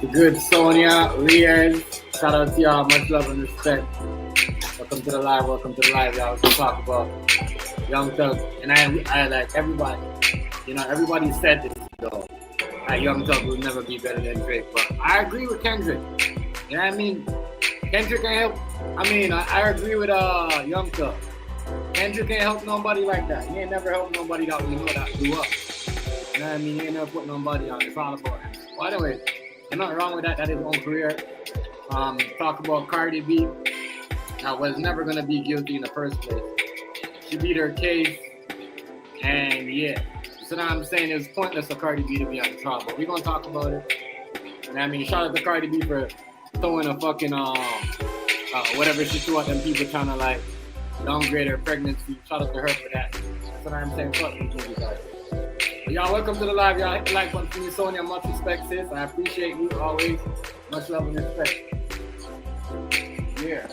The good Sonia, Riaz, shout out to y'all, much love and respect. Welcome to the live, y'all. We're talk about Young Thug. And I like everybody, everybody said this though. Young Thug will never be better than Drake. But I agree with Kendrick. You know what I mean? Kendrick can't help. I agree with Young Thug. Kendrick ain't help nobody like that. He ain't never helped nobody that we know that blew up. You know what I mean? He ain't never put nobody on. It's all about him. Well, anyway, there's nothing wrong with that. That is his own career. Talk about Cardi B. That was never gonna be guilty in the first place. She beat her case, and yeah. So now I'm saying it's pointless for Cardi B to be on trial, but we're gonna talk about it. And shout out to Cardi B for throwing a fucking whatever she threw at them people trying to like downgrade her pregnancy. Shout out to her for that. That's what I'm saying. Fuck these movies, guys. But y'all, welcome to the live. Y'all hit the like button for me, Sonia. Much respect, sis. I appreciate you always. Much love and respect. Yeah.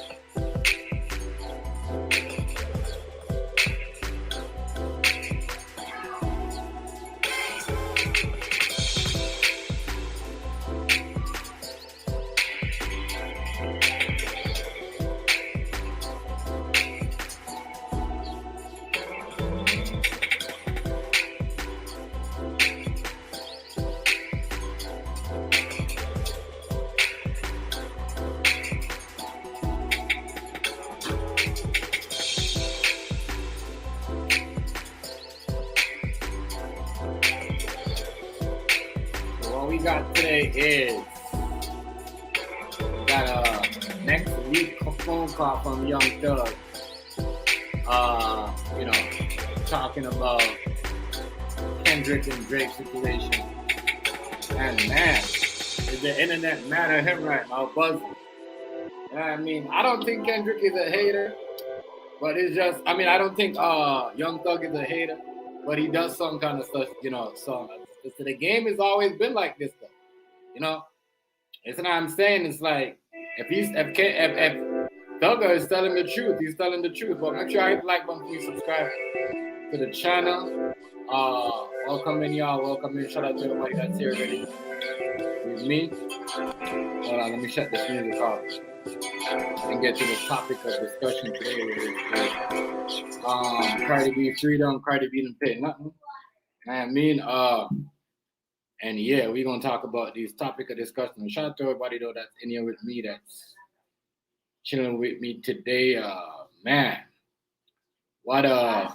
Is we got a next week phone call from Young Thug, talking about Kendrick and Drake situation. And man, is the internet mad at him right now, buzzing. You know what I mean? I don't think Kendrick is a hater, but it's just, I don't think Young Thug is a hater, but he does some kind of stuff, so the game has always been like this though. It's what I'm saying. It's like if Thugger is telling the truth, he's telling the truth. But make sure I hit the like button, please subscribe to the channel. Welcome in, y'all. Welcome in. Shout out to everybody that's here already with me. Hold on, let me shut this music off and get to the topic of discussion today. Cardi B freedom. Cardi B didn't pay nothing. And yeah, we're gonna talk about these topic of discussion. Shout out to everybody though that's in here with me, that's chilling with me today. Man, what a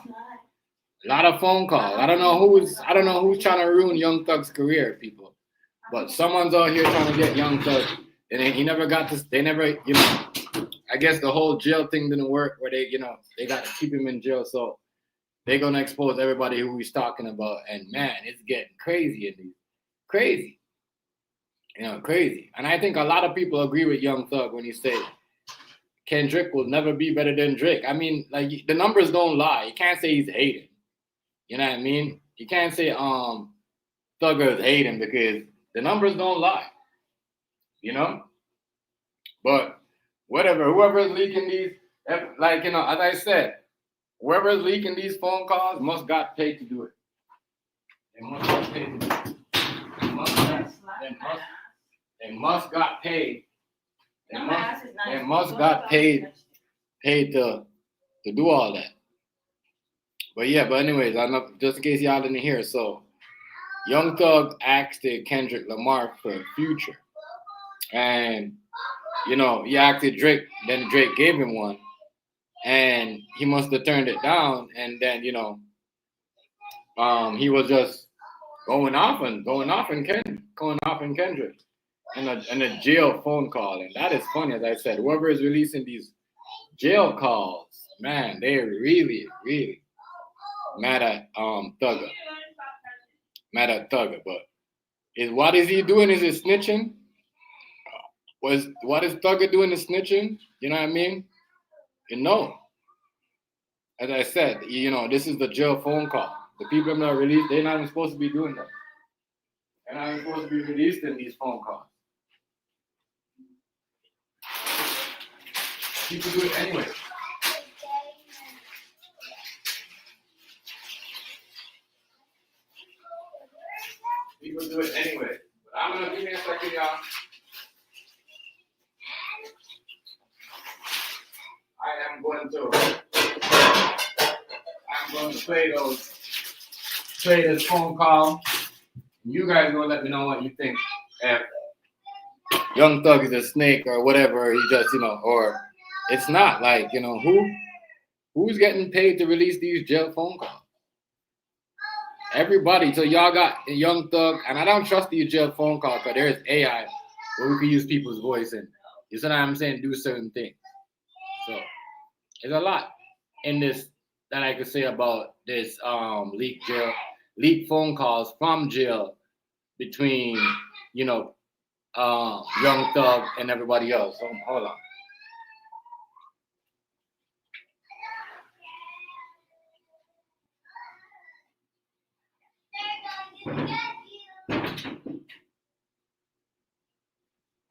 lot of phone calls. I don't know who's trying to ruin Young Thug's career, people. But someone's out here trying to get Young Thug, and he never got this. They never, I guess the whole jail thing didn't work, where they got to keep him in jail. So they're gonna expose everybody who he's talking about. And man, it's getting crazy in these. Crazy. Crazy. And I think a lot of people agree with Young Thug when he say Kendrick will never be better than Drake. The numbers don't lie. You can't say he's hating. You know what I mean? You can't say Thugger is hating because the numbers don't lie. But whatever, whoever is leaking these, as I said, whoever is leaking these phone calls must got paid to do it. They must got paid to do it. They must got paid. They must got paid to do all that. But anyways, I know, just in case y'all didn't hear, so Young Thug asked Kendrick Lamar for a Future, and he asked Drake. Then Drake gave him one, and he must have turned it down. And then he was just going off in Kendrick and a jail phone call. And that is funny, as I said. Whoever is releasing these jail calls, man, they're really, really mad at Thugger. But what is he doing? Is he snitching? What is Thugger doing is snitching? You know what I mean? No. As I said, this is the jail phone call. The people that are released, they're not even supposed to be doing that. They're not even supposed to be released in these phone calls. People do it anyway. People do it anyway. But I'm gonna give me a second, y'all. So I'm going to play this phone call. You guys gonna let me know what you think. If Young Thug is a snake or whatever, he just, or it's not. Like, who's getting paid to release these jail phone calls? Everybody. So y'all got a Young Thug, and I don't trust these jail phone calls because there's AI where we can use people's voice and, you see what I'm saying, do certain things. So there's a lot in this that I could say about this leaked phone calls from jail between, Young Thug and everybody else. So hold on.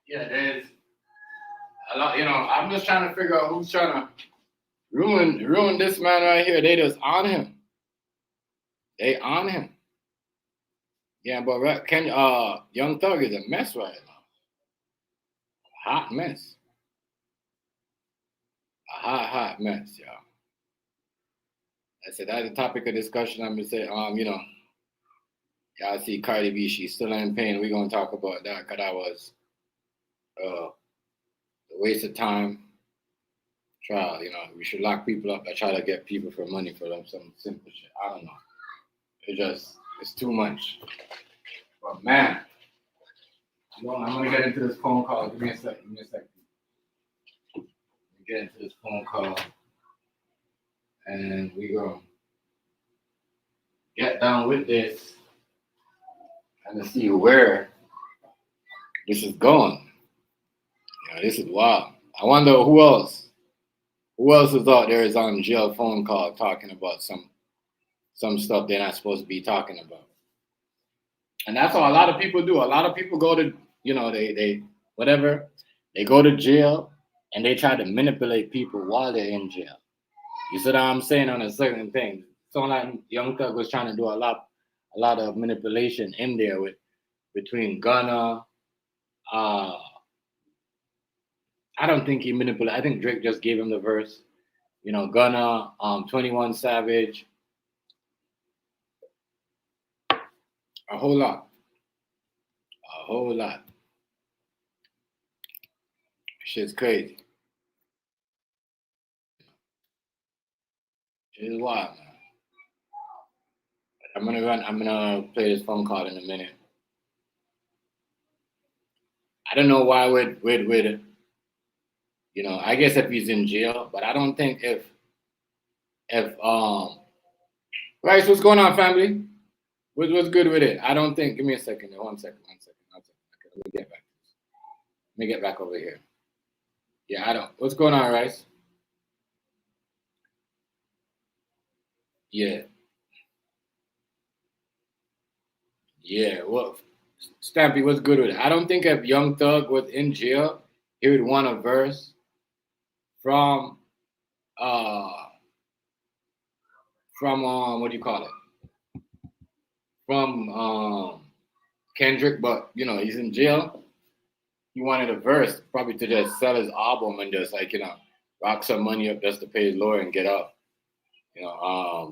Yeah, there's a lot. I'm just trying to figure out who's trying to ruin this man right here. They just on him. They on him. Yeah, but Young Thug is a mess right now. A hot mess. A hot mess, y'all. I said that's a topic of discussion. I'm gonna say, y'all see Cardi B, she's still in pain. We're gonna talk about that because that was a waste of time. Trial, we should lock people up. I try to get people for money for them, some simple shit. I don't know. It's too much. But man, I'm gonna get into this phone call. Give me a second. Let me get into this phone call, and we gonna get down with this and to see where this is going. This is wild. I wonder who else is out there is on jail phone call talking about some stuff they're not supposed to be talking about. And that's what a lot of people do. A lot of people go to, they go to jail and they try to manipulate people while they're in jail. You see what I'm saying on a certain thing. So like Young Thug was trying to do a lot of manipulation in there between Gunna. I don't think he manipulated. I think Drake just gave him the verse. Gunna, 21 Savage. A whole lot. Shit's crazy. Shit is wild, man. I'm gonna play this phone call in a minute. I don't know why I guess if he's in jail, but I don't think if Rice, what's going on, family? What's good with it? I don't think. Give me a second. One second. Okay, let me get back over here. Yeah, I don't. What's going on, Rice? Yeah. Well, Stampy, what's good with it? I don't think if Young Thug was in jail, he would want a verse from what do you call it? From Kendrick, but he's in jail. He wanted a verse probably to just sell his album and just rock some money up just to pay his lawyer and get out. A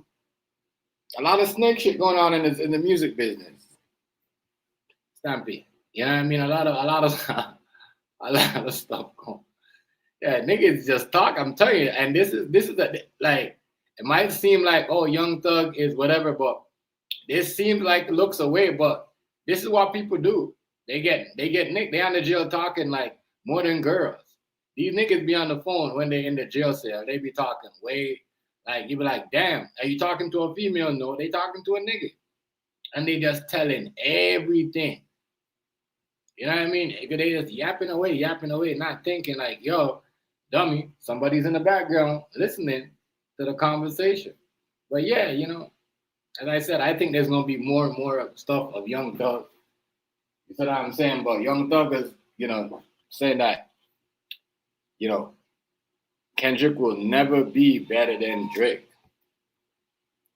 lot of snake shit going on in the music business. Stampy, you know what I mean? A lot of stuff going. Yeah, niggas just talk. I'm telling you, and this is like it might seem like Young Thug is whatever, but this seems like looks away. But this is what people do. They get nicked. They on the jail talking like more than girls. These niggas be on the phone when they in the jail cell. They be talking way like you be like, damn, are you talking to a female? No, they talking to a nigga, and they just telling everything. You know what I mean? They just yapping away, not thinking like, yo, dummy, somebody's in the background listening to the conversation. But yeah, as I said, I think there's gonna be more and more stuff of Young Thug. You see what I'm saying? But Young Thug is, saying that, Kendrick will never be better than Drake.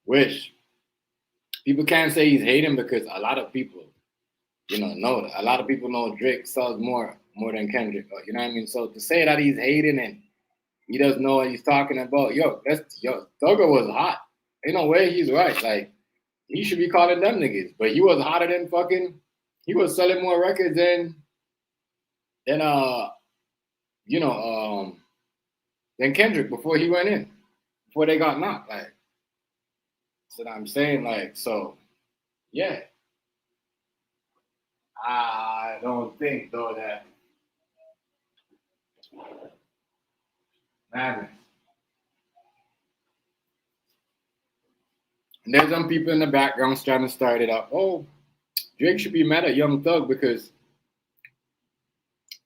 Which people can't say he's hating because a lot of people, know that. A lot of people know Drake sells more than Kendrick. You know what I mean? So to say that he's hating and He doesn't know what he's talking about. Thugger was hot. Ain't no way he's right. Like he should be calling them niggas, but he was hotter than fucking. He was selling more records than you know than Kendrick before he went in, before they got knocked. Like, so I'm saying, like, so yeah. I don't think though that man. And there's some people in the background trying to start it up. Oh, Drake should be mad at Young Thug because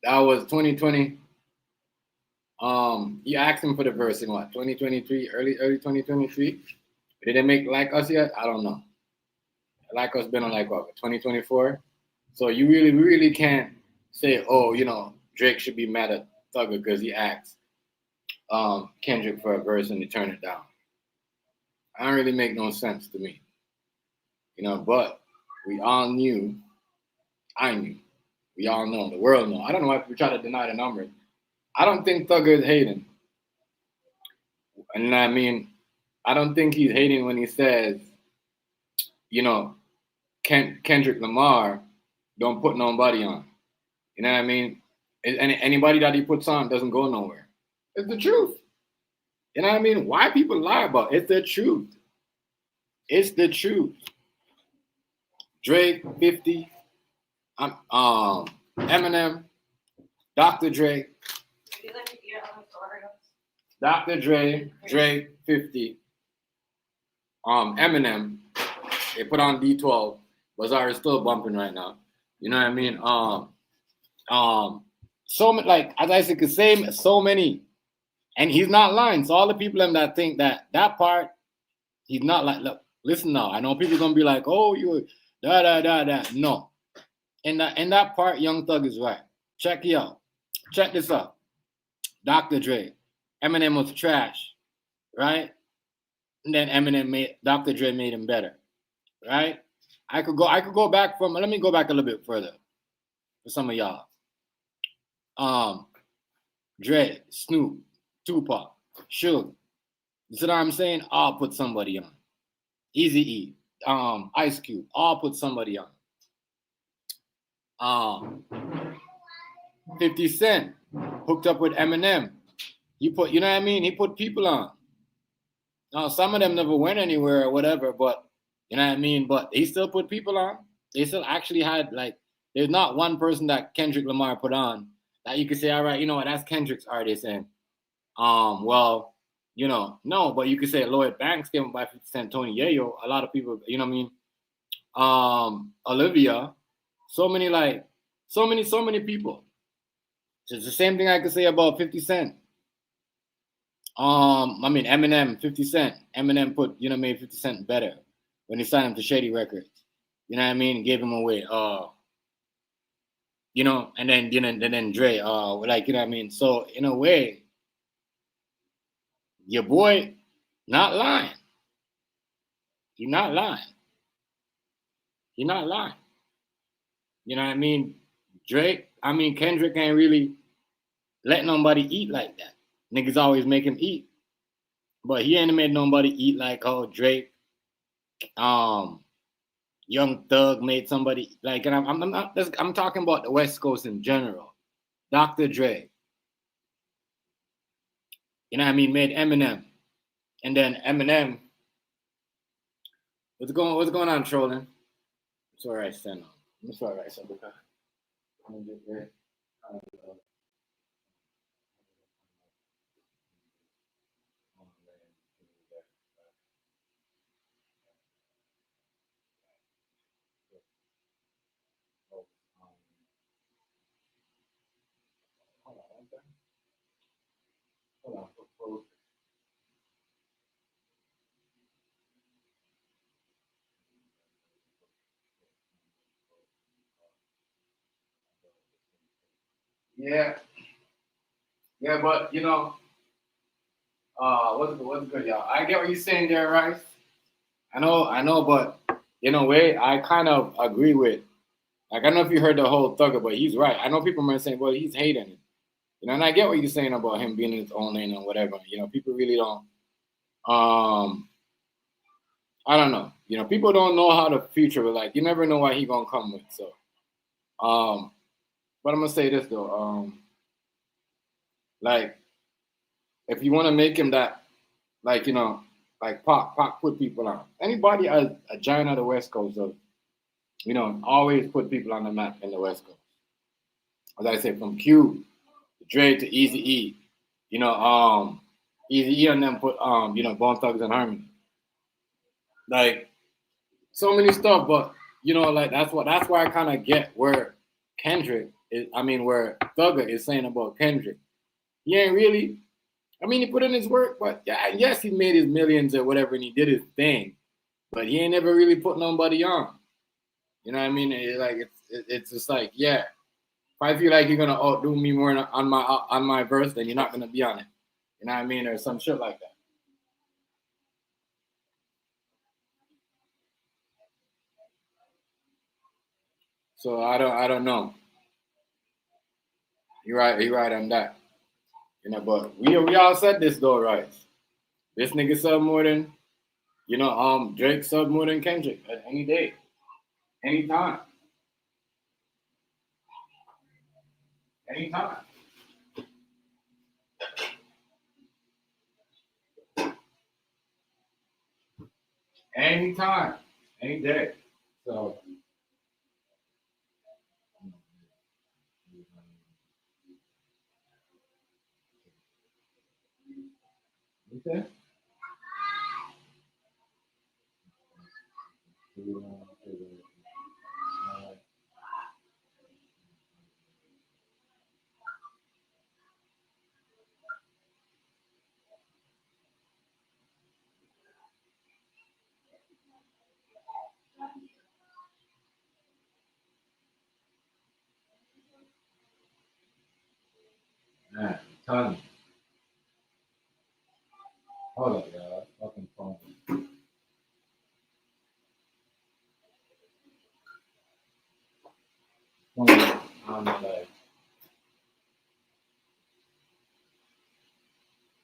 that was 2020. He asked him for the verse in what 2023, early 2023. Did they make Like Us yet? I don't know. Like Us been on like what 2024. So you really can't say, oh, Drake should be mad at Thugger because he asked Kendrick for a verse and he turned it down. That don't really make no sense to me. But we all knew, I knew, we all know, the world know. I don't know why people try to deny the numbers. I don't think Thugger is hating. And I mean, I don't think he's hating when he says, Kendrick Lamar don't put nobody on. You know what I mean? Anybody that he puts on doesn't go nowhere. It's the truth. You know what I mean? Why people lie about it? It's the truth. It's the truth. Drake, 50, Eminem, Dr. Dre. Dr. Dre, Drake, 50. Eminem, they put on D12. Bazaar is still bumping right now. You know what I mean? So many, like as I could say, so many, and he's not lying. So all the people that think that part, he's not like. Look, listen now. I know people are gonna be like, "Oh, you da." No, in that part, Young Thug is right. Check it out. Check this out. Dr. Dre, Eminem was trash, right? And then Dr. Dre made him better, right? I could go back let me go back a little bit further for some of y'all. Dre, Snoop, Tupac, Suge. You see what I'm saying? I'll put somebody on. Eazy-E, Ice Cube, I'll put somebody on. 50 Cent hooked up with Eminem. You know what I mean? He put people on. Now, some of them never went anywhere or whatever, but you know what I mean? But he still put people on. They still actually had, like, there's not one person that Kendrick Lamar put on that you could say, all right, you know what, that's Kendrick's artist. And, well, no, but you could say Lloyd Banks came by 50 Cent, Tony Yayo, a lot of people, you know what I mean? Olivia, so many people. It's the same thing I could say about 50 Cent. I mean, Eminem, 50 Cent. Eminem made 50 Cent better when he signed him to Shady Records. You know what I mean? Gave him away. And then Dre, like, you know what I mean? So in a way, your boy not lying. He's not lying. He's not lying. You know what I mean? Kendrick ain't really let nobody eat like that. Niggas always make him eat. But he ain't made nobody eat like how Drake, Young Thug made somebody like, and I'm talking about the West Coast in general. Dr. Dre, you know what I mean, made Eminem, and then Eminem. What's going on, trolling? It's all right, stand on. It's all right, so Yeah, but what's good, y'all? I get what you're saying there, right? I know, but in a way, I kind of agree with. Like, I don't know if you heard the whole Thugger, but he's right. I know people might say, well, he's hating it. You know, and I get what you're saying about him being in his own lane and whatever. You know, people really don't. Um, I don't know. You know, people don't know how the future will like. You never know what he gonna come with. So, um, but I'm gonna say this though. Like if you want to make him that, like you know, like Pac put people on. Anybody a giant of the West Coast, of you know, always put people on the map in the West Coast. As I said, from Q, Dre to Easy E, you know, Easy E and them put you know, Bone Thugs and Harmony. Like so many stuff, but you know, like that's why I kind of get where Kendrick is. I mean, where Thugger is saying about Kendrick. He ain't really. I mean, he put in his work, but yeah, yes, he made his millions or whatever, and he did his thing. But he ain't never really put nobody on. You know what I mean? It's just like, yeah, if I feel like you're gonna outdo me more on my verse, then you're not gonna be on it. You know what I mean, or some shit like that. So I don't know. You're right on that. You know, but we all said this though, right? This nigga sub more than you know, Drake sub more than Kendrick at any day, anytime, anytime, anytime, any day. So okay. Man, Tony, hold up, y'all. Fucking phone. Like,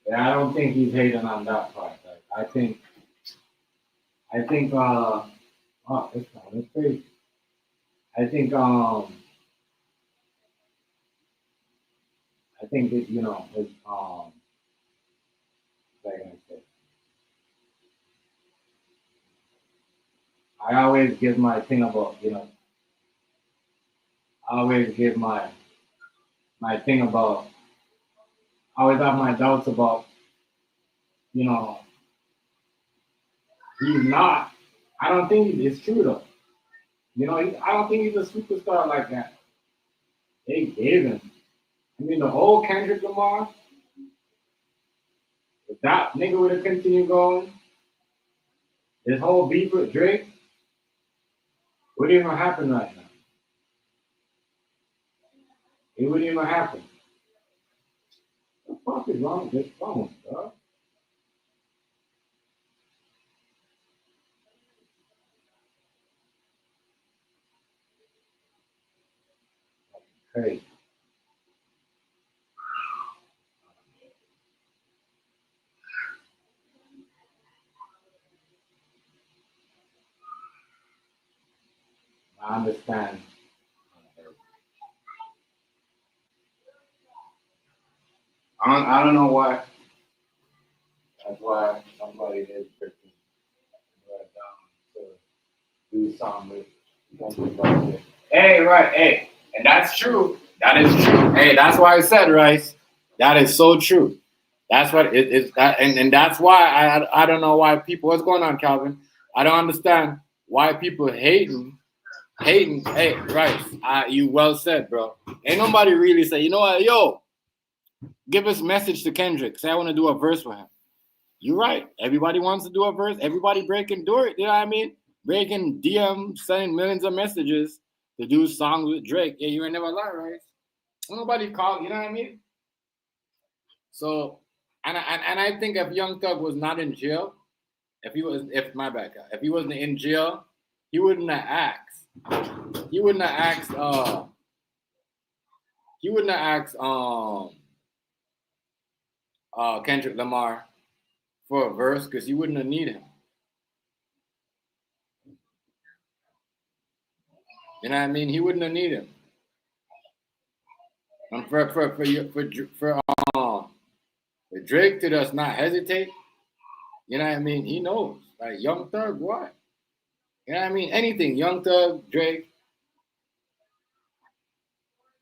yeah, I don't think he's hating on that part. Like, I think, oh, this one is crazy. I think, I think that you know, his, like I said, I always give my thing about, you know, I always give my thing about, I always have my doubts about, you know, he's not. I don't think it's true though. You know, I don't think he's a superstar like that. They gave him. I mean, the whole Kendrick Lamar, if that nigga would have continued going, this whole beef with Drake wouldn't even happen right now. It wouldn't even happen. What the fuck is wrong with this phone, bro? Crazy. I understand. I don't know why. That's why somebody is freaking down to do something with something about it. Hey, right, hey, and that's true. That is true. Hey, that's why I said, Rice. That is so true. That's what it is. That, and that's why I don't know why people. What's going on, Calvin? I don't understand why people hating. Hey, Rice, you well said, bro. Ain't nobody really say, you know what, yo, give us message to Kendrick. Say I want to do a verse with him. You're right. Everybody wants to do a verse. Everybody breaking door. You know what I mean? Breaking DM, sending millions of messages to do songs with Drake. Yeah, you ain't never lie, right? Nobody called. You know what I mean? So, and I think if Young Thug was not in jail, if my bad guy, if he wasn't in jail, he wouldn't have asked. He wouldn't have asked. He wouldn't have asked. Kendrick Lamar for a verse because you wouldn't have needed him. You know what I mean? He wouldn't have needed him. And for Drake to just not hesitate, you know what I mean? He knows. Like Young Thug, what? You know what I mean? Anything. Young Thug, Drake,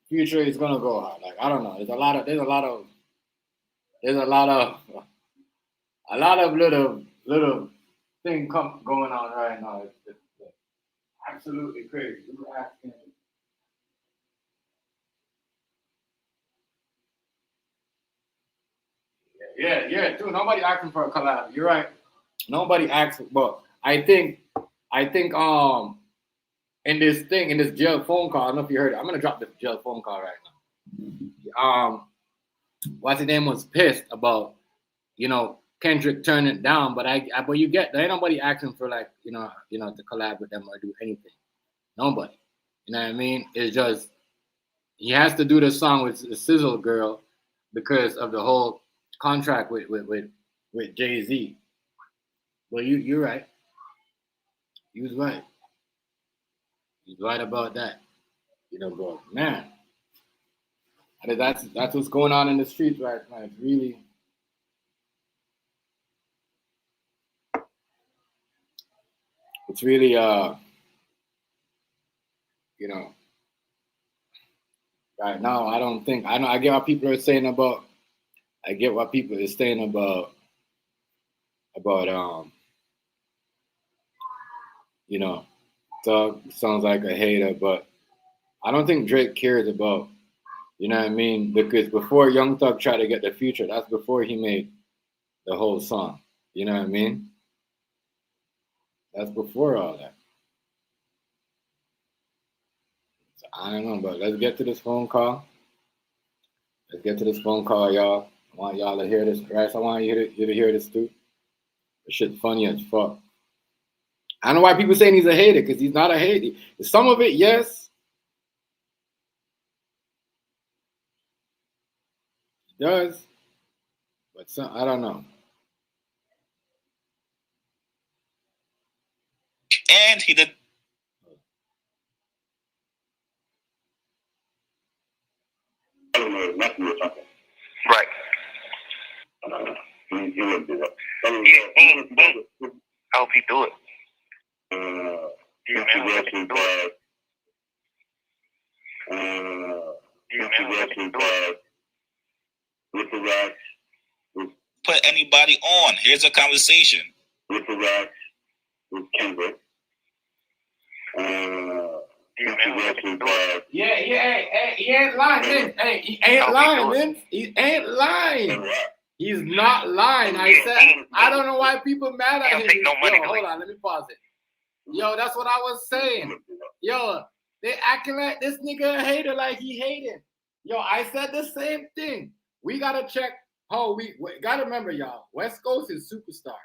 Future is gonna go hard. Like I don't know. There's a lot of little thing going on right now. It's absolutely crazy. Yeah, too. Nobody asking for a collab. You're right. Nobody asked, but I think in this jail phone call, I don't know if you heard it. I'm gonna drop the jail phone call right now. What's his name was pissed about, Kendrick turning it down, but but you get there ain't nobody asking for like, to collab with them or do anything. Nobody. You know what I mean? It's just he has to do the song with the Sizzle Girl because of the whole contract with Jay-Z. Well, you're right. He was right. He's right about that. Bro, man. That's what's going on in the streets right now. It's really right now I get what people are saying about Thug sounds like a hater, but I don't think Drake cares about, you know what I mean? Because before Young Thug tried to get the Future, that's before he made the whole song. You know what I mean? That's before all that. So I don't know, but let's get to this phone call. Y'all. I want y'all to hear this. Right? I want you to hear this too. This shit's funny as fuck. I don't know why people saying he's a hater, because he's not a hater. Some of it, yes. He does. But some, I don't know. And he did. I don't know, nothing or something. Right. He wouldn't do that. I hope he do it. Put anybody on. Here's a conversation. With the racks, with Kendrick. Yeah, he ain't lying, man. Hey, he ain't lying, man. He ain't lying. He's not lying. I said, I don't know why people mad at him. No money, hold on, let me pause it. Yo, that's what I was saying. Yo, they acting like this nigga a hater, like he hated. Yo, I said the same thing. We gotta check how we gotta remember, y'all. West Coast is superstar,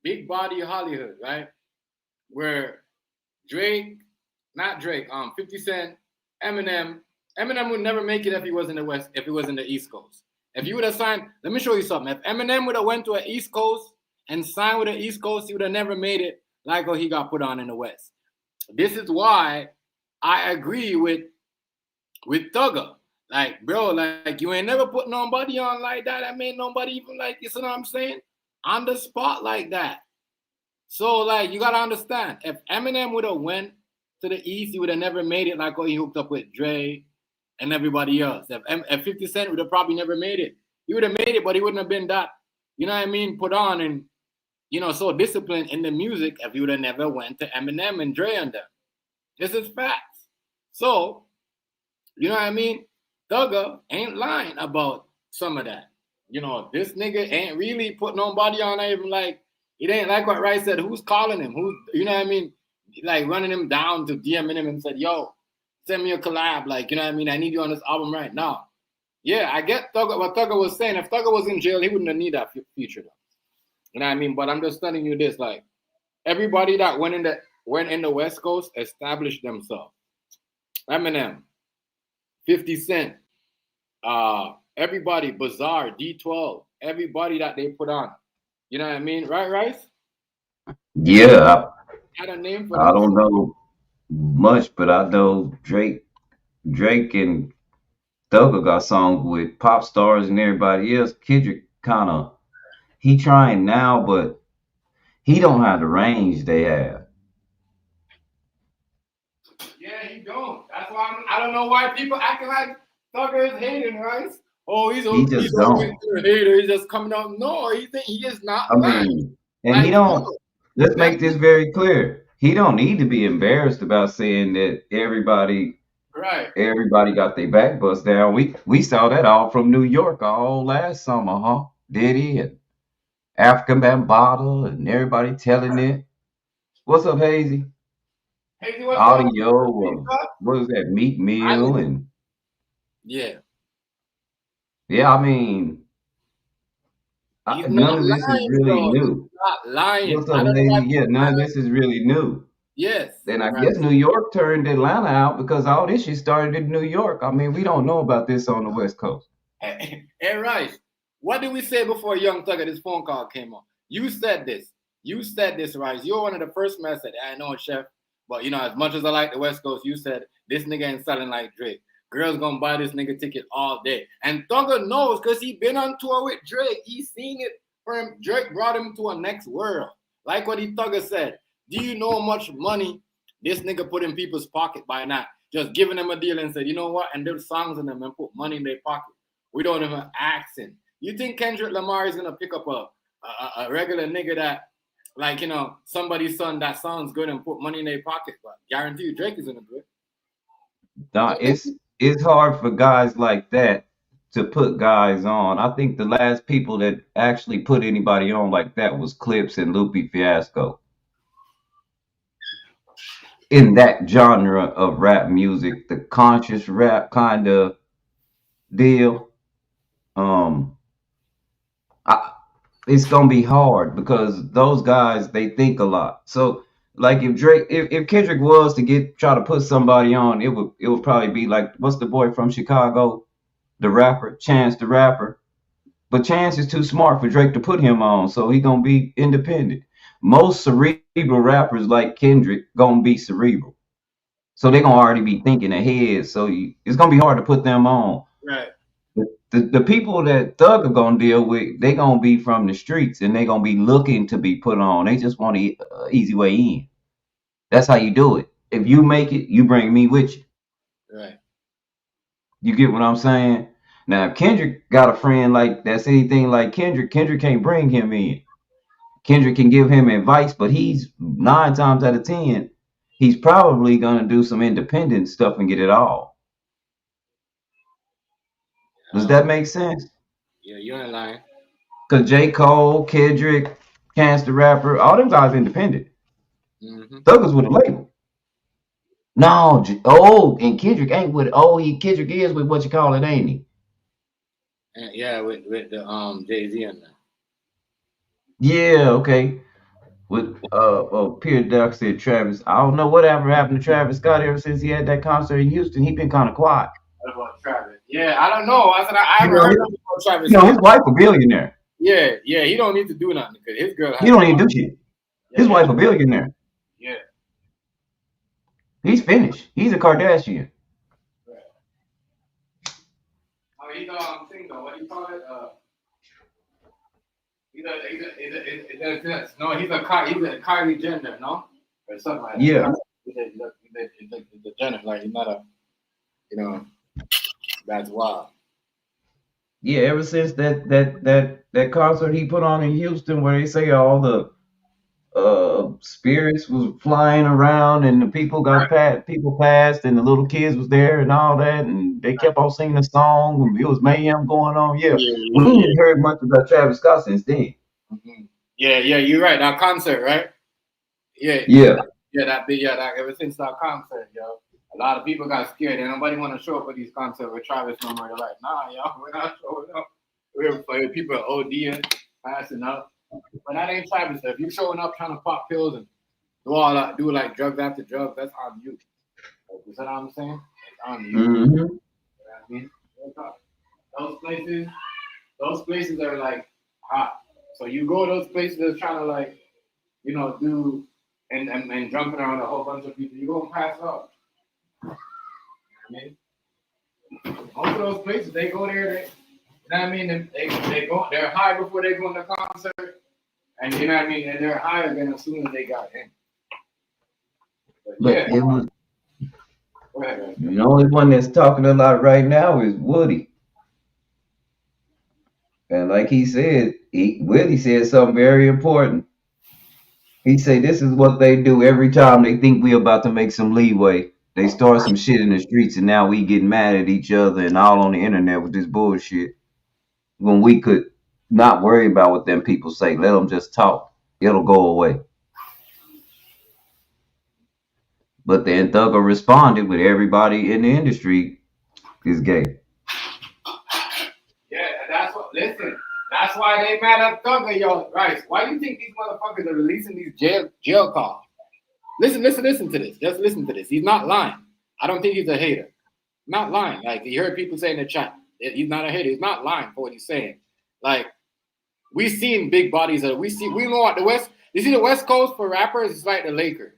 big body Hollywood, right? Where Drake, not Drake, 50 Cent, Eminem would never make it if he was in the West, if he was in the East Coast. If you would have signed, let me show you something. If Eminem would have went to an East Coast and signed with the East Coast, he would have never made it like how he got put on in the West. This is why I agree with Thugger. Like, bro, like you ain't never put nobody on like that. I mean, nobody even like, you know what I'm saying? On the spot like that. So, like, you gotta understand, if Eminem would have went to the East, he would have never made it like how he hooked up with Dre and everybody else. If 50 Cent would have probably never made it. He would have made it, but he wouldn't have been that, you know what I mean, put on and, so disciplined in the music if he would have never went to Eminem and Dre and them. This is facts. So, you know what I mean? Thugger ain't lying about some of that. This nigga ain't really put nobody on even like, it ain't like what Rice said, who's calling him? Who's, you know what I mean? Like running him down to DMing him and said, yo, send me a collab. Like, you know what I mean? I need you on this album right now. Yeah, I get Thugger, what Thugger was saying. If Thugger was in jail, he wouldn't have need that feature though. You know what I mean? But I'm just telling you this, like, everybody that went in the West Coast established themselves. Eminem, 50 Cent, everybody, Bizarre, D12, everybody that they put on. You know what I mean? Right, Rice? Yeah, Had a name for I them. don't know much, but I know Drake and Thugger got songs with pop stars and everybody else. Kendrick kind of he trying now, but he don't have the range they have. Yeah, he don't. That's why I don't know why people acting like Thugger is hating, right? Oh, He he's just always don't. a hater. He's just coming out. No, he is not I lying. mean, and he Like, don't. yo, Let's that's make this very clear. He don't need to be embarrassed about saying that right. everybody got their back bust down. We saw that all from New York all last summer, huh? Diddy and African Bambaataa and everybody telling it. What's up, Hazy? Hey, what's going Audio, on? what is that? Meat I Mill live. and Yeah, yeah, I mean, he's none not of this is lying, really bro. He's new. not lying. What's up, I don't know why Hazy? Yeah, people none of act like this is really new. yes, Then I right. guess New York turned Atlanta out because all this shit started in New York. I mean, we don't know about this on the West Coast. Hey, Rice, what did we say before Young Thugger this phone call came on? You said this. You said this, Rice. You're one of the first men that said, I know, Chef, but you know, as much as I like the West Coast, you said this nigga ain't selling like Drake. Girls gonna buy this nigga ticket all day. And Thugger knows because he been on tour with Drake. He's seen it for him. Drake brought him to a next world. Like what he Thugger said. Do you know how much money this nigga put in people's pocket by not just giving them a deal and said, you know what, and there's songs in them and put money in their pocket. We don't even ask him. You think Kendrick Lamar is gonna pick up a regular nigga that, like, you know, somebody's son that sounds good and put money in their pocket? But guarantee you, Drake is gonna do it. Nah, it's hard for guys like that to put guys on. I think the last people that actually put anybody on like that was Clips and Lupe Fiasco in that genre of rap music, the conscious rap kind of deal. Um, I, it's gonna be hard because those guys they think a lot. So like if Kendrick was to try to put somebody on, it would probably be like what's the boy from Chicago, the rapper, Chance the Rapper. But Chance is too smart for Drake to put him on, so he gonna be independent. Most cerebral rappers like Kendrick gonna be cerebral, so they gonna already be thinking ahead. So it's gonna be hard to put them on. Right. The people that Thug are gonna deal with, they gonna be from the streets and they gonna be looking to be put on. They just want an easy way in. That's how you do it. If you make it, you bring me with you. Right. You get what I'm saying? Now, if Kendrick got a friend like that's anything like Kendrick, Kendrick can't bring him in. Kendrick can give him advice, but he's 9 times out of 10, he's probably gonna do some independent stuff and get it all. Does that make sense? Yeah, you ain't lying. Cause J. Cole, Kendrick, Chance the Rapper, all them guys independent. Mm-hmm. Thugger's with a label. No, and Kendrick ain't with. Kendrick is with what you call it, ain't he? And yeah, with the Jay-Z and that. Yeah, okay. With Peter Duck said Travis. I don't know whatever happened to Travis Scott ever since he had that concert in Houston. He been kind of quiet. What about Travis? Yeah, I don't know. I said I You haven't know, heard his, nothing about Travis you know his Scott. wife a billionaire. Yeah, he don't need to do nothing because his girl He has don't even do shit. His wife a billionaire. yeah. He's finished. He's a Kardashian. Right. Oh, he's single. What do you call it? He's a Kylie Jenner, no? Or something like that. Yeah. He's a Jenner, like he's not a, you know, that's wild. Yeah, ever since that concert he put on in Houston where they say all the spirits was flying around and the people passed and the little kids was there and all that and they kept on singing the song and it was mayhem going on. Yeah. We ain't heard much about Travis Scott since then. Mm-hmm. Yeah, you're right. That concert, right? Yeah. Yeah. That ever since that concert, yo. A lot of people got scared and nobody want to show up at these concerts with Travis no more. They're like, nah, yo, we're not showing up. We're people are ODing, passing up. But that ain't Travis. If you showing up trying to pop pills and do like drugs after drugs, that's on you. You see what I'm saying? It's on you. Mm-hmm. You know what I mean? those places are like hot. So you go to those places that's trying to like, do and jumping around a whole bunch of people, you gonna pass out. You know what I mean? Most of those places they go there, you know what I mean? They go, they're high before they go in the concert, and you know what I mean, and they're high again as soon as they got in. But yeah, it was go ahead, the only one that's talking a lot right now is Woody. And like he said, Woody said something very important. He said this is what they do every time they think we about to make some leeway. They start some shit in the streets and now we getting mad at each other and all on the internet with this bullshit. When we could not worry about what them people say. Let them just talk. It'll go away. But then Thugger responded with everybody in the industry is gay. Yeah, listen. That's why they mad at Thugger, yo. Right? Why do you think these motherfuckers are releasing these jail calls? Listen to this. Just listen to this. He's not lying. I don't think he's a hater. Not lying. Like you heard people say in the chat, he's not a hater. He's not lying for what he's saying. Like we've seen big bodies. We know what the West. You see the West Coast for rappers, it's like the Lakers.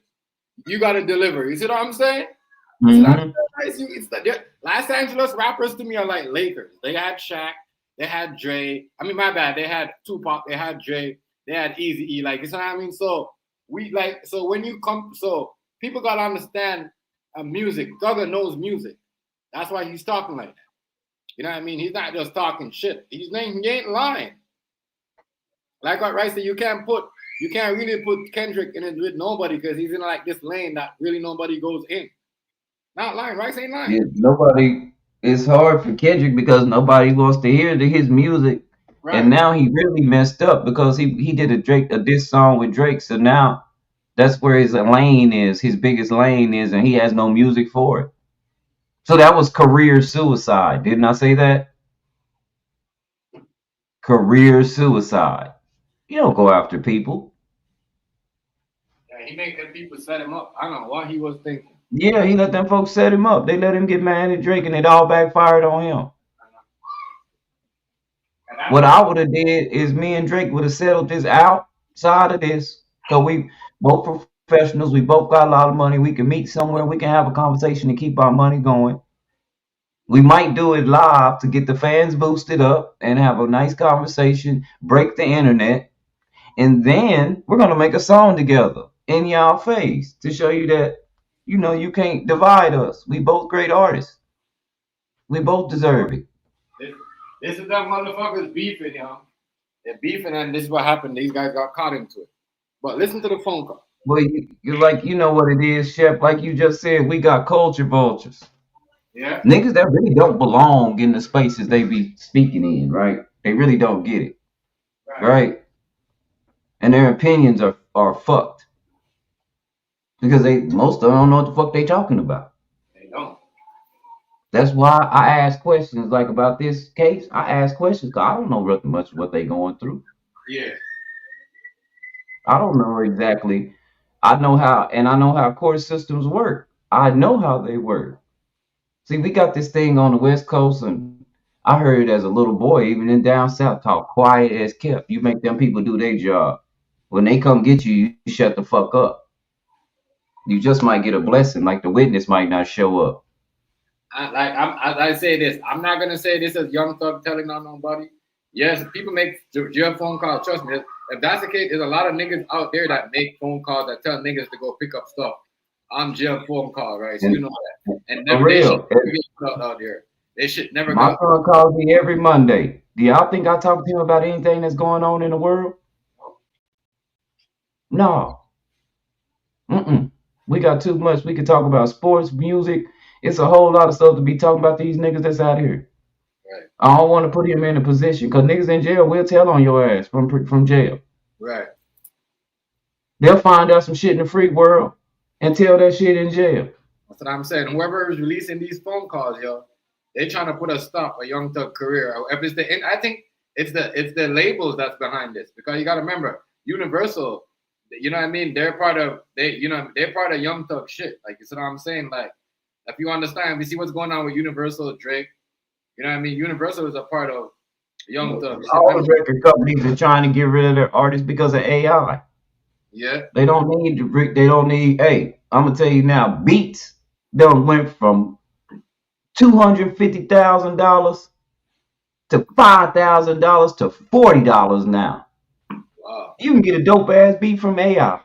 You got to deliver. You see what I'm saying? Mm-hmm. Los Angeles rappers to me are like Lakers. They had Shaq. They had Dre. I mean, my bad. They had Tupac. They had Dre. They had Eazy-E. Like, you know what I mean? So when you come, so people gotta understand music. Thugger knows music. That's why he's talking like that. You know what I mean? He's not just talking shit. He ain't lying. Like what Rice said, you can't really put Kendrick in it with nobody because he's in like this lane that really nobody goes in. Not lying. Rice ain't lying. Yeah, it's hard for Kendrick because nobody wants to hear his music. Right. And now he really messed up because he did a diss song with Drake. So now that's where his biggest lane is, and he has no music for it. So that was career suicide. Didn't I say that? Career suicide. You don't go after people. Yeah, he made them people set him up. I don't know what he was thinking. Yeah, he let them folks set him up. They let him get mad at Drake, and it all backfired on him. What I would have did is me and Drake would have settled this outside of this. So we both professionals, we both got a lot of money. We can meet somewhere, we can have a conversation to keep our money going. We might do it live to get the fans boosted up and have a nice conversation, break the internet, and then we're gonna make a song together in y'all face to show you that you can't divide us. We both great artists. We both deserve it. This is them motherfuckers beefing, y'all. They're beefing, and this is what happened. These guys got caught into it. But listen to the phone call. Well, you're like, you know what it is, Chef. Like you just said, we got culture vultures. Yeah. Niggas that really don't belong in the spaces they be speaking in, right? They really don't get it. Right? And their opinions are fucked. Because most of them don't know what the fuck they talking about. They don't. That's why I ask questions like about this case. I ask questions because I don't know much what they going through. Yeah. I don't know exactly. I know how court systems work. I know how they work. See, we got this thing on the West Coast, and I heard as a little boy, even in down south, called quiet as kept. You make them people do their job. When they come get you, you shut the fuck up. You just might get a blessing, like the witness might not show up. I say this. I'm not gonna say this as Young Thug telling on nobody. Yes, people make jail phone calls. Trust me. If that's the case, there's a lot of niggas out there that make phone calls that tell niggas to go pick up stuff on jail phone call, right? So you know that. And never get put out there. They should never. My son calls me every Monday. Do y'all think I talk to him about anything that's going on in the world? No. We got too much. We could talk about sports, music. It's a whole lot of stuff to be talking about these niggas that's out here. Right. I don't want to put him in a position because niggas in jail will tell on your ass from jail. Right. They'll find out some shit in the freak world and tell that shit in jail. That's what I'm saying. Whoever is releasing these phone calls, yo, they trying to put a stop a Young Thug career. If it's I think it's the labels that's behind this because you got to remember Universal. You know what I mean? They're part of Young Thug shit. Like you see what I'm saying? Like if you understand, we see what's going on with Universal, Drake. You know what I mean? Universal is a part of Young Thug. All the record companies are trying to get rid of their artists because of AI. Yeah. They don't need to. They don't need. Hey, I'm gonna tell you now. Beats done went from $250,000 to $5,000 to $40 now. Wow. You can get a dope ass beat from AI.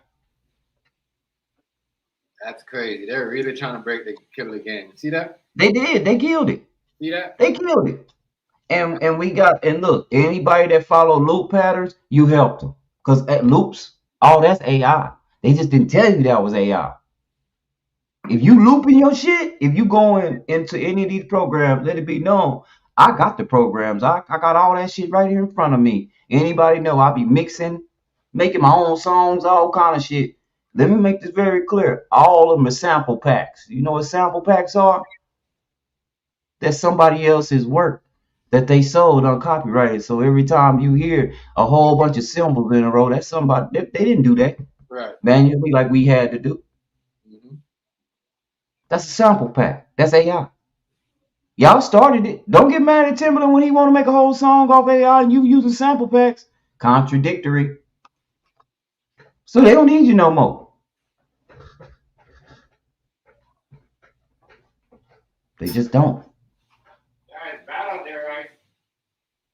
That's crazy. They're really trying to break the killer game. See that? They did. They killed it. See that? They killed it. And we got, and look, anybody that follow loop patterns, you helped them. Because at loops, that's AI. They just didn't tell you that was AI. If you looping your shit, if you going into any of these programs, let it be known, I got the programs. I got all that shit right here in front of me. Anybody know I be mixing, making my own songs, all kind of shit. Let me make this very clear. All of them are sample packs. You know what sample packs are? That's somebody else's work that they sold uncopyrighted. So every time you hear a whole bunch of symbols in a row, that's somebody, they didn't do that Right. manually like we had to do. Mm-hmm. That's a sample pack. That's AI. Y'all started it. Don't get mad at Timberland when he want to make a whole song off AI and you using sample packs. Contradictory. So they don't need you no more. They just don't. It's bad out there, right?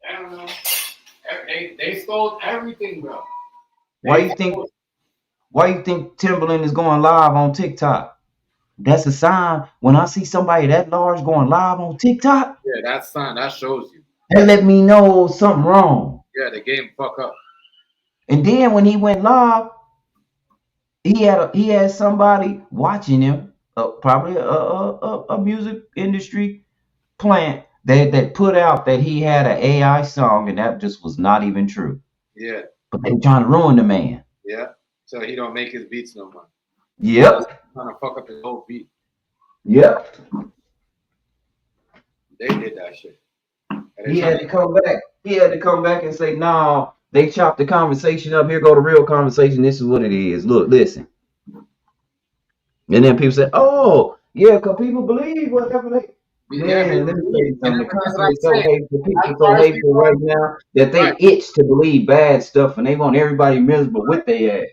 I don't know. They stole everything, bro. Why you think Timberland is going live on TikTok? That's a sign. When I see somebody that large going live on TikTok, Yeah, that's sign. That shows you. that let me know something wrong. Yeah, the game fuck up. And then when he went live, he had somebody watching him, probably a music industry plant that put out that he had an AI song, and that just was not even true. Yeah. But they trying to ruin the man. Yeah. So he don't make his beats no more. Yep. Trying to fuck up his whole beat. Yep. They did that shit. He had to come back. He had to come back and say, "No, they chopped the conversation up. Here go the real conversation. This is what it is. Look, listen." And then people say, "Oh, yeah, because people believe whatever they." Man, let me tell you something. The country is so hateful. People are so hateful right now that they itch to believe bad stuff, and they want everybody miserable with their ass.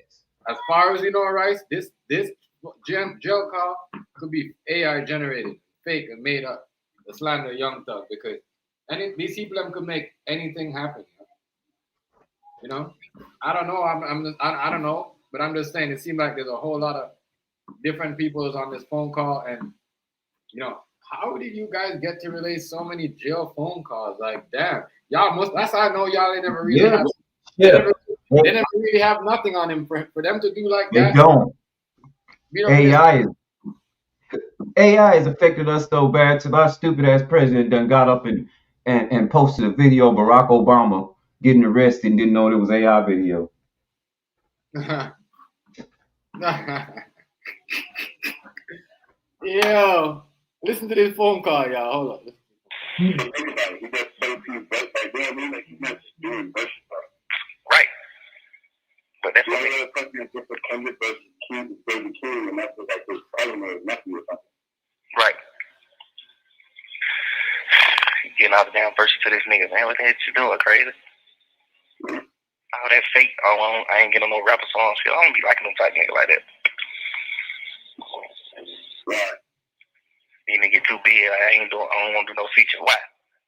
As far as you know, Rice, this jail call could be AI generated, fake and made up. The slander Young Thug, because these people could make anything happen. You know, I don't know. I don't know, but I'm just saying. It seemed like there's a whole lot of different people on this phone call, and you know, how did you guys get to relay so many jail phone calls? Like, damn, y'all must. That's how I know y'all never really have. They never really have nothing on him for them to do like that. They don't. AI has affected us so bad till our stupid ass president done got up and posted a video of Barack Obama getting arrested and didn't know it was AI video. Yo, listen to this phone call, y'all. Hold on. Right. But that's what Kendrick versus Baby King, and that's what like his primary nephew or something. Right. Getting all the damn verses to this nigga, man. What the heck you doing, crazy? All that fake. I ain't getting no rapper songs. I don't be liking them type nigga like that. Right. You nigga get too big. I don't want to do no feature. Why?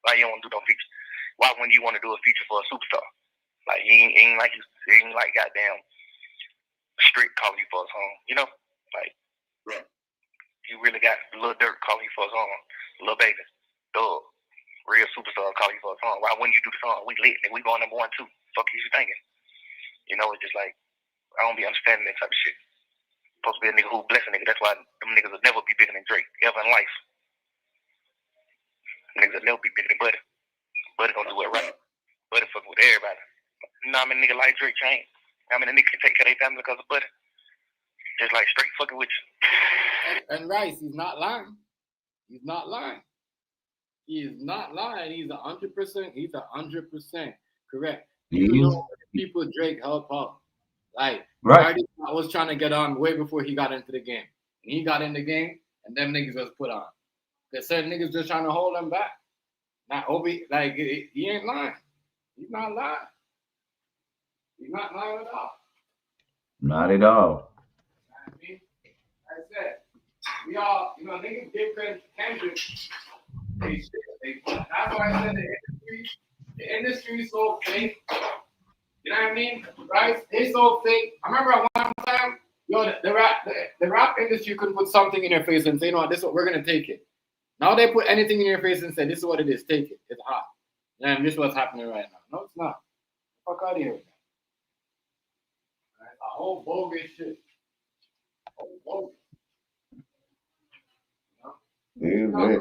Why you don't want to do no feature? Why wouldn't you want to do a feature for a superstar? Like he ain't like goddamn Street calling you for a song, you know? Like, yeah. You really got Lil Durk calling you for a song, Lil Baby, Dog, real superstar calling you for a song. Why wouldn't you do the song? We lit, and we going number 1, 2. Fuck you thinking? You know, it's just like I don't be understanding that type of shit. Supposed to be a nigga who bless a nigga. That's why them niggas will never be bigger than Drake ever in life. Niggas will never be bigger than Buddy. Buddy gonna do it right. Buddy fucking with everybody. You know how many niggas like Drake change? How many niggas can take care of their family because of Buddy? Just like straight fucking with you. And Rice, he's not lying. He's not lying. He is not lying. He's 100%. He's 100% correct. You know people Drake help out. Like Cardi was trying to get on way before he got into the game. And he got in the game, and them niggas was put on. Because certain niggas just trying to hold him back. Not Obi, like he ain't lying. He's not lying. He's not lying at all. Not at all. I mean, like I said, we all, niggas give Kendrick. That's why I said the industry is so fake. You know what I mean? Right? They so fake. I remember at one time, the rap industry could put something in your face and say, no, this is what we're gonna take it. Now they put anything in your face and say, this is what it is, take it. It's hot. And this is what's happening right now. No, it's not. Fuck out of here with that. Right? A whole bogus shit. A whole bogus. You know? Yeah,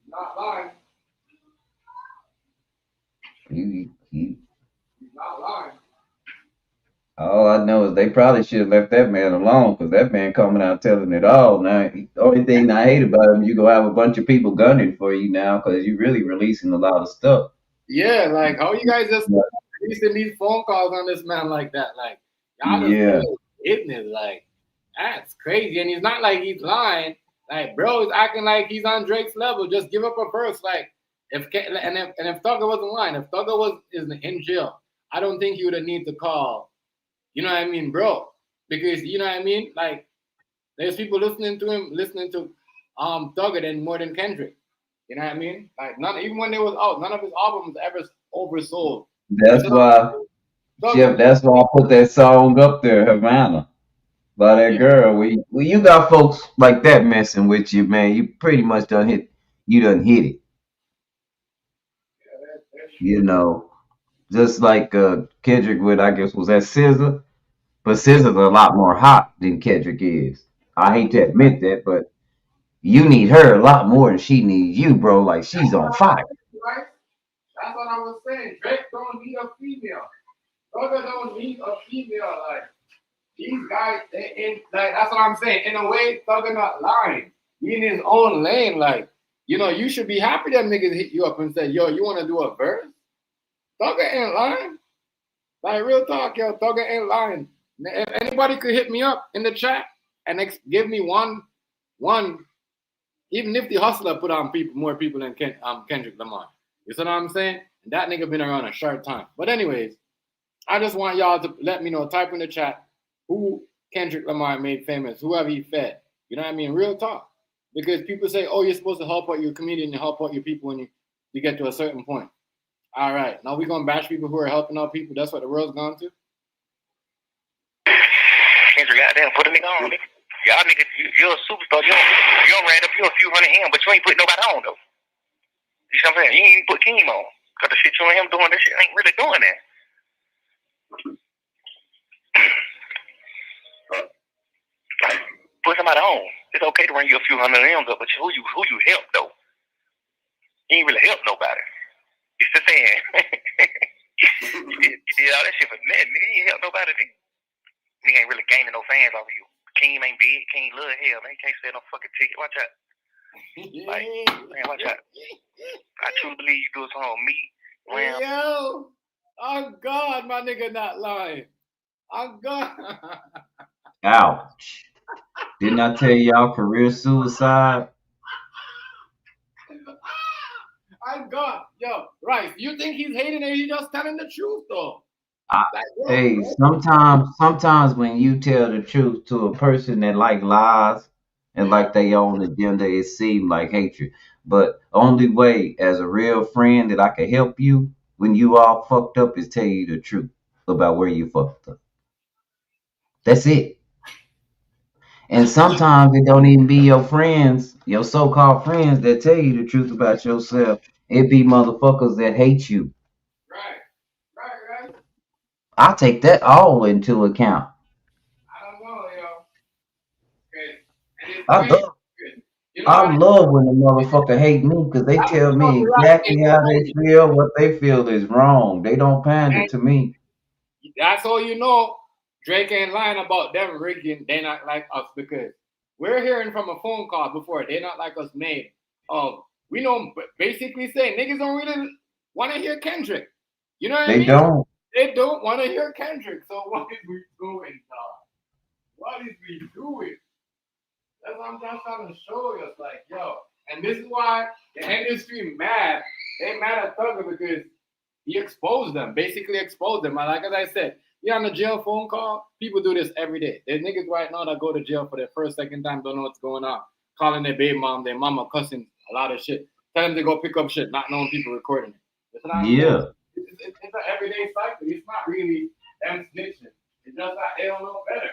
Not lying. you, He's not lying. all I know is they probably should have left that man alone because that man coming out telling it all. Now, the only thing I hate about him, you gonna have a bunch of people gunning for you now because you really releasing a lot of stuff. Yeah, like how you guys just releasing these phone calls on this man like that? Like y'all just Yeah, hitting it. Like that's crazy. And he's not like he's lying. Like bro is acting like he's on Drake's level. Just give up a verse. Like if Thugger wasn't lying, if Thugger was in jail, I don't think he would have need to call. You know what I mean, bro? Because you know what I mean. Like there's people listening to him, listening to Thugger than more than Kendrick. You know what I mean? Like none, even when they was out, none of his albums ever oversold. that's So, why, Thugger, Chef. That's why I put that song up there, Havana, by that yeah, girl. When you got folks like that messing with you, man, you pretty much done hit. You done hit it. that's You true. know, just like Kendrick with, I guess, was that Scissor. But Scissor's a lot more hot than Kendrick is. I hate to admit that, but you need her a lot more than she needs you, bro. Like she's on fire. Right? That's what I was saying. Drake don't need a female. Thugger don't need a female. Like these guys, like that's what I'm saying. In a way, Thugger not lying. He in his own lane. Like you should be happy that niggas hit you up and say, "Yo, you want to do a verse?" Thugger ain't lying. Like real talk, yo, Thugger ain't lying. If anybody could hit me up in the chat and give me one, even Nifty Hustler put on more people than Kendrick Lamar. You see what I'm saying? And that nigga been around a short time. But anyways, I just want y'all to let me know. Type in the chat who Kendrick Lamar made famous, whoever he fed. You know what I mean? Real talk. Because people say, oh, you're supposed to help out your community and help out your people when you get to a certain point. All right. Now we're going to bash people who are helping out people. That's what the world's gone to. Kendrick, goddamn, put a nigga on, nigga. Y'all niggas, you're a superstar. You don't ran up you a few hundred M, but you ain't put nobody on, though. You know what I'm saying? You ain't even put Keem on. Because the shit you and him doing, this shit ain't really doing that. Like, put somebody on. It's okay to run you a few hundred M's up, but who you help, though? You ain't really help nobody. It's the saying. you did all that shit for nothing, nigga. You ain't help nobody, nigga. Nigga ain't really gaining no fans off of you. Keem ain't big. Keem love hell, man. He can't sell no fucking ticket. Watch out. Like, man, watch out. I truly believe you do it on me. Well, yo, oh God, my nigga not lying. Oh God. Ouch. Didn't I tell y'all career suicide? I'm God. Yo, right. You think he's hating or he just telling the truth though? I, Like, yo, hey, bro. sometimes when you tell the truth to a person that like lies and Yeah. like they own agenda, it seems like hatred. But only way as a real friend that I can help you when you all fucked up is tell you the truth about where you fucked up. That's it. And sometimes it don't even be your friends, your so-called friends that tell you the truth about yourself. It be motherfuckers that hate you. Right. Right. I take that all into account. I don't know, yo. Okay. And it's I crazy. love You know I what? love when a motherfucker hate me because they That's tell what me rap exactly ain't how for they you. feel, what they feel is wrong. They don't pander And to me. that's all you know. Drake ain't lying about them rigging. They not like us because we're hearing from a phone call before. They not like us made. We know basically saying niggas don't really want to hear Kendrick. You know what I They mean? don't. They don't want to hear Kendrick. So what is we doing, dog? What is we doing? That's what I'm just trying to show you. It's like, yo, And this is why the industry mad. They mad at Thugger because he exposed them, basically exposed them. And like as I said, you're on the jail phone call. People do this every day. There's niggas right now that go to jail for their first, second time, don't know what's going on. Calling their baby mom, their mama, cussing a lot of shit. Tell them to go pick up shit, not knowing people recording it. That's what I'm saying. Yeah. It's an everyday cycle. It's not really them snitching. It's just that they don't know better.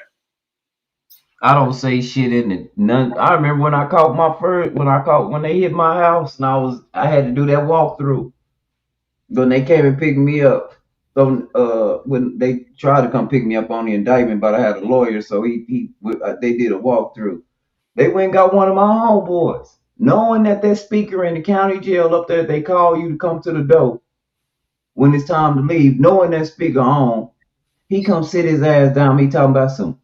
I don't say shit in it. None. I remember when I caught my first, when they hit my house, and I had to do that walkthrough. When they came and picked me up, so when they tried to come pick me up on the indictment, but I had a lawyer, so they did a walkthrough. They went and got one of my homeboys, knowing that speaker in the county jail up there, they call you to come to the door when it's time to leave, knowing that speaker on, he come sit his ass down. Me talking about some.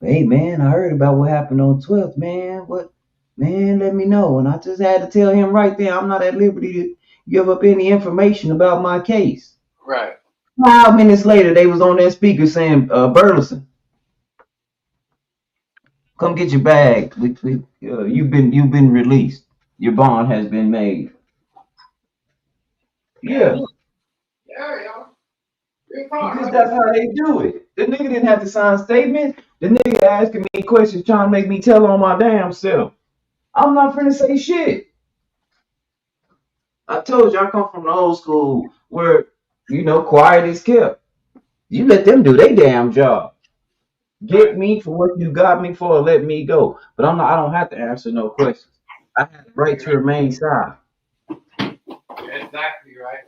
Hey man, I heard about what happened on 12th, man. What, man? Let me know. And I just had to tell him right there, I'm not at liberty to give up any information about my case. Right. 5 minutes later, they was on that speaker saying, Burleson, come get your bag. You've been released. Your bond has been made. Yeah. Yeah, yo. Because that's how they do it. The nigga didn't have to sign a statement. The nigga asking me questions, trying to make me tell on my damn self. I'm not finna say shit. I told you I come from the old school where, quiet is kept. You let them do their damn job. Get me for what you got me for, let me go. But I don't have to answer no questions. I have the right to remain silent. Exactly right.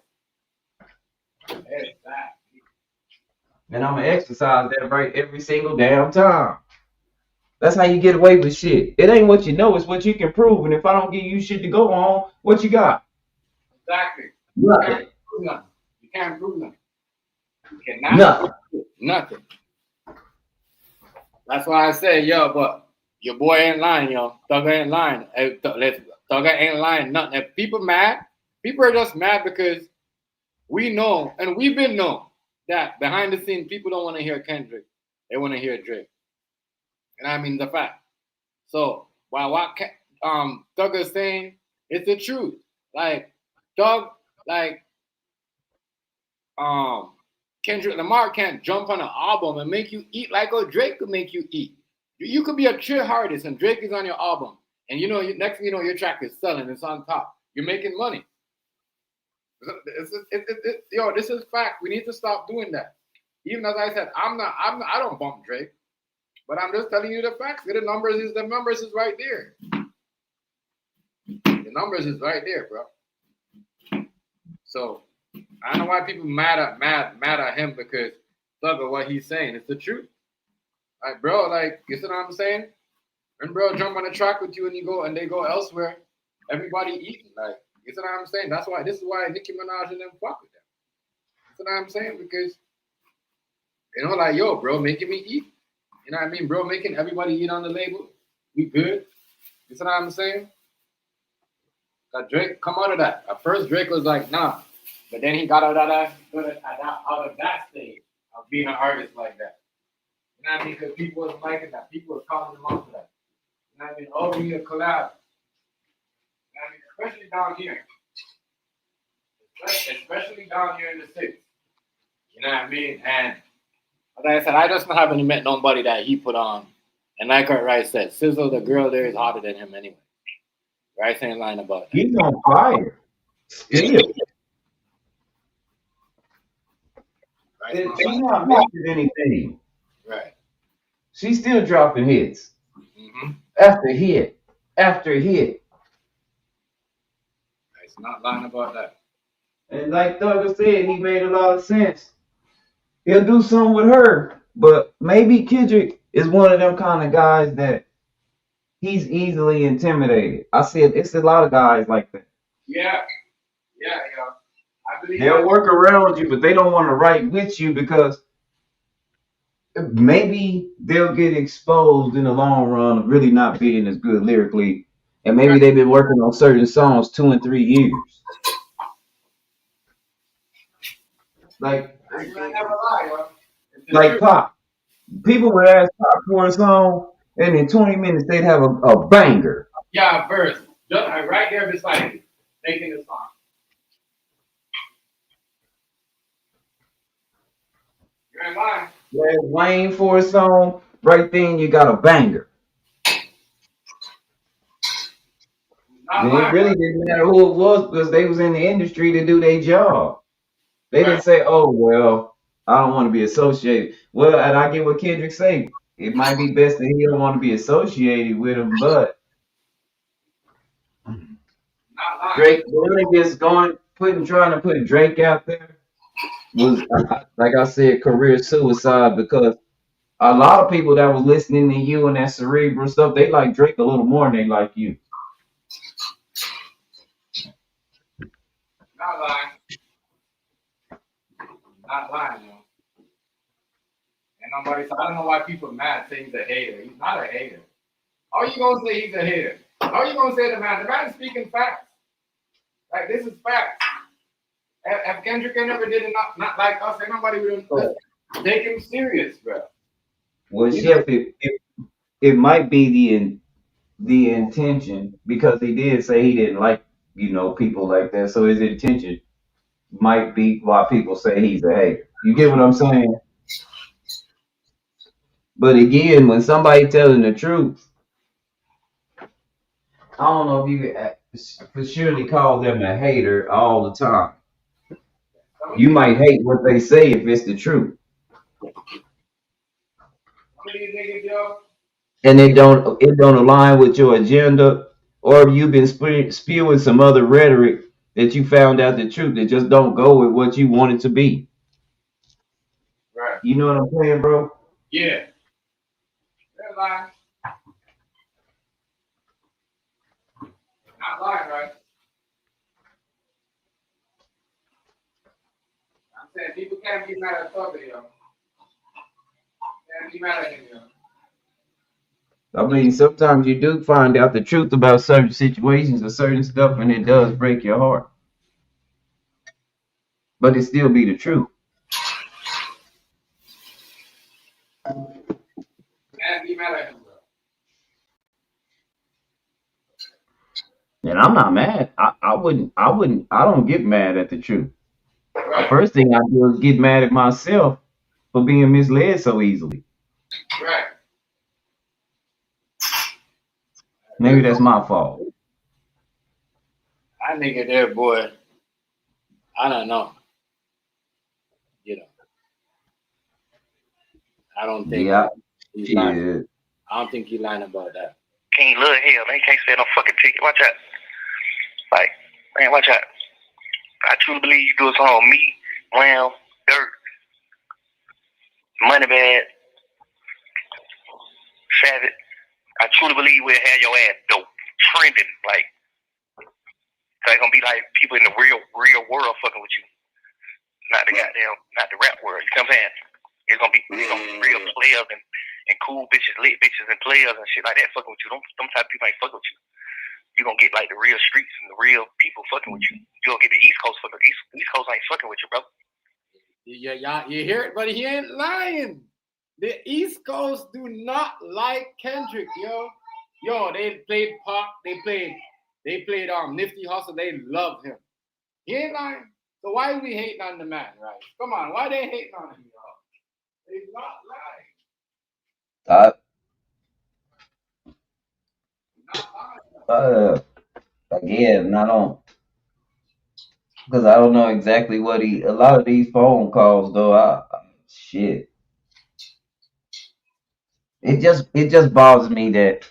Exactly. And I'm gonna exercise that right every single damn time. That's how you get away with shit. It ain't what you know, it's what you can prove. And if I don't give you shit to go on, what you got? Exactly. Nothing. You can't prove nothing. You cannot prove nothing. That's why I say, yo, but your boy ain't lying, yo. Thugger ain't lying. Thugger ain't lying. Nothing. If people mad, people are just mad because we know, and we've been known, that behind the scenes, people don't want to hear Kendrick. They want to hear Drake. And I mean the fact. So while what Thugger's saying, it's the truth. Like Kendrick Lamar can't jump on an album and make you eat like how Drake could make you eat. You could be a chill artist and Drake is on your album, and next thing you know, your track is selling. It's on top. You're making money. Yo, this is fact. We need to stop doing that. Even as I said, I don't bump Drake, but I'm just telling you the facts. The numbers is right there. The numbers is right there, bro. So I don't know why people mad at him because look at what he's saying. It's the truth. Like, bro, like, you see what I'm saying? When bro jump on a track with you and they go elsewhere, everybody eating. Like, you see what I'm saying? This is why Nicki Minaj and them fuck with them. You see what I'm saying? Because, like, yo, bro, making me eat. You know what I mean? Bro, making everybody eat on the label. We good. You see what I'm saying? Got Drake come out of that. At first, Drake was like, nah. But then he got out of that stage of being an artist like that. You know what I mean? Because people was liking that. People was calling him out for that. You know what I mean? Oh, we need a collab. You know what I mean? Especially down here. Especially down here in the city. You know what I mean? And like I said, I just haven't met nobody that he put on. And like Rice said, Sizzle, the girl there is hotter than him anyway. Rice ain't lying about that. He's on fire. Still. She's not missing anything. Right. She's still dropping hits. Mm-hmm. After hit. After hit. He's not lying about that. And like Thugger said, he made a lot of sense. He'll do something with her. But maybe Kendrick is one of them kind of guys that he's easily intimidated. I said it's a lot of guys like that. Yeah. I believe they'll work around you, but they don't want to write with you because maybe they'll get exposed in the long run of really not being as good lyrically. And maybe they've been working on certain songs 2 and 3 years. Like Pop. People would ask Pop for a song, and in 20 minutes they'd have a banger. Yeah, verse. Just right there beside you, making the song. You ain't lying. Yeah, Wayne for a song, right then you got a banger. Not And it lying, really bro. didn't matter who it was because they was in the industry to do their job. They Right. didn't say, "Oh well, I don't want to be associated." Well, and I get what Kendrick say. It might be best that he don't want to be associated with him, but Not lying. Drake really just trying to put Drake out there was like I said, career suicide because a lot of people that was listening to you and that cerebral stuff, they like Drake a little more than they like you. Not lying. Not lying, yo. And nobody. So I don't know why people are mad saying he's a hater. He's not a hater. How are you gonna say he's a hater? How are you gonna say the man? The man is speaking facts. Like this is facts. If Kendrick never did it, not like us, ain't nobody would take him serious, bro. Well, You know? Chef, it might be the intention because he did say he didn't like people like that. So his intention might be why people say he's a hater. You get what I'm saying? But again, when somebody telling the truth, I don't know if you could for surely call them a hater all the time. Some of You these, might hate what they say if it's the truth, niggas, yo, and it don't align with your agenda, or if you've been spewing some other rhetoric that you found out the truth that just don't go with what you want it to be. right? You know what I'm saying, bro? Yeah, they're lying, not lying, right? I'm saying people can't be mad at Thugger, yo. Can't be mad at him, yo. I mean, sometimes you do find out the truth about certain situations or certain stuff, and it does break your heart. But it still be the truth. Can't be mad at him, bro. And I'm not mad. I don't get mad at the truth. The Right, first thing I do is get mad at myself for being misled so easily. right. Maybe that's my fault. I nigga there, boy. I don't know. You know, I don't think Yeah, he's lying. yeah. I don't think he's lying about that. Can't love hell. They can't spend no fucking ticket. Watch out. Like, man, watch out. I truly believe you do a song on me, Wham, Dirt, Money Bad, Savage. I truly believe we'll have your ass dope, trending. Like, so it's gonna be like people in the real world fucking with you. Not the goddamn, not the rap world. You know what I'm saying? It's gonna be real players and cool bitches, lit bitches and players and shit like that fucking with you. Them type of people ain't fucking with you. You gonna get like the real streets and the real people fucking with you. You gonna get the East Coast fucking. East Coast ain't fucking with you, bro. Yeah, y'all, you hear it, but he ain't lying. The East Coast do not like Kendrick, yo. Yo, they played Pop, they played Nifty Hustle, they love him. He ain't lying. So why are we hating on the man, right? Come on, why they hating on him, y'all? They not lying. I, Not lying. again, I don't, because I don't know exactly what a lot of these phone calls though, shit. It just bothers me that,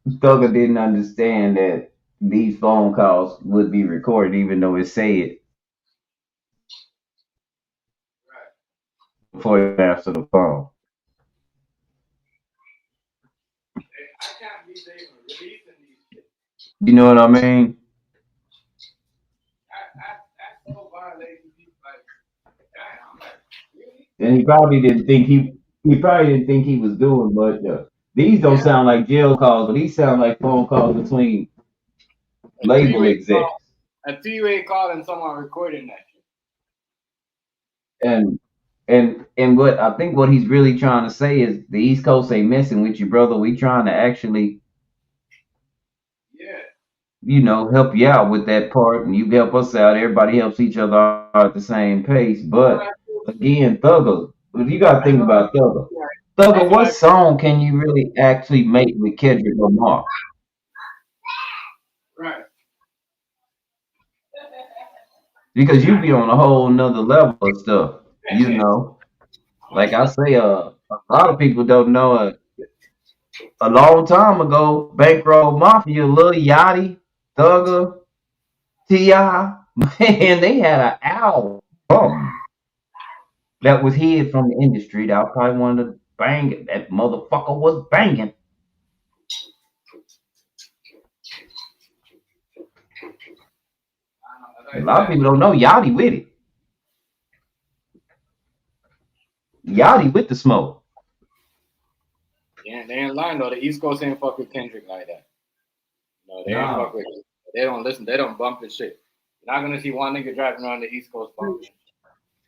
Thugger didn't understand that these phone calls would be recorded even though it said before you answer the phone. I can't believe they even releasing these shit. You know what I mean? That's so violating people. Like, damn, I'm like, really? And he probably didn't think he was doing, but these don't Yeah, sound like jail calls, but these sound like phone calls between a label three-way execs. call, and someone recording that shit. And and what I think what he's really trying to say is the East Coast ain't messing with you, brother. We trying to actually help you out with that part, and you help us out. Everybody helps each other out at the same pace. But again, Thugger, you got to think about Thugger. Thugger, That's what what I song can you really actually make with Kendrick Lamar? right. Because you be on a whole nother level of stuff. Like I say, a lot of people don't know. A long time ago, Bankroll Mafia, Lil Yachty, Thugger, T.I., man, they had an album that was hid from the industry. That was probably one of the banging. That motherfucker was banging. A Like lot of that. people don't know Yachty with it. Yachty with the smoke. Yeah, they ain't lying though. The East Coast ain't fuck with Kendrick like that. No, they ain't fuck Nah, with. They don't listen. They don't bump his shit. You're not gonna see one nigga driving around the East Coast bumping.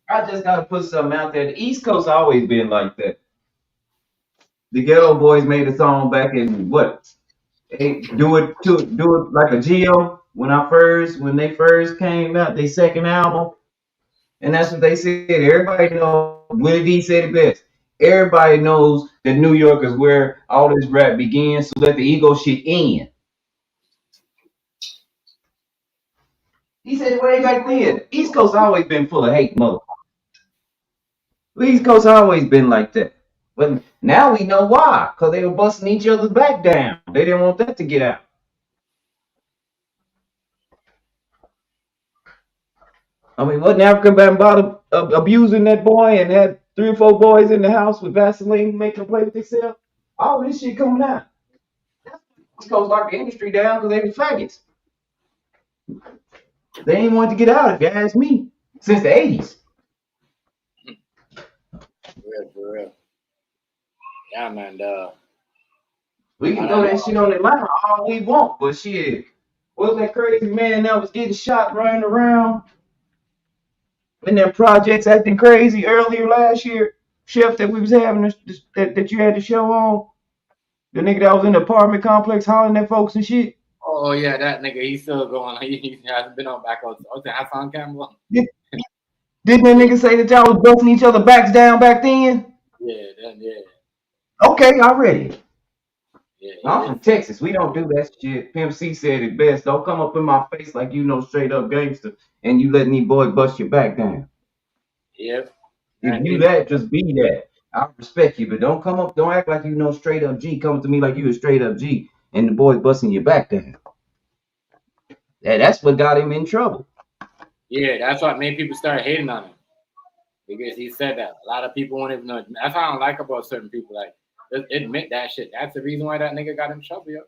I just gotta put something out there. The East Coast always been like that. The Ghetto Boys made a song back in what? Do it like a Geo when they first came out, their second album, and that's what they said. Everybody knows. Willie D said it best. Everybody knows that New York is where all this rap begins. So let the ego shit end. He said it way back then. East Coast always been full of hate, mother. East Coast always been like that. But now we know why. Because they were busting each other's back down. They didn't want that to get out. I mean, wasn't African Bambaataa abusing that boy and had 3 or 4 boys in the house with Vaseline making them play with themselves? All this shit coming out. East Coast locked the industry down because they were faggots. They ain't want to get out, if you ask me, since the 80s. For real. Yeah, man. We I can throw don't that know. shit on Atlanta all we want, but shit, wasn't that crazy man that was getting shot running around in them projects acting crazy earlier last year? Chef that we was having that you had the show on, the nigga that was in the apartment complex hollering at folks and shit. Oh yeah, that nigga. He's still going. He hasn't been on back on. Was it Hassan Campbell? Did, didn't that nigga say that y'all was busting each other backs down back then? Yeah, then yeah, Okay, I read it. yeah. He I'm did. from Texas. We don't do that shit. Pimp C said it best. Don't come up in my face like you know straight up gangster and you letting these boys bust your back down. Yep. If And you he. that, just be that. I respect you, but don't come up, don't act like you know straight up G. Come to me like you a straight up G and the boys busting your back down. That's what got him in trouble. Yeah, that's what made people start hating on him because he said that. A lot of people won't even know. That's what I don't like about certain people. Like, just admit that shit. That's the reason why that nigga got in trouble, yo.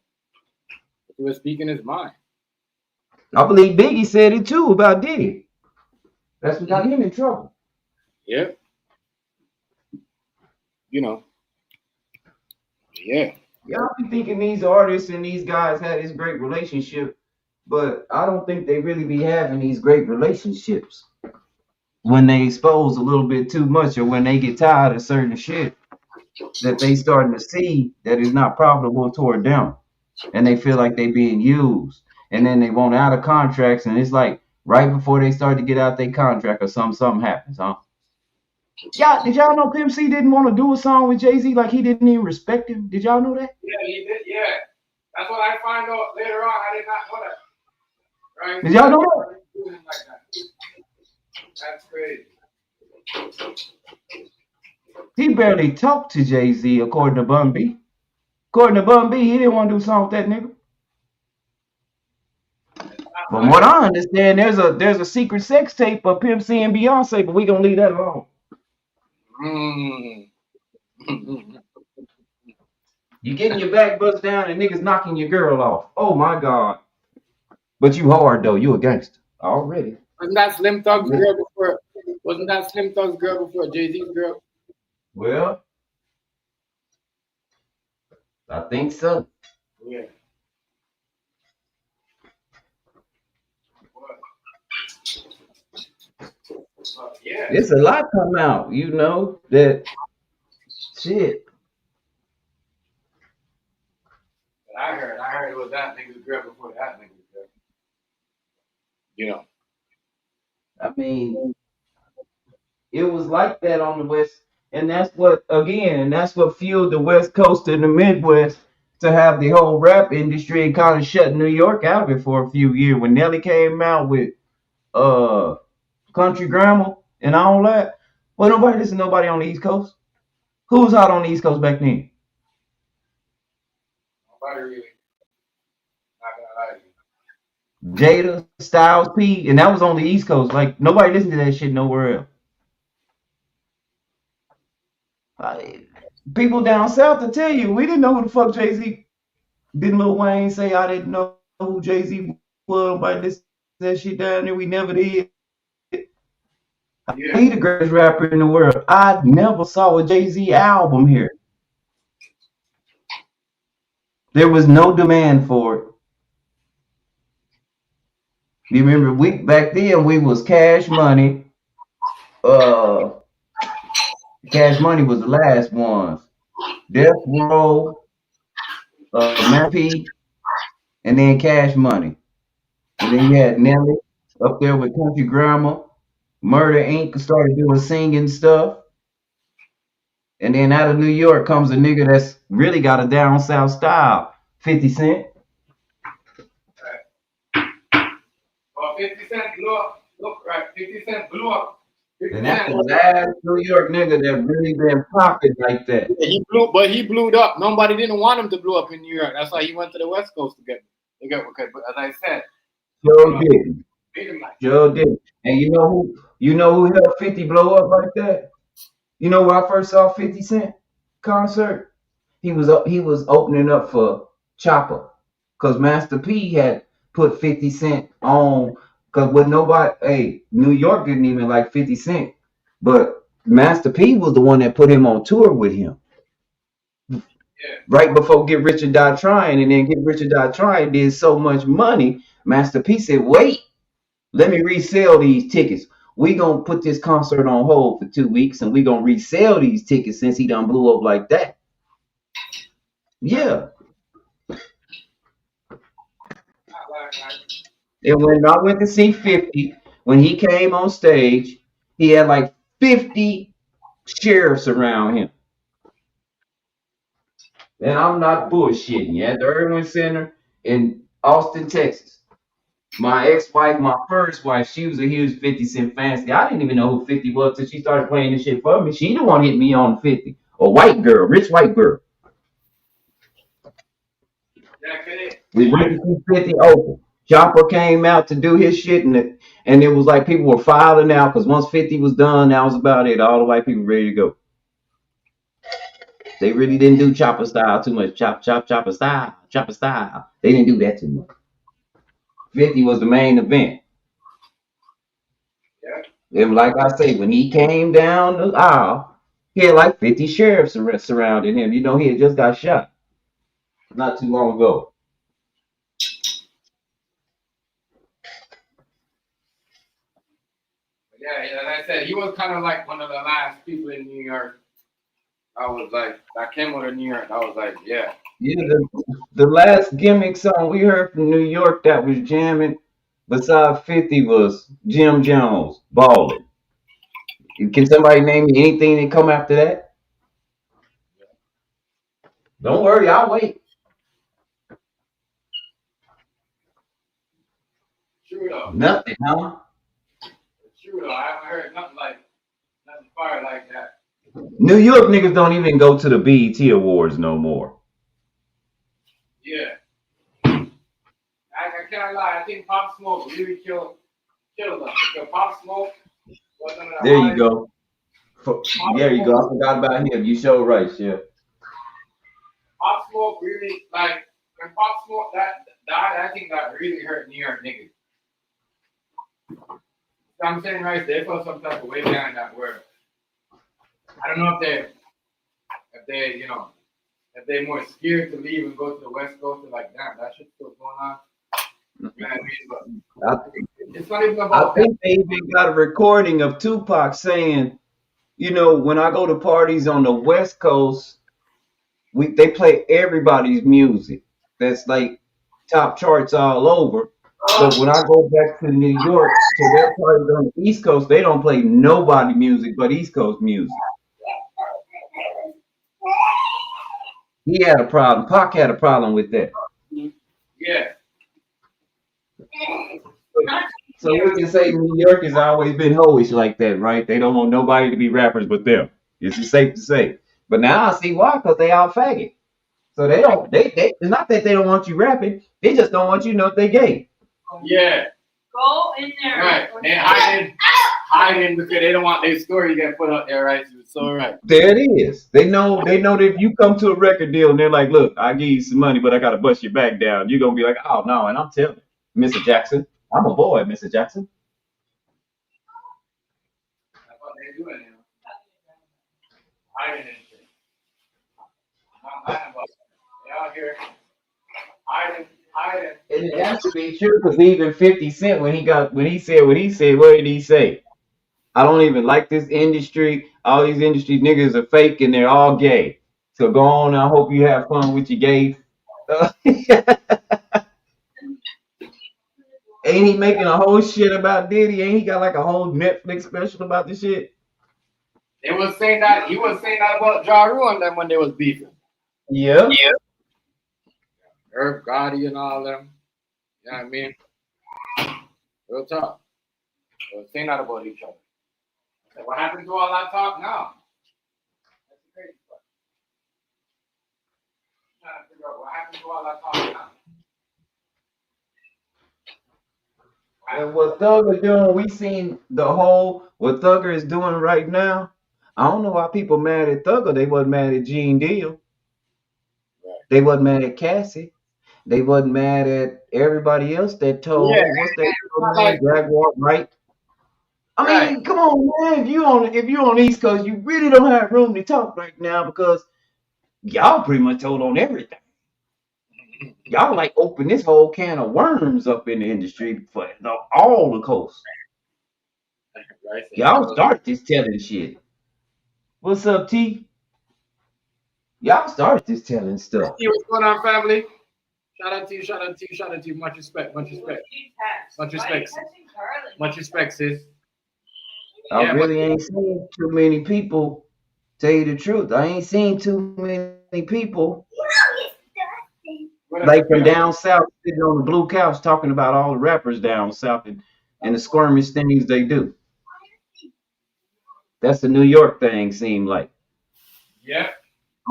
He was speaking his mind. I believe Biggie said it too about Diddy. That's what got him in trouble. Yep. You know. Yeah. Y'all be thinking these artists and these guys had this great relationship, but I don't think they really be having these great relationships. When they expose a little bit too much or when they get tired of certain shit that they starting to see that is not profitable toward them and they feel like they being used and then they want out of contracts and it's like right before they start to get out their contract or something happens, huh? Did y'all know Pimp C didn't want to do a song with Jay-Z like he didn't even respect him? Did y'all know that? Yeah, he did. Yeah. That's what I find out later on. I did not know that. Right? Did y'all know that? Like that. That's crazy. He barely talked to Jay-Z according to Bun B. According to Bun B, he didn't want to do a song with that nigga. From what I understand, there's a secret sex tape of Pimp C and Beyonce, but we gonna leave that alone. Mm. You getting your back bust down and niggas knocking your girl off. Oh my God. But you hard though. You a gangster already. Wasn't that Slim Thug's girl before? Wasn't that Slim Thug's girl before Jay-Z's girl? Well, I think so. Yeah. Yeah. It's a lot come out, that shit. But I heard it was that nigga's girl before that nigga's girl. You know. I mean, it was like that on the West, and that's what fueled the West Coast and the Midwest to have the whole rap industry and kind of shut New York out of it for a few years. When Nelly came out with uh Country Grammar and all that, well, nobody listened to nobody on the East Coast. Who was hot on the East Coast back then? Nobody really. Not gonna lie to you. Jada, Styles P, and that was on the East Coast. Like nobody listened to that shit nowhere else. I, People down south to tell you, we didn't know who the fuck Jay Z. Didn't Lil Wayne say I didn't know who Jay Z was by this that shit down there? We never did. Yeah. He the greatest rapper in the world. I never saw a Jay Z album here. There was no demand for it. You remember we back then we was Cash Money. Uh, Cash Money was the last ones. Death Row, Master P, and then Cash Money. And then you had Nelly up there with Country Grammar. Murder Inc. started doing singing stuff. And then out of New York comes a nigga that's really got a down south style, 50 Cent. Well, 50 Cent blew up. Look, right. 50 Cent blew up. 50 And that's Cent. the last New York nigga that really been popping like that. Yeah, he blew up. Nobody didn't want him to blow up in New York. That's why he went to the West Coast to get. Okay, but as I said, Sure didn't. beat him like. Sure didn't. And you know who helped 50 blow up like that? You know where I first saw 50 Cent concert? He was opening up for Chopper. Cause Master P had put 50 Cent on. Cause with nobody, hey, New York didn't even like 50 Cent. But Master P was the one that put him on tour with him. Yeah. Right before Get Rich or Die Trying, and then Get Rich or Die Trying did so much money, Master P said, wait, let me resell these tickets. We gonna put this concert on hold for 2 weeks, and we gonna resell these tickets since he done blew up like that. Yeah. And when I went to see 50, when he came on stage, he had like 50 sheriffs around him. And I'm not bullshitting you. At the Irwin Center in Austin, Texas. My ex-wife, my first wife, she was a huge 50 Cent fan. See, I didn't even know who 50 was till she started playing this shit for me. She the one hit me on 50. A white girl, rich white girl. We went to see 50 open. Chopper came out to do his shit, and it was like people were filing out because once 50 was done, that was about it. All the white people ready to go. They really didn't do Chopper style too much. Chopper style, Chopper style. They didn't do that too much. 50 was the main event. Yeah. And like I say, when he came down the aisle, he had like 50 sheriffs surrounding him. You know, he had just got shot not too long ago. Yeah, as I said, he was kind of like one of the last people in New York. I was like, that came out of New York. I was like, yeah. Yeah, the last gimmick song we heard from New York that was jamming besides 50 was Jim Jones, Ballin'. Can somebody name me anything that come after that? Don't worry, I'll wait. True though. Nothing, huh? True though. I haven't heard nothing fire like that. New York niggas don't even go to the BET Awards no more. Yeah. I can't lie. I think Pop Smoke really killed them. Because Pop Smoke was one of the There you hardest. go. There you go. I forgot about him. You show right, yeah. Pop Smoke really, like, when Pop Smoke that died, I think that really hurt New York niggas. So I'm saying, right, they felt some type of way behind that word. I don't know if they're more scared to leave and go to the West Coast. They're like, damn, that shit's still going on. You know what I mean? But it's not even I about that. think they even got a recording of Tupac saying, you know, when I go to parties on the West Coast, they play everybody's music. That's like top charts all over. But when I go back to New York, to their parties on the East Coast, they don't play nobody music but East Coast music. He had a problem. Pac had a problem with that. Yeah. So we can say New York has always been hoish like that, right? They don't want nobody to be rappers but them. This is safe to say. But now I see why, because they all faggot. So they don't they it's not that they don't want you rapping, they just don't want you to know if they gay. Yeah. Go in there. Right. They hiding because they don't want their story to get put out there, right? You're so right. There it is. They know that if you come to a record deal and they're like, look, I give you some money, but I gotta bust your back down, you're gonna be like, oh no, and I'm telling you, Mr. Jackson, I'm a boy, Mr. Jackson. That's what they're doing now. Hiding and shit. I'm not lying about it. They out here hiding. And it has to be true because even 50 Cent when he said what he said, what did he say? I don't even like this industry. All these industry niggas are fake and they're all gay. So go on. I hope you have fun with your gays. Ain't he making a whole shit about Diddy? Ain't he got like a whole Netflix special about this shit? They was saying that he was saying that about Ja Rule and them when they was beefing. Yeah. Herb Gotti and all them. You know what I mean? Real talk. They was saying that about each other. I said, what happened to all that talk now? That's the crazy part. I'm trying to figure out what happened to all that talk now. And what Thugger doing, we seen what Thugger is doing right now. I don't know why people mad at Thugger. They wasn't mad at Gene Deal. Right. They wasn't mad at Cassie. They wasn't mad at everybody else that told what's that man, Jaguar, right? I mean, come on, man. If you're on the East Coast, you really don't have room to talk right now because y'all pretty much told on everything. Y'all like open this whole can of worms up in the industry for all the coast. Right. Y'all started this telling shit. What's up, T? Y'all started this telling stuff. Hey, what's going on, family? Shout out to you, shout out to you, shout out to you. Much respect, much respect. Much respect. Much respect, sis. I really ain't seen too many people, tell you the truth. I ain't seen too many people like from down south sitting on the blue couch talking about all the rappers down south and the squirmish things they do. That's the New York thing, seem like. Yeah.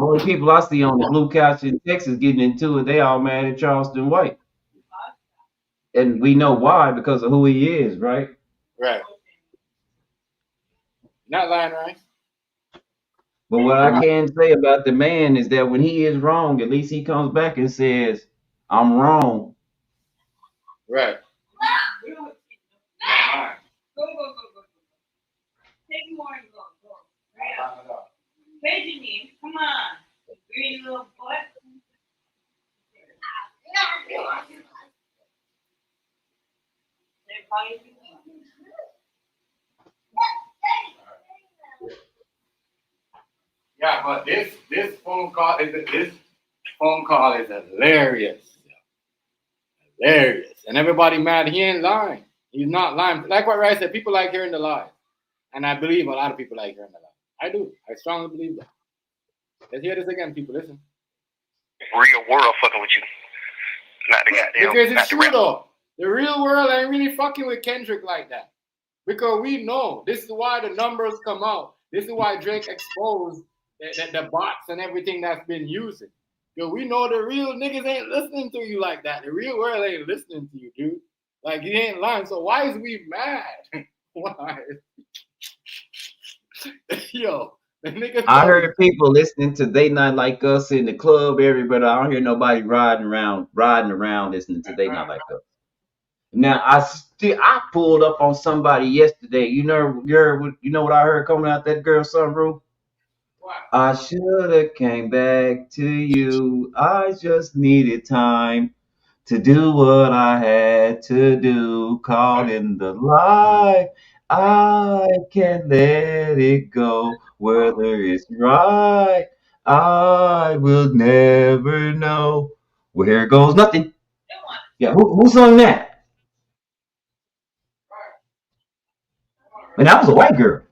Only people I see on the blue couch in Texas getting into it, they all mad at Charleston White. And we know why, because of who he is, right? Right. Not lying, right? But what I can say about the man is that when he is wrong, at least he comes back and says, I'm wrong. Right. Go. Take more and go. Right up. Benjamin, come on. Green little boy. Yeah, but this phone call is hilarious. Hilarious. And everybody mad. He ain't lying. He's not lying. Like what Rice said, people like hearing the lie. And I believe a lot of people like hearing the lie. I do. I strongly believe that. Let's hear this again, people. Listen. Real world fucking with you. Not the goddamn. Because it's not the true rap. though. The real world ain't really fucking with Kendrick like that. Because we know. This is why the numbers come out. This is why Drake exposed the bots and everything that's been using. Because we know the real niggas ain't listening to you like that. The real world ain't listening to you, dude. Like, you ain't lying. So why is we mad? Why? Yo, the niggas. I heard people listening to They Not Like Us in the club, everybody. I don't hear nobody riding around listening to They Not Like Us. Now I pulled up on somebody yesterday. You know what I heard coming out that girl's sunroof? What? I should have came back to you. I just needed time to do what I had to do. Caught in the lie. I can't let it go. Whether it's right, I will never know. Where goes nothing. Yeah, who sung that? And that was a white girl.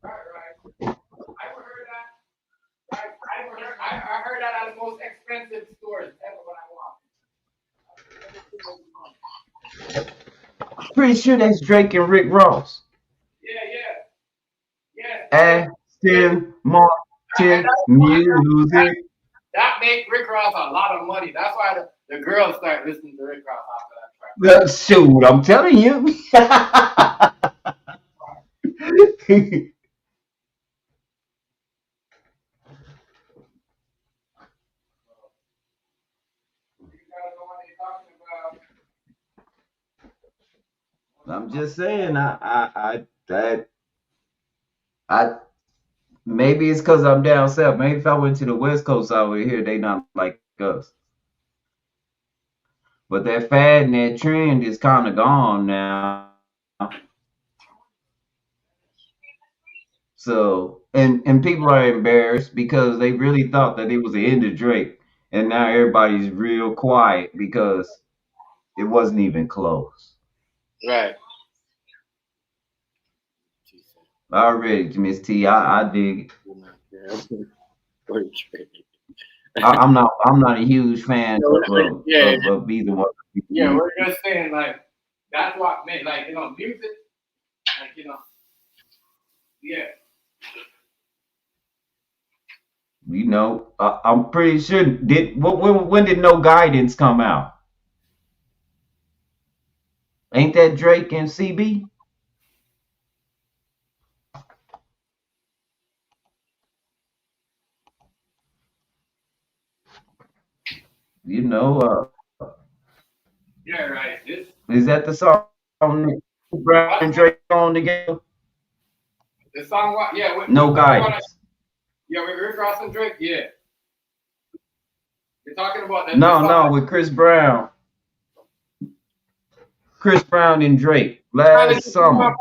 Right, right. I heard that. I heard that at the most expensive stores ever when I walked. Pretty sure that's Drake and Rick Ross. Yeah, yeah. Yes, yes, yes. Aston And Martin music. that make Rick Ross a lot of money. That's why the girls start listening to Rick Ross after that track. Shoot, I'm telling you. You gotta know what they're talking about. I'm just saying, I maybe it's because I'm down south. Maybe if I went to the West Coast over here, they not like us. But that fad and that trend is kind of gone now. So, and people are embarrassed because they really thought that it was the end of Drake, and now everybody's real quiet because it wasn't even close. Right. Already, Miss T, I dig Yeah. it. I'm not a huge fan Yeah, of either one. yeah, we're just saying like that's what made music, like yeah. I'm pretty sure when did No Guidance come out? Ain't that Drake and CB? You know, Yeah, right. This is that the song Brown what and Drake on together? the song what yeah, No we're talking about Guidance. yeah, with Rick Ross and Drake, yeah. You're talking about the No, song no, with Chris Brown and Drake last summer.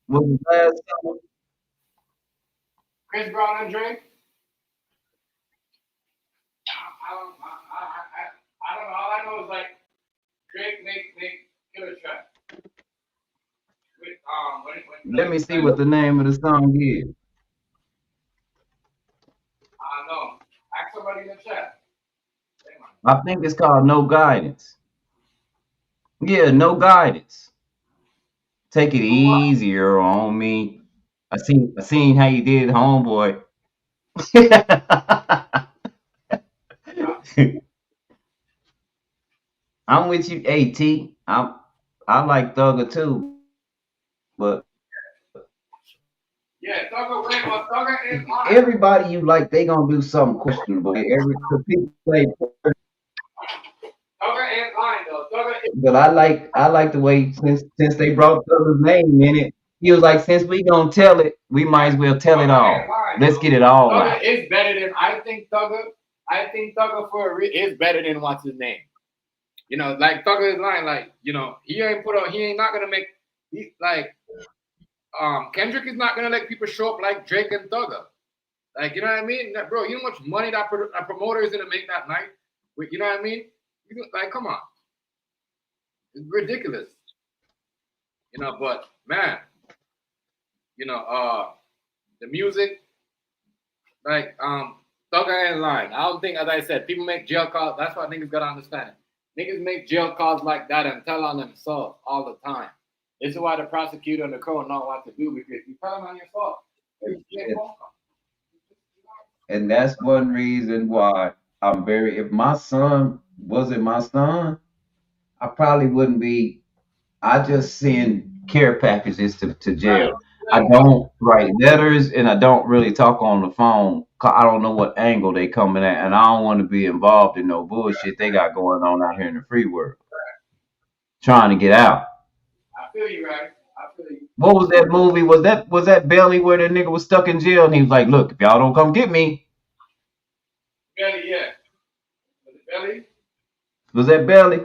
Was it last summer? Chris Brown and Drake. I don't know. All I know is like Drake make killer track. With when Let me see what the name of the song is. I know. Ask somebody in the chat. I think it's called No Guidance. Yeah, No Guidance. Take it So what? easier on me. I seen how you did, homeboy. I'm with you, AT. I like Thugger too, but Yeah, Thugger is on. everybody you like, they gonna do something questionable. The people play, Thugger ain't lying though. Thugger is but I like the way since they brought Thugger's name in it. He was like, since we gonna tell it, we might as well tell it Thugger ain't all. lying Let's though. get it all Thugger out. is better than I think Thugger is better than what's his name. Like Thugger is lying. Like he ain't not gonna make like Kendrick is not gonna let people show up like Drake and Thugger. Like you know what I mean, bro? You know how much money that a promoter is gonna make that night? You know what I mean? Like come on, it's ridiculous. But man, the music, like Thugger ain't lying. I don't think, as I said, people make jail calls. That's what niggas gotta understand. Niggas make jail calls like that and tell on themselves all the time. This is why the prosecutor and the court know what to do because you tell them on yourself. And that's one reason why if my son wasn't my son, I probably wouldn't be. I just send care packages to jail. I don't write letters and I don't really talk on the phone. I don't know what angle they coming at, and I don't want to be involved in no bullshit they got going on out here in the free world. Trying to get out. I feel you, right? I feel you. What was that movie? Was that Belly where that nigga was stuck in jail and he was like, "Look, if y'all don't come get me." Belly, yeah. Was it Belly? Was that Belly?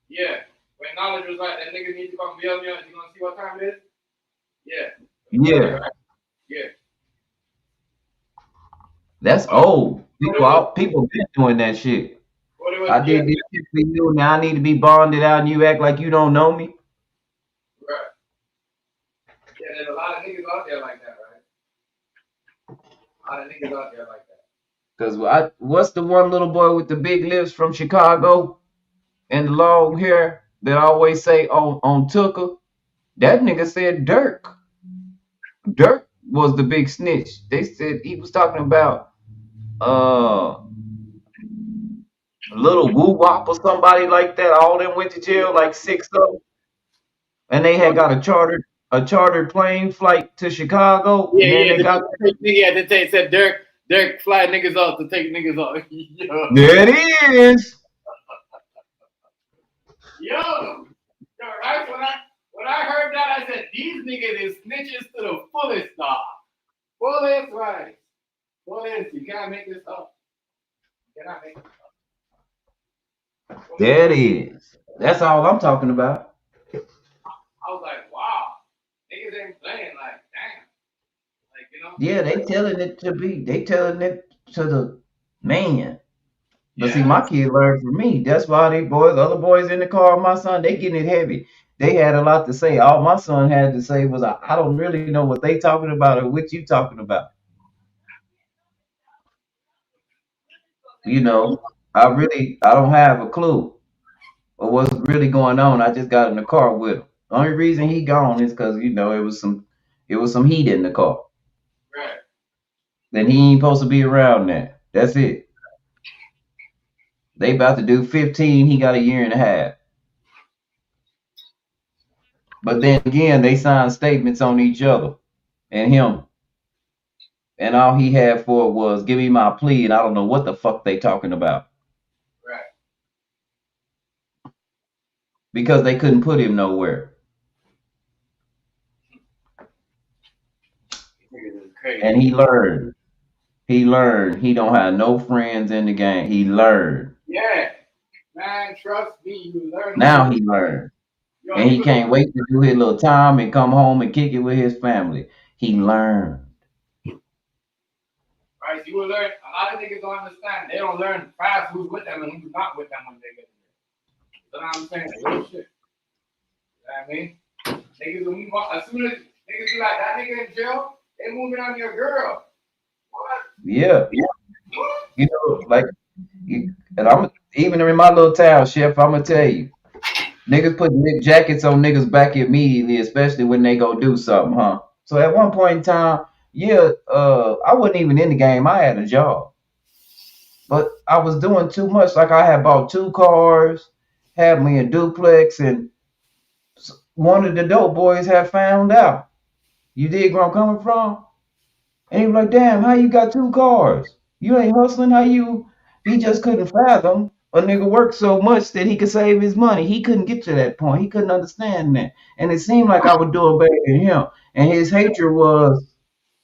Yeah. When knowledge was like, that nigga need to come bail me out. You gonna see what time it is? Yeah. Yeah. Belly, right? Yeah. That's old. People been doing that shit. What I did this shit for you. Now I need to be bonded out, and you act like you don't know me. Right. Yeah, there's a lot of niggas out there like that, right? A lot of niggas out there like that. Cause what's the one little boy with the big lips from Chicago and the long hair that always say on Tucker? That nigga said Dirk. Dirk was the big snitch. They said he was talking about uh little woo wop or somebody like that. All them went to jail, like 6 of them, and they had got a chartered plane flight to Chicago, Yeah, and then yeah, they got they said Dirk fly niggas off to take niggas off. there. It is. Yo, right when I heard that, I said these niggas is snitches to the fullest, dog. Fullest, right? Fullest. You can't make this up. You cannot make this up. There it is. That's all I'm talking about. I was like, wow, niggas ain't playing like, damn, like Yeah, they telling it to be. They telling it to the man. But see, yeah, my kid learned from me. That's why they boys, other boys in the car, my son, they getting it heavy. They had a lot to say. All my son had to say was, I don't really know what they talking about or what you talking about. I don't have a clue of what's really going on. I just got in the car with him. The only reason he gone is because it was some heat in the car. right. Then he ain't supposed to be around that. That's it. They about to do 15. He got a year and a half. But then again, they signed statements on each other and him. And all he had for it was give me my plea, and I don't know what the fuck they talking about. Right. Because they couldn't put him nowhere. And he learned. He learned. He don't have no friends in the game. He learned. Yeah, man, trust me, you learn. Now he learned. Yo, And he can't wait to do his little time and come home and kick it with his family. He learned. right, you will learn. A lot of niggas don't understand. They don't learn fast who's with them and who's not with them when they get there. You know what I'm saying? Real shit. You know what I mean? Niggas will move on. As soon as niggas be like, that nigga in jail, they moving on your girl. What? Yeah. Like, and I'm even in my little town, Chef, I'm gonna tell you, niggas put jackets on niggas back immediately, especially when they go do something, huh? So at one point in time, yeah, I wasn't even in the game. I had a job, but I was doing too much. Like I had bought 2 cars, had me a duplex, and one of the dope boys had found out. You dig where I'm coming from? And he was like, damn, how you got 2 cars? You ain't hustling? How you? He just couldn't fathom a nigga worked so much that he could save his money. He couldn't get to that point. He couldn't understand that. And it seemed like I was doing better than him. And his hatred was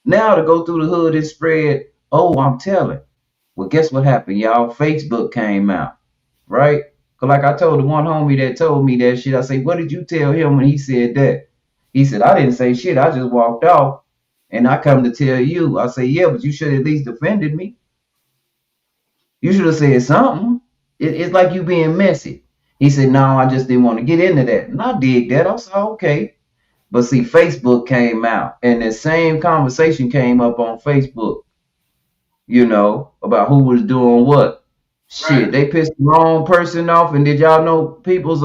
now to go through the hood and spread, oh, I'm telling. Well, guess what happened, y'all? Facebook came out, right? Because like I told the one homie that told me that shit, I say, what did you tell him when he said that? He said, I didn't say shit. I just walked off. And I come to tell you, I say, yeah, but you should at least defended me. You should have said something. It's like you being messy. He said, no, I just didn't want to get into that. And I dig that. I said, okay. But see, Facebook came out, and the same conversation came up on Facebook, about who was doing what. Shit, they pissed the wrong person off. And did y'all know people's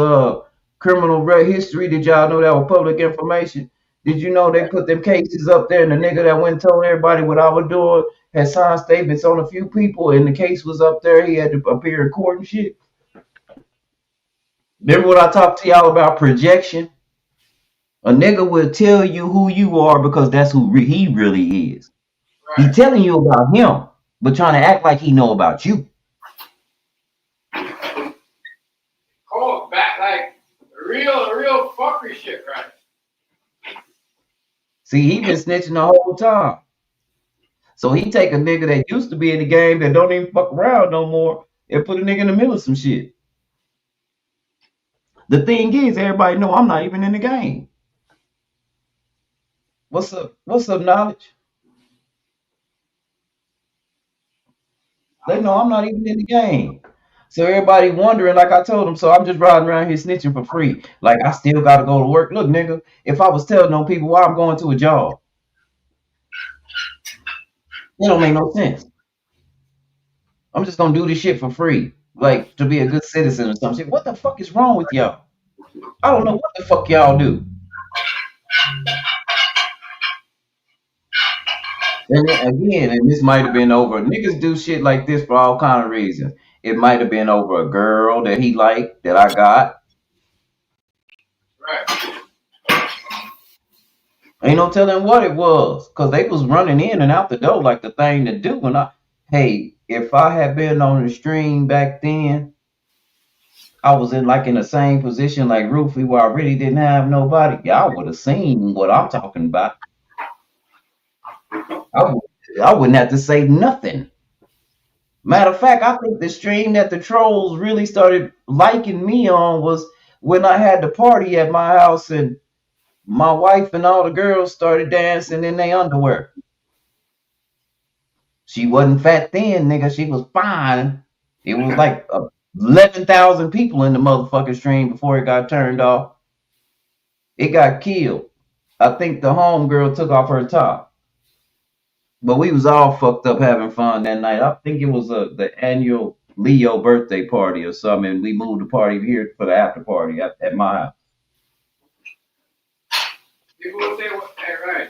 criminal history? Did y'all know that was public information? Did you know they put them cases up there, and the nigga that went and told everybody what I was doing had signed statements on a few people, and the case was up there. He had to appear in court and shit. Remember what I talked to y'all about projection? A nigga will tell you who you are because that's who he really is. Right. He's telling you about him, but trying to act like he know about you. Call back like real fuckery shit, right? See, he been snitching the whole time. So he take a nigga that used to be in the game that don't even fuck around no more and put a nigga in the middle of some shit. The thing is, everybody know I'm not even in the game. What's up? What's up, Knowledge? They know I'm not even in the game. So everybody wondering, like I told them, so I'm just riding around here snitching for free. Like I still gotta go to work. Look, nigga, if I was telling on people why I'm going to a job, it don't make no sense. I'm just gonna do this shit for free. Like to be a good citizen or some shit. What the fuck is wrong with y'all? I don't know what the fuck y'all do. And then, again, and this might have been over. Niggas do shit like this for all kind of reasons. It might have been over a girl that he liked that I got. Right. Ain't no telling what it was, cause they was running in and out the door like the thing to do. And hey, if I had been on the stream back then, I was in the same position like Rufy, where I really didn't have nobody. Y'all would have seen what I'm talking about. I, would, I wouldn't have to say nothing. Matter of fact, I think the stream that the trolls really started liking me on was when I had the party at my house and my wife and all the girls started dancing in their underwear. She wasn't fat then, nigga. She was fine. It was like 11,000 people in the motherfucking stream before it got turned off. It got killed. I think the homegirl took off her top. But we was all fucked up having fun that night. I think it was the annual Leo birthday party or something. And we moved the party here for the after party at my house. People will say, hey, right.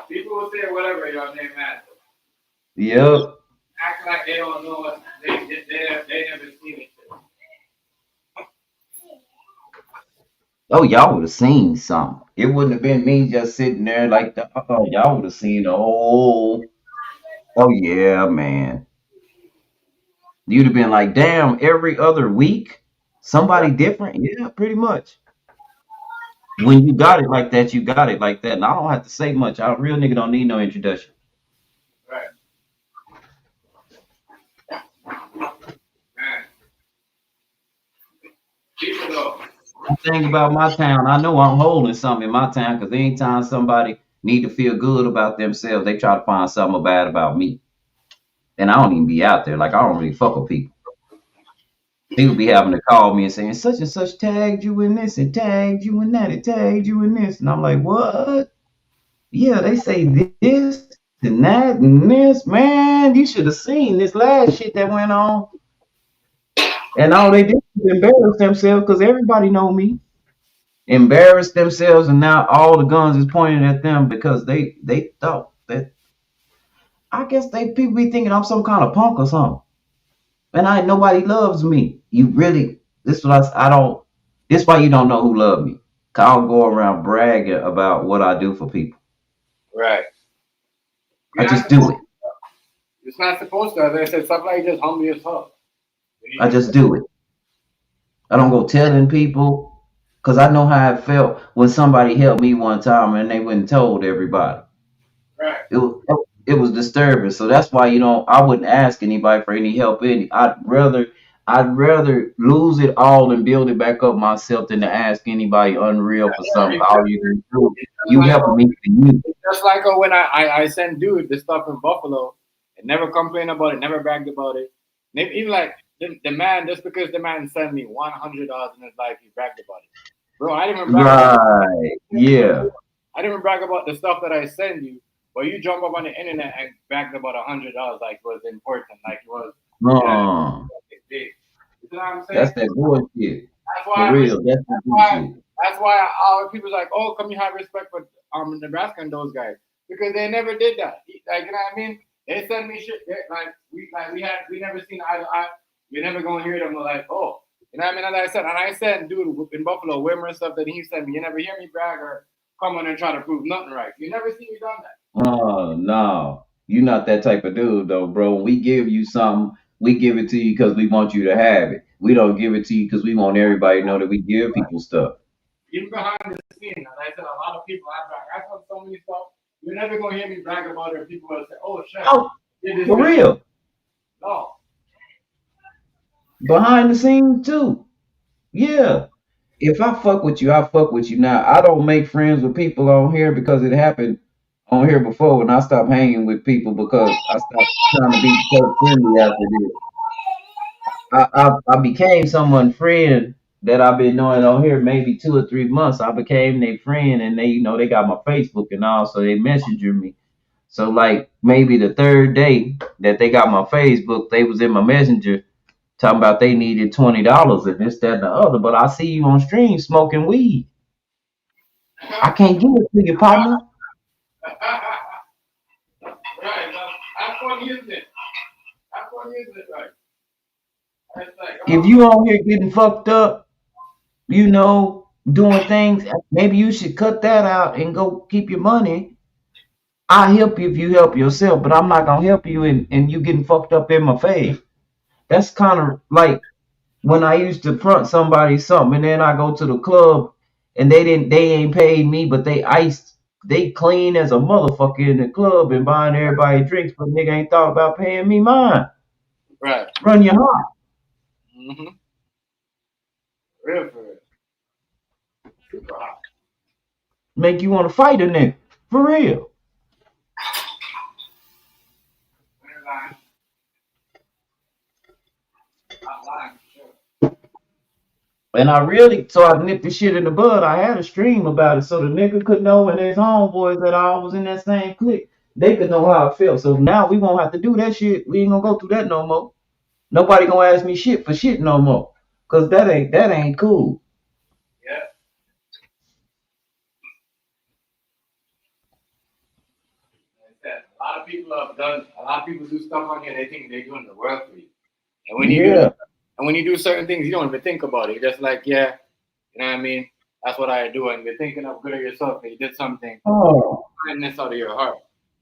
People will say whatever your name matters. Yep. Act like they don't know what they never seen it. Oh, y'all would have seen something. It wouldn't have been me just sitting there like the. Oh, y'all would have seen the whole. Oh yeah, man. You'd have been like, damn, every other week, somebody different. Yeah, pretty much. When you got it like that, you got it like that. And I don't have to say much. A real nigga don't need no introduction. Right. Man. People though. One thing about my town, I know I'm holding something in my town because anytime somebody need to feel good about themselves, they try to find something bad about me. And I don't even be out there. Like I don't really fuck with people. People be having to call me and saying such and such tagged you in this and tagged you in that and tagged you in this. And I'm like, what? Yeah, they say this and that and this. Man, you should have seen this last shit that went on. And all they did was embarrass themselves because everybody know me. Embarrass themselves, and now all the guns is pointed at them because they thought that. I guess people be thinking I'm some kind of punk or something. And nobody loves me. You really, this is what I don't. This is why you don't know who love me. 'Cause I don't go around bragging about what I do for people. Right. I just do it. It's not supposed to. As I said, stuff like just humble yourself. I just do it. I don't go telling people because I know how it felt when somebody helped me one time and they went and told everybody. Right. It was disturbing. So that's why I wouldn't ask anybody for any help. I'd rather lose it all and build it back up myself than to ask anybody unreal for something. All you can do, you helping me for you. Just like when I sent dude the stuff in Buffalo and never complained about it, never bragged about it. Even like the man, just because the man sent me $100 in his life, he bragged about it. Bro, I didn't even brag Right. Yeah. I didn't even brag about the stuff that I send you, but you jump up on the internet and bragged about $100 like it was important, like it was. It's big. You know what I'm saying? That's that bullshit. That's why For real. That's that bullshit. that's why all people's like, oh, come you have respect for Nebraska and those guys because they never did that. Like you know what I mean? They send me shit we never seen eye to eye. You're never gonna hear them like, oh, you know what I mean? And I said, dude, in Buffalo, way more stuff that he sent me. You never hear me brag or come on and try to prove nothing right. You never see me done that. Oh no. You're not that type of dude though, bro. When we give you something, we give it to you because we want you to have it. We don't give it to you because we want everybody to know that we give people stuff. Even behind the scene, as I said, a lot of people I brag. I saw so many stuff. You're never gonna hear me brag about it. Or people will say, "Oh shit." Oh, for real. No. Behind the scenes too. Yeah. If I fuck with you, I fuck with you. Now I don't make friends with people on here because it happened on here before, and I stopped hanging with people because I stopped trying to be so friendly after this. I became someone's friend that I've been knowing on here maybe 2 or 3 months. I became their friend, and they, they got my Facebook and all, so they messenger me. So like maybe the third day that they got my Facebook, they was in my messenger talking about they needed $20 and this, that, and the other. But I see you on stream smoking weed. I can't give it to you, partner. Right. How funny is it? How funny is it, right? It's like, If you on here getting fucked up, doing things, maybe you should cut that out and go keep your money. I'll help you if you help yourself, but I'm not gonna help you and you getting fucked up in my face. That's kind of like when I used to front somebody something and then I go to the club and they ain't paid me, but they clean as a motherfucker in the club and buying everybody drinks, but nigga ain't thought about paying me mine. right. Run your heart. Mm-hmm. Real for real. Super hot. Make you want to fight a nigga. For real. I'm lying. I'm lying for sure. And so I nipped the shit in the bud. I had a stream about it so the nigga could know and his homeboys that I was in that same clique, they could know how it felt. So now we won't have to do that shit. We ain't gonna go through that no more. Nobody gonna ask me shit for shit no more. Cause that ain't cool. Yeah. Like that. A lot of people do stuff on here, they think they're doing the work for you. And when you do certain things, you don't even think about it. You're just like, yeah, you know what I mean? That's what I do. And you're thinking of good of yourself and you did something, Oh, kindness out of your heart.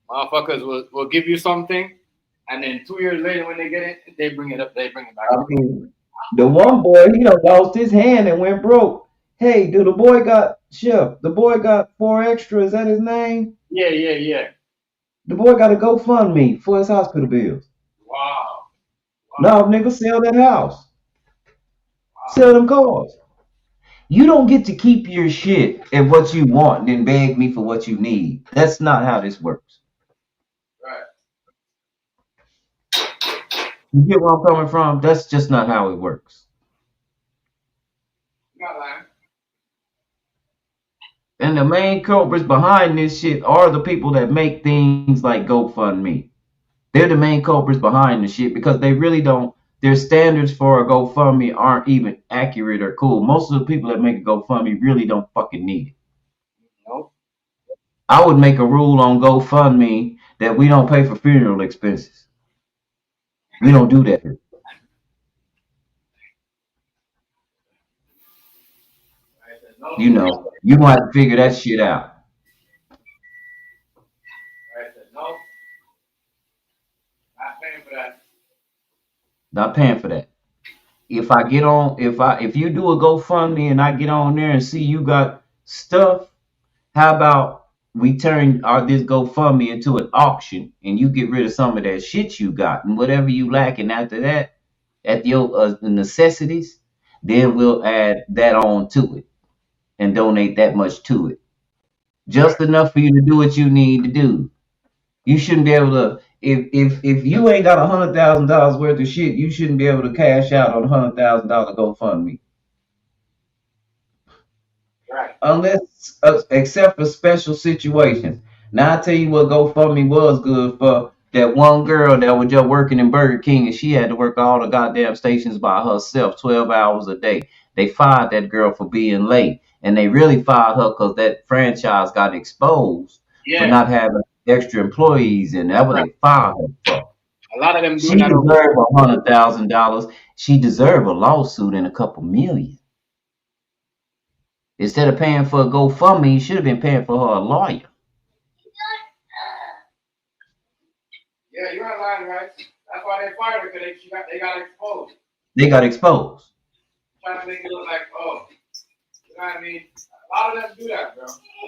Motherfuckers will give you something, and then 2 years later when they get it, they bring it back I up. mean, the one boy, he done lost his hand and went broke. Hey, do the boy got Chef? The boy got 4 extra. Is that his name? Yeah. The boy got a GoFundMe for his hospital bills. Wow. No, nigga, sell that house. Wow. Sell them cars. You don't get to keep your shit and what you want and then beg me for what you need. That's not how this works. Right. You get where I'm coming from? That's just not how it works. You're not lying. And the main culprits behind this shit are the people that make things like GoFundMe. They're the main culprits behind the shit because they really don't. Their standards for a GoFundMe aren't even accurate or cool. Most of the people that make a GoFundMe really don't fucking need it. Nope. I would make a rule on GoFundMe that we don't pay for funeral expenses. We don't do that. I said no. You gonna have to figure that shit out. I said no. Not paying for that. Not paying for that. If you do a GoFundMe and I get on there and see you got stuff, how about we turn this GoFundMe into an auction and you get rid of some of that shit you got and whatever you lacking after that at your necessities, then we'll add that on to it and donate that much to it. Just enough for you to do what you need to do. You shouldn't be able to if you ain't got $100,000 worth of shit, you shouldn't be able to cash out on $100,000 GoFundMe. Right. Unless except for special situations. Now I tell you what GoFundMe was good for. That one girl that was just working in Burger King and she had to work all the goddamn stations by herself 12 hours a day. They fired that girl for being late. And they really fired her because that franchise got exposed for not having extra employees, and that what they fired her for. A lot of them She doing that over. deserved $100,000. She deserved a lawsuit and a couple million. Instead of paying for a GoFundMe, you should have been paying for her a lawyer. Yeah, you're not lying, right? That's why they fired her because they got exposed. They got exposed. Trying to make it look like, oh, you know what I mean? A lot of them do that, bro. A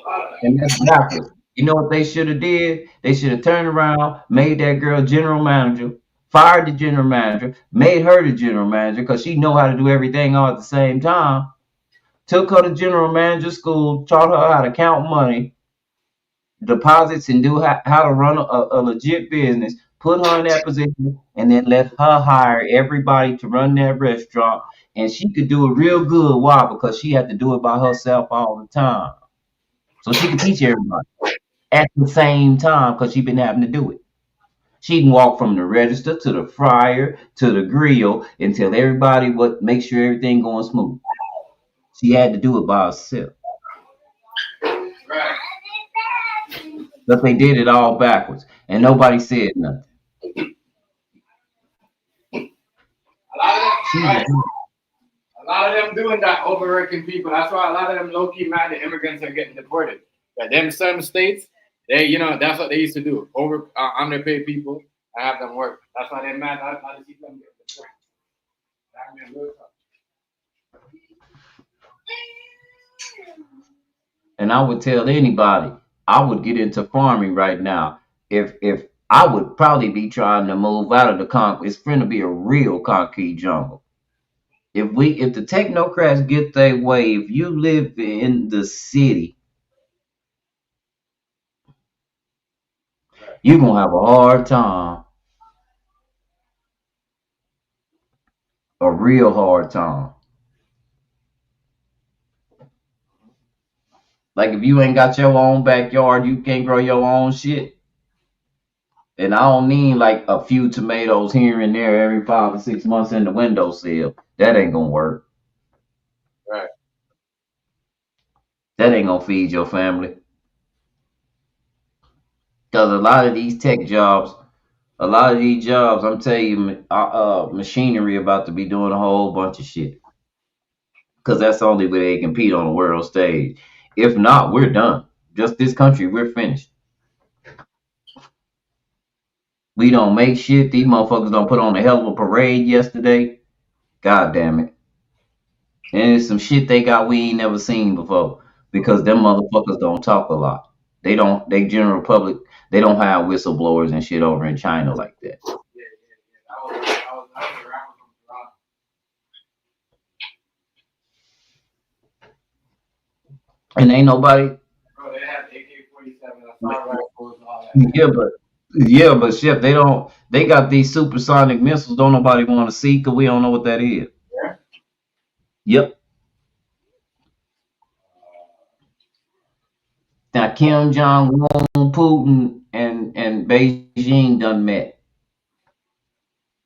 lot of them. And that's backwards. You know what they should have did? They should have turned around, made that girl general manager, fired the general manager, made her the general manager because she know how to do everything all at the same time. Took her to general manager school, taught her how to count money, deposits, and do how to run a legit business. put her in that position, and then let her hire everybody to run that restaurant. And she could do it real good. Why? Because she had to do it by herself all the time. So she could teach everybody at the same time because she been having to do it. She can walk from the register to the fryer to the grill and tell everybody what, make sure everything going smooth. She had to do it by herself. Right. But they did it all backwards, and nobody said nothing. A lot of them, She right. was A lot of them doing that, overworking people. That's why a lot of them low key mad that immigrants are getting deported. But them some states, they that's what they used to do. Underpay people and have them work. That's why they mad. That's why they see them get deported. I mean, real talk. And I would tell anybody, I would get into farming right now. If I would probably be trying to move out of the concrete. It's going to be a real concrete jungle. If the technocrats get their way, if you live in the city, you're gonna have a hard time, a real hard time. Like if you ain't got your own backyard, you can't grow your own shit. And I don't mean like a few tomatoes here and there every 5 or 6 months in the windowsill. That ain't gonna work. Right. That ain't gonna feed your family. Because a lot of these jobs, I'm telling you, machinery about to be doing a whole bunch of shit. Because that's the only way they compete on the world stage. If not, we're done. Just this country, we're finished. We don't make shit. These motherfuckers don't put on a hell of a parade yesterday. God damn it. And it's some shit they got we ain't never seen before. Because them motherfuckers don't talk a lot. They general public, they don't have whistleblowers and shit over in China like that. Yeah. I was a rapper from Toronto. And ain't nobody, Bro, they had AK-47, assault rifles, and all that. yeah, but Chef, they got these supersonic missiles, don't nobody want to see because we don't know what that is. Yeah. Yep. Now Kim Jong Un, Putin, and Beijing done met.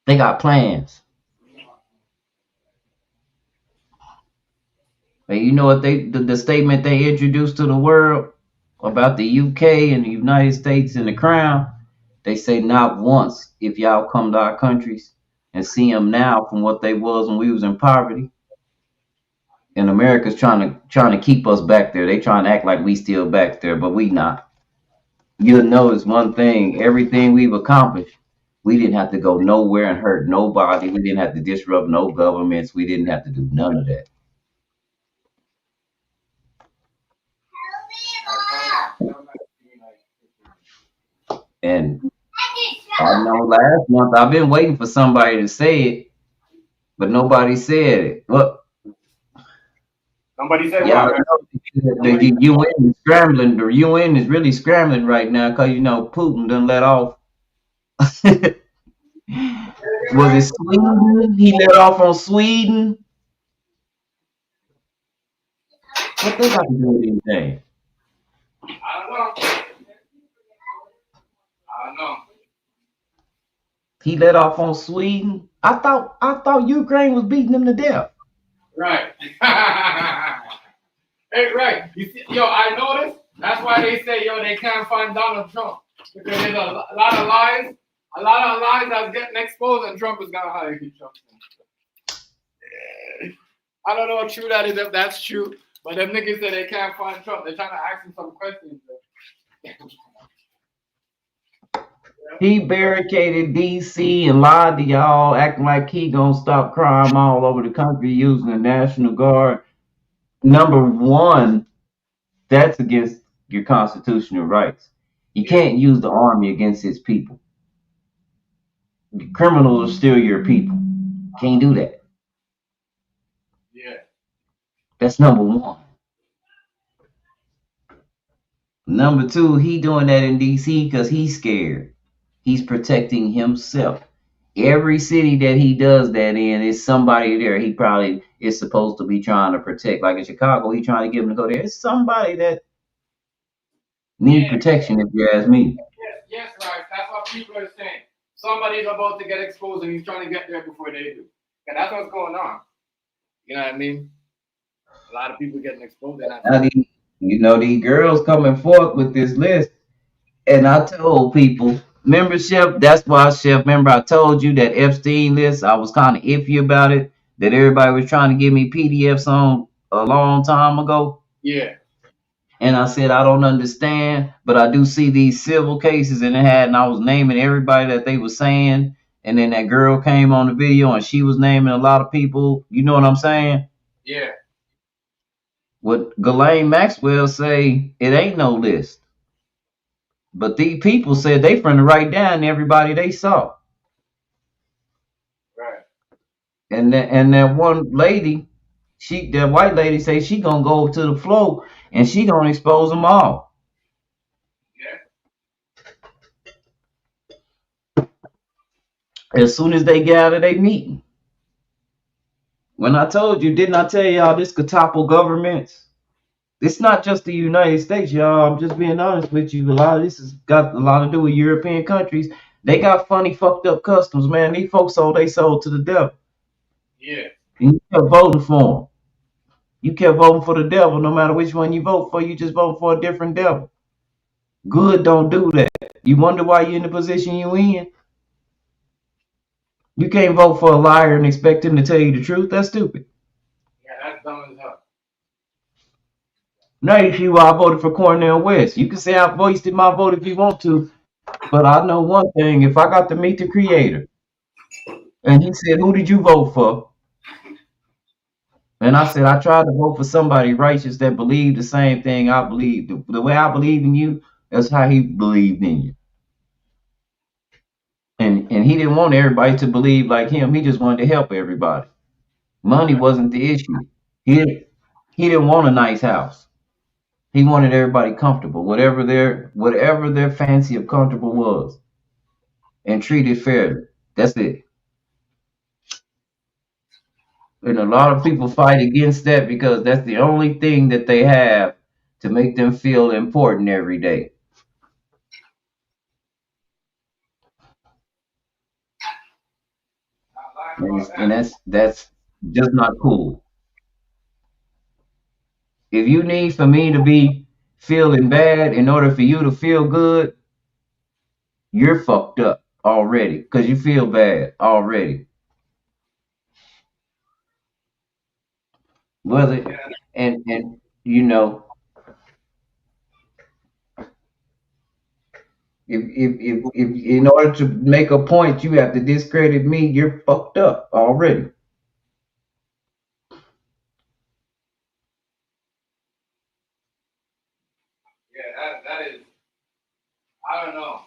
They got plans. And you know what the statement they introduced to the world about the UK and the United States and the Crown? They say not once if y'all come to our countries and see them now from what they was when we was in poverty. And America's trying to keep us back there. They trying to act like we still back there, but we not. You'll notice one thing: everything we've accomplished, we didn't have to go nowhere and hurt nobody. We didn't have to disrupt no governments. We didn't have to do none of that. And I know last month I've been waiting for somebody to say it, but nobody said it. Well, Somebody said y'all what? know the UN is scrambling. The UN is really scrambling right now because Putin done let off. Was it Sweden? He let off on Sweden. What they got to do with anything? I don't know. I don't know. He let off on Sweden. I thought Ukraine was beating them to death. Right. Hey, right. You see, I noticed. That's why they say, they can't find Donald Trump. Because there's a lot of lies. A lot of lies that's getting exposed, and Trump is gonna hire Trump. I don't know how true that is, if that's true. But them niggas say they can't find Trump. They're trying to ask him some questions. He barricaded DC and lied to y'all, acting like he gonna stop crime all over the country using the National Guard. Number one, that's against your constitutional rights. You can't use the army against his people. The criminals are still your people. Can't do that. Yeah. That's number one. Number two, he doing that in DC because he's scared. He's protecting himself. Every city that he does that in is somebody there he probably is supposed to be trying to protect. Like in Chicago, he trying to get him to go there. It's somebody that need Yeah, protection, if you ask me. yes, right. That's what people are saying. Somebody's about to get exposed and he's trying to get there before they do. And that's what's going on. You know what I mean? A lot of people getting exposed and Now, these girls coming forth with this list, and I told people, remember, Chef, that's why, Chef, remember I told you that Epstein list, I was kind of iffy about it, that everybody was trying to give me PDFs on a long time ago. yeah, And I said, I don't understand, but I do see these civil cases in the hat, and I was naming everybody that they were saying. And then that girl came on the video and she was naming a lot of people. You know what I'm saying? yeah. What Ghislaine Maxwell say, it ain't no list. But these people said they finna write down everybody they saw. Right. And that one lady, that white lady say she gonna go to the floor and she gonna expose them all. Yeah. As soon as they get out of their meeting. When I told you, didn't I tell y'all this could topple governments? It's not just the United States, y'all. I'm just being honest with you. A lot of this has got a lot to do with European countries. They got funny, fucked up customs, man. These folks sold they sold to the devil. Yeah. And you kept voting for them. You kept voting for the devil. No matter which one you vote for, you just vote for a different devil. Good don't do that. You wonder why you're in the position you in? You can't vote for a liar and expect him to tell you the truth. That's stupid. Yeah, that's dumb as hell. Now you see why I voted for Cornel West. You can say I voiced my vote if you want to, but I know one thing: if I got to meet the Creator, and He said, "Who did you vote for?" and I said, "I tried to vote for somebody righteous that believed the same thing I believed. The way I believe in you, that's how He believed in you." And He didn't want everybody to believe like Him. He just wanted to help everybody. Money wasn't the issue. He didn't want a nice house. He wanted everybody comfortable, whatever their fancy of comfortable was, and treated fairly. That's it. And a lot of people fight against that because that's the only thing that they have to make them feel important every day. Not lying And, about it's, and that. that's just not cool. If you need for me to be feeling bad in order for you to feel good, you're fucked up already because you feel bad already. Whether Yeah. and you know if in order to make a point you have to discredit me, you're fucked up already. Yeah, that is. I don't know.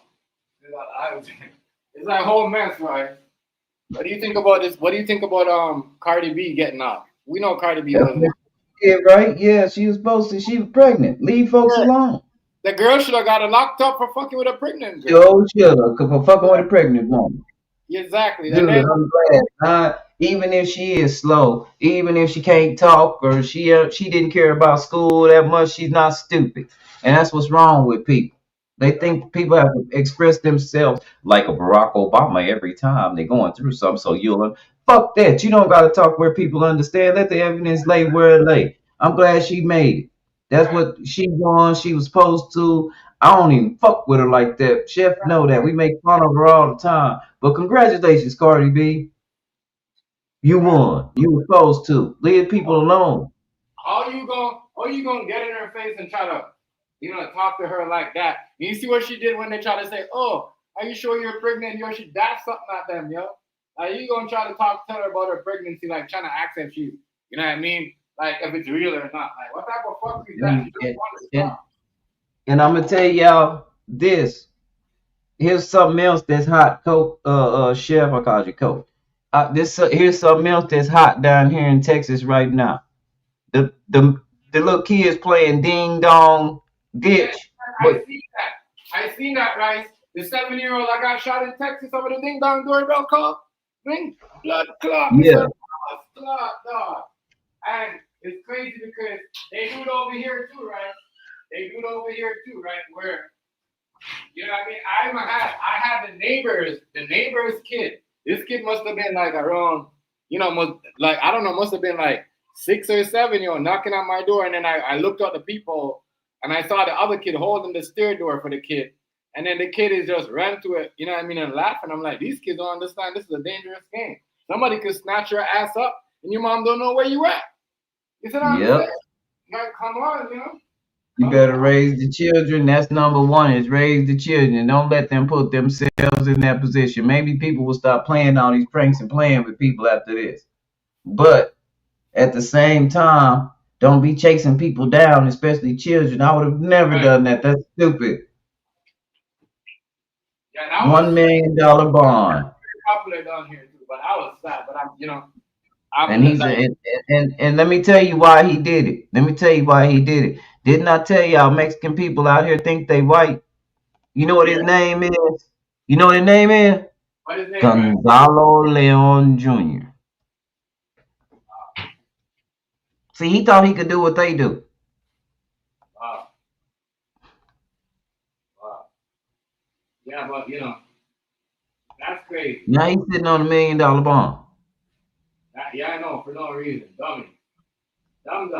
It's like a whole mess, right? What do you think about this? What do you think about Cardi B getting out? We know Cardi B That's was. what she did, right? Yeah, she was supposed to. She was pregnant. Leave folks Yeah. alone. The girl should have got her locked up for fucking with a pregnant girl. Joe shoulda, for fucking with a pregnant woman. Exactly. And Good, then I'm glad. Even if she is slow, even if she can't talk or she didn't care about school that much, she's not stupid. And that's what's wrong with people. They think people have to express themselves like a Barack Obama every time they're going through something. So you'll fuck that. You don't got to talk where people understand. Let the evidence lay where it lay. I'm glad she made it. That's what she won. She was supposed to. I don't even fuck with her like that. Chef know that. We make fun of her all the time. But congratulations, Cardi B. You won. You were supposed to. Leave people alone. how you gonna get in her face and try to talk to her like that? You see what she did when they try to say, "Oh, are you sure you're pregnant?" Yo, she dashed something at them, yo. Like you gonna try to tell her about her pregnancy, like trying to access you. You know what I mean? Like if it's real or not. Like what type of fuck is that? And, She just and, wanted to and, talk. and I'm gonna tell y'all this. Here's something else that's hot, Coach. Chef, I called you Coach. Here's something else that's hot down here in Texas right now. The little kids playing ding dong Yeah, ditch, I but see that. I seen that, Rice. The 7-year-old I got shot in Texas over the ding dong doorbell call. Ring, blood clot. Yeah. Clot, dog. And it's crazy because they do it over here too, right? They do it over here too, right? Where, you know what I mean? I had the neighbor's kid. This kid must have been like around, I don't know, must have been like 6 or 7, knocking on my door. And then I looked at the people and I saw the other kid holding the stair door for the kid. And then the kid is just ran to it, and laughing. I'm like, these kids don't understand. This is a dangerous game. Somebody could snatch your ass up and your mom don't know where you at. You said, Yep. Come on, You better raise the children. That's number one, is raise the children. Don't let them put themselves in that position. Maybe people will stop playing all these pranks and playing with people after this. But at the same time, don't be chasing people down, especially children. I would have never done that. That's stupid. Yeah, $1 million bond. Popular down here too, but I was sad. But and let me tell you why he did it. Let me tell you why he did it. Didn't I tell y'all Mexican people out here think they white? You know what his name is? You know what his name is? What is his name? Gonzalo Leon Jr. See, he thought he could do what they do. Wow. Yeah, but that's crazy. Now he's sitting on $1 million bond. Yeah, I know, for no reason. Dummy. Dumb.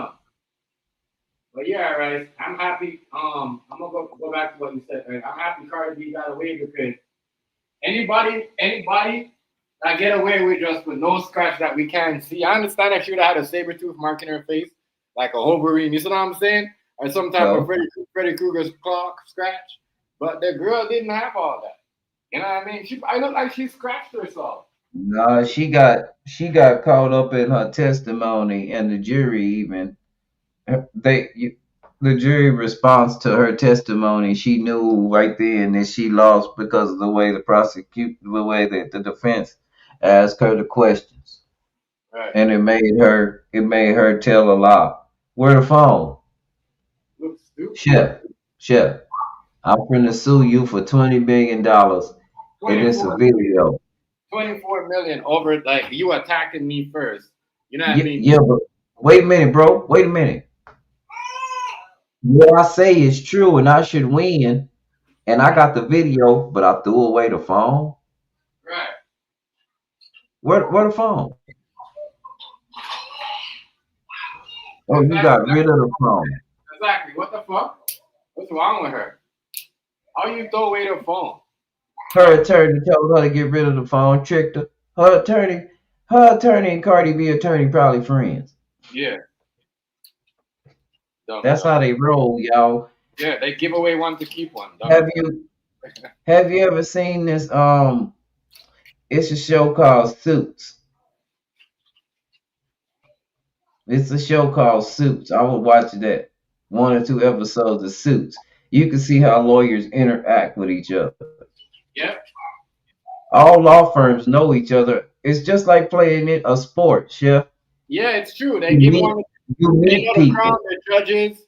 But yeah, right. I'm happy. I'm gonna go back to what you said, right? I'm happy Cardi B got away because anybody that get away with just with no scratch that we can't see. I understand that she would have had a saber tooth mark in her face, like a Wolverine. You see what I'm saying? Or some type of Freddy Krueger's claw scratch. But the girl didn't have all that. You know what I mean? I look like she scratched herself. No, she got caught up in her testimony, and the jury even the jury response to her testimony, she knew right then that she lost because of the way the way that the defense asked her the questions, Right. and it made her tell a lie. Where the phone? Chef, I'm finna sue you for $20 million, and it's a video. 24 million over, like, you attacking me first. You know what I mean? Yeah, but wait a minute, bro. Wait a minute. What I say is true, and I should win. And I got the video, but I threw away the phone. Right. Where the phone? Oh, you got rid of the phone. Exactly. What the fuck? What's wrong with her? How you throw away the phone? Her attorney told her to get rid of the phone, tricked her. Her attorney and Cardi B attorney probably friends. Yeah. That's how they roll, y'all. Yeah, they give away one to keep one. Have you ever seen this? It's a show called Suits. It's a show called Suits. I would watch that 1 or 2 episodes of Suits. You can see how lawyers interact with each other. Yep. All law firms know each other. It's just like playing a sport, Chef. Yeah, it's true. They give one. You meet people. The crown, the judges,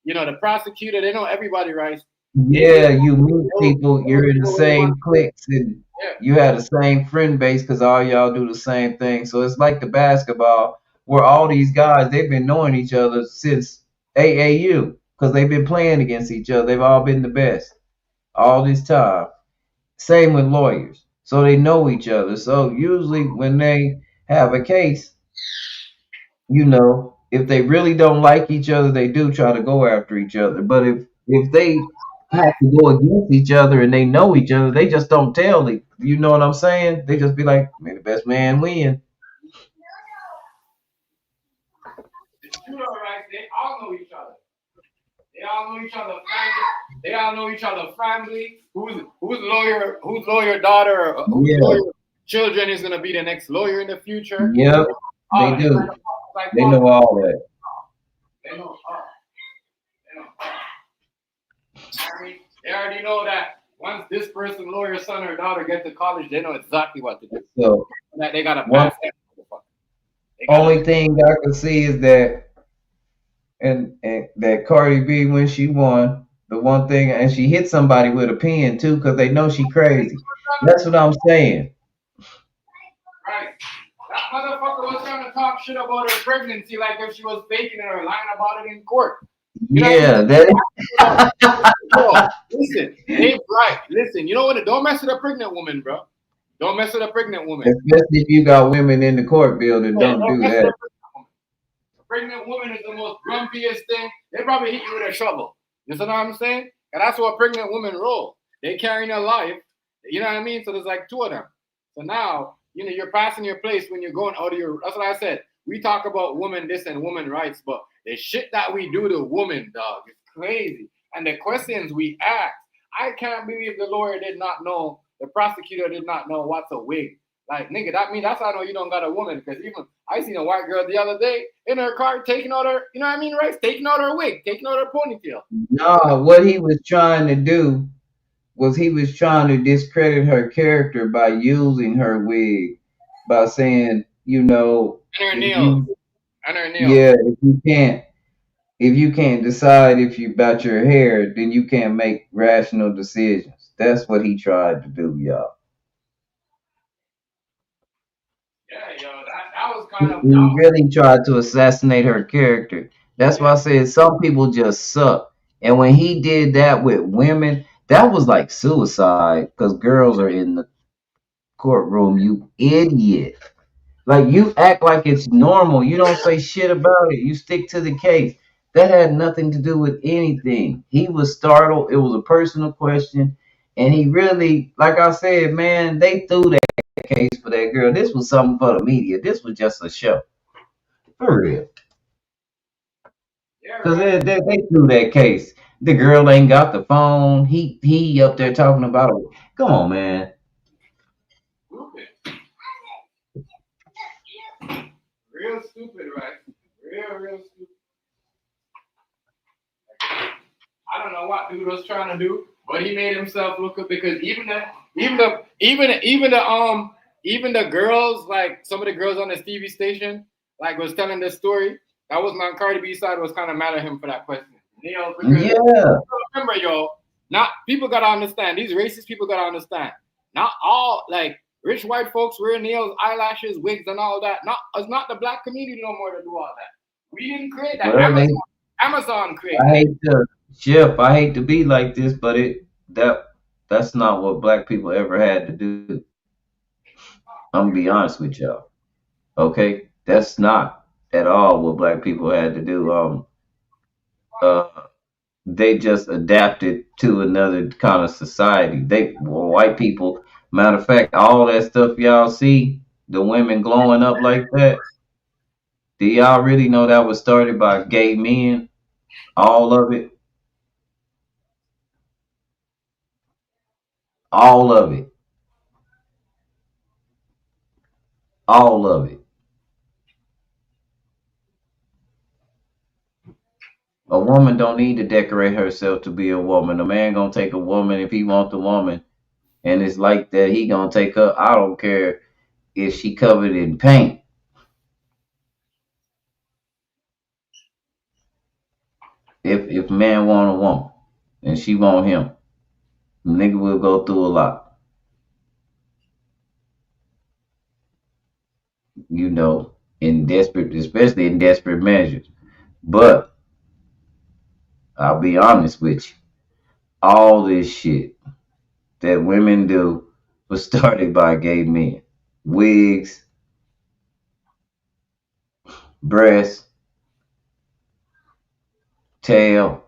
the prosecutor. They know everybody, right? Yeah, you meet people. You're in the same cliques, and you have the same friend base because all y'all do the same thing. So it's like the basketball, where all these guys, they've been knowing each other since AAU because they've been playing against each other. They've all been the best all this time. Same with lawyers. So they know each other. So usually when they have a case, if they really don't like each other, they do try to go after each other. But if they have to go against each other and they know each other, they just don't tell it. You know what I'm saying? They just be like, may the best man win. It's true, all right. They all know each other. They all know each other family. They all know each other family. Whose lawyer daughter or whose lawyer children is gonna be the next lawyer in the future. Yep, they do. They know all that. They know They already know that once this person, lawyer, son or daughter, get to college, they know exactly what to do. So that they gotta pass that. Only thing I can see is that and that Cardi B, when she won, The one thing, and she hit somebody with a pen too, because they know she crazy. That's what I'm saying. Right. That motherfucker was trying to talk shit about her pregnancy like if she was faking it or lying about it in court. You know what I mean? Yeah, that. Yo, listen, they right. Listen, you know what? Don't mess with a pregnant woman, bro. Don't mess with a pregnant woman. Especially if you got women in the court building, Yeah, don't don't do mess with that. a pregnant woman. A pregnant woman is the most grumpiest thing. They probably hit you with a shovel. You know what I'm saying? And that's what pregnant women roll. They carrying their life. You know what I mean? So there's like two of them. So now, you're passing your place when you're going out of your. That's what I said. We talk about woman this and woman rights, but the shit that we do to women, dog, is crazy. And the questions we ask, I can't believe the lawyer did not know, the prosecutor did not know what's a wig. Like, nigga, that's how I know you don't got a woman. Because even I seen a white girl the other day in her car taking out her, you know what I mean, right? Taking out her wig, taking out her ponytail. No, what he was trying to do was he was trying to discredit her character by using her wig, by saying, And her if nails. you, And her nails. yeah, if you can't decide if you about your hair, then you can't make rational decisions. That's what he tried to do, y'all. Yeah, yo, that was He kind of, he really tried to assassinate her character. That's yeah. why I said some people just suck. And when he did that with women, that was like suicide because girls are in the courtroom, you idiot. Like you act like it's normal. You don't say shit about it. You stick to the case. That had nothing to do with anything. He was startled. It was a personal question. And he really, like I said, man, they threw that case for that girl. This was something for the media. This was just a show. For real. Yeah, Because right. they threw that case. The girl ain't got the phone. He up there talking about it. Come on, man. Stupid. Real stupid, right? Real stupid. I don't know what dude was trying to do, but he made himself look good because even the girls, like some of the girls on this TV station, like was telling this story. That was on Cardi B side was kind of mad at him for that question. Because Yeah. remember, yo, not people gotta understand. These racist people gotta understand. Not all like rich white folks wear nails, eyelashes, wigs, and all that. Not it's not the black community no more to do all that. We didn't create that. Well, Amazon created I that. hate to, Chef, I hate to be like this, but that's not what black people ever had to do. I'm gonna be honest with y'all. Okay? That's not at all what black people had to do. Uh they just adapted to another kind of society. White people, matter of fact, all that stuff y'all see, the women glowing up like that, do y'all really know that was started by gay men? All of it? All of it. All of it. A woman don't need to decorate herself to be a woman. A man gonna take a woman if he want the woman, and it's like that. He gonna take her. I don't care if she covered in paint. If man want a woman and she want him, nigga will go through a lot, in desperate, especially in desperate measures. But I'll be honest with you, all this shit that women do was started by gay men. Wigs, breasts, tail,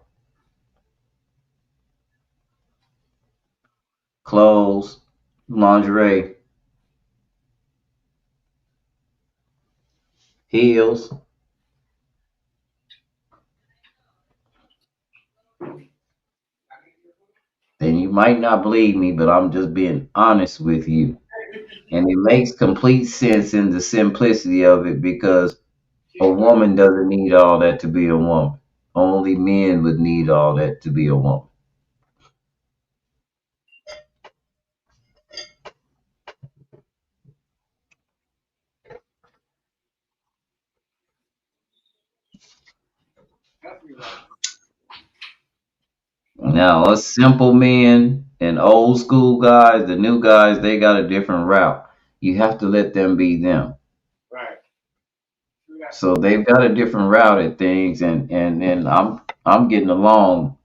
clothes, lingerie, heels. And you might not believe me, but I'm just being honest with you. And it makes complete sense in the simplicity of it because a woman doesn't need all that to be a woman. Only men would need all that to be a woman. Now, us simple men and old school guys, the new guys, they got a different route. You have to let them be them. Right. True that. So they've got a different route at things, and I'm getting along.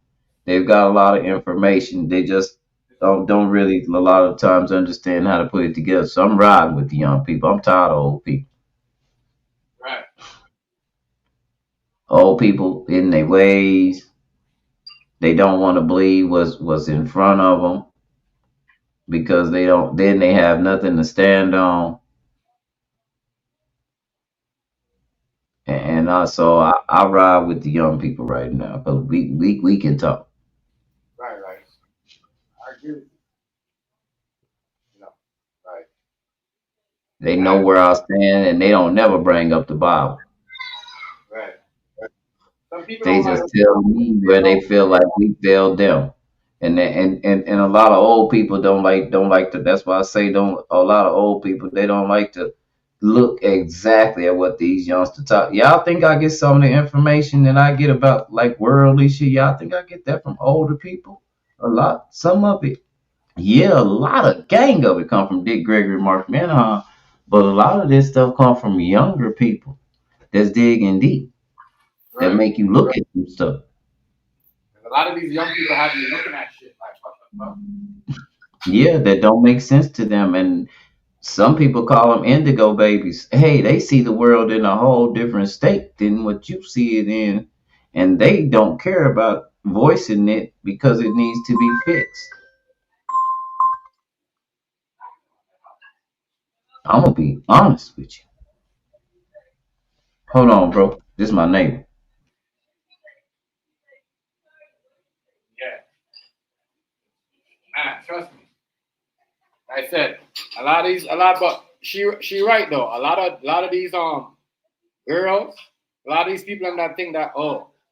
They've got a lot of information. They just don't really a lot of times understand how to put it together. So I'm riding with the young people. I'm tired of old people. Right. Old people in their ways. They don't want to believe what's in front of them because they don't. Then they have nothing to stand on. And I ride with the young people right now because we can talk. Right. Right. I agree with you. You know. Right. They know And where I stand, and they don't never bring up the Bible. right. Some people They don't like just what tell me they where know. they feel like we failed them. And a lot of old people don't like to. That's why I say don't. A lot of old people they don't like to look exactly at what these youngsters talk. Y'all think I get some of the information that I get about like worldly shit? Y'all think I get that from older people? A lot, some of it. Yeah, a lot of gang of it come from Dick Gregory, Mark Menahan, but a lot of this stuff come from younger people that's digging deep that Right. make you look at some stuff. And a lot of these young people have you looking at shit like what the fuck. Yeah, that don't make sense to them. And some people call them indigo babies. Hey, they see the world in a whole different state than what you see it in. And they don't care about voicing it because it needs to be fixed. I'm going to be honest with you. Hold on, bro. This is my neighbor. Yeah. Man, trust me. Like I said, but she right though. A lot of these girls, a lot of these people and that think that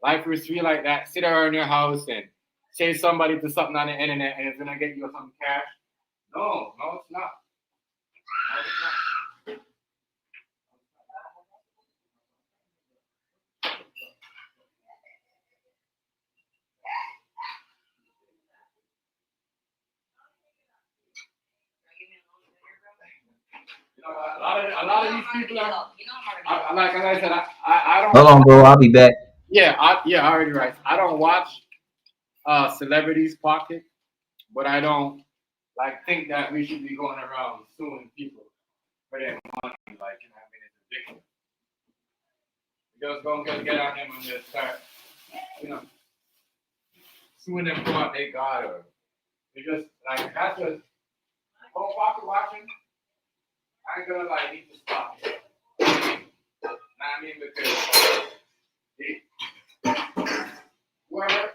life is free like that. Sit around in your house and say somebody to something on the internet and it's gonna get you some cash. No, no, it's not. No, it's not. You know, a lot of these people are like as I said, I Hold don't on, bro. I'll be back. I already right. I don't watch celebrities pocket, but I don't like think that we should be going around suing people for their money. Like, you know, I mean, it's ridiculous. You just gonna get on them and just start, you know, suing them for what they got, or they just like that's just whole pocket watching. I ain't gonna like need to stop it. You know what I mean? Because whoever,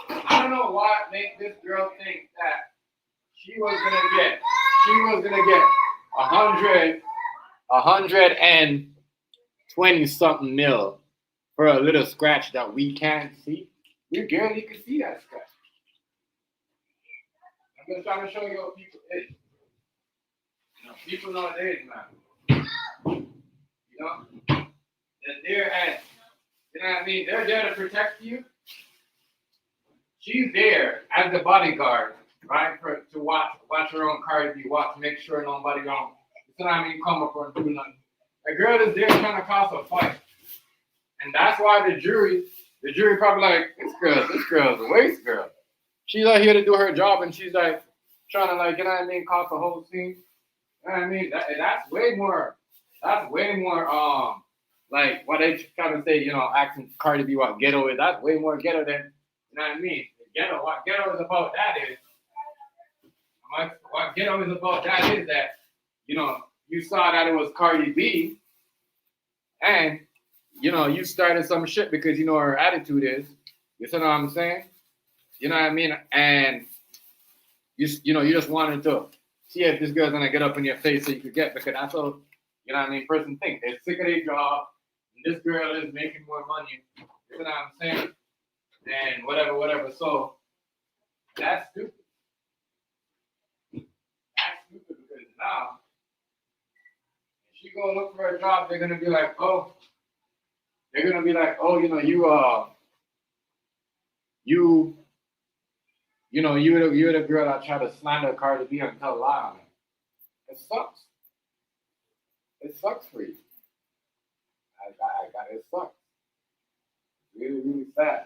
I don't know what made this girl think that she was gonna get 120 something mil for a little scratch that we can't see. We barely can see that scratch. I'm just trying to show you what people is. You know, people nowadays, man. You know, that they're at, you know what I mean? They're there to protect you. She's there as the bodyguard, right? To watch her own Cardi, watch, make sure nobody don't, you know what I mean, come up and do nothing. A girl is there trying to cause a fight. And that's why the jury probably like, this girl's a waste girl. She's not here to do her job and she's like trying to like, you know what I mean, cause the whole scene. You know what I mean? That's way more like what they try to say, you know, acting Cardi B what ghetto is, that's way more ghetto than, you know what I mean? What ghetto is about that is that, you know, you saw that it was Cardi B and you know, you started some shit because you know her attitude is. You see what I'm saying? You know what I mean? And you know, you just wanted to see if this girl's gonna get up in your face so you could get because that's all you know what I mean, person think. They're sick of their job, and this girl is making more money. You know what I'm saying? And whatever. So that's stupid. That's stupid because now if she go look for a job, they're gonna be like, you know, you you know, you're the girl that try to slander Cardi B and tell a lie on it. It sucks. It sucks for you. It sucks. Really, really sad.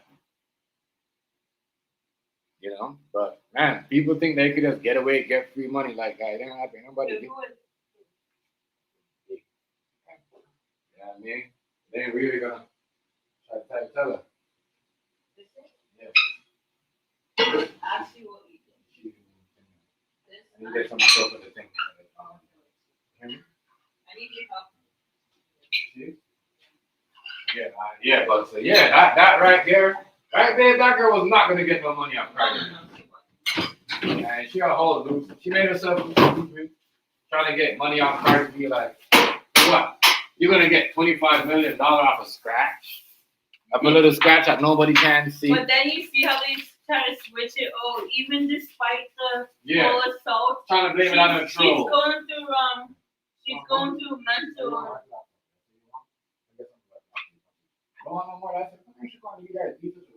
You know, but man, people think they could just get away, get free money like that. It ain't happening. Nobody. You know what I mean? They ain't really gonna try to tell her. Yeah. Actually, what we do. I need to get some stuff for the thing. Hear me? I need your help. See? Yeah, but so yeah, that right there, that girl was not gonna get no money off Cardi. And she got a hold of it. She made herself stupid, trying to get money off Cardi B. Like, what? You're gonna get $25 million off a scratch? Of a little scratch that nobody can see. But then you see how they try to switch it. Oh, even despite the full assault, trying to blame it on her troll. She's going through mental.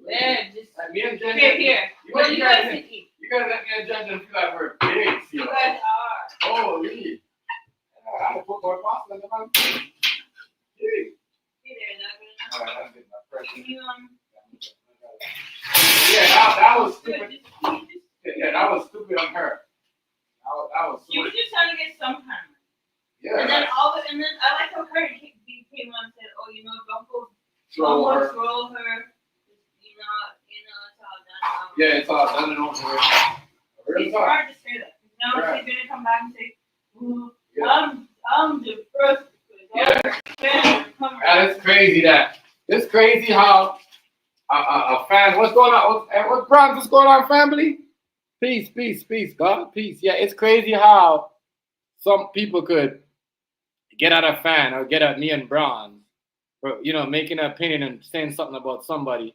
Yeah, just like me and Jen. Here. You guys let me and Jen feel like we're big. You guys are. Holy. I had to put more pasta in the mouth. Yeah, that was stupid. Yeah, that was stupid on her. That was stupid. She was just trying to get some time. Yeah. And then I like how Cardi came on and said, "Oh, you know, don't go troll her. You know, it's all done." Yeah, it's all done and over with. It's hard to say that. Now she's gonna come back and say, "Ooh, I'm the first." It's crazy that. It's crazy how a fan. What's going on? What's going on, family? Peace, God, peace. Yeah, it's crazy how some people could get at a fan or get at me and Bronze for, you know, making an opinion and saying something about somebody.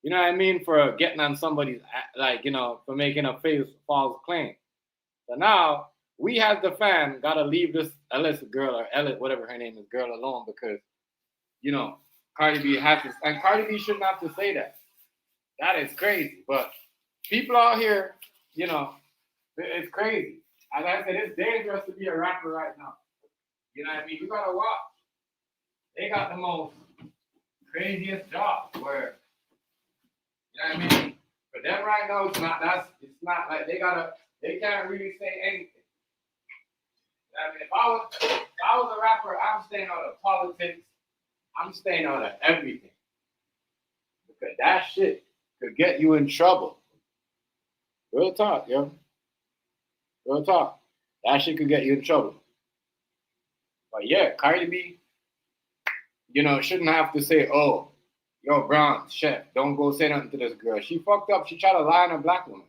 You know what I mean? For getting on somebody's, like, you know, for making a false claim. So now we as the fan gotta leave this Ellis girl or Ellis, whatever her name is, girl alone because, you know, Cardi B has to, and Cardi B shouldn't have to say that. That is crazy. But people out here, you know, it's crazy. As I said, it's dangerous to be a rapper right now. You know what I mean? You gotta watch. They got the most craziest job where, you know what I mean? For them right now, it's not like they can't really say anything. You know what I mean? If I was a rapper, I'm staying out of politics. I'm staying out of everything. Because that shit could get you in trouble. Real talk, yo. Real talk. That shit could get you in trouble. But yeah, Cardi B, you know, shouldn't have to say, oh, yo, Brown, chef, don't go say nothing to this girl. She fucked up. She tried to lie on a black woman.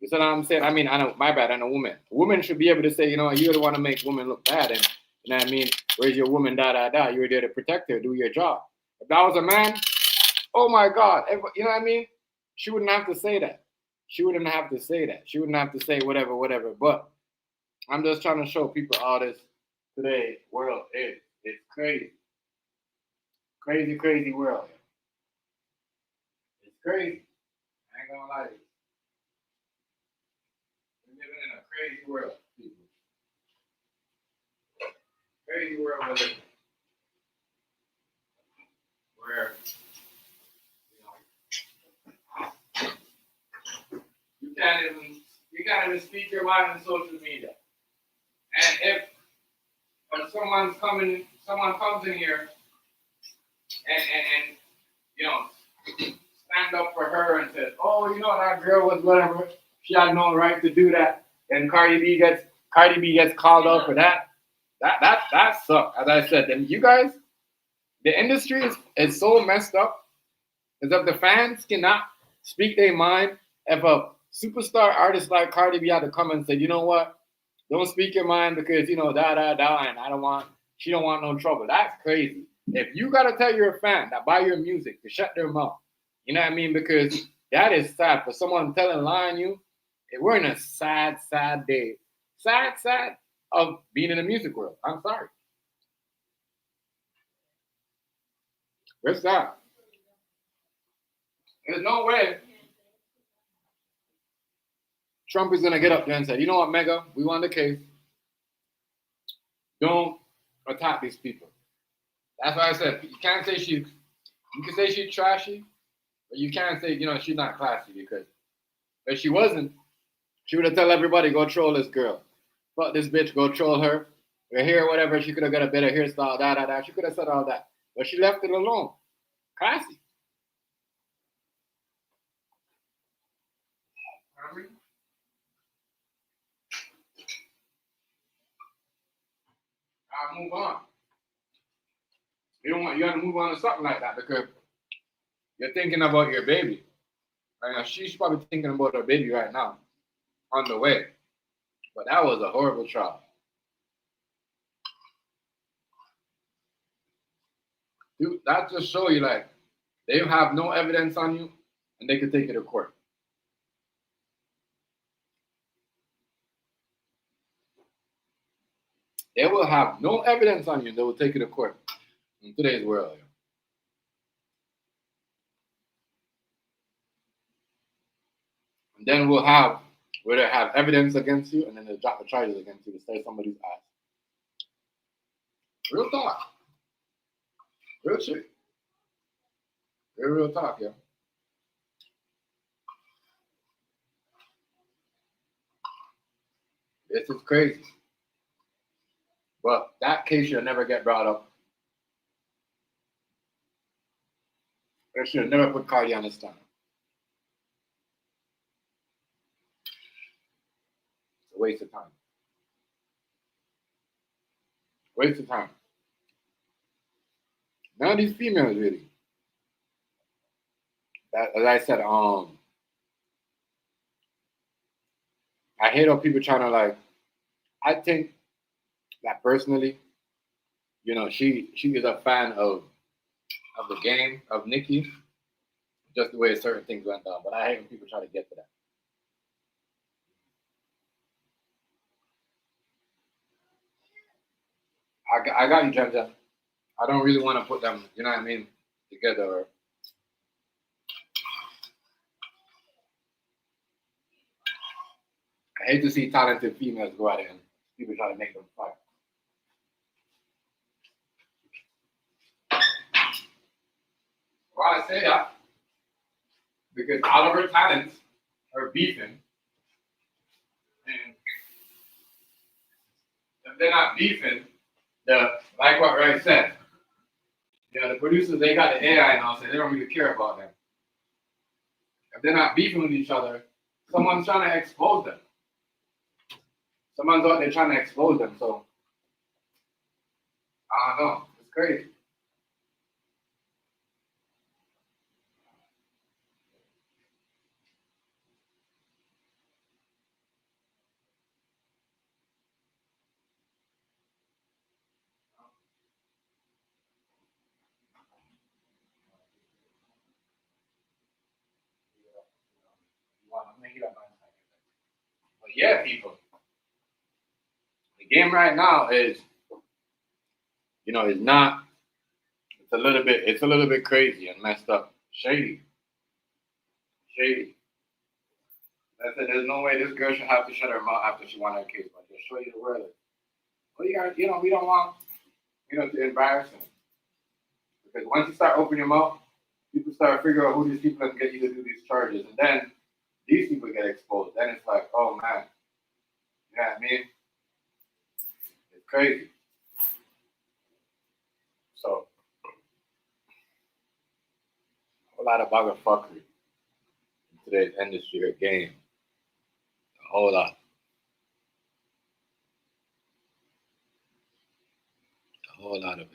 You see what I'm saying? I mean, I know, my bad, I'm a woman. A woman should be able to say, you know, you don't want to make women look bad. And, you know what I mean? Where's your woman, You were there to protect her, do your job. If that was a man, oh my God. You know what I mean? She wouldn't have to say that. She wouldn't have to say whatever. But I'm just trying to show people all this today world is. It's crazy. Crazy world. It's crazy. I ain't gonna lie to you. We're living in a crazy world, people. Crazy world we're living in. Where, you can't even speak your mind on social media. And if someone comes in here and you know, stand up for her and says, oh, you know, that girl was whatever, she had no right to do that, and Cardi B gets called out for that. That sucks. As I said, and you guys, the industry is so messed up. Is that the fans cannot speak their mind. If a superstar artist like Cardi B had to come and say, you know what, don't speak your mind because, you know, and she don't want no trouble. That's crazy. If you gotta tell your fan that buy your music to shut their mouth, you know what I mean? Because that is sad for someone lying you. We're in a sad day. Sad of being in the music world. I'm sorry. Where's that? There's no way. Trump is gonna get up there and say, you know what, Mega, we won the case. Don't attack these people. That's why I said you can't say she. You can say she's trashy, but you can't say she's not classy because if she wasn't, she would have tell everybody go troll this girl, fuck this bitch, go troll her. Her hair, whatever. She could have got a better hairstyle, da. She could have said all that, but she left it alone. Classy. I'll move on. You got to move on to something like that because you're thinking about your baby. Right? She's probably thinking about her baby right now, on the way. But that was a horrible trial. Dude, that just show you like they have no evidence on you and they could take you to court. They will have no evidence on you. They will take you to court in today's world. And then we'll have where they have evidence against you, and then they drop the charges against you to save somebody's ass. Real talk. Real shit. Real talk, yeah. This is crazy. But that case should never get brought up. They should have never put Cardi on the stand. It's a waste of time. Waste of time. None of these females really. As I said, I hate how people trying to like. I think that personally, she is a fan of the game of Nicki, just the way certain things went down. But I hate when people try to get to that. I got you, Janja. I don't really want to put them, you know what I mean, together. I hate to see talented females go out there and people try to make them fight. Why I say that? Because all of her talents are beefing. And if they're not beefing, like what Ray said, the producers, they got the AI now, so they don't really care about them. If they're not beefing with each other, someone's trying to expose them. Someone's out there trying to expose them, so I don't know. It's crazy. But yeah, people. The game right now is, is not. It's a little bit crazy and messed up, shady. I said, there's no way this girl should have to shut her mouth after she won her case, but just show you the world. Well, we don't want, to embarrass them. Because once you start opening your mouth, people start figuring out who these people can get you to do these charges, and then these people get exposed. Then it's like, oh man, you know what I mean? It's crazy. So, a lot of bugger fuckery in today's industry or game. A whole lot. A whole lot of it.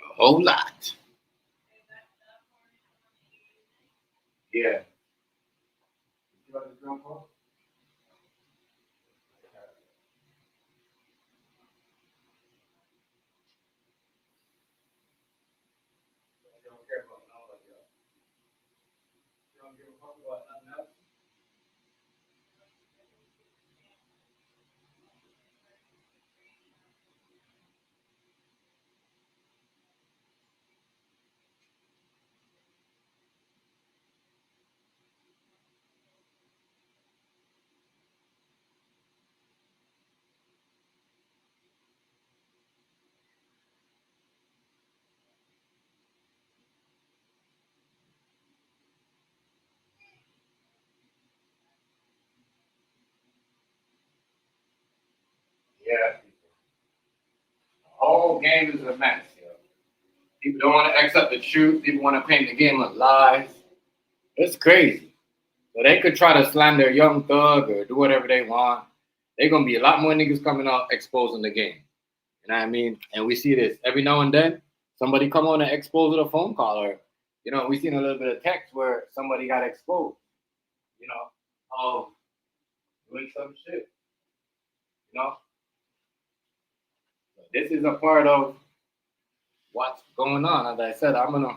A whole lot. Yeah. whole game is a mess. People don't want to accept the truth. People want to paint the game with lies. It's crazy. So they could try to slander Young Thug or do whatever they want. They're going to be a lot more niggas coming out exposing the game. You know what I mean? And we see this every now and then. Somebody come on and expose with a phone call, or, you know, we seen a little bit of text where somebody got exposed. You know, oh, doing some shit. You know? So this is a part of what's going on. As I said, I'm gonna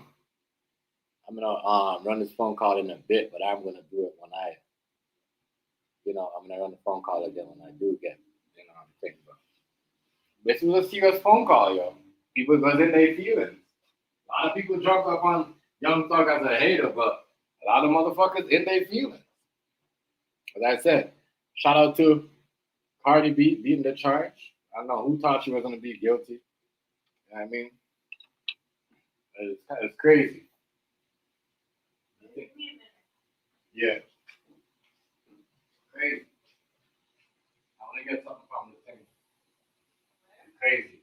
run this phone call in a bit, but I'm gonna do it when I'm gonna run the phone call again when I do get, I'm thinking about. This was a serious phone call, yo. People was in their feelings. A lot of people jump up on Young Thug as a hater, but a lot of motherfuckers in their feelings. As I said, shout out to Cardi B beating the charge. I don't know who thought she was gonna be guilty. You know what I mean? It's crazy. Yeah. Crazy. I want to get something from the thing. It's crazy.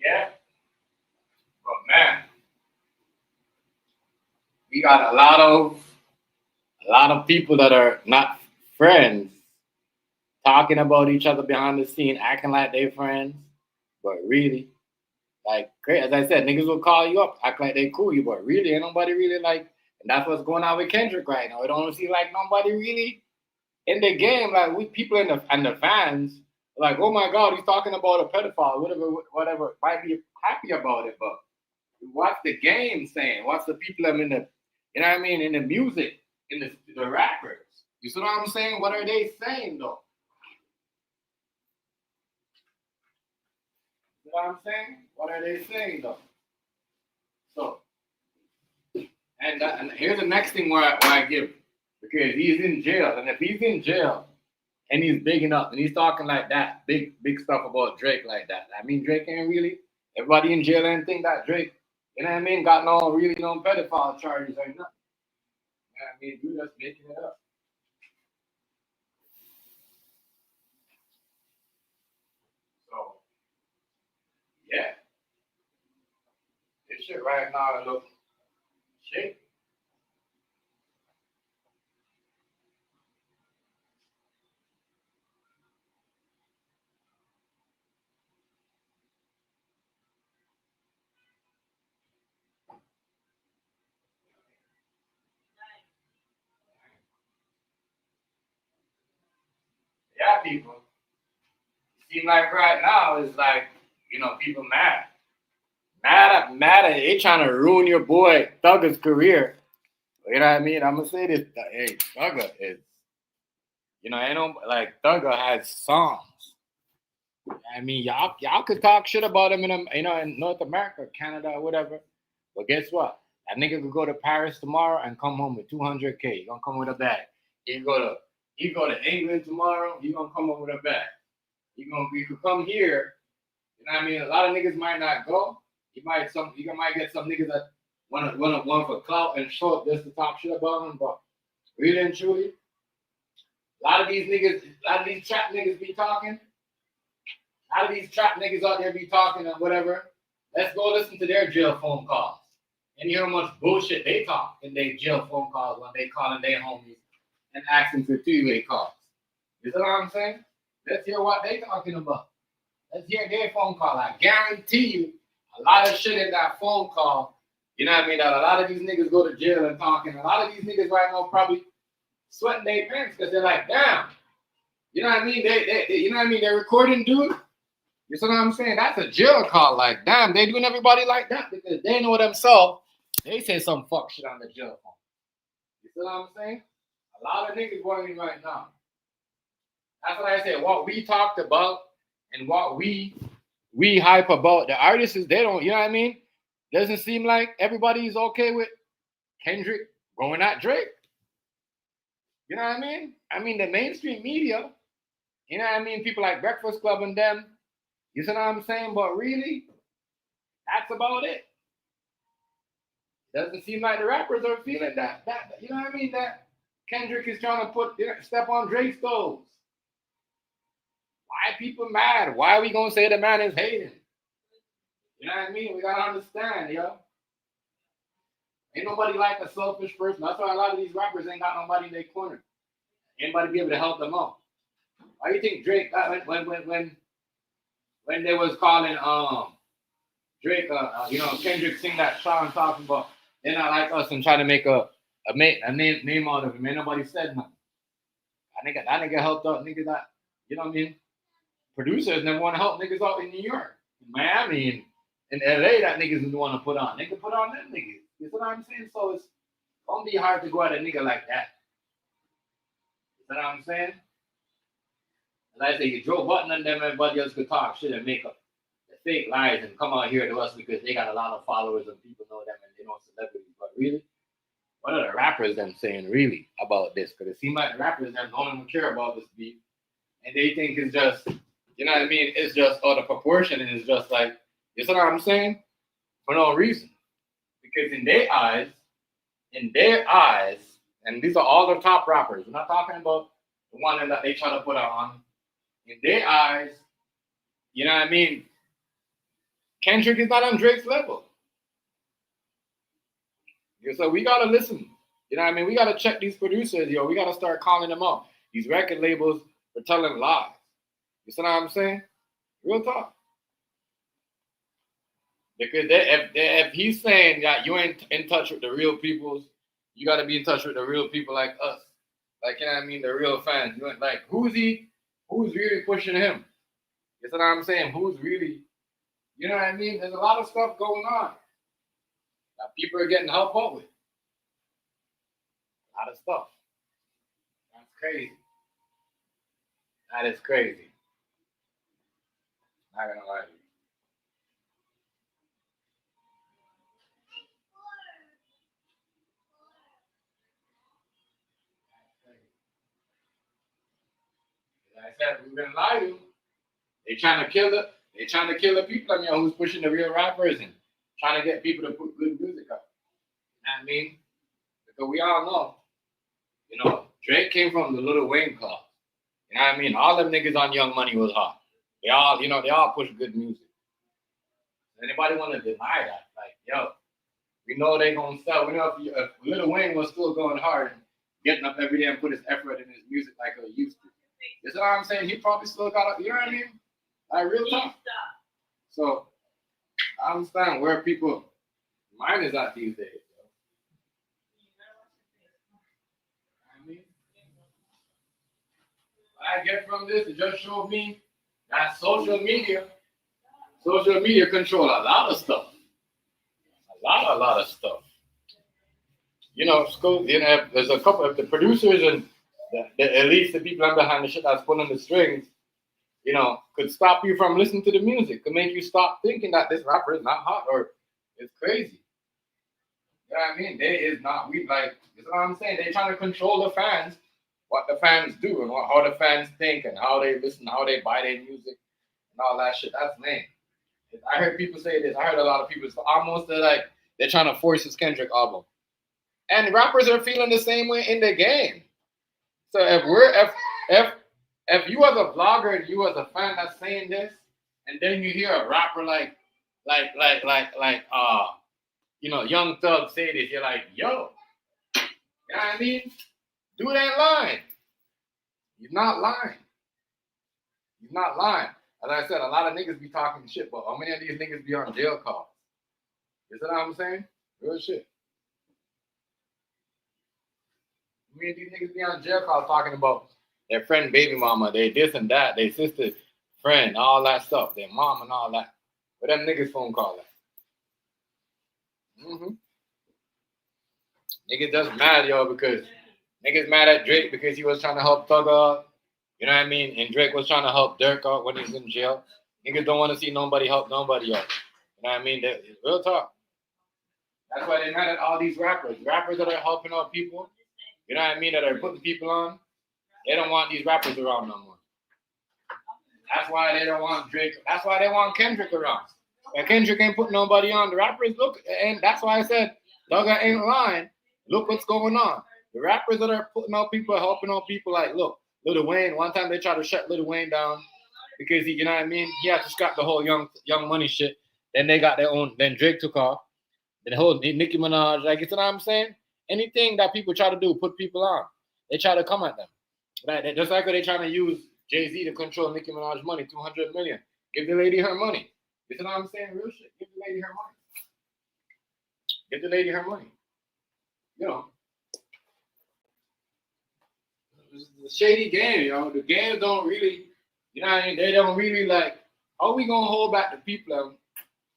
Yeah, but man, we got a lot of people that are not friends talking about each other behind the scene, acting like they friends, but really, like, great. As I said, niggas will call you up, act like they cool you, but really, ain't nobody really like. And that's what's going on with Kendrick right now. It don't seem like nobody really in the game. Like, we people in the fans, like, oh my God, he's talking about a pedophile, whatever. Might be happy about it, but what's the game saying? What's the people that in the, you know what I mean, in the music, in the rappers? You see what I'm saying? What are they saying though? You know what I'm saying? What are they saying though? So, and here's the next thing where I give, because he's in jail, and if he's in jail and he's big enough and he's talking like that, big stuff about Drake like that. I mean, Drake ain't really. Everybody in jail and think that Drake, you know what I mean, got no pedophile charges or nothing. You know what I mean, you just making it up. So, yeah, this shit right now look shaky. Yeah, people. Seem like right now is like, people mad. Mad at they trying to ruin your boy Thugger's career. You know what I mean? I'm gonna say this. Hey, Thugger is, ain't no like Thugger has songs. I mean, y'all could talk shit about him in North America, Canada, or whatever. But guess what? That nigga could go to Paris tomorrow and come home with 200K. He gonna come with a bag. He go to England tomorrow. He gonna come home with a bag. He could come here. You know what I mean? A lot of niggas might not go. You might get some niggas that want for clout and show up just to talk shit about him. But really and truly, a lot of these trap niggas be talking. A lot of these trap niggas out there be talking and whatever. Let's go listen to their jail phone calls and hear how much bullshit they talk in their jail phone calls when they calling their homies and asking for three-way calls. You see what I'm saying? Let's hear what they talking about. Let's hear their phone call. I guarantee you a lot of shit in that phone call, you know what I mean, that a lot of these niggas go to jail and talking. A lot of these niggas right now probably sweating their pants because they're like, damn. You know what I mean? They you know what I mean? They're recording, dude. You see what I'm saying? That's a jail call. Like, damn, they doing everybody like that because they know themselves. They say some fuck shit on the jail phone. You see what I'm saying? A lot of niggas worrying right now. That's what I said. What we talked about and what we hype about, the artists, they don't, you know what I mean? Doesn't seem like everybody's okay with Kendrick going at Drake. You know what I mean? I mean, the mainstream media, you know what I mean? People like Breakfast Club and them, you see what I'm saying? But really, that's about it. Doesn't seem like the rappers are feeling that you know what I mean? That Kendrick is trying to step on Drake's toes. Why people mad? Why are we gonna say the man is hating? You know what I mean? We gotta understand, yo. Ain't nobody like a selfish person. That's why a lot of these rappers ain't got nobody in their corner. Anybody be able to help them out. Why do you think Drake when they was calling Drake you know, Kendrick sing that song talking about they're not like us and trying to make a name out of him. Ain't nobody said nothing. That nigga helped out niggas that, you know what I mean? Producers never want to help niggas out in New York, in Miami, and in LA that niggas didn't want to put on. Nigga put on them niggas. You know what I'm saying? So it's gonna be hard to go at a nigga like that. You know what I'm saying? Like I say, you Joe Button and them, everybody else could talk shit and make up the fake lies and come out here to us because they got a lot of followers and people know them and they know celebrities. But really, what are the rappers them saying really about this? Because it seems like the rappers them don't even care about this beef. And they think it's just, you know what I mean? It's just out of proportion and it's just like, you see what I'm saying? For no reason. Because in their eyes, and these are all the top rappers. We're not talking about the one that they try to put on. In their eyes, you know what I mean? Kendrick is not on Drake's level. So we gotta listen. You know what I mean? We gotta check these producers, yo. We gotta start calling them out. These record labels for telling lies. You see what I'm saying? Real talk. Because if he's saying that you ain't in touch with the real peoples, you gotta be in touch with the real people like us. Like, you know what I mean? The real fans. You ain't like, who's really pushing him? You see what I'm saying? Who's really, you know what I mean? There's a lot of stuff going on that people are getting help out with. A lot of stuff. That's crazy. That is crazy. Not gonna lie to you. Like I said, we're gonna lie to you. They trying to kill it. They trying to kill the people. I mean, who's pushing the real rappers and trying to get people to put good music up. You know what I mean? Because we all know, you know, Drake came from the Lil Wayne club. You know what I mean? All them niggas on Young Money was hot. They all, you know, they all push good music. Anybody want to deny that? Like, yo, we know they gonna sell. We know if Lil Wayne was still going hard and getting up every day and put his effort in his music like he used to. You know what I'm saying? He probably still got, you know what I mean? Like, real talk. So, I understand where people mind is at these days. I mean, what I get from this, it just showed me that social media control a lot of stuff. A lot of stuff. You know, there's a couple of the producers and at least the people behind the shit that's pulling the strings, you know, could stop you from listening to the music, could make you stop thinking that this rapper is not hot or it's crazy. You know what I mean? They is not, we like, you know what I'm saying? They're trying to control the fans, what the fans do and how the fans think and how they listen, how they buy their music and all that shit. That's lame. I heard people say this. I heard a lot of people, it's almost like they're trying to force this Kendrick album. And rappers are feeling the same way in the game. So if you as a vlogger and you as a fan that's saying this, and then you hear a rapper like you know, Young Thug say this, you're like, yo, you know what I mean? Do that line. He's not lying. He's not lying. As I said, a lot of niggas be talking shit, but how many of these niggas be on jail calls? You see what I'm saying? Real shit. How many of these niggas be on jail calls talking about their friend baby mama, they this and that, their sister, friend, all that stuff, their mom and all that. Where them niggas phone call at? Niggas just mad, yo, because niggas mad at Drake because he was trying to help Thug out. You know what I mean? And Drake was trying to help Dirk out when he's in jail. Niggas don't want to see nobody help nobody out. You know what I mean? Real talk. That's why they mad at all these rappers. Rappers that are helping out people, you know what I mean, that are putting people on, they don't want these rappers around no more. That's why they don't want Drake. That's why they want Kendrick around. And Kendrick ain't putting nobody on. The rappers look, and that's why I said, Thugger ain't lying. Look what's going on. The rappers that are putting out people, helping out people, like, look, Lil Wayne, one time they tried to shut Lil Wayne down because he, you know what I mean? He had to scrap the whole young money shit. Then they got their own, then Drake took off. Then the whole Nicki Minaj, like, you know what I'm saying? Anything that people try to do, put people on. They try to come at them. Right? Just like they trying to use Jay-Z to control Nicki Minaj's money, $200 million. Give the lady her money. You know what I'm saying? Real shit. Give the lady her money. Give the lady her money. You know. It's a shady game, you know. The games don't really, you know what I mean? They don't really like, how we gonna hold back the people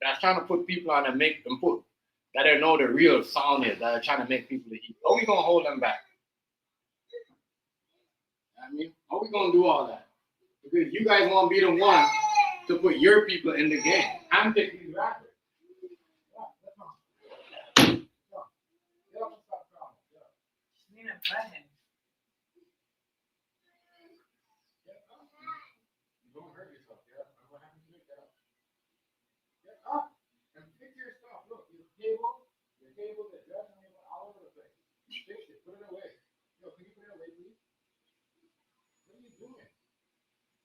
that's trying to put people on and make them put, that they know the real sound is, that are trying to make people to eat. How we gonna hold them back? I mean, how we gonna do all that? Because you guys won't be the one to put your people in the game. I'm picking these rappers. Don't hurt yourself. What happened to get up? Get up and fix your stuff. Look, your table, the dressing table, all over the place. Fix it. Put it away. Yo, can you put it away, please? What are you doing?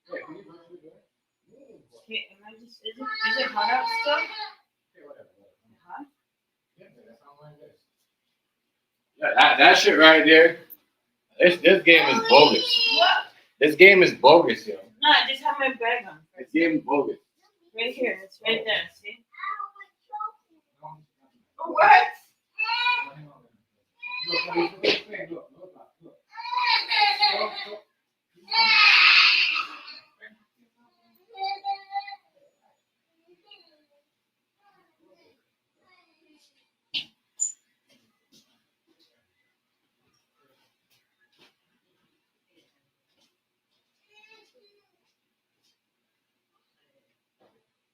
Hey, can you brush your hair? Is it hot out still? Okay, whatever. Huh? Yeah, that's not like this. Yeah, that shit right there. This game is bogus. What? This game is bogus, yo. No, I just have my bag on. This game is bogus. Right here. It's right there. See? What?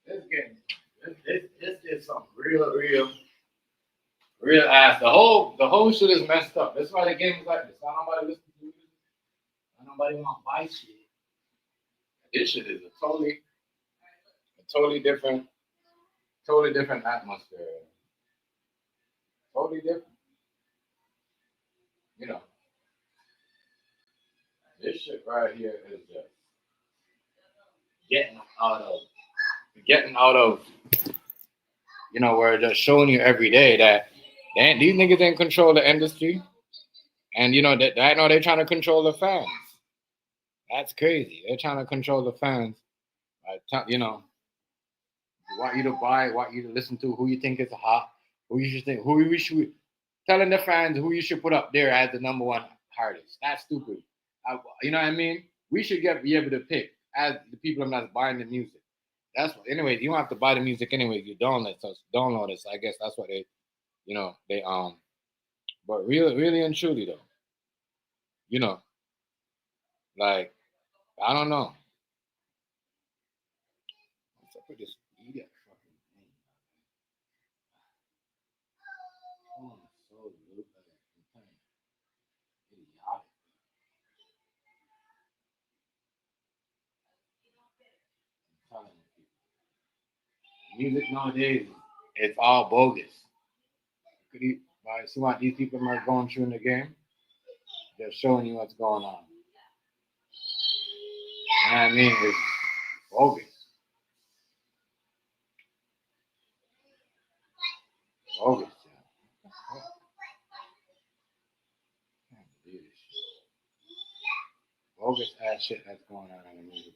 This game, this is some real ass. The whole shit is messed up. That's why the game is like this. Not nobody listen to music. Not nobody want to buy shit. This shit is a totally different atmosphere. Totally different. You know, this shit right here is just getting out of, you know, where just showing you every day that these niggas ain't control the industry. And, you know, that I know they're trying to control the fans. That's crazy. They're trying to control the fans. You know, want you to buy, want you to listen to, who you think is hot, who you should think, who you should, telling the fans who you should put up there as the number one artist. That's stupid. You know what I mean? We should be able to pick as the people that's buying the music. That's what, anyways, you don't have to buy the music anyways. You download it. So I guess that's what they but really and truly though, you know, like, I don't know. What's up with this idiot fucking thing? Oh, so idiotic. I'm telling you, music nowadays, it's all bogus. See what these people are going through in the game? They're showing you what's going on. You know what I mean? It's bogus. Bogus, yeah. Bogus ass shit that's going on in the music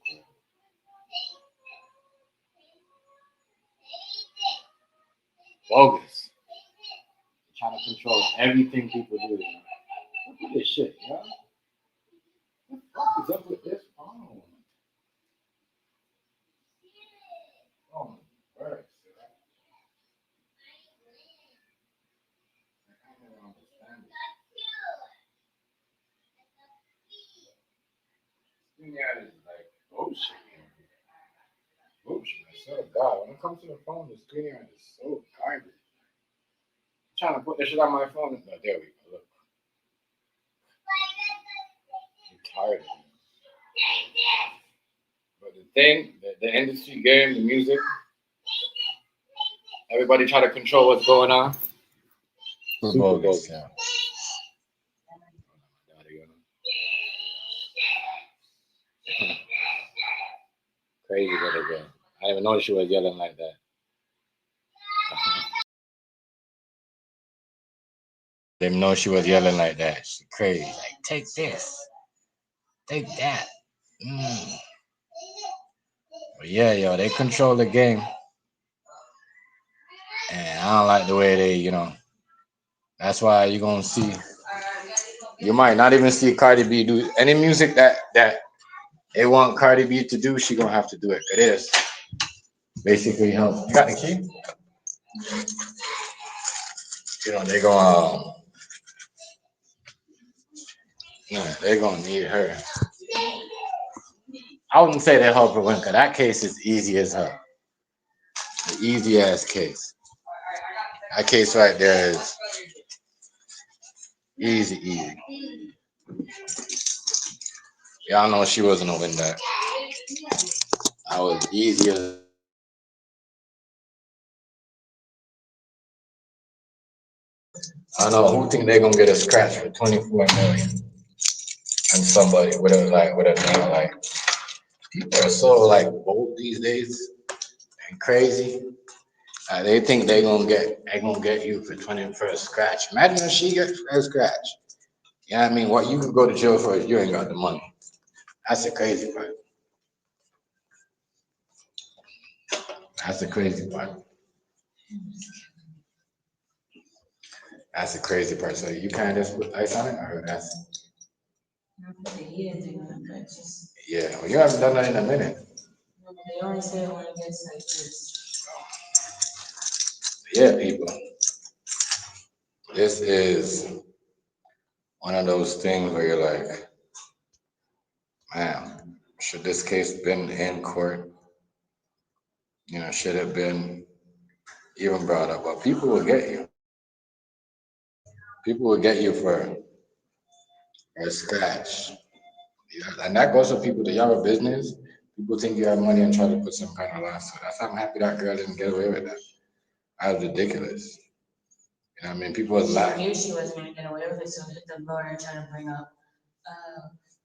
world. Bogus. Trying to control everything people do. Look at this shit, yo. What the fuck is up with this phone? Oh, works. I don't understand it. Yeah, it's like bullshit. Bullshit. I swear to God, when it comes to the phone, the screen on is so garbage. I'm trying to put this shit on my phone. No, there we go. Look. Retarded. But the thing, the industry game, the music, everybody try to control what's going on. Super bogus. Yeah. Crazy little girl. I didn't even know she was yelling like that. Didn't know she was yelling like that. She crazy. Like, take this. Take that. But yeah, yo, they control the game. And I don't like the way they, you know. That's why you're gonna see. You might not even see Cardi B do any music that they want Cardi B to do. She gonna have to do it. It is basically help. You got the key? You know they gonna. They're gonna need her. I wouldn't say they help her win, cause that case is easy as hell. The easy ass case. That case right there is easy. Y'all know she wasn't gonna win that. That was easy as. I know who think they're gonna get a scratch for 24 million and somebody with a name like. People are so like bold these days and crazy. They think they gonna get you for 20 for a scratch. Imagine if she gets a scratch. You know what I mean? What you could go to jail for if you ain't got the money. That's the crazy part. That's the crazy part. That's the crazy part. So you can't just put ice on it, or that's. Yeah, well, you haven't done that in a minute. They only say it when it gets like this. Yeah, people. This is one of those things where you're like, man, should this case been in court? You know, should have been even brought up. But people will get you. People will get you for a scratch. Yeah, and that goes for people that you have a business. People think you have money and try to put some kind of loss. So that's why I'm happy that girl didn't get away with that. That was ridiculous. You know what I mean? People was laughing. She knew she wasn't going to get away with it, so the lawyer tried to bring up,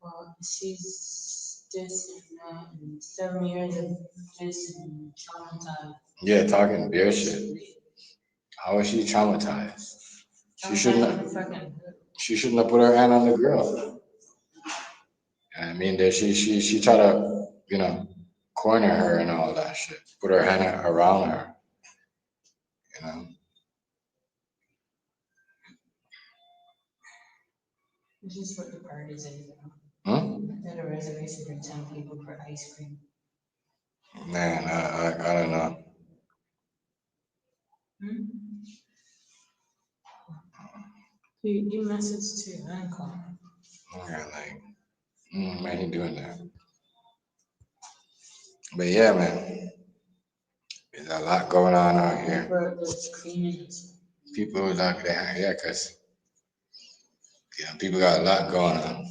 well, she's this and that, and 7 years of this and traumatized. Yeah, talking beer shit. How is she traumatized? She shouldn't have put her hand on the girl. I mean, that she tried to, you know, corner her and all that shit. Put her hand around her. You know. This is what the parties is. I had a reservation for 10 people for ice cream. Man, I don't know. You message to Uncle. Yeah, like, man, he doing that. But yeah, man, there's a lot going on out here. People like that, yeah, cause people got a lot going on.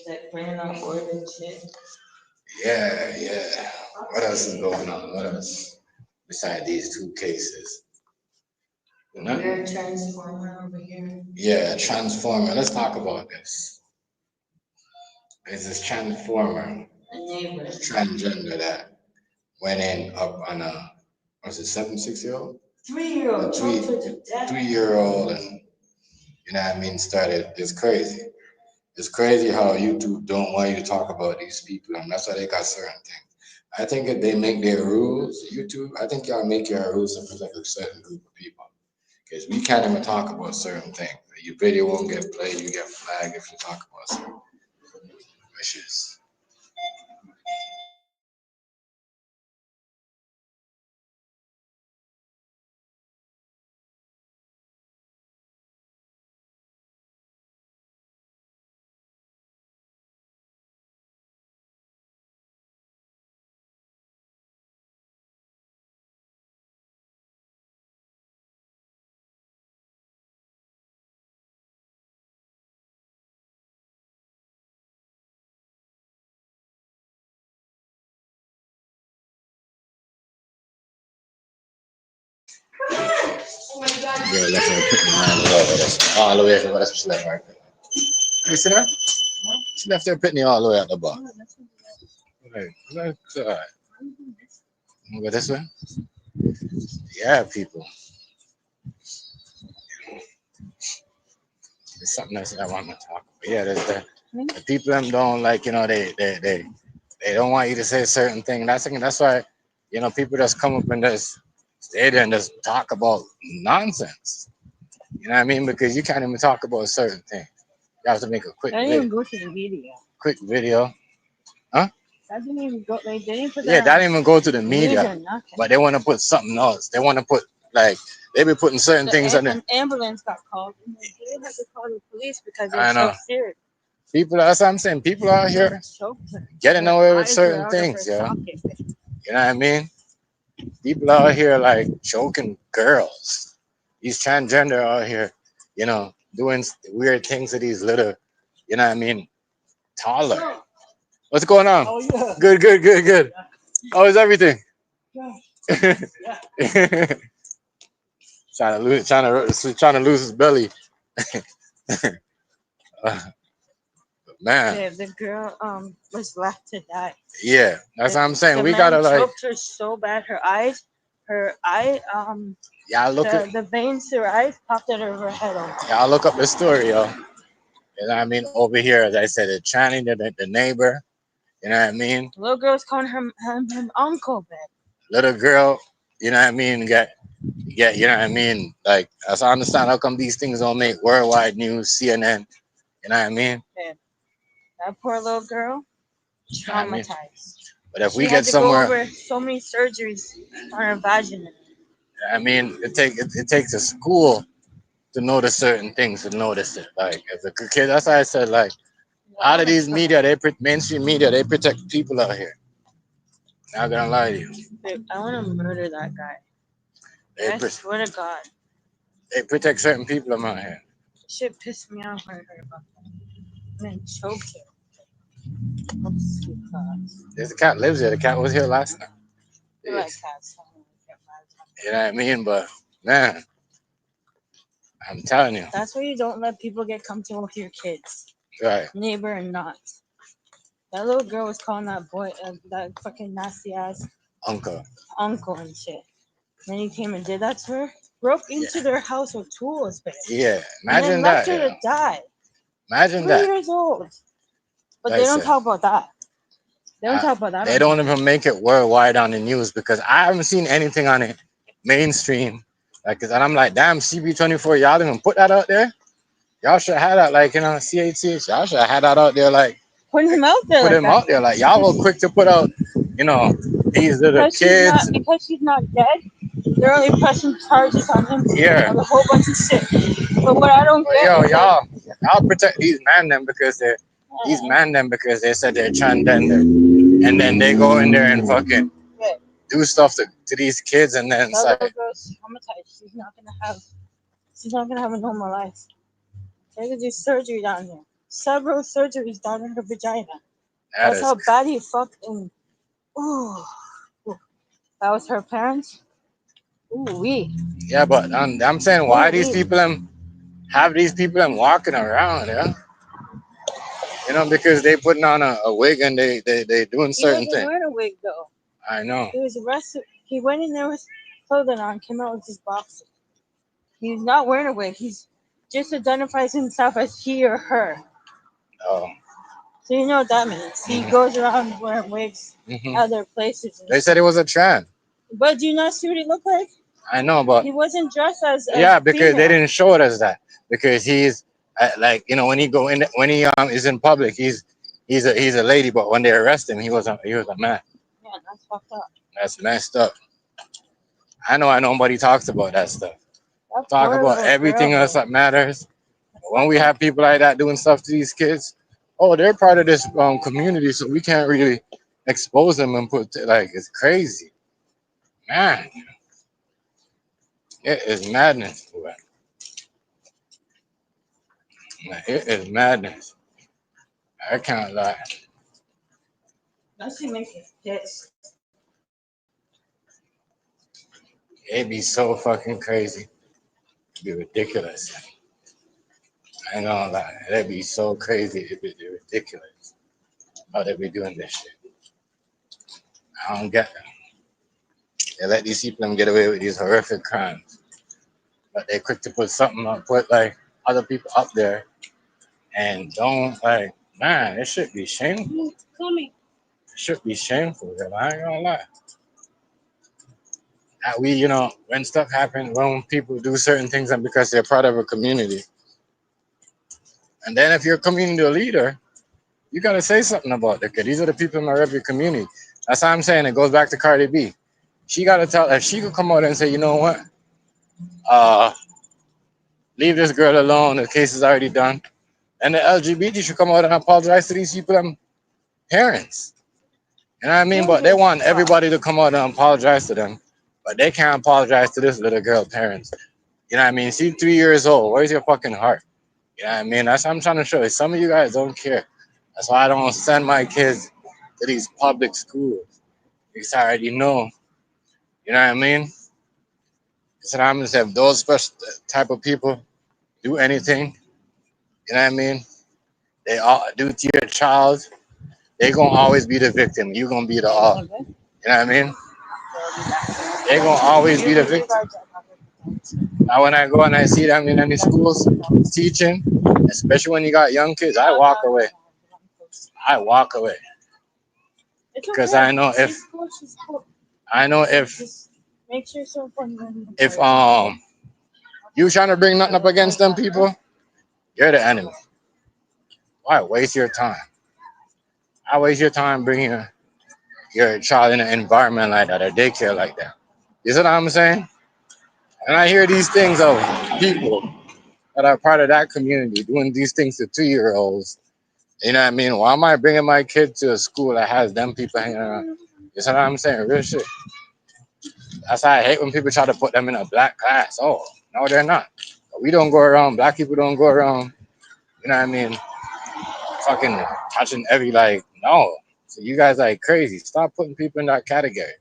Like bringing up organ shit. Yeah. What else is going on? What else besides these two cases? We're a transformer over here. Yeah, a transformer. Let's talk about this. There's this transformer, a neighbor, transgender that went in up on a, was it 7 6 year old? 3 year old, 3 year old, and you know what I mean, started. It's crazy. It's crazy how YouTube don't want you to talk about these people, and that's why they got certain things. I think if they make their rules, YouTube, I think y'all make your rules to protect a certain group of people. Because we can't even talk about certain things. Your video won't get played, you get flagged if you talk about certain issues. Oh my god. Yeah, left her putting all the way over this. All the way over that's what she left right there. You see that? She left her pitney all the way at the bottom. Okay, that's all right. Wanna go this way? Yeah, people. There's something else that I want to talk about. Yeah, there's the people them don't like, they don't want you to say certain thing. That's why, people just come up and just stay there and just talk about nonsense. You know what I mean? Because you can't even talk about a certain thing. You have to make a quick I didn't even go to the video. quick video. Huh? That didn't even go. They didn't put Yeah, that. that didn't even go to the media. Nothing. But they want to put something else. They want to put like they be putting certain things on there. An ambulance got called, and they did have to call the police because I they're know. so scared. People, that's what I'm saying. People out here getting away with certain things, yo. You know what I mean? People out here like choking girls. These transgender out here, doing weird things to these little, you know what I mean, taller. What's going on? Oh yeah. Good, good, good, good. How is everything? Yeah. trying to lose his belly. Man. Yeah, the girl was left to die. Yeah, that's what I'm saying. The We man gotta like choked her so bad. Her eye y'all look at the veins to her eyes popped out of her head. y'all look up the story, yo. You know what I mean? Over here, as I said, the Channing, the neighbor. You know what I mean? The little girl's calling him uncle, man. Little girl, you know what I mean? Get, you know what I mean? Like, as I understand, how come these things don't make worldwide news, CNN? You know what I mean? Yeah. That poor little girl, You know what I mean? traumatized. But if She we had get to somewhere, go over so many surgeries on her vagina. I mean, it takes a school to notice certain things, to notice it. Like, as a kid, that's why I said, like, out of these media, mainstream media, they protect people out here. Not gonna lie to you. Dude, I want to murder that guy. I swear to God. They protect certain people out here. Shit pissed me off when I heard about that. And then choked her. There's a cat lives here. The cat was here last night. I like cats. You know what I mean? But man, I'm telling you. That's why you don't let people get comfortable with your kids. Right. Neighbor and not. That little girl was calling that boy that fucking nasty ass uncle and shit. Then he came and did that to her. Broke into their house with tools, bitch. Yeah, imagine and then left her to die. Imagine 3 that. years old. But they don't talk about that. They don't talk about that. They don't even make it worldwide on the news because I haven't seen anything on it mainstream. Like, and I'm like, damn, CB24, y'all even put that out there? Y'all should have that, like, CHCH. Y'all should have had that out there, like, putting him out there. Put him out there, like y'all were quick to put out, these little kids. Because she's not dead, they're only pressing charges on him. Yeah, a whole bunch of shit. But what I don't get, y'all protect these man them because they said they're transgender, and then they go in there and fucking do stuff to these kids, and then it's like, girl's traumatized. She's not gonna have a normal life. They could do surgery down here. Several surgeries down in her vagina. That's how bad he fucked. And that was her parents. Ooh wee. Yeah, but I'm saying, Ooh why these wee. people have these people walking around, yeah? You know, because they putting on a wig and they doing He certain wasn't things. wearing a wig though. I know. He was arrested. He went in there with clothing on, came out with his boxers. He's not wearing a wig. He's just identifies himself as he or her. Oh. So you know what that means. He goes around wearing wigs other places. They said it was a trend. But do you not see what he looked like? I know, but He wasn't dressed as yeah, because female. they didn't show it as that. Because he's like, you know, when he go in, when he is in public, he's a lady. But when they arrest him, he was a man. Yeah, that's fucked up. That's messed up. I know nobody talks about that stuff. That Talk poor about little everything girl, else man. that matters. When we have people like that doing stuff to these kids, oh, they're part of this community, so we can't really expose them and put like, it's crazy, man. It is madness, boy. It is madness. I can't lie. That shit makes me pissed. It'd be so fucking crazy. It'd be ridiculous. I ain't gonna lie. It'd be so crazy. It'd be ridiculous how they be doing this shit. I don't get them. They let these people get away with these horrific crimes, but they quick to put something up, put like other people up there, and don't like. Man, it should be shameful. It should be shameful. I ain't gonna lie. That we, you know, when stuff happens, when people do certain things, and because they're part of a community, and then if you're a community leader, you gotta say something about it. Cause these are the people in my every community. That's how I'm saying it goes back to Cardi B. She gotta tell if she could come out and say, you know what, uh, leave this girl alone. The case is already done. And the LGBT should come out and apologize to these people and parents. You know what I mean? But they want everybody to come out and apologize to them. But they can't apologize to this little girl parents. You know what I mean? She's 3 years old. Where's your fucking heart? You know what I mean? That's what I'm trying to show you. Some of you guys don't care. That's why I don't send my kids to these public schools. Because I already know. You know what I mean? So I'm gonna say if those special type of people do anything, you know what I mean? They all do to your child, they gonna always be the victim. You gonna be the all. You know what I mean? They gonna always be the victim. Now when I go and I see them in any schools teaching, especially when you got young kids, I walk away. I walk away. Because I know if you trying to bring nothing up against them people, you're the enemy. Why waste your time? I waste your time bringing your child in an environment like that, a daycare like that. You see what I'm saying? And I hear these things of people that are part of that community doing these things to 2-year-olds. You know what I mean? Why am I bringing my kid to a school that has them people hanging around? You see what I'm saying? Real shit. That's why I hate when people try to put them in a black class. Oh, no, they're not. We don't go around, black people don't go around, you know what I mean, fucking touching every, like, no. So you guys like crazy. Stop putting people in that category.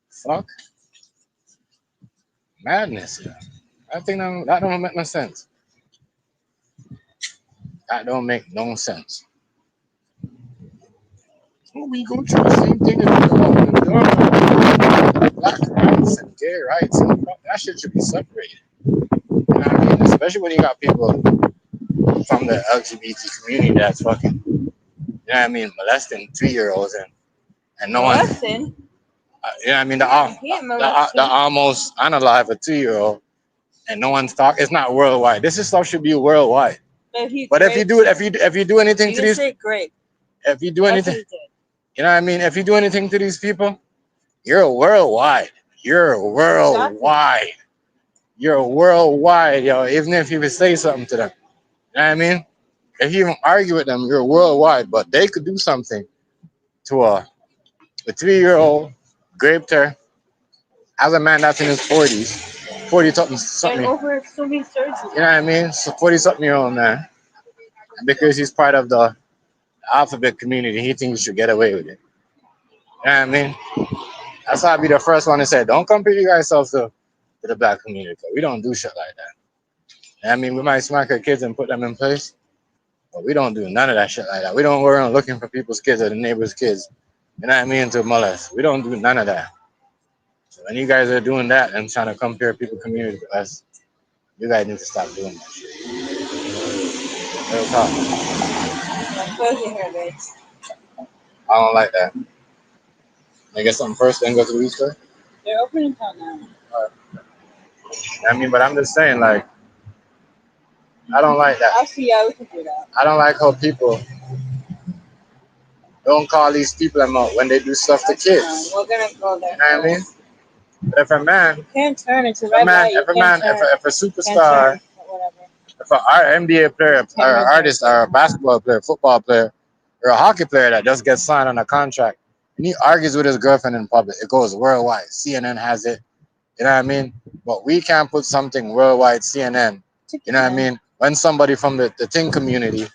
Fuck. Madness. Yeah. I think that don't make no sense. That don't make no sense. Well, we go through the same thing as black rights and gay rights. And that shit should be separated. You know what I mean? Especially when you got people from the LGBT community that's fucking, you know what I mean, molesting 3-year-olds and no one. Molesting? You know what I mean? The almost unalive a 2-year-old and no one's talking. It's not worldwide. This is stuff should be worldwide. But if you do it, if you do anything to these, if you do anything, you know what I mean? If you do anything to these people, you're worldwide. You're worldwide. You're worldwide, yo. Even if you would say something to them, you know what I mean? If you even argue with them, you're worldwide. But they could do something to a 3-year-old, raped her, as a man that's in his 40s, 40 something. You know what I mean? So 40 something year old man. And because he's part of the alphabet community, he thinks he should get away with it. You know what I mean? That's why I'd be the first one to say, don't compare yourself to to the black community. We don't do shit like that. I mean, we might smack our kids and put them in place, but we don't do none of that shit like that. We don't go around looking for people's kids or the neighbors' kids. You know what I mean? To molest. We don't do none of that. So when you guys are doing that and trying to compare people community to us, you guys need to stop doing that shit. Real talk. I don't like that. I get something first, then go to the weed store. They're opening town now. I mean, but I'm just saying, like, I don't like that. Actually, yeah, we can do that. I don't like how people don't call these people out when they do stuff to kids. We're gonna go there. You know what I mean? But if a man, you can't turn it to red light. If a superstar, if an NBA player, or an artist, or a basketball player, football player, or a hockey player that just gets signed on a contract, and he argues with his girlfriend in public, it goes worldwide. CNN has it. You know what I mean? But we can't put something worldwide, CNN. You know what I mean? When somebody from the thing community,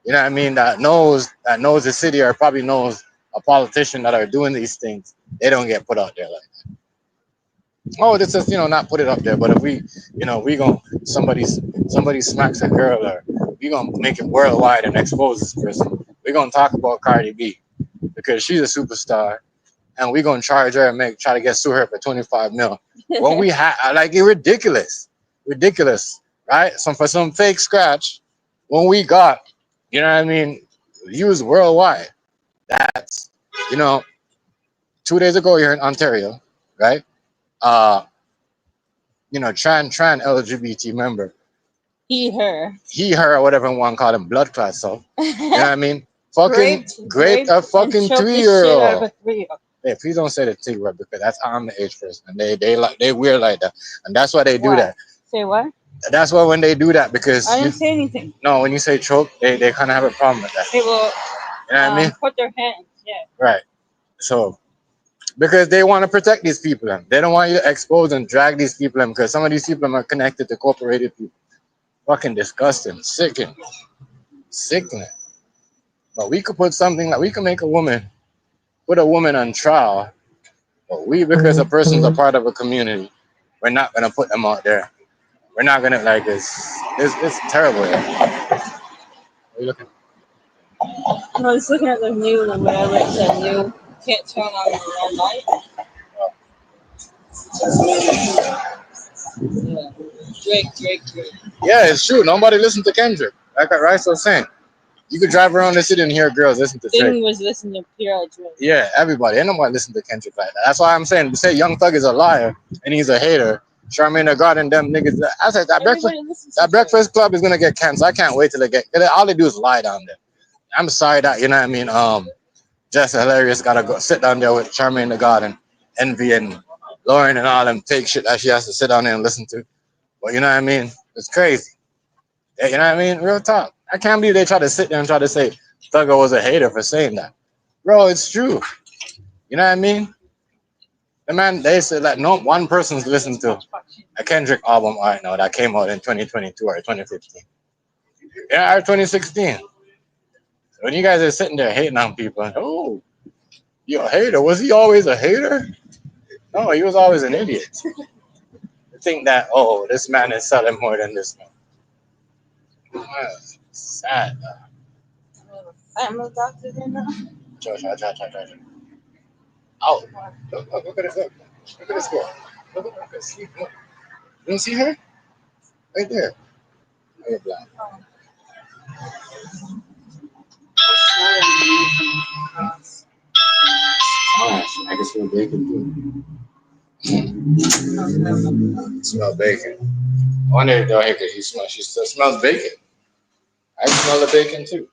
you know what I mean, that knows the city or probably knows a politician that are doing these things, they don't get put out there like that. Oh, this is, not put it up there, but if we, we gonna somebody smacks a girl, or we gonna make it worldwide and expose this person. We gonna talk about Cardi B because she's a superstar, and we gonna charge her and try to sue her for 25 mil. When we like, it ridiculous, right? For some fake scratch, when we got, you know what I mean, used worldwide. That's, 2 days ago here in Ontario, right? Tran LGBT member. He, her, or whatever one want to call him, blood clot. So, you know what I mean? Fucking raped a fucking 3-year-old. Hey, please don't say the T word because that's I'm the age person, and they weird like that, and that's why they do that. Say what? That's why when they do that, because I didn't say anything. No, when you say choke, they kind of have a problem with that. They will. You know what I mean? Put their hands. Yeah. Right. So, because they want to protect these people, and they don't want you to expose and drag these people in, because some of these people are connected to corporated people. Fucking disgusting, sickening. But we could put something like, we could make put a woman on trial, but because a person's a part of a community, we're not gonna put them out there. We're not gonna, like, it's terrible. Yeah. What are you looking? I was looking at the new and whatever it said new. Can't turn on the red light. Yeah. Drake. Yeah, it's true. Nobody listened to Kendrick. Like Rice was saying. You could drive around the city and hear girls listen to Drake. Was listening to pure Drake. Yeah, everybody. Ain't nobody listen to Kendrick like that. That's why I'm saying, say Young Thug is a liar and he's a hater. Charmaine the God and them niggas. I said that Breakfast Club is gonna get canceled. I can't wait till they get. All they do is lie down there. I'm sorry that, you know what I mean. Just Hilarious gotta go sit down there with Charmaine the God and Envy and Lauren and all them fake shit that she has to sit down there and listen to. But you know what I mean? It's crazy. You know what I mean? Real talk. I can't believe they try to sit there and try to say Thugger was a hater for saying that. Bro, it's true. You know what I mean? The man, they said that no one person's listened to a Kendrick album right now that came out in 2022 or 2015. Yeah, or 2016. So when you guys are sitting there hating on people, oh, you a hater? Was he always a hater? No, he was always an idiot. To think that, oh, this man is selling more than this man. Sad. Family doctor in there. Try. Oh, look at this. Look at this girl. Look at this. You don't see her? Right there. Oh, you're blind. Oh, I can smell bacon too. Smell bacon. I wonder if she still smells bacon. I smell the bacon too.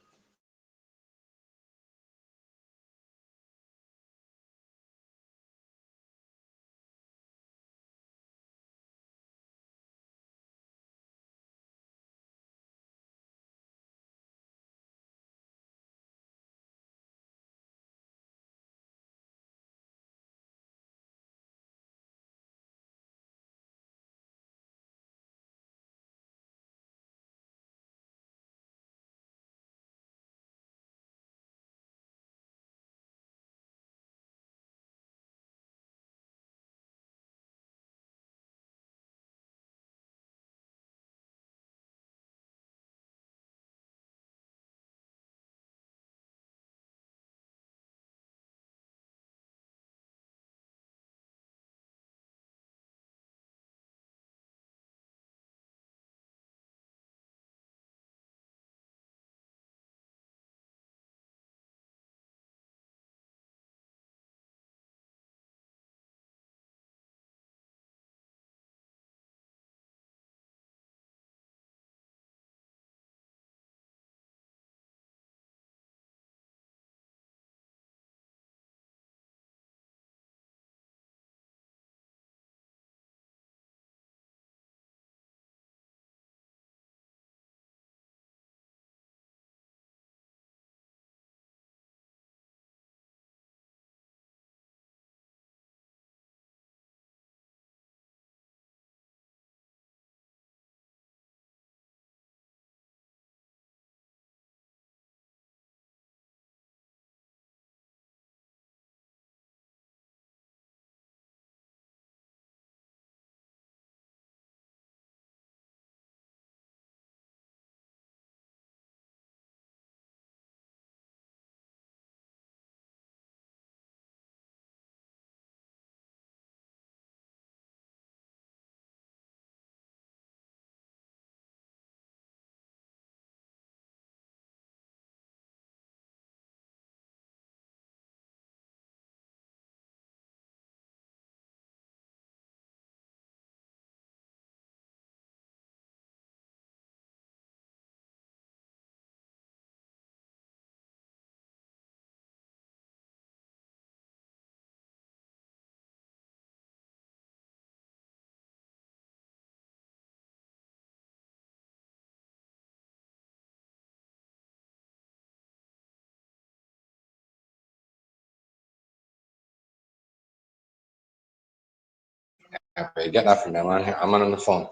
Alright, get that from me. I'm on here. I'm on the phone.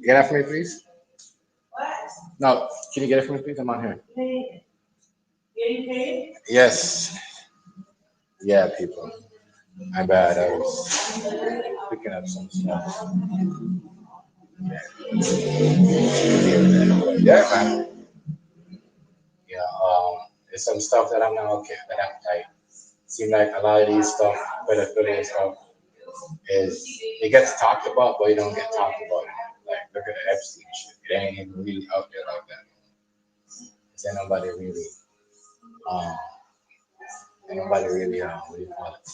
Get that for me, please. No, can you get it for me, please? I'm on here. Yes. Yeah, people. My bad. I was picking up some stuff. Yeah, man. Yeah. There's some stuff that I'm not okay. That I seem like a lot of these stuff, pedophilia stuff, is it gets talked about, but it don't get talked about. Like look at the Epstein shit. It ain't even really out there like that. Ain't nobody really, um, ain't nobody really, what do you call it?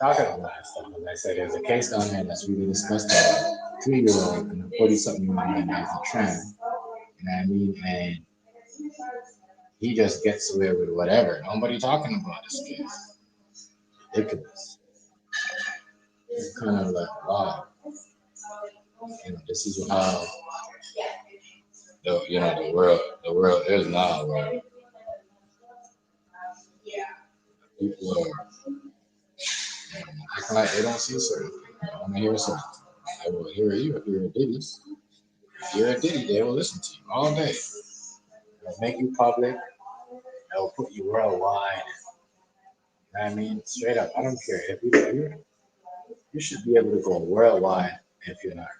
Talking about that stuff. Like I said, there's a case down there that's really discussed about a 3-year-old and a 40-something-year-old man that's a trans. You know what I mean? And he just gets away with whatever. Nobody talking about this case. Ridiculous. It's kind of like, wow. This is how the world is now, where people are acting like they don't see certain things. I want to hear something. I will hear you if you're a Diddy. If you're a Diddy, they will listen to you all day. They'll make you public. They'll put you worldwide. You know what I mean? Straight up, I don't care. If you should be able to go worldwide if you're not rich.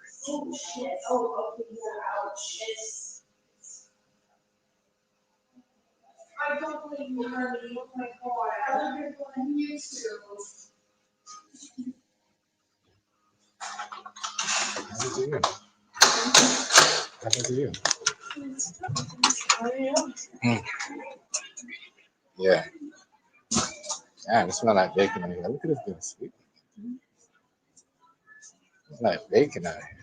Happens to you. Happens to you. Yeah. Yeah, it smells like bacon in here. Look at this good sweet. It's like bacon out here.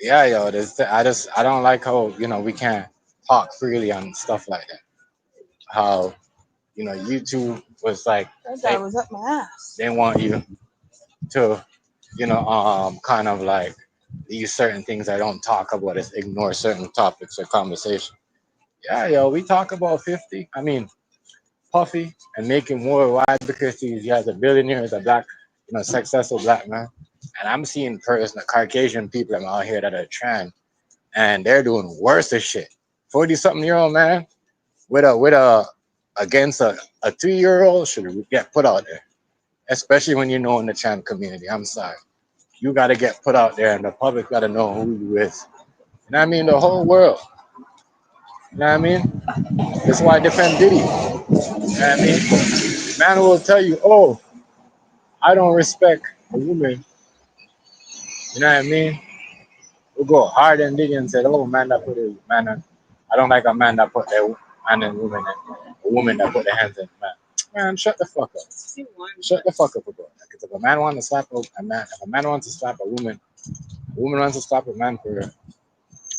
Yeah, yo, I don't like how we can't talk freely on stuff like that. How YouTube was like That guy was up my ass. they want you to kind of like these certain things I don't talk about is ignore certain topics or conversation. Yeah, yo, we talk about 50. I mean, Puffy and making worldwide because he has a billionaire, he's a black, successful black man. And I'm seeing Caucasian people out here that are trans and they're doing worse as shit. 40-something-year-old man with a against a 3-year-old should get put out there. Especially when you know in the trans community. I'm sorry. You gotta get put out there and the public gotta know who you is. You know what I mean? The whole world. You know what I mean? That's why I defend Diddy. You know what I mean? Man will tell you, oh, I don't respect a woman. You know what I mean? We'll go hard and Diddy and say, oh, man that put his man on. I don't like a man that put their man and woman in. A woman that put their hands in man. Man, shut the fuck up. Shut the fuck up about that. Because if a man wants to slap a man, if a man wants to slap a woman wants to slap a man for, you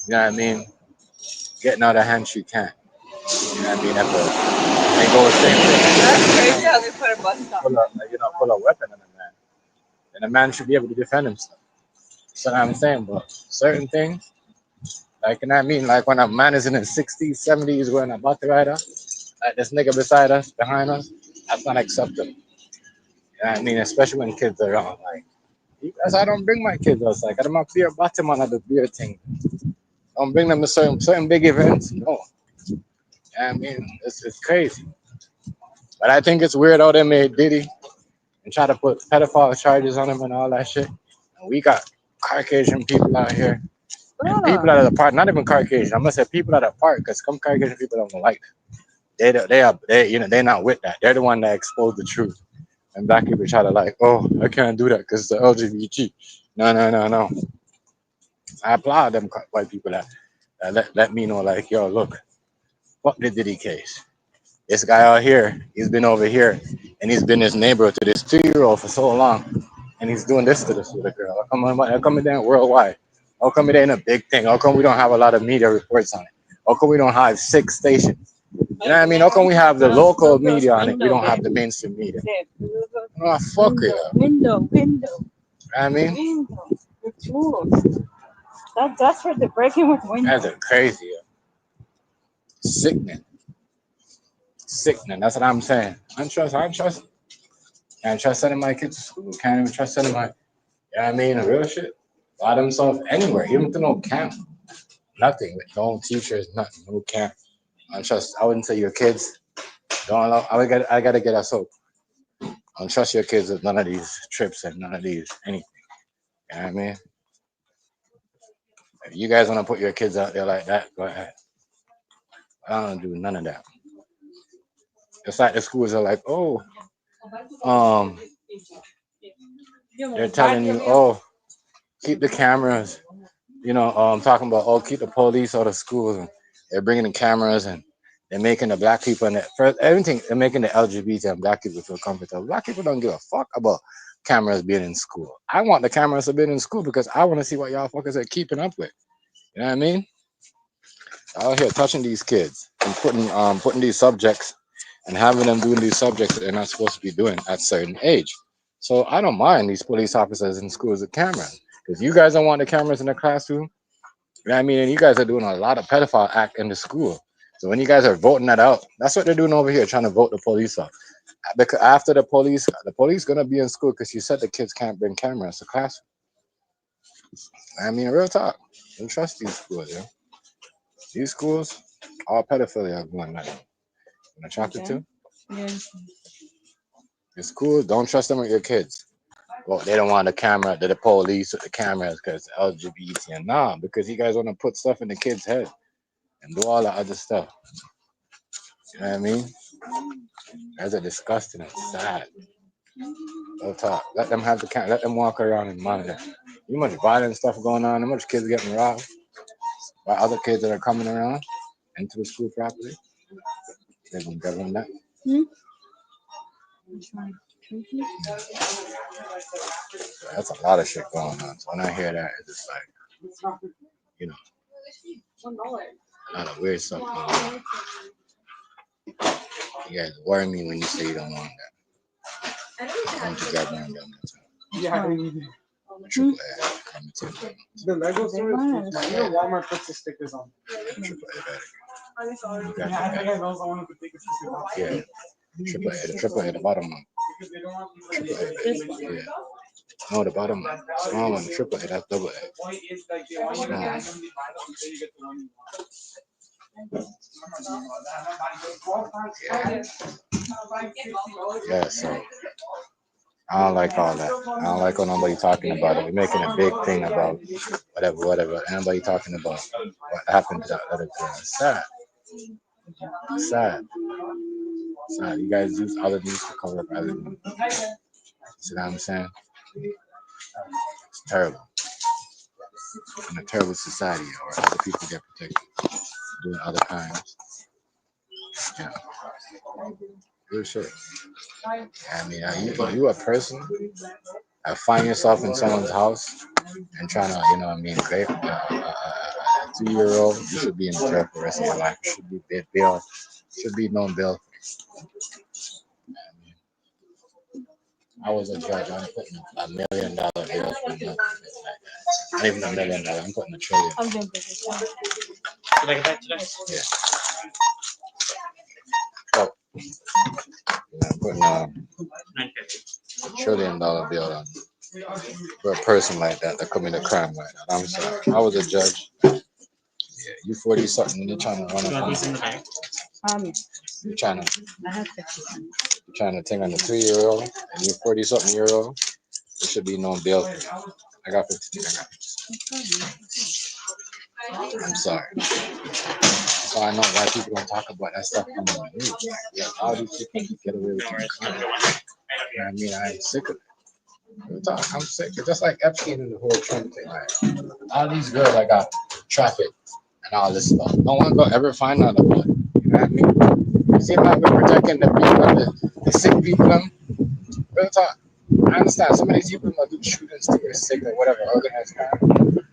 know what I mean, getting out of hand, she can't. You know what I mean? They go the same thing. That's crazy how they put a bus stop. Pull a weapon on a man. And a man should be able to defend himself. That's what I'm saying. But certain things, like, you know what I mean? Like when a man is in his 60s, 70s wearing a body rider, like this nigga beside us, behind us, that's not acceptable. You know what I mean? Especially when kids are around. Like, because I don't bring my kids outside. I don't have beer bottom on the beer thing. I don't bring them to certain big events. No. You know what I mean? It's crazy. But I think it's weird how they made Diddy and try to put pedophile charges on him and all that shit. And we got Caucasian people out here. And people that are apart, not even Caucasian. I'm gonna say people that are apart because some Caucasian people don't like that. They're not with that. They're the one that expose the truth. And black people try to like, oh, I can't do that because the LGBT. No. I applaud them white people that let me know like, yo, look, fuck the Diddy case. This guy out here, he's been over here and he's been his neighbor to this 2-year-old for so long. And he's doing this to this little girl. How come it ain't worldwide? How come it ain't a big thing? How come we don't have a lot of media reports on it? How come we don't have 6 stations? You know what I mean? How come we have the local media on it? We don't have the mainstream media. Oh, fuck it. Window. You know what I mean? Window. The tools. That's for the breaking with windows. That's crazy. Sickening. That's what I'm saying. I don't trust. Can't trust sending my kids to school. Can't even trust sending my, you know what I mean? Real shit. Allow themselves anywhere, even to no camp. Nothing. With no teachers, nothing. No camp. I trust. I wouldn't say your kids. Don't allow. I gotta get us hope. Don't trust your kids with none of these trips and none of these anything. You know what I mean? If you guys want to put your kids out there like that, go ahead. I don't do none of that. It's like the schools are like, oh, they're telling you, oh, keep the cameras. You know, talking about, oh, keep the police out of schools. And they're bringing the cameras and they're making the black people and first everything. They're making the LGBT and black people feel comfortable. Black people don't give a fuck about cameras being in school. I want the cameras to be in school because I want to see what y'all fuckers are keeping up with. You know what I mean? Out here touching these kids and putting these subjects and having them doing these subjects that they're not supposed to be doing at a certain age. So I don't mind these police officers in schools with cameras. Because you guys don't want the cameras in the classroom. You know what I mean? And you guys are doing a lot of pedophile act in the school. So when you guys are voting that out, that's what they're doing over here, trying to vote the police out. Because after the police gonna be in school because you said the kids can't bring cameras to classroom. I mean, real talk. Don't trust these schools, yeah. These schools, all pedophilia are going on. In chapter 2, the schools, don't trust them with your kids. Well, they don't want the camera, the police with the cameras because LGBT and nah, because you guys want to put stuff in the kids' head and do all the other stuff. You know what I mean? That's a disgusting and sad. Don't talk. Let them have the camera. Let them walk around and monitor. Too much violent stuff going on. Too much kids getting robbed by other kids that are coming around into the school property. They're going to govern that. That's a lot of shit going on. So when I hear that, it's just like, you know, a lot of weird stuff going on. You guys worry me when you say you don't want that. I want you guys around them. Yeah, Triple A, coming to you. the Lego store is Walmart puts the stickers on. Triple A, Yeah, I think I know someone who could take a sticker off. yeah. Triple A, the bottom one. Because they don't want Triple A, yeah. No, the bottom one. Small one, triple A, that's double A. point is like they want you to randomly buy them until you get the one you want. Yeah, so I don't like all that. I don't like when nobody talking about it. We're making a big thing about whatever. Anybody talking about what happened to that other girl. It's sad. Sad. Sad. You guys use other news to cover up other news. See what I'm saying? It's terrible. In a terrible society where other people get protected doing other crimes. Yeah. Good shit. I mean, you a person, find yourself in someone's house and trying to, you know what I mean, rape a 2-year-old, you should be in jail for the rest of your life. You should be bail. Should be no bail. I was a judge. I'm putting $1 million bail for nothing like that. Not even $1 million. I'm putting $1 trillion. I'm doing business. Yeah. So, I'm putting $1 trillion bill on for a person like that commit a crime like that. I'm sorry. I was a judge. Yeah, you 40 something. You're trying to run up on me. You're trying to think on a 2-year-old and you 40 something year old. There should be no bail. I got 15. I'm sorry. So I know why people don't talk about that stuff on the news. Like, yeah, all these people get away with these crimes. You know what I mean? I'm sick of it. I'm sick. It's just like Epstein and the whole Trump thing. Like, all these girls that got trafficked and all this stuff. No one will ever find out about it. You know what I mean? It seems like we're protecting the people, the sick people. Real talk. I understand some of these people might do shootings to get sick or whatever, organized crime.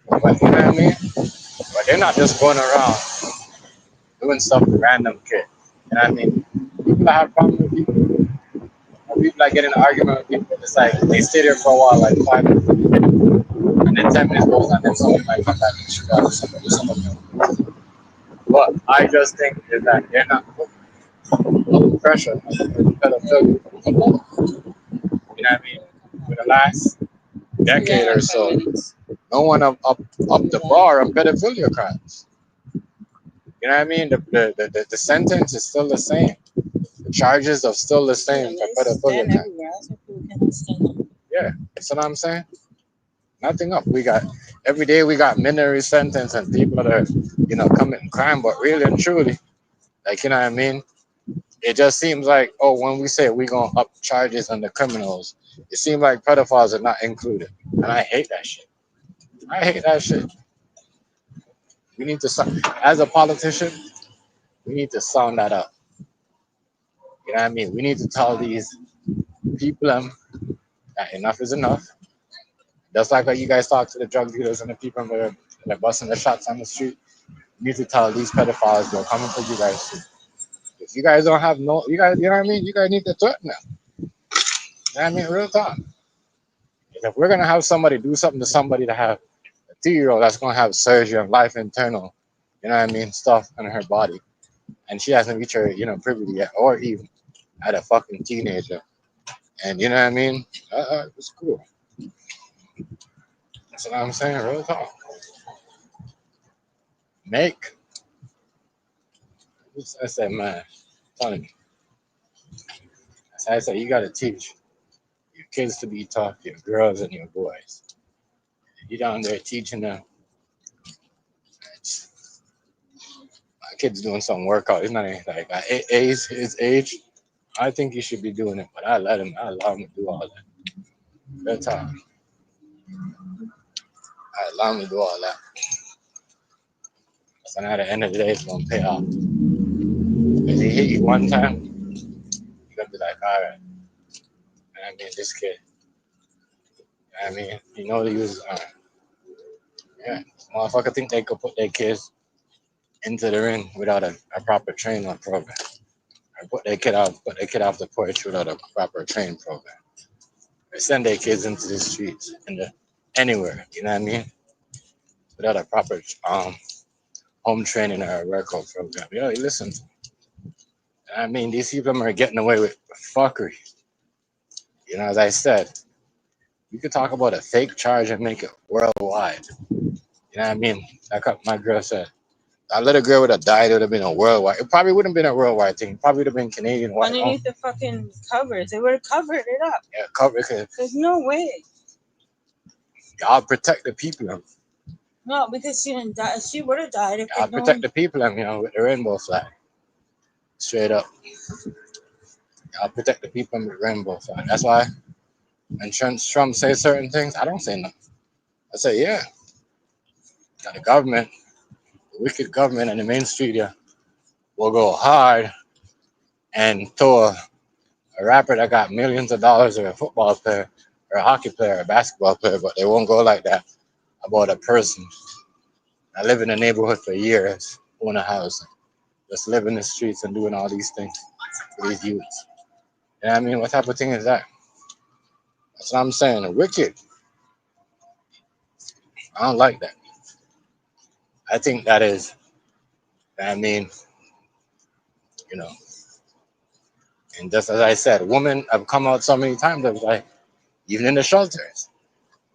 But you know what I mean? But they're not just going around doing stuff to random kids. You know what I mean? People that have problems with people, or people that get in an argument with people, it's like they stay there for a while, like 5 minutes, and then 10 minutes goes on, then someone might come back and shoot out some of them. But I just think is that they're not putting pressure on the pedophilia. You know what I mean? For the last decade or so, no one up the bar on pedophilia crimes. You know what I mean? The sentence is still the same. The charges are still the same for pedophilia crimes. Yeah, that's what I'm saying. Nothing up. We got every day we got minority sentence and people that are, committing crime, but really and truly, like you know what I mean? It just seems like, oh, when we say we're gonna up charges on the criminals, it seems like pedophiles are not included. And I hate that shit. I hate that shit. We need to as a politician, we need to sound that up. You know what I mean? We need to tell these people that enough is enough. Just like how you guys talk to the drug dealers and the people that are busting the shots on the street. You need to tell these pedophiles they're coming for you guys too. If you guys don't have no, you guys, you know what I mean? You guys need to threaten them. You know what I mean? Real talk. If we're gonna have somebody do something to somebody to have a 2-year-old that's gonna have surgery on life internal, you know what I mean, stuff in her body, and she hasn't reached her, puberty yet, or even at a fucking teenager, and you know what I mean? It's cool. That's what I'm saying. Real talk. I said, man, telling you. I said, you gotta teach your kids to be tough, your girls and your boys. You down there teaching them. My kid's doing some workout. He's not even like at his age. I think he should be doing it, but I allow him to do all that. Good time. I allow him to do all that. So now at the end of the day, it's gonna pay off. If he hit you one time, you're gonna be like, all right. I mean, this kid. I mean, he was. Yeah, motherfucker think they could put their kids into the ring without a proper training program. Or put their kid off the porch without a proper training program. Or send their kids into the streets, anywhere, you know what I mean? Without a proper home training or a workout program. Yo, listen. I mean, these people are getting away with fuckery. As I said, you could talk about a fake charge and make it worldwide. You know what I mean? Like my girl said. That little girl would have died, it would have been a worldwide. It probably wouldn't have been a worldwide thing. It probably would have been Canadian. Underneath the fucking covers. They would have covered it up. Yeah, cover it. There's no way. Y'all protect the people. No, because she didn't die. She would have died if y'all protect the people, with the rainbow flag. Straight up. Y'all protect the people with the rainbow flag. That's why when Trump says certain things, I don't say nothing. I say, yeah. Now the government, the wicked government and the main street here will go hard and throw a rapper that got millions of dollars, or a football player, or a hockey player, or a basketball player, but they won't go like that about a person that live in the neighborhood for years, own a house, just live in the streets and doing all these things for these youths. You know what I mean? What type of thing is that? That's what I'm saying. Wicked. I don't like that. I think that is, I mean, and just as I said, women have come out so many times, like, even in the shelters.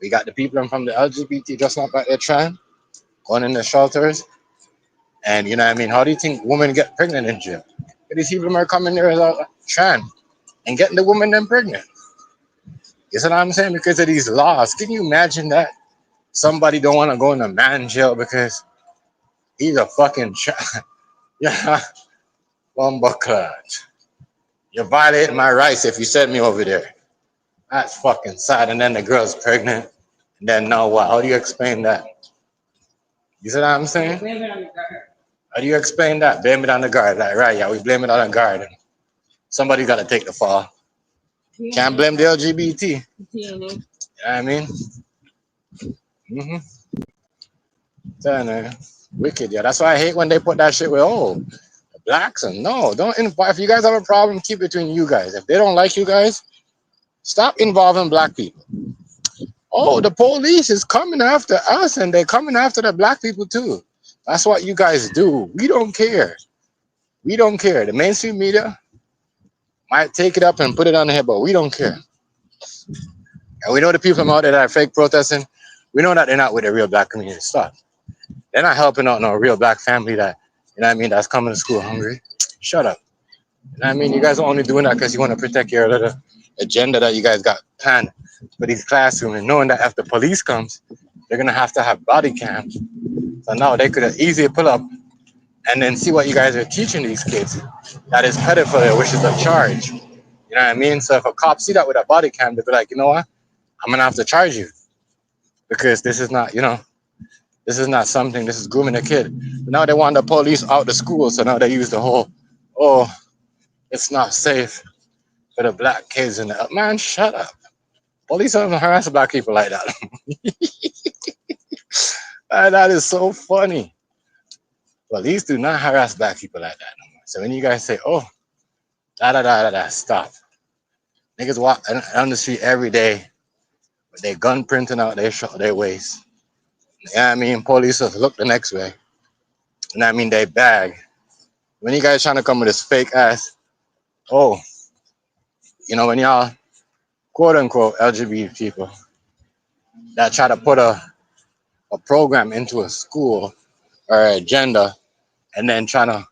We got the people from the LGBT just not like they're trying, going in the shelters. And you know what I mean? How do you think women get pregnant in jail? These people are coming there without trans and getting the woman then pregnant. You see what I'm saying? Because of these laws. Can you imagine that? Somebody don't want to go in a man jail because he's a fucking yeah, bumbleclad. You're violating my rights if you send me over there. That's fucking sad. And then the girl's pregnant. And then now what? How do you explain that? You see what I'm saying? Blame it on the guard. How do you explain that? Blame it on the guard. Like, right, yeah, we blame it on the guard. Somebody got to take the fall. Can't blame the LGBT. You know what I mean? Wicked, yeah. That's why I hate when they put that shit with, blacks. And no, don't invite. If you guys have a problem, keep it between you guys. If they don't like you guys, stop involving black people. Oh, the police is coming after us and they're coming after the black people too. That's what you guys do. We don't care. We don't care. The mainstream media might take it up and put it on the head, but we don't care. And we know the people from out there that are fake protesting, we know that they're not with the real black community. Stop. They're not helping out no real black family that, you know what I mean, that's coming to school hungry. Shut up. You know what I mean? You guys are only doing that because you want to protect your little agenda that you guys got planned for these classrooms, and knowing that if the police comes, they're going to have body cams. So now they could easily pull up and then see what you guys are teaching these kids that is pedophilia, which is a charge. You know what I mean? So if a cop see that with a body cam, they'll be like, you know what? I'm going to have to charge you because this is not, this is not something, this is grooming a kid. But now they want the police out the school, so now they use the whole, oh, it's not safe for the black kids. And man, shut up. Police don't harass black people like that. That is so funny. Police do not harass black people like that no more. So when you guys say, oh, stop. Niggas walk on the street every day with their gun printing out their waist. You know what I mean? Police will look the next way. You know what I mean? They bag. When you guys trying to come with this fake ass, oh, when y'all quote unquote LGBT people that try to put a program into a school or agenda and then trying to,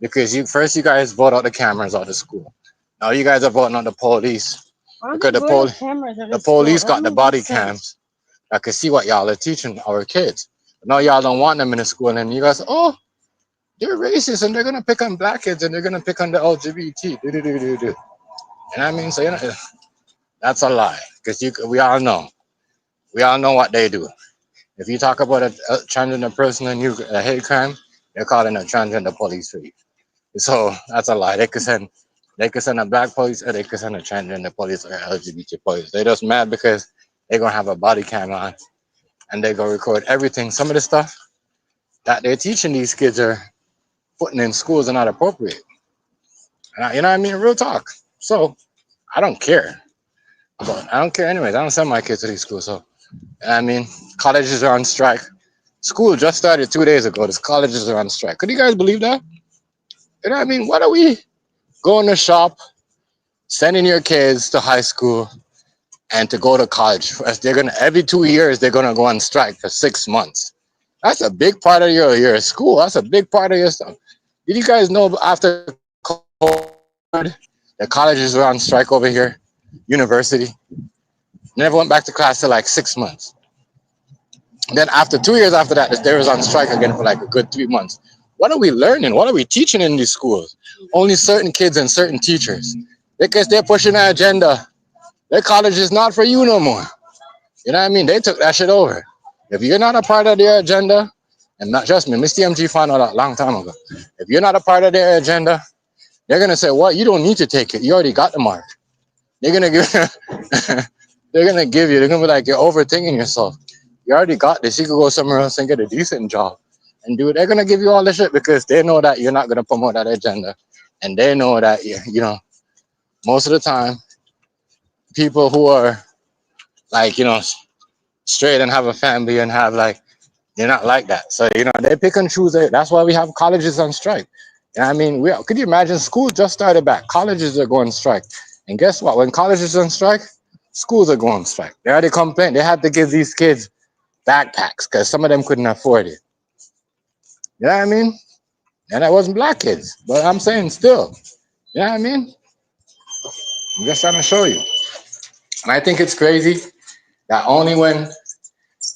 because you guys vote out the cameras out of the school. Now you guys are voting on the police because the police got the body cams that can see what y'all are teaching our kids. But now y'all don't want them in the school, and then you guys, oh, they're racist and they're gonna pick on black kids and they're gonna pick on the LGBT. You know what I mean? So that's a lie because we all know what they do. If you talk about a transgender person and a hate crime, they're calling a transgender police for you. So that's a lie. They could send a black police or they could send a transgender police or LGBT police. They're just mad because they're gonna have a body cam on and they're gonna record everything. Some of the stuff that they're teaching these kids are putting in schools are not appropriate. And you know what I mean? Real talk. So I don't care. But I don't care anyways. I don't send my kids to these schools. So I mean, colleges are on strike. School just started 2 days ago. These colleges are on strike. Could you guys believe that? You know what I mean? What are we going to shop, sending your kids to high school and to go to college? Every 2 years they're gonna go on strike for 6 months. That's a big part of your school. That's a big part of your stuff. Did you guys know after COVID, the colleges were on strike over here? University never went back to class for like 6 months. Then after 2 years after that, they was on strike again for like a good 3 months. What are we learning? What are we teaching in these schools? Only certain kids and certain teachers. Because they're pushing an agenda. Their college is not for you no more. You know what I mean? They took that shit over. If you're not a part of their agenda, and not just me, Mr. MG found out a long time ago. If you're not a part of their agenda, they're gonna say, "What? You don't need to take it. You already got the mark." They're gonna give. They're gonna give you. They're gonna be like, "You're overthinking yourself. You already got this. You could go somewhere else and get a decent job and do it." They're gonna give you all the shit because they know that you're not gonna promote that agenda, and they know that most of the time, people who are like straight and have a family and have like they're not like that. So they pick and choose it. That's why we have colleges on strike. You know what I mean? Could you imagine? School just started back. Colleges are going on strike. And guess what? When colleges are on strike, schools are going on strike. They already complained. They had to give these kids backpacks because some of them couldn't afford it. You know what I mean? And that wasn't black kids. But I'm saying still. You know what I mean? I'm just trying to show you. And I think it's crazy that only when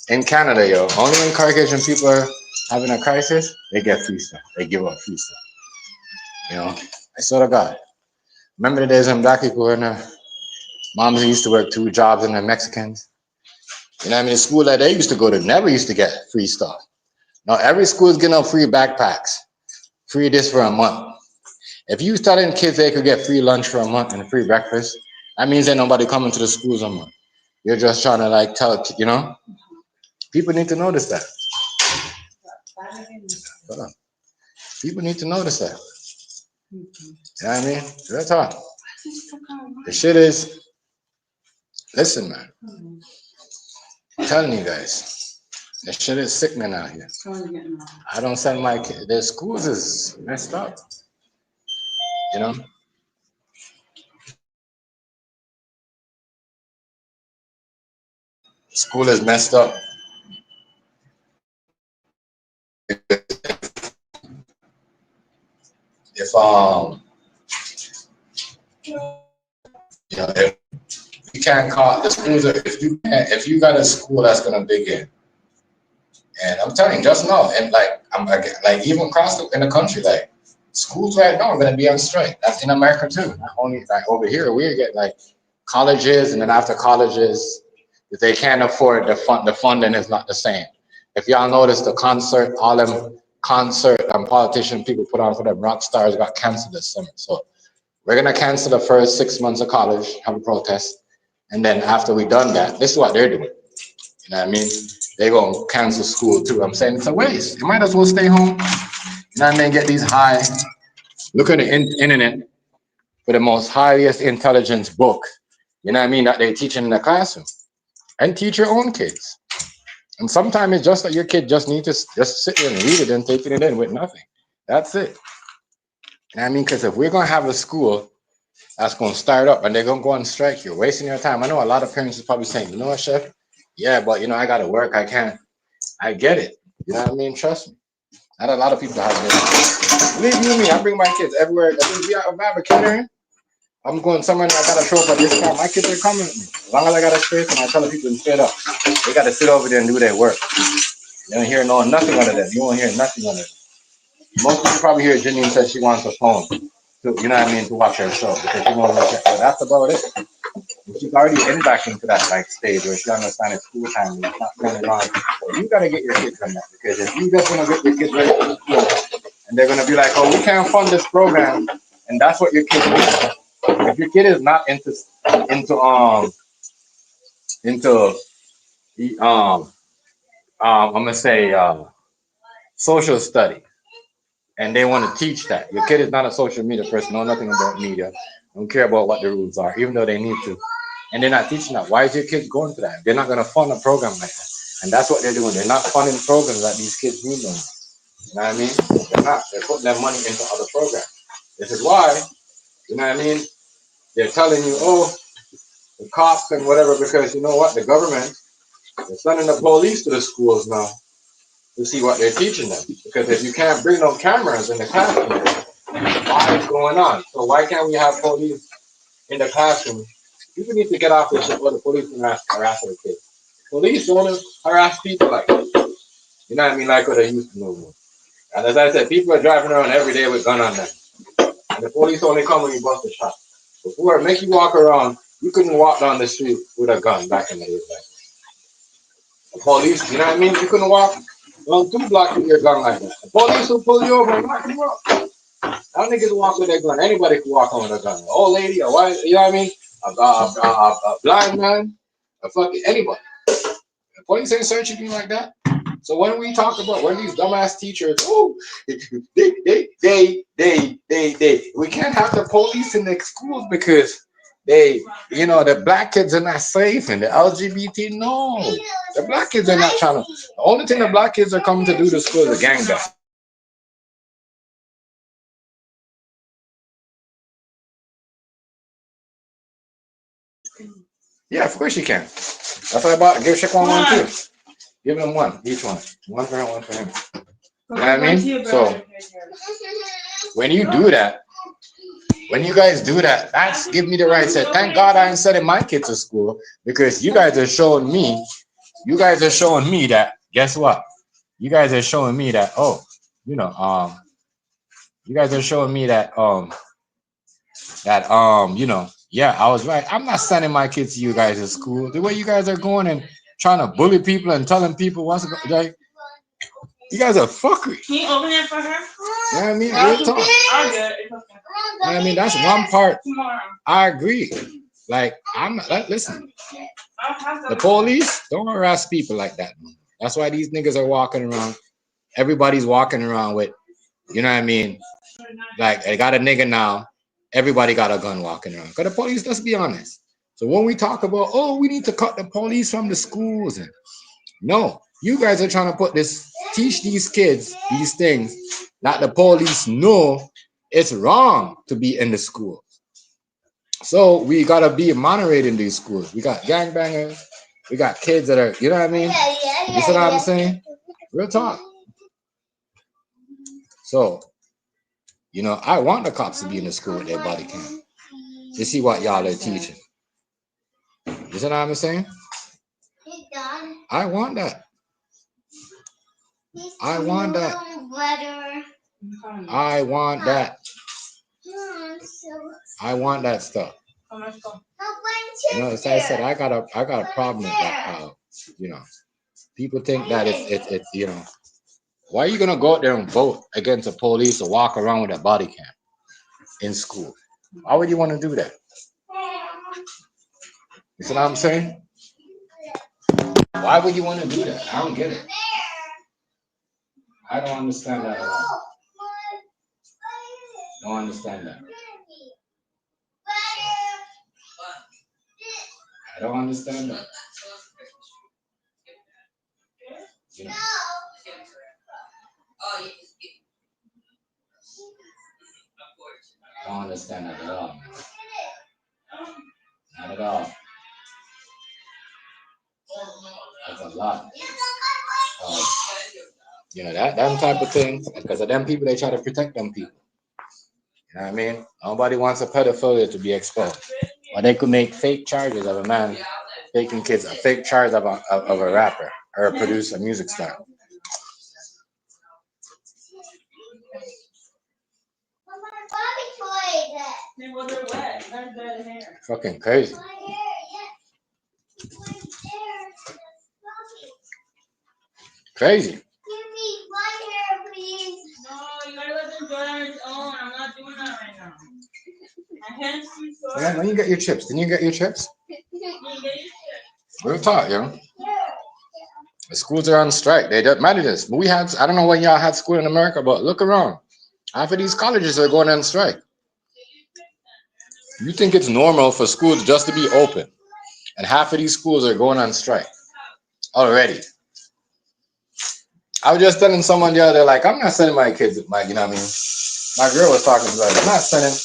in Canada, only when Caucasian people are having a crisis, they get free stuff. They give up free stuff. I swear to God. Remember the days when black people were in moms used to work 2 jobs and they're Mexicans? You know what I mean? The school that they used to go to never used to get free stuff. Now every school is getting out free backpacks, free this for a month. If you telling kids they could get free lunch for a month and free breakfast, that means ain't nobody coming to the schools a month. You're just trying to like tell, people need to notice that. Hold on. People need to notice that. You know what I mean? Real talk. The shit is, listen, man. I'm telling you guys, the shit is sickening out here. I don't send my kids. Their schools is messed up. School is messed up. If if you can't call the schools, if you got a school that's gonna begin, and I'm telling you, just know, and like even across in the country, like schools right now are gonna be on strike. That's in America too. Not only like over here, we get like colleges, and then after colleges, if they can't afford the funding is not the same. If y'all notice the concert, all them concert and politician people put on for them rock stars got canceled this summer. So we're gonna cancel the first 6 months of college, have a protest, and then after we done that, this is what they're doing. You know what I mean? They're gonna cancel school too. I'm saying it's a waste. You might as well stay home. You know what I mean? Get these high. Look at the internet for the most highest intelligence book. You know what I mean? That they're teaching in the classroom, and teach your own kids. And sometimes it's just that your kid just need to just sit there and read it and take it in with nothing. That's it. You know what I mean? Because if we're gonna have a school that's gonna start up and they're gonna go on strike, you're wasting your time. I know a lot of parents is probably saying, you know what, Chef? Yeah, but I gotta work. I can't. I get it. You know what I mean? Trust me. Not a lot of people have it. Believe you me, I bring my kids everywhere. If I have a catering, I'm going somewhere and I gotta show up at this time. My kids are coming with me. As long as I got a space and I tell the people to straight up, they gotta sit over there and do their work. You don't hear nothing out of them. You won't hear nothing out of them. Most people probably hear Janine says she wants a phone to, you know what I mean, to watch her show because she wants to check. But that's about it. She's already in back into that like stage where she understands it's school time and it's not going on. So you gotta get your kids on that because if you just wanna get your kids ready for school and they're gonna be like, oh, we can't fund this program, and that's what your kids need. If your kid is not into I'm gonna say social study, and they want to teach that your kid is not a social media person, know nothing about media, don't care about what the rules are, even though they need to, and they're not teaching that. Why is your kids going to that? They're not gonna fund a program like that, and that's what they're doing. They're not funding programs that these kids need them. You know what I mean? They're not. They're putting their money into other programs. This is why, you know what I mean? They're telling you, oh, the cops and whatever, because you know what? The government is sending the police to the schools now to see what they're teaching them. Because if you can't bring no cameras in the classroom, why is going on? So why can't we have police in the classroom? People need to get off this shit where the police can harass the kids. Police don't want to harass people like that. You know what I mean? Like what they used to know. And as I said, people are driving around every day with a gun on them. And the police only come when you bust a shot. Before, make you walk around, you couldn't walk down the street with a gun back in the days. Like the police, you know what I mean? You couldn't walk on 2 blocks with your gun like that. The police will pull you over and lock you up. Now niggas walk with their gun. Anybody can walk on with a gun. An old lady, a white, you know what I mean? A blind man, a fucking anybody. The police ain't searching you like that. So when we talk about when these dumbass teachers, oh, we can't have the police in the schools because they, the black kids are not safe and the LGBT, no. The black kids are not trying to, the only thing the black kids are coming to do to school is a gangbang. Yeah, of course you can. That's what I bought. Give Chick one too. Give them one, each one. One for him, one for him. You know what I mean? So when you do that, when you guys do that, that's give me the right to say, thank God I ain't sending my kids to school because you guys are showing me that, guess what? You guys are showing me that, you guys are showing me that, yeah, I was right. I'm not sending my kids to you guys at school. The way you guys are going and trying to bully people and telling people what's like, you guys are fuckery. Can you open it for her? You know what I mean? Real talk. I'll do it. You know what I mean? That's one part. I agree. Like, listen. The police don't harass people like that. That's why these niggas are walking around. Everybody's walking around with, you know what I mean? Like, I got a nigga now. Everybody got a gun walking around. Because the police, let's be honest. So when we talk about, we need to cut the police from the schools. And no, you guys are trying to teach these kids these things that the police know it's wrong to be in the school. So we got to be moderating these schools. We got gangbangers. We got kids that are, you know what I mean? You see what I'm saying? Real talk. So, you know, I want the cops to be in the school with their body cam to see what y'all are teaching. You see what I'm saying? I want that. I want that. I want that. I want that stuff. You know, as I said, I got a problem with that. You know, people think that it's you know, why are you gonna go out there and vote against the police or walk around with a body cam in school? Why would you want to do that? You see what I'm saying? Why would you want to do that? I don't get it. I don't understand that at all. Don't understand that. I don't understand that. You know. I don't understand that at all. Not at all. That's a lot. You know, that type of thing, because of them people, they try to protect them people. You know what I mean? Nobody wants a pedophilia to be exposed. Or they could make fake charges of a man taking kids, a fake charge of a rapper or a producer, music star. Fucking crazy. Crazy. No, you gotta let them go on its own. I'm not doing that right now. Yeah, when you get your chips, didn't you get your chips? Real talk, yo. The schools are on strike. They don't matter this. But we had, I don't know when y'all had school in America, but look around. Half of these colleges are going on strike. You think it's normal for schools just to be open, and half of these schools are going on strike already. I was just telling someone the other day, like, I'm not sending my kids, you know what I mean? My girl was talking to me, like, I'm not sending.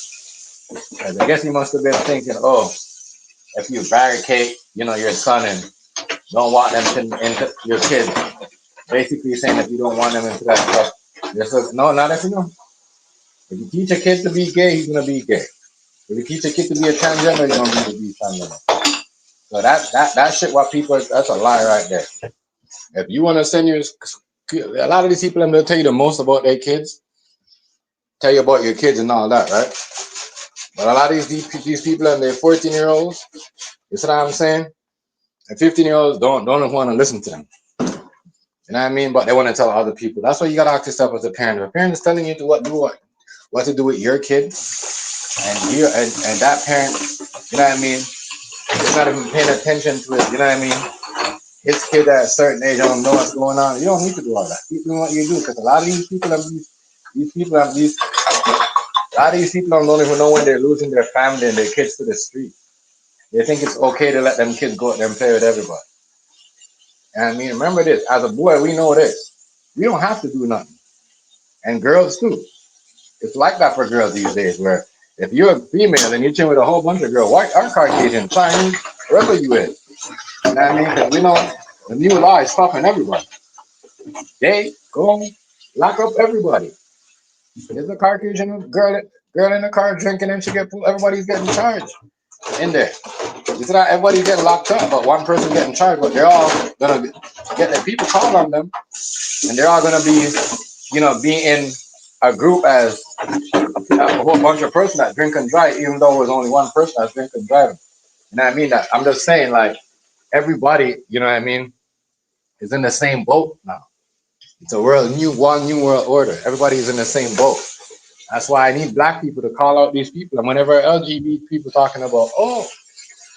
I guess you must have been thinking, oh, if you barricade, you know, your son and don't want them into your kids, basically saying that you don't want them into that stuff. Just, no, not if you know. If you teach a kid to be gay, he's gonna be gay. If you teach a kid to be a transgender, he's gonna be transgender. So that shit, what people, that's a lie right there. If you want to send your, a lot of these people, they'll tell you the most about their kids, tell you about your kids and all that, right? But a lot of these people and they're 14-year-olds, you see what I'm saying? And 15-year-olds don't want to listen to them. You know what I mean? But they want to tell other people. That's why you gotta ask yourself as a parent. If a parent is telling you to what to do with your kid, and you and that parent, you know what I mean, is not even paying attention to it, you know what I mean? His kid at a certain age don't know what's going on. You don't need to do all that. Keep doing what you do, because a lot of these people don't even know when they're losing their family and their kids to the street. They think it's okay to let them kids go out there and play with everybody. And I mean, remember this, as a boy, we know this. We don't have to do nothing. And girls too. It's like that for girls these days, where if you're a female and you're chilling with a whole bunch of girls, white or Caucasian, Chinese, wherever you is. You know what I mean? Because we know the new law is stopping everybody. They go lock up everybody. There's a Caucasian girl in the car drinking and she get pulled. Everybody's getting charged in there. It's not everybody's getting locked up, but one person getting charged. But they're all gonna get their people called on them, and they're all gonna be, you know, be in a group as a whole bunch of person that drink and drive, even though it was only one person that's drink and driving. You know what I mean? That I'm just saying, like, everybody, you know what I mean, is in the same boat now. It's a new world order. Everybody's in the same boat. That's why I need black people to call out these people. And whenever LGBT people talking about, oh,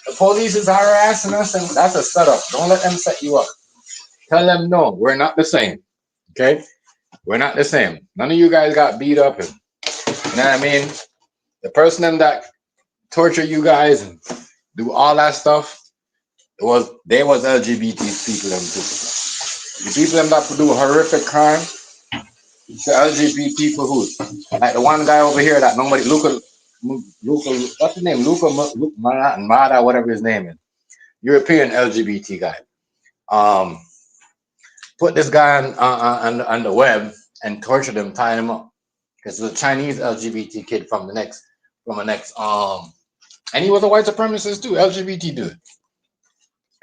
the police is harassing us, and that's a setup. Don't let them set you up. Tell them, no, we're not the same. Okay? We're not the same. None of you guys got beat up. And, you know what I mean? The person that torture you guys and do all that stuff, they was LGBT people them too. The people them that do horrific crime, the LGBT people who, like the one guy over here that nobody, Luca, what's his name? Luca Mada, whatever his name is. European LGBT guy. Put this guy on the web and tortured him, tying him up. Because the Chinese LGBT kid from the next, and he was a white supremacist too, LGBT dude.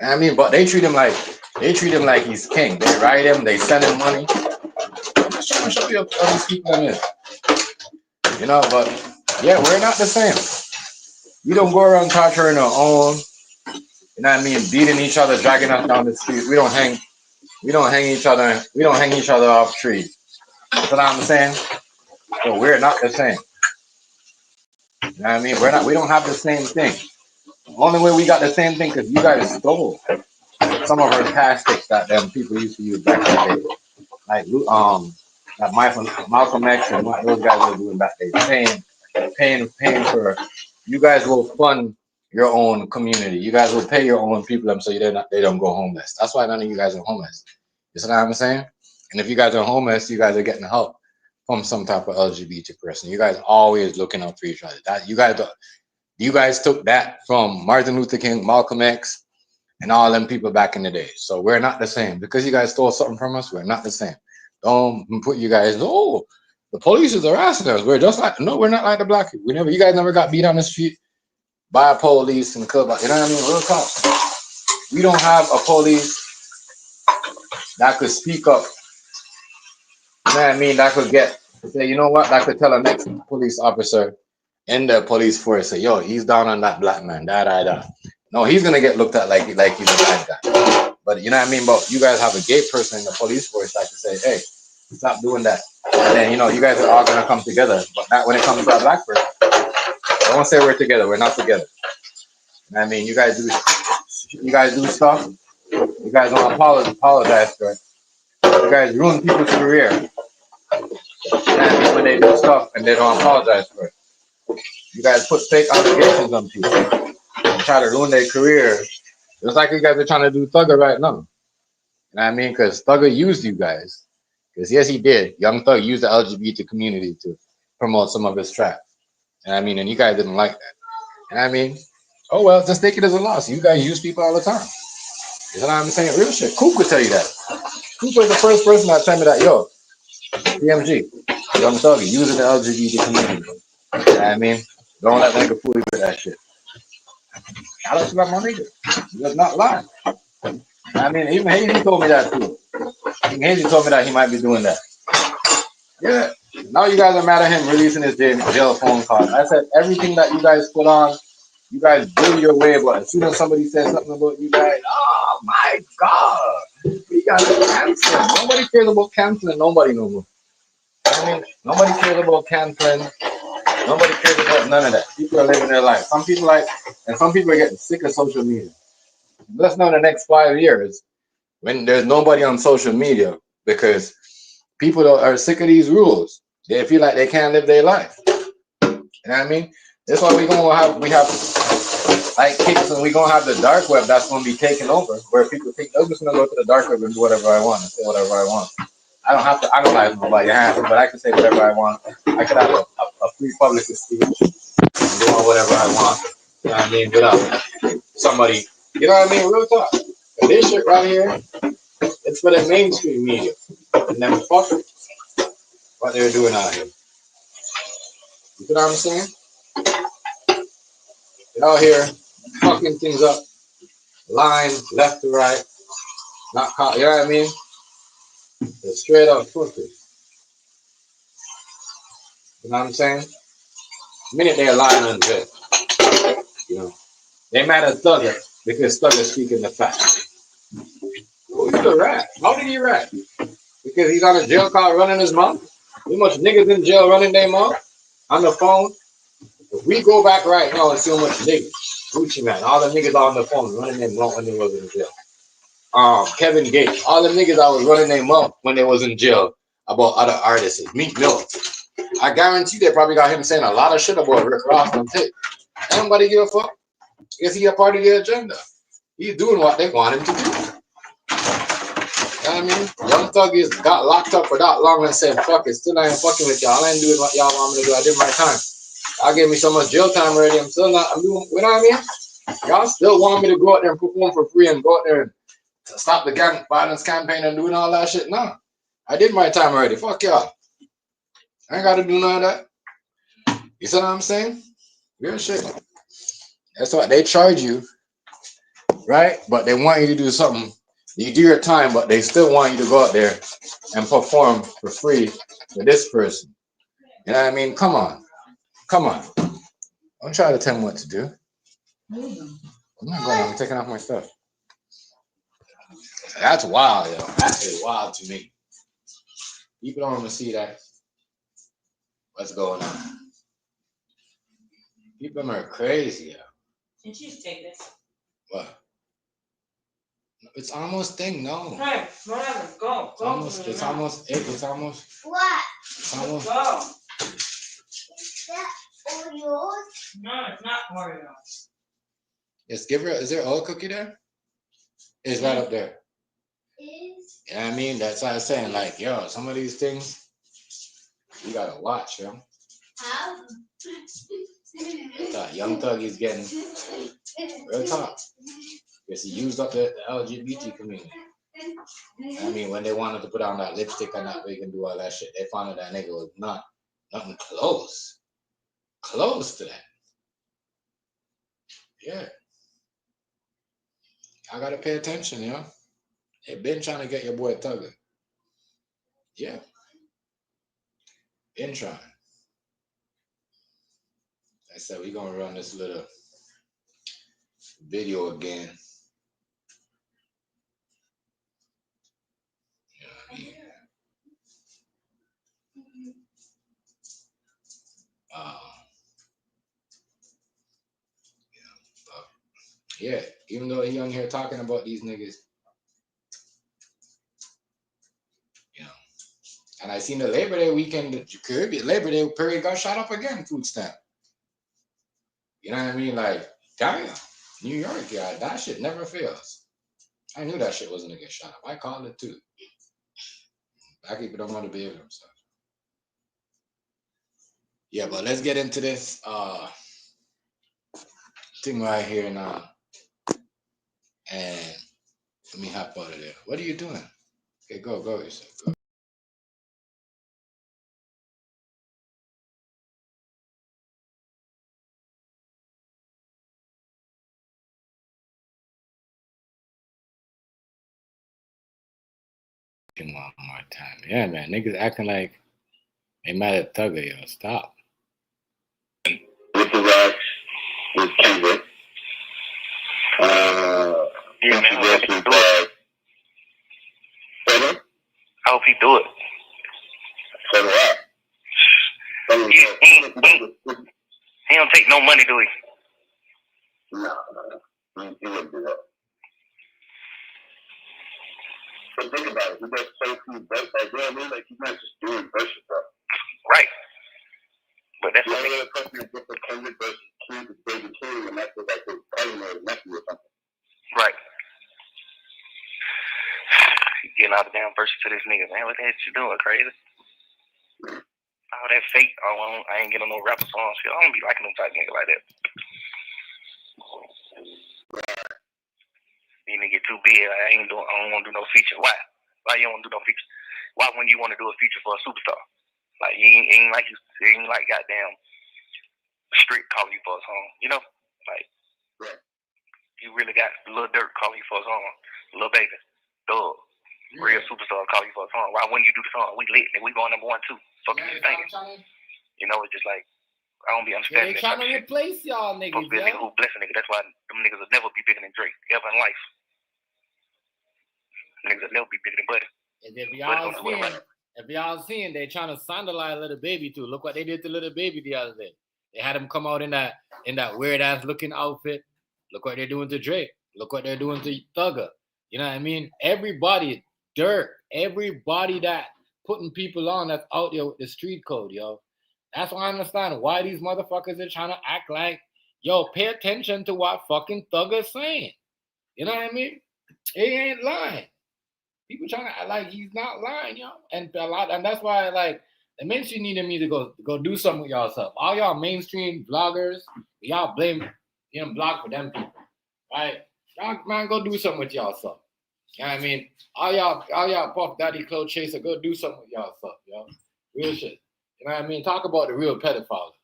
And I mean, but they treat him like he's king. They ride him, they send him money. I'm just trying to show you how these people in. You know, but yeah, we're not the same. We don't go around torturing our own. You know what I mean? Beating each other, dragging us down the street. We don't hang each other off trees. That's what I'm saying. So we're not the same. You know what I mean? We don't have the same thing. The only way we got the same thing because you guys stole some of our tactics that them people used to use back in the day. Like Malcolm X and what those guys were doing back then. Paying for, you guys will fund your own community. You guys will pay your own people so they don't go homeless. That's why none of you guys are homeless. You see what I'm saying? And if you guys are homeless, you guys are getting help from some type of LGBT person. You guys always looking out for each other. You guys took that from Martin Luther King, Malcolm X, and all them people back in the day. So we're not the same. Because you guys stole something from us, we're not the same. Don't put you guys, the police is harassing us. We're just like, no, we're not like the black people. You guys never got beat on the street by a police and club. You know what I mean? Real talk. We don't have a police that could speak up. You know what I mean? That could say, you know what? That could tell a next police officer in the police force, say, yo, he's down on that black man. No, he's gonna get looked at like he's a bad guy. But you know what I mean? But you guys have a gay person in the police force that can say, hey, stop doing that. And then you guys are all gonna come together. But not when it comes to a black person. Don't say we're together. We're not together. You know what I mean? You guys do stuff. You guys don't apologize for it. You guys ruin people's career. You know what I mean? When they do stuff and they don't apologize for it. You guys put fake obligations on people and try to ruin their career. Just like you guys are trying to do Thugger right now. You know what I mean? Because Thugger used you guys. Because yes, he did. Young Thug used the LGBT community to promote some of his tracks. And I mean, and you guys didn't like that. And I mean, oh well, just take it as a loss. You guys use people all the time. You know what I'm saying? Real shit. Coop would tell you that. Coop was the first person that told me that, yo, PMG, Young Thug using the LGBT community. You know what I mean? Don't let nigga fool you with that shit. I don't about my nigga. He does not lie. I mean, even Hazy told me that too. Even Hazy told me that he might be doing that. Yeah. Now you guys are mad at him releasing his jail phone call. I said everything that you guys put on, you guys do your way, but as soon as somebody says something about you guys, oh my God, we got to cancel. Nobody cares about canceling nobody no more. I mean, nobody cares about canceling. Nobody cares about none of that. People are living their life. Some people are getting sick of social media. Let's know in the next 5 years when there's nobody on social media because people are sick of these rules. They feel like they can't live their life. You know what I mean? That's why we have like kicks, and we're gonna have the dark web that's gonna be taken over, where people think I'm just gonna go to the dark web and do whatever I want and say whatever I want. I don't have to analyze nobody, but I can say whatever I want. I could have a free public speech and do whatever I want. You know what I mean? Without somebody, you know what I mean? Real talk. And this shit right here, it's for the mainstream media. And them fuckers, what they're doing out here. You know what I'm saying? They're out here fucking things up, line left to right, not caught. You know what I mean? They're straight up pussy. You know what I'm saying? The minute they're lying on jail, you know, they mad at Thugger because Thugger speaking the fact. Oh, he's a rat. How did he rat? Because he's on a jail call running his mouth. Too much niggas in jail running their mouth on the phone. If we go back right now and see how much niggas, Gucci Man, all the niggas on the phone running their mouth when they was in jail. Kevin Gates, all the niggas that was running their mouth when they was in jail about other artists. Meek Mill. I guarantee they probably got him saying a lot of shit about Rick Ross on tape. Nobody give a fuck. Is he a part of the agenda? He's doing what they want him to do. You know what I mean? Young Thug got locked up for that long and said, fuck it, still I ain't fucking with y'all. I ain't doing what y'all want me to do. I did my time. Y'all gave me so much jail time already. I'm still not, I'm doing, you know what I mean? Y'all still want me to go out there and perform for free and go out there and stop the gang violence campaign and doing all that shit? No. I did my time already. Fuck y'all. I ain't got to do none of that. You see what I'm saying? Real shit. That's what they charge you, right? But they want you to do something. You do your time, but they still want you to go out there and perform for free for this person. You know what I mean? Come on. Come on. Don't try to tell me what to do. I'm not going. I'm taking off my stuff. That's wild, yo. That's wild to me. People don't want to see that. What's going on? People are crazy, yo. Did you take this? What? It's almost thing, no. Hey, whatever. Go. It's almost. What? It's almost. Is that Oreos? No, it's not Oreos. Yes, give her. Is there oil cookie there? It's right up there. Is. You know what I mean? That's what I was saying. Like, yo, some of these things you gotta watch, yo. How? Young Thug is getting real talk. Because he used up the LGBT community. I mean, when they wanted to put on that lipstick and that wig and do all that shit, they found out that nigga was nothing close to that. Yeah. I gotta pay attention, yo. They been trying to get your boy Thugger. Yeah. Been trying. I said we gonna run this little video again. You know what I mean? Yeah, even though he on here talking about these niggas, you know. And I seen the Labor Day weekend, the Caribbean Labor Day parade got shot up again, food stamp. You know what I mean? Like, damn, New York, yeah, that shit never fails. I knew that shit wasn't gonna get shot up. I called it too. Black people don't want to behave themselves. Yeah, but let's get into this thing right here now. And let me hop out of there. What are you doing? Okay, go, yourself. Go. One more time. Yeah, man. Niggas acting like they mad at Thugger, yo. Stop. With the rocks, with Kendrick. Yeah, man. I hope he do it. I hope he do it. So what? He don't take no money, do he? No. He wouldn't do that. But think about it. He does so few verses. Like, you know what I mean? Like, he's not just doing verses, bro. Right. But that's the other person is different. Kendrick versus King is Baby King, and that's what like his cousin or nephew or something. Right. Getting all the damn verses to this nigga, man. What the hell you doing, crazy? All that fake. I ain't getting no rapper songs. I don't be liking them type nigga like that. You nigga get too big. I don't want to do no feature. Why? Why you don't want to do no feature? Why when you want to do a feature for a superstar? Like you ain't like goddamn Street calling you for a song. You know, like right. You really got Lil Durk calling you for a song, Lil Baby, Dog, real superstar calling you for a song. Why wouldn't you do the song? We lit, and we going number 1 too. Fuck you thinking? You know, it's just like I don't be understanding. They trying to replace y'all niggas. Be a nigga who bless a nigga. That's why them niggas will never be bigger than Drake ever in life. Niggas will never be bigger than Buddy. And if y'all seeing, they trying to sandalize Little Baby too. Look what they did to Little Baby the other day. They had him come out in that weird ass looking outfit. Look what they're doing to Drake. Look what they're doing to Thugger. You know what I mean? Everybody, Dirk, everybody that putting people on that's out there with the street code, yo. That's why I understand why these motherfuckers are trying to act like, yo, pay attention to what fucking Thugger's saying. You know what I mean? He ain't lying. People trying to act like he's not lying, yo. And that's why, like, the mainstream needed me to go do something with y'all stuff. All y'all mainstream vloggers, y'all blame blog for them people. Right? Y'all, man, go do something with y'all stuff. You know what I mean? All y'all Puff Daddy Clothes Chaser, go do something with y'all stuff, yo. Real shit. You know what I mean? Talk about the real pedophiles.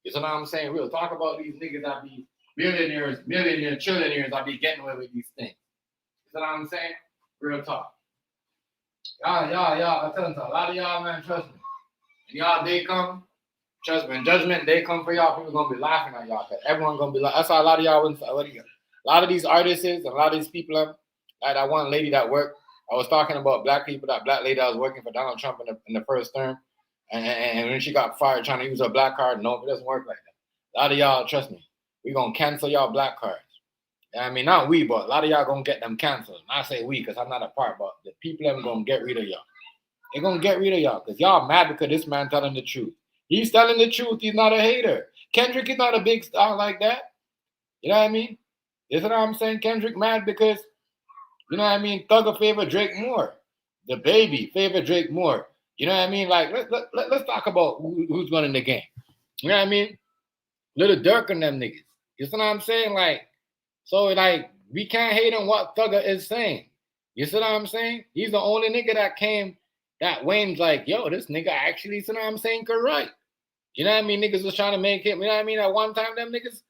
You know what I'm saying? Real. Talk about these niggas that be millionaires, trillionaires that be getting away with these things. You know what I'm saying? Real talk. Y'all, I tell you, a lot of y'all, man, trust me. And y'all, they come, trust me, judgment, they come for y'all, people gonna be laughing at y'all. Cause everyone gonna be like, that's how a lot of y'all wouldn't, a lot of these artists and a lot of these people, like that one lady that worked, I was talking about black people, that black lady that was working for Donald Trump in the first term. And when she got fired trying to use her black card, no, it doesn't work like that. A lot of y'all, trust me, we gonna cancel y'all black cards. I mean, not we, but a lot of y'all gonna get them canceled. And I say we, because I'm not a part, but the people them gonna get rid of y'all. They're gonna get rid of y'all because y'all mad because this man telling the truth. He's telling the truth. He's not a hater. Kendrick is not a big star like that. You know what I mean? You know what I'm saying? Kendrick mad because, you know what I mean? Thugger favor Drake more. The baby favor Drake more. You know what I mean? Like, let's talk about who's running the game. You know what I mean? Little Durk and them niggas. You know what I'm saying? Like, so, like, we can't hate on what Thugger is saying. You see what I'm saying? He's the only nigga that came, that Wayne's like, yo, this nigga actually, you know what I'm saying, correct. You know what I mean? Niggas was trying to make him, you know what I mean? At one time, them niggas,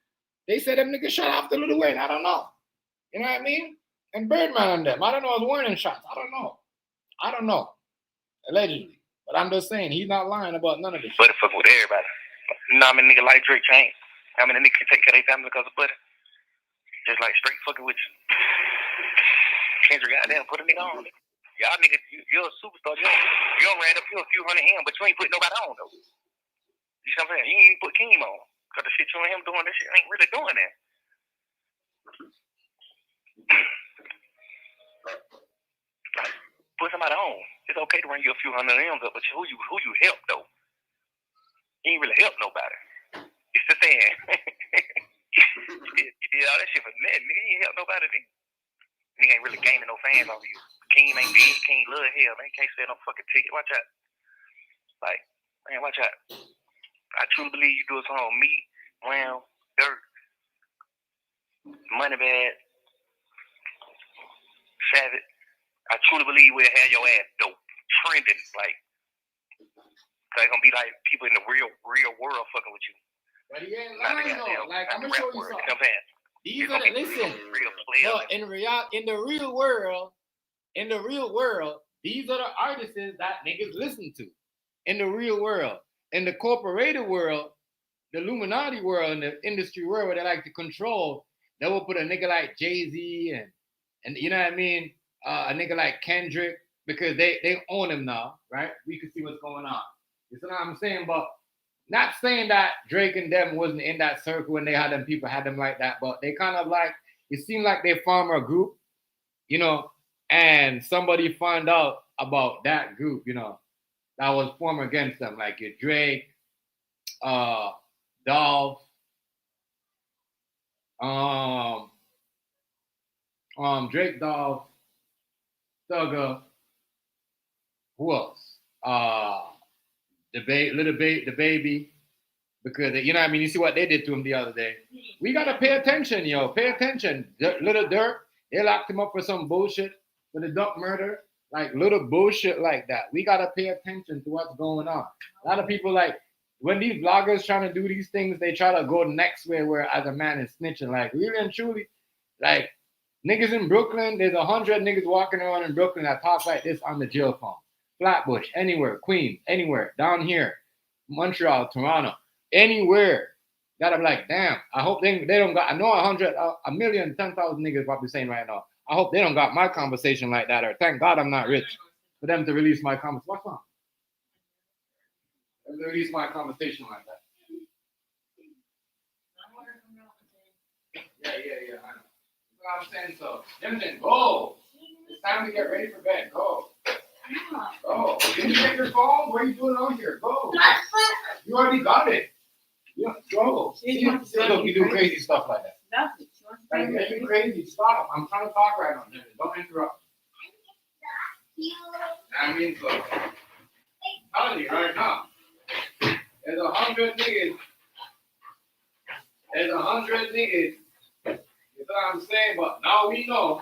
they said them niggas shot after Lil Wayne. I don't know. You know what I mean? And Birdman on them. I don't know. I was warning shots. I don't know. Allegedly. But I'm just saying, he's not lying about none of this. Butter fuck with everybody. You know how many niggas like Drake change? How many niggas can take care of their family because of butter? Just like straight fucking with you. Kendrick, goddamn, put a nigga on. Y'all niggas, you're a superstar. You don't ran up you a few hundred him, but you ain't putting nobody on, though. You know what I'm saying? You ain't even put Keem on. Because the shit you and him doing, this shit ain't really doing that. Like, put somebody on. It's okay to run you a few hundred M's up, but who you help, though? You ain't really help nobody. It's the thing. You did all that shit for nothing. Nigga, you ain't help nobody, nigga. Nigga ain't really gaining no fans off you. Keem ain't big. Keem love hell, man. Can't sell no fucking ticket. Watch out. Like, man, watch out. I truly believe you do a song. Me, Wham, Dirt, Moneybag, Savage. I truly believe we'll have your ass dope. Trending, like. So it's gonna be like people in the real world fucking with you. But he ain't lying though. Like, I'm gonna show you something. You know what I'm saying? These are the, listen. No, in the real world, these are the artists that niggas listen to. In the real world. In the corporated world, the Illuminati world, and the industry world where they like to control, they will put a nigga like Jay-Z and you know what I mean? A nigga like Kendrick, because they own him now, right? We can see what's going on. You see what I'm saying? But not saying that Drake and them wasn't in that circle when they had them people had them like that, but they kind of like, it seemed like they formed a group, you know, and somebody found out about that group, you know, that was formed against them, like your Drake, Dolph, Drake, Dolph, Thugger, who else? The baby, because you know what I mean. You see what they did to him the other day. We gotta pay attention, yo. Pay attention. Little Durk, they locked him up for some bullshit for the duck murder, like little bullshit like that. We gotta pay attention to what's going on. A lot of people like when these bloggers trying to do these things, they try to go the next way where as a man is snitching. Like really and truly, like niggas in Brooklyn, there's 100 niggas walking around in Brooklyn that talk like this on the jail phone. Flatbush, anywhere, Queens, anywhere, down here, Montreal, Toronto, anywhere. Gotta be like, damn, I hope they don't got, I know 1,000,000, 10,000 niggas probably saying right now, I hope they don't got my conversation like that, or thank God I'm not rich for them to release my conversation. What's wrong? Them to release my conversation like that. Yeah, I know. You know what I'm saying? So, Jimson, go. It's time to get ready for bed. Go. Go. Did you take your phone? What are you doing out here? Go. You already got it. Yeah, go. Look, you do crazy stuff like that. Like, you do crazy stuff. I'm trying to talk right now. Don't interrupt. I mean, so, I'm telling you right now. There's 100 niggas. You You know what I'm saying? But now we know.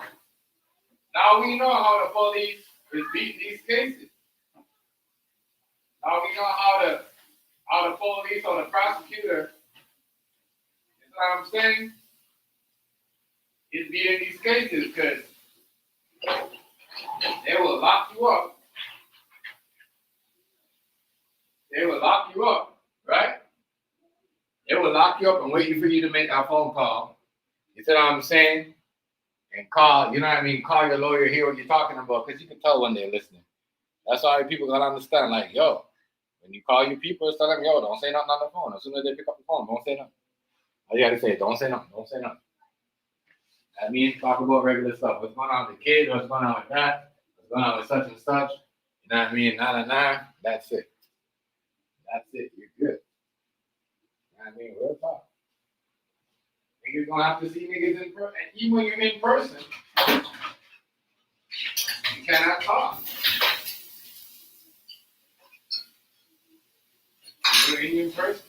Now we know how the police is beating these cases. Now we know how the police or the prosecutor, you know what I'm saying, is beating these cases because they will lock you up. They will lock you up, right? They will lock you up and wait for you to make that phone call. You see what I'm saying? And call, you know what I mean? Call your lawyer, hear what you're talking about, because you can tell when they're listening. That's why people gotta understand, like, yo, when you call your people, tell them, yo, don't say nothing on the phone. As soon as they pick up the phone, don't say nothing. All you gotta say, don't say nothing, don't say nothing. That means talk about regular stuff. What's going on with the kid? What's going on with that? What's going on with such and such? You know what I mean? Nah. That's it. That's it. You're good. You know what I mean? Real talk. Niggas gonna have to see niggas in person. And even when you're in person, you cannot talk. You're in person.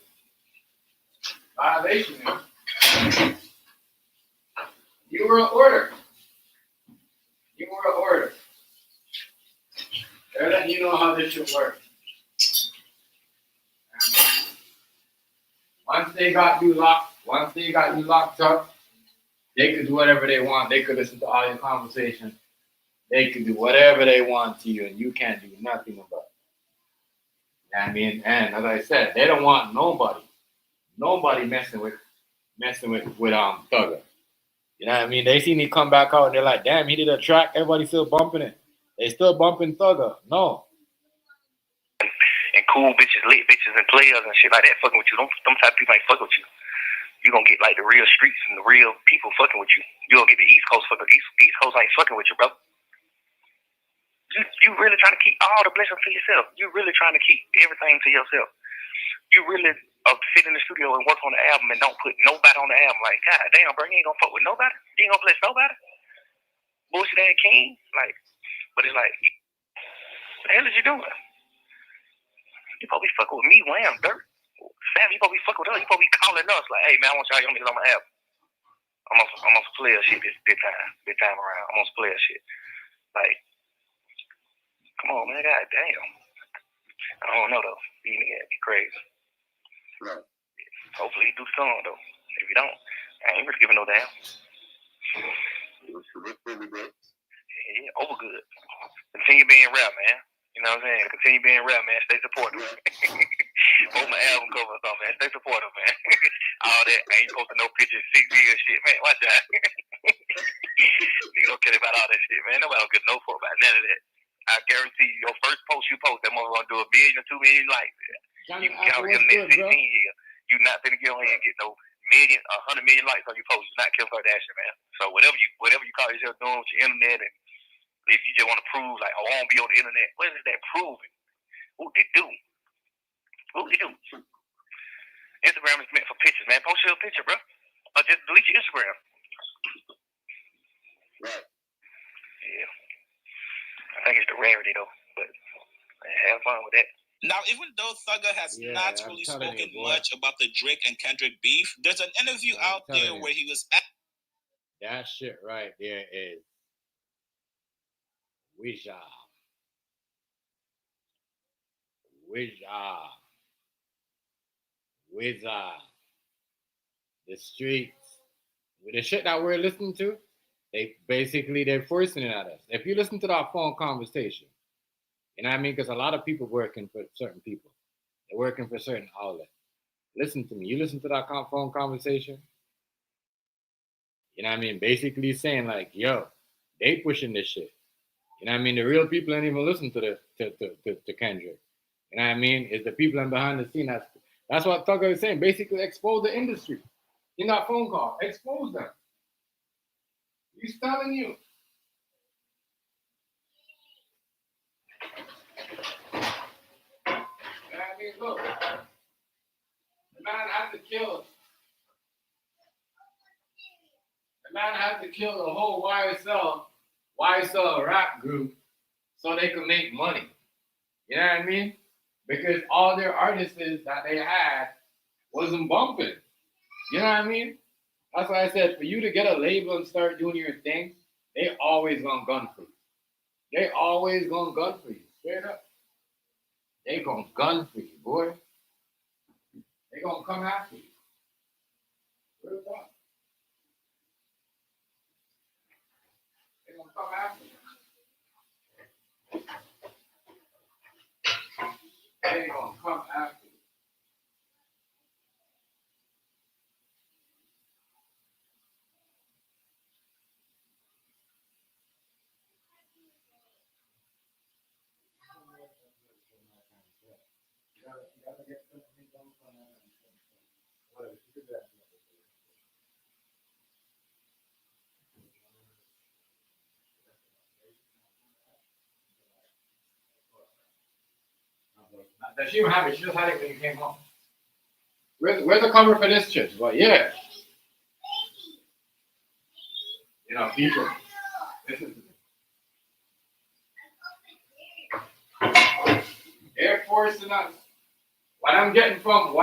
Violation. You were an order. You were an order. They're letting you know how this should work. Once they got you locked up, they could do whatever they want. They could listen to all your conversations. They could do whatever they want to you, and you can't do nothing about it. You know what I mean? And as I said, they don't want nobody messing with Thugger. You know what I mean? They see me come back out and they're like, damn, he did a track, everybody's still bumping it. They still bumping Thugger. No. And cool bitches, lit bitches, and players and shit like that fucking with you. Them type of people ain't fucking with you. You gonna get like the real streets and the real people fucking with you. You gonna get the East Coast fucking. East Coast ain't fucking with you, bro. You really trying to keep all the blessings to yourself. You really trying to keep everything to yourself. You really sit in the studio and work on the album and don't put nobody on the album. Like, God damn, bro, you ain't gonna fuck with nobody. You ain't gonna bless nobody. Bullshit ass king. Like, but it's like, what the hell is you doing? You probably fucking with me, Wham, Dirt. Sam, you probably fucking with us. You probably calling us like, hey man, I want y'all young niggas on my album. I'm on some player shit this time around. I'm on some player shit. Like, come on, man, god damn. I don't know though. These niggas be crazy. Right. Hopefully he do the song though. If you don't, I ain't really giving no damn. Yeah, over good. Continue being rap, man. You know what I'm saying? Continue being rap, man. Stay supportive. Hold my album cover or something, man. Stay supportive, man. All that. I ain't posting no pictures, 6 years shit, man. Watch that. Nigga don't care about all that shit, man. Nobody don't give no fuck about none of that. I guarantee you, your first post you post, that mother gonna do 1 million or 2 million likes. You can count him next 16 years. You not finna get on here and get no 100 million likes on your post. You're not Kim Kardashian, man. So whatever you call yourself doing with your internet, and if you just want to prove like, oh, I won't be on the internet, what is that proving? What they do? Instagram is meant for pictures, man. Post your picture, bro. Or just delete your Instagram. Right. Yeah. I think it's the rarity though, but have fun with that. Now, even though Thugger has not really spoken much about the Drake and Kendrick beef, there's an interview out there where he was at. That shit right there is Wizard. The streets. With the shit that we're listening to, they're forcing it at us. If you listen to that phone conversation, you know what I mean? Because a lot of people working for certain people. They're working for certain outlets. Listen to me. You listen to that phone conversation, you know what I mean? Basically saying like, yo, they pushing this shit. You know what I mean? The real people ain't even listen to Kendrick. You know what I mean? It's the people in behind the scene. That's what Thugger is saying. Basically expose the industry. In that phone call, expose them. He's telling you. I mean, look, the man had to kill the whole YSL rap group so they could make money. You know what I mean? Because all their artists that they had wasn't bumping. You know what I mean? That's why I said, for you to get a label and start doing your thing, they always gonna gun for you. They always gonna gun for you. Straight up. They gonna gun for you, boy. They gonna come after you. Real talk. They gonna come after you. They gonna come after you. Does she even have it? She just had it when you came home. Where's the cover for this shit? Well, yeah. You know, people. This is Air Force and us. What I'm getting from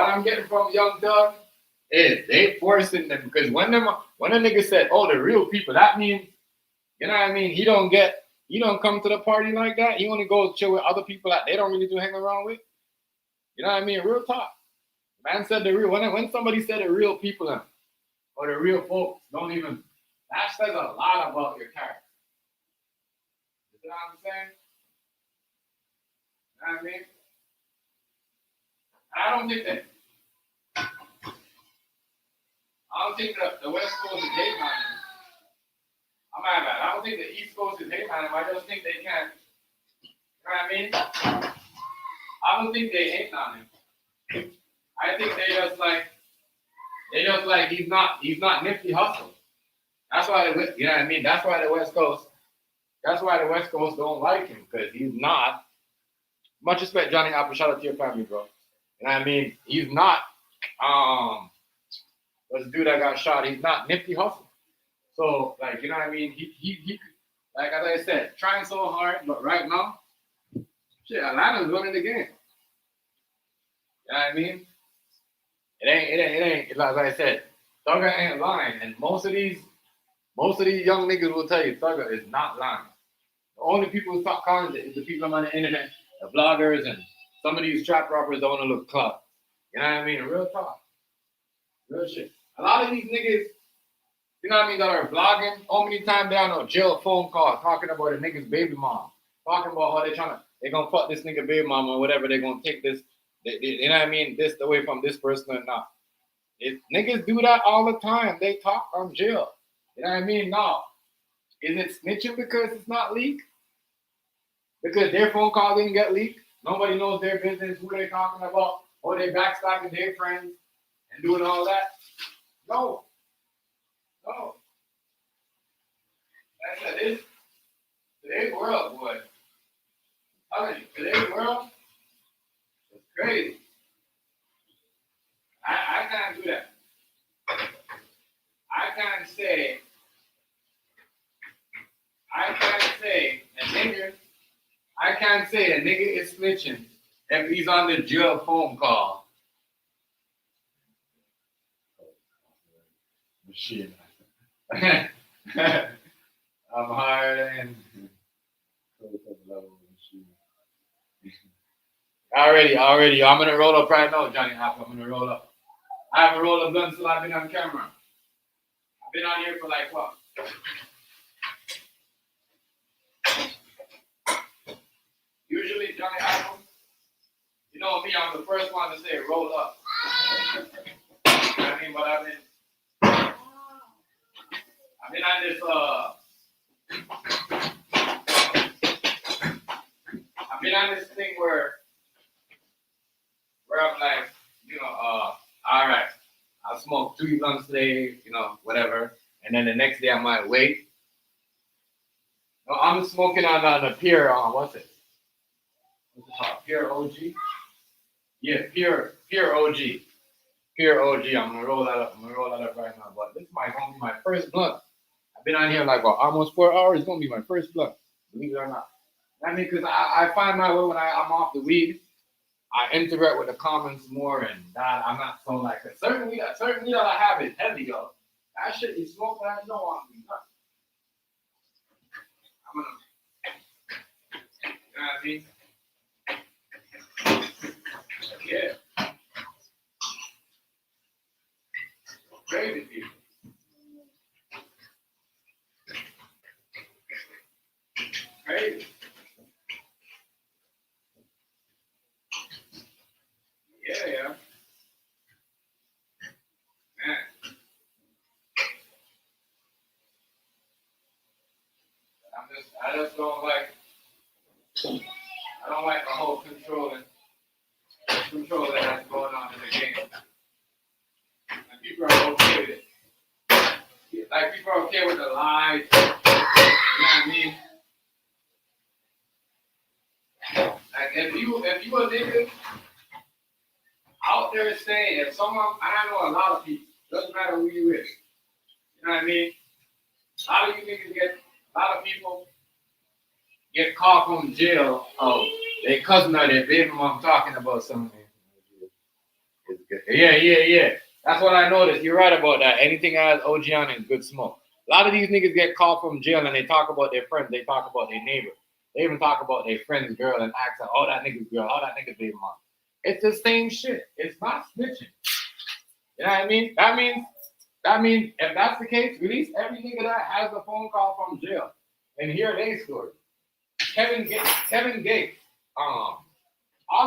Young Doug is they forcing them, because when a nigga said, "Oh, the real people," that means, you know what I mean? He don't come to the party like that. He only goes chill with other people that they don't really do hang around with. You know what I mean? Real talk. Man said the real. When somebody said the real people or the real folks, don't even. That says a lot about your character. You know what I'm saying? You know what I mean? I don't think the West Coast is hating on him. I'm mad about it. I don't think the East Coast is hating on him. I just think they can't. You know what I mean? I don't think they hate on him. I think they just like he's not Nipsey Hussle. That's why you know what I mean. That's why the West Coast don't like him, because he's not. Much respect, Johnny Apple. Shout out to your family, bro. You know what I mean? He's not. What's the dude that got shot? He's not Nipsey Hussle. So like, you know what I mean? He like, as I said, trying so hard, but right now, shit, Atlanta's winning the game. You know what I mean? It ain't. Like I said, Thugger ain't lying, and most of these young niggas will tell you Thugger is not lying. The only people who talk calling is the people on the internet, the bloggers, and some of these trap rappers that want to look club. You know what I mean? Real talk, real shit. A lot of these niggas, you know what I mean, that are blogging, how many times they on a jail phone call talking about a nigga's baby mom, talking about how they gonna fuck this nigga baby mom or whatever, they gonna take this. You know what I mean? This away from this person or not. If niggas do that all the time, they talk from jail. You know what I mean? No. Is it snitching because it's not leaked? Because their phone call didn't get leaked? Nobody knows their business, who they talking about, or they backstabbing their friends and doing all that? No. That's it. Today's world, boy. I'm telling you, today's world is crazy. I can't do that. I can't say a nigga is snitching if he's on the jail phone call. Machine. I'm higher than Already. I'm gonna roll up right now, Johnny Apple. I'm gonna roll up. I haven't rolled a blunt since I've been on camera. I've been on here for like what? Usually, Johnny Apple, you know me, I'm the first one to say roll up. You know what I mean? But I've been on this I've been on this thing where I'm like, you know, all right, I'll smoke 3 blunts today, you know, whatever, and then the next day I might wait. No, I'm smoking on a Pure, what's it called? Pure OG? Yeah, Pure OG. Pure OG. I'm gonna roll that up right now. But this might gonna be my first blunt. I've been on here like almost 4 hours. It's gonna be my first blunt, believe it or not. I mean, because I find my way when I'm off the weed, I interact with the comments more, and that I'm not so like a certain weed that I have is heavy, yo. That shit you smoke that no on me. I'm gonna, you know what I mean? Yeah. Crazy people. Crazy. Yeah. Man. I just don't like the whole controlling that's going on in the game. And people are okay with it. Like people are okay with the lies. You know what I mean? Like if you a nigga out there saying if someone, I know a lot of people, doesn't matter who you is. You know what I mean? A lot of you niggas a lot of people get caught from jail. Oh, their cousin or their baby mom talking about something. Yeah. That's what I noticed. You're right about that. Anything that has OG on it is good smoke. A lot of these niggas get caught from jail and they talk about their friends. They talk about their neighbor. They even talk about their friend's girl and ask, oh, that nigga's girl, oh, that nigga's baby mom. It's the same shit. It's not snitching. You know what I mean? That means if that's the case, release every nigga that has a phone call from jail and hear their story. Kevin Gates, all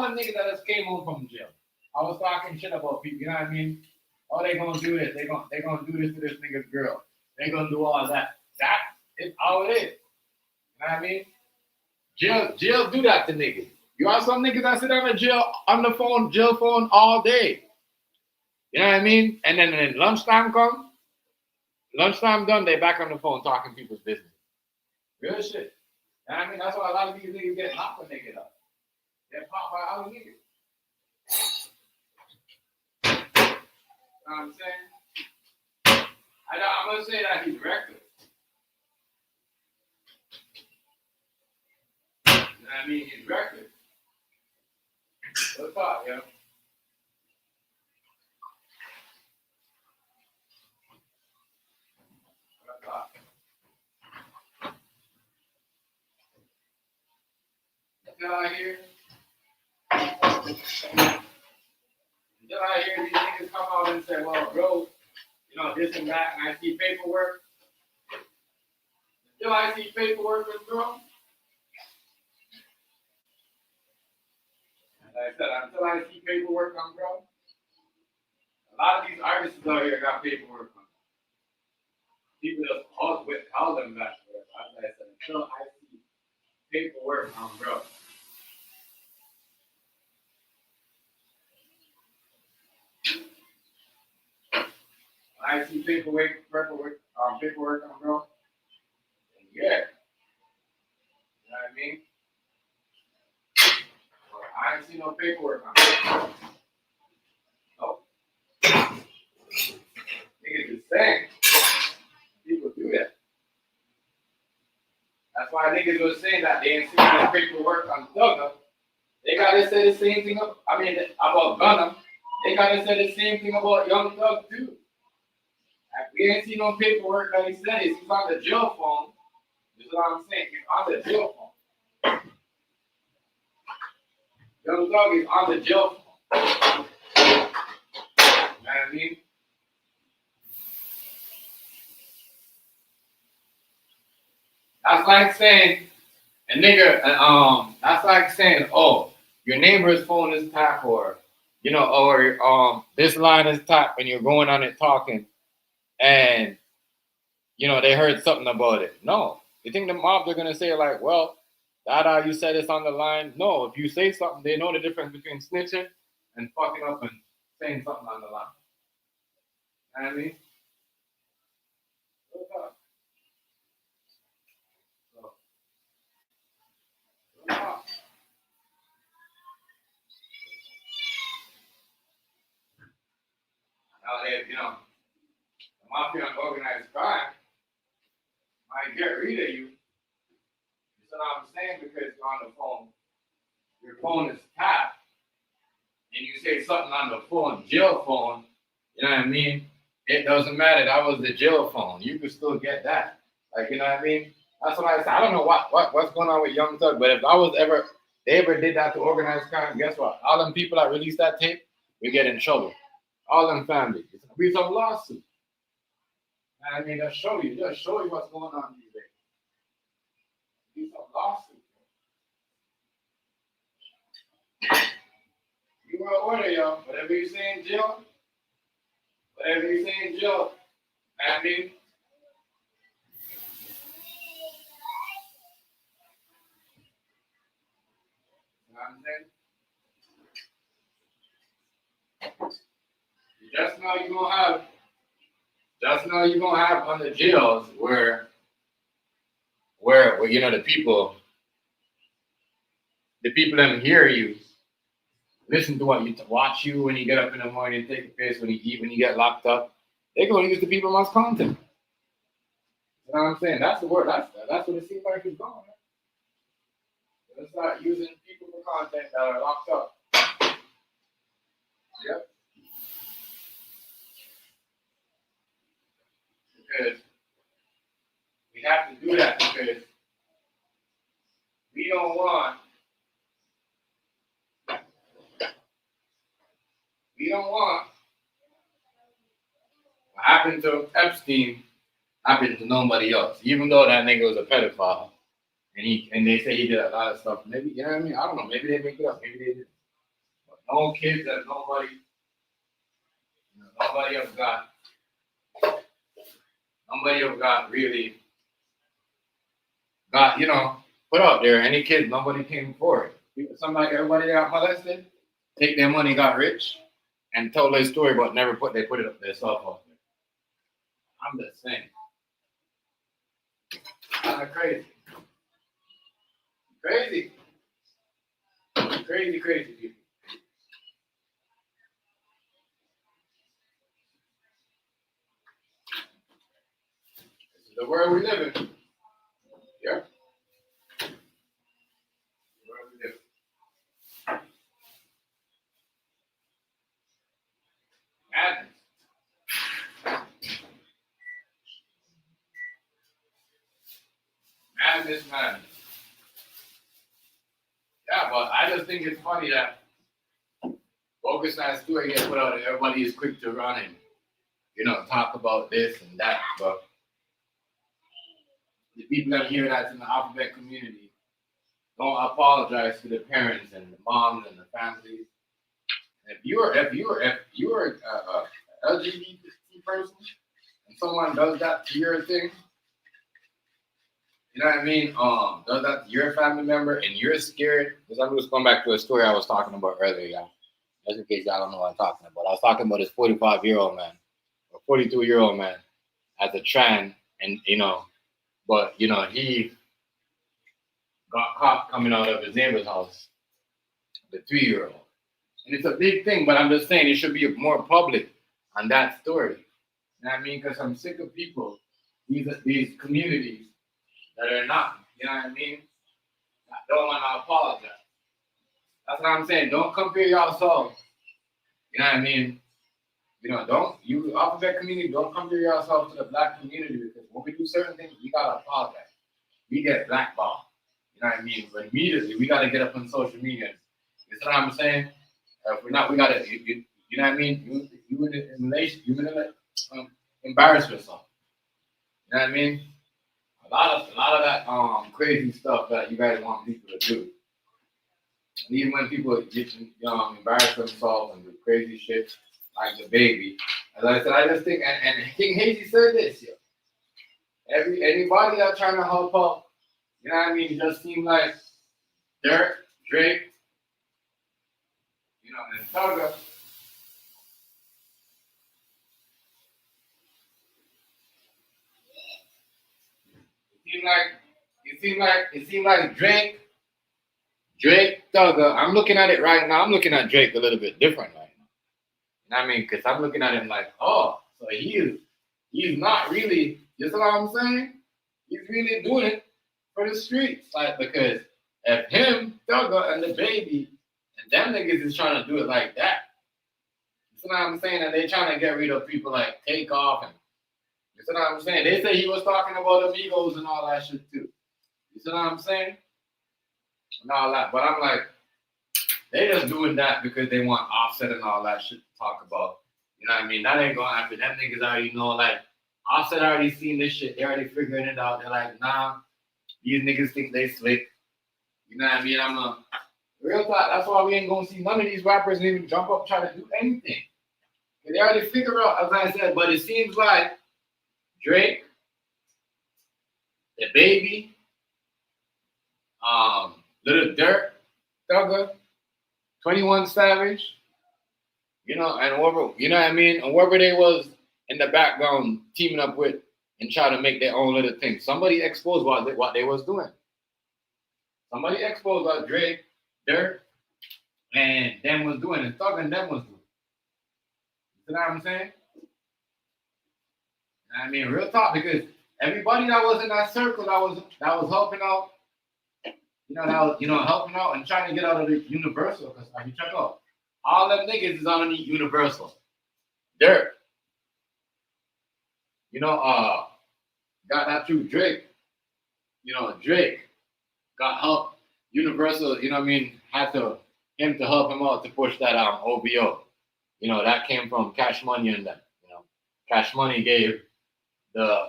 the niggas that just came home from jail. I was talking shit about people, you know what I mean? Oh, they gonna do this. They gonna do this to this nigga's girl. They gonna do all that. That is all it is. You know what I mean? Jail do that to niggas. You have some niggas that sit on the jail phone all day. You know what I mean? And then when lunchtime done, they back on the phone talking people's business. Real shit. You know what I mean? That's why a lot of these niggas get locked when they get up. They're popped by other niggas. You know what I'm saying? I'm gonna say that he's reckless. You know what I mean? He's reckless. What's up, yo? What's up? Until I hear these niggas come out and say, well, bro, you know, this and that, and I see paperwork. Until I see paperwork with bro. As I said, until I see paperwork on bro. A lot of these artists out here got paperwork on them. People just hold them back. As I said, until I see paperwork on bro. I see paperwork on bro. Yeah. You know what I mean? Well, I ain't seen no paperwork on bro. Nope. Niggas just saying. People do that. That's why niggas was saying that they ain't seen no paperwork on Thugger. They gotta say the same thing about Gunna. They gotta say the same thing about Young Thug too. Like, we ain't seen no paperwork that he said he's on the jail phone. This is what I'm saying. He's on the jail phone. Young Thug is on the jail phone. You know what I mean? That's like saying a nigga, that's like saying, oh, your neighbor's phone is tapped, or you know, or this line is tapped and you're going on it talking, and you know, they heard something about it. No. You think the mob are gonna say like, well, Dada, you said it's on the line. No, if you say something, they know the difference between snitching and fucking up and saying something on the line. You know what I mean? What's up? What's up? Now they, you know, the mafia and organized crime might get rid of you. You know what I'm saying? Because you're on the phone. Your phone is tapped, and you say something on the phone, jail phone, you know what I mean? It doesn't matter. That was the jail phone. You could still get that. Like, you know what I mean? That's what I said. I don't know what's going on with Young Thug, but if they ever did that to organized crime, guess what? All them people that released that tape, we get in trouble. All them families. It's gonna be some lawsuit. I mean, just show you what's going on these days. Be some lawsuit. You will order, yo. Whatever you say in jail, I mean, you know what I'm saying? Just know you're gonna have on the jails where you know the people that hear you, listen to what you watch you when you get up in the morning, take a piss, when you eat, when you get locked up. They're gonna use the people most content. You know what I'm saying? That's the word. That's what it seems like it's going. Let's start using people for content that are locked up. Yep. Because we have to do that because we don't want what happened to Epstein happened to nobody else. Even though that nigga was a pedophile and they say he did a lot of stuff. Maybe, you know what I mean? I don't know. Maybe they make it up. Maybe they did. But no kids that nobody else really put out there. Any kids, nobody came forward. Everybody got molested, take their money, got rich, and told their story, but never put it up their cell phone. I'm just saying. Kind of crazy. Crazy people. This is the world we live in. Yeah. The world we live in. Madness. Yeah, but I just think it's funny that Focus on story gets put out and everybody is quick to run and, talk about this and that. But the people that hear that's in the alphabet community don't apologize to the parents and the moms and the families. If you're a LGBT person and someone does that to your thing, you know what I mean? Does that to your family member and you're scared? Because I'm just going back to a story I was talking about earlier, y'all. Just in case y'all don't know what I'm talking about. I was talking about this 45-year-old man or 42-year-old man as a trans, and he got caught coming out of his neighbor's house, the 3-year-old. And it's a big thing, but I'm just saying it should be more public on that story. You know what I mean? Because I'm sick of people, these communities that are not, you know what I mean? That don't want to apologize. That's what I'm saying. Don't compare yourself. You know what I mean? Alphabet community, don't compare yourself to the black community because when we do certain things, we gotta apologize. We get blackballed. You know what I mean? But immediately, we gotta get up on social media. You know what I'm saying? If we're not, we gotta, you know what I mean? You embarrass yourself. You know what I mean? A lot of that crazy stuff that you guys want people to do. And even when people embarrass themselves and do crazy shit like the baby, as I said, I just think, and King Hazy said this, yo. Anybody that's trying to help out, you know what I mean? It just seems like Drake, and Thugger. It seemed like Drake, Thugger. I'm looking at it right now. I'm looking at Drake a little bit different right now. You know what I mean? Because I'm looking at him like, oh, so he's not really, you know what I'm saying? He's really doing it for the streets. Like, because if him, Thugger, and the baby, and them niggas is trying to do it like that, you know what I'm saying? And they trying to get rid of people like Takeoff and you see what I'm saying? They say he was talking about amigos and all that shit too. You see what I'm saying? And all that. But I'm like, they just doing that because they want Offset and all that shit to talk about. You know what I mean? That ain't gonna happen. Them niggas already know, like, Offset already seen this shit. They already figuring it out. They're like, nah, these niggas think they slick. You know what I mean? I'm a real thought. That's why we ain't gonna see none of these rappers even jump up try to do anything. They already figure out, as I said, but it seems like Drake, the Baby, Little Dirt, Thugger, 21 Savage, you know, and whoever, you know what I mean? And whoever they was in the background teaming up with and trying to make their own little thing. Somebody exposed what they was doing. Somebody exposed what Drake, Dirt, and them was doing, and Thug and them was doing. You know what I'm saying? I mean, real talk, because everybody that was in that circle that was helping out, helping out and trying to get out of the Universal. Because like you check out, all them niggas is underneath Universal. Dirt. Got that through Drake. Drake got help. Universal, had him to help him out to push that OVO. That came from Cash Money and them. Cash Money gave the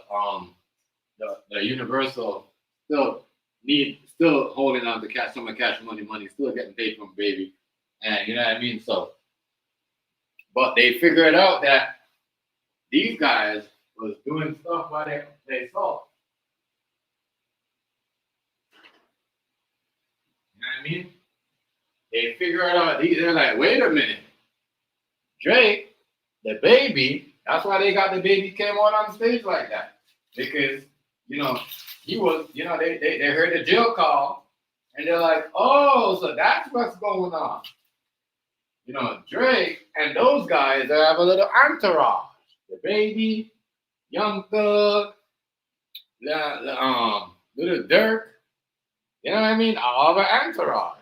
Universal still holding on to some of Cash Money, still getting paid from Baby. And you know what I mean? So, but they figured out that these guys was doing stuff while they saw. You know what I mean? They figured out, they're like, wait a minute. Drake, the Baby, that's why they got the Baby came on stage like that. Because, he was, they heard the jail call and they're like, oh, so that's what's going on. Drake and those guys have a little entourage. The Baby, Young Thug, Little Dirk, you know what I mean? All the entourage.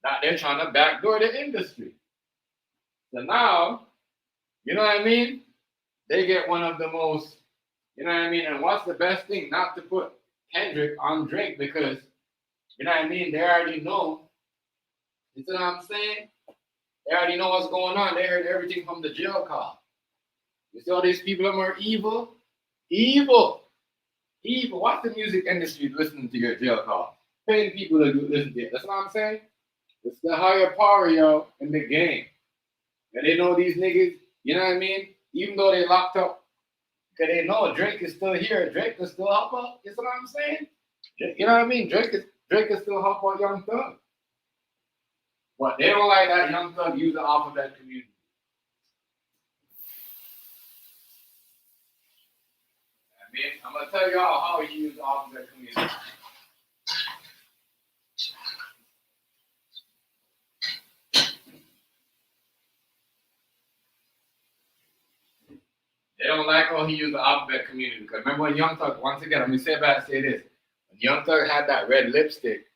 That they're trying to backdoor the industry. So now, you know what I mean? They get one of the most, you know what I mean? And what's the best thing? Not to put Kendrick on Drake because, you know what I mean? They already know. You see what I'm saying? They already know what's going on. They heard everything from the jail call. You see all these people that are evil? Evil. What's the music industry listening to your jail call? Paying people to listen to it. That's what I'm saying? It's the higher power, yo, in the game. And they know these niggas, you know what I mean? Even though they locked up, because they know Drake is still here. Drake can still help out. You see what I'm saying? You know what I mean? Drake can still help out Young Thug. But they don't like that Young Thug use the alphabet community. I mean, I'm going to tell y'all how he used the alphabet community. They don't like how he used the alphabet community. Because remember when Young Thug, once again, let me say this. When Young Thug had that red lipstick,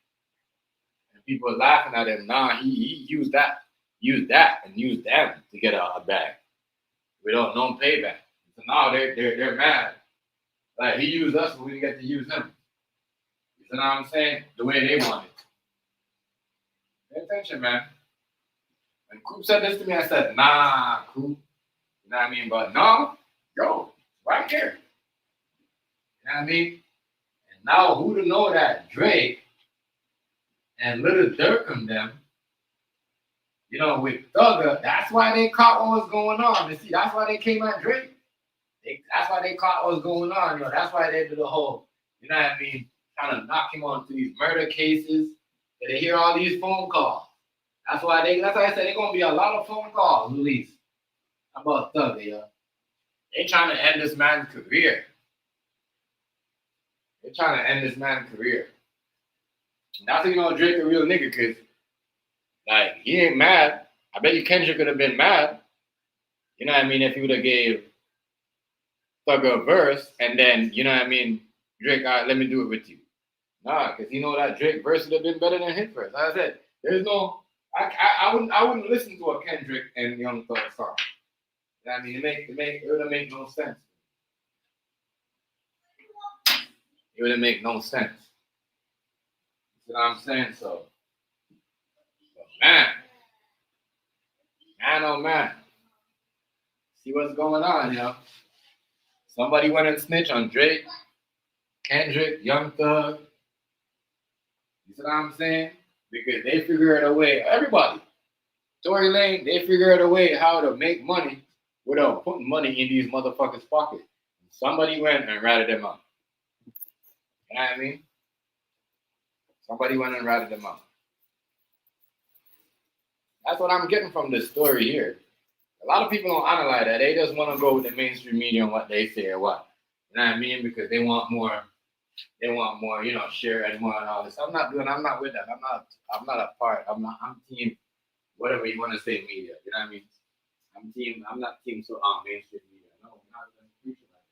and people were laughing at him, he used that and used them to get a bag without no payback. So now they're mad. Like, he used us, but we didn't get to use him. You know what I'm saying? The way they want it. Pay attention, man. When Coop said this to me, I said, nah, Coop. You know what I mean? But no, yo, right here. You know what I mean? And now who to know that Drake and Little Dirk and them, with Thugger, that's why they caught what was going on. You see, that's why they came at Drake. That's why they caught what was going on. That's why they did the whole, you know what I mean, trying to knock him onto these murder cases. And they hear all these phone calls. That's why I said there's gonna be a lot of phone calls released about Thugger, yo. They trying to end this man's career. They're trying to end this man's career. And that's how Drake a real nigga, because, like, he ain't mad. I bet you Kendrick could have been mad. You know what I mean? If he would have gave Thugger a verse, and then, you know what I mean, Drake, all right, let me do it with you. Nah, because you know that Drake verse would have been better than his verse. Like I said, there's no, I wouldn't listen to a Kendrick and Young Thug song. I mean, it wouldn't make no sense. It wouldn't make no sense. You know what I'm saying? So, man, oh man, see what's going on, yo. Somebody went and snitched on Drake, Kendrick, Young Thug. You see what I'm saying? Because they figured a way, everybody, Tory Lane, they figured a way how to make money without putting money in these motherfuckers' pockets. Somebody went and ratted them out. You know what I mean? Somebody went and ratted them out. That's what I'm getting from this story here. A lot of people don't analyze that. They just want to go with the mainstream media and what they say or what. You know what I mean? Because they want more, you know, share and more and all this. I'm not with that. I'm not a part. I'm team, whatever you want to say, media. You know what I mean? I'm not team so mainstream media. No, I'm not going to preach like that.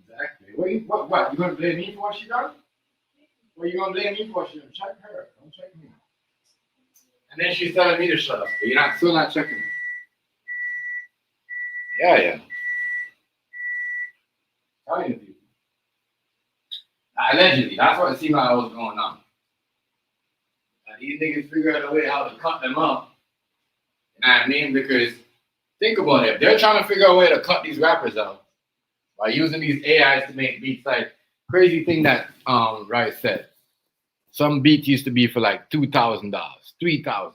Exactly. What? You gonna blame me for what she done? What you gonna blame me for? She done? Check her. Don't check me. And then she's telling me to shut up, but you're still not checking me. Yeah. Telling you. Allegedly, that's what it seemed like was going on. These niggas figure out a way how to cut them up. You know what I mean? Because think about it. They're trying to figure out a way to cut these rappers out by using these AIs to make beats. Like crazy thing that Rice said. Some beats used to be for like $2,000, $3,000,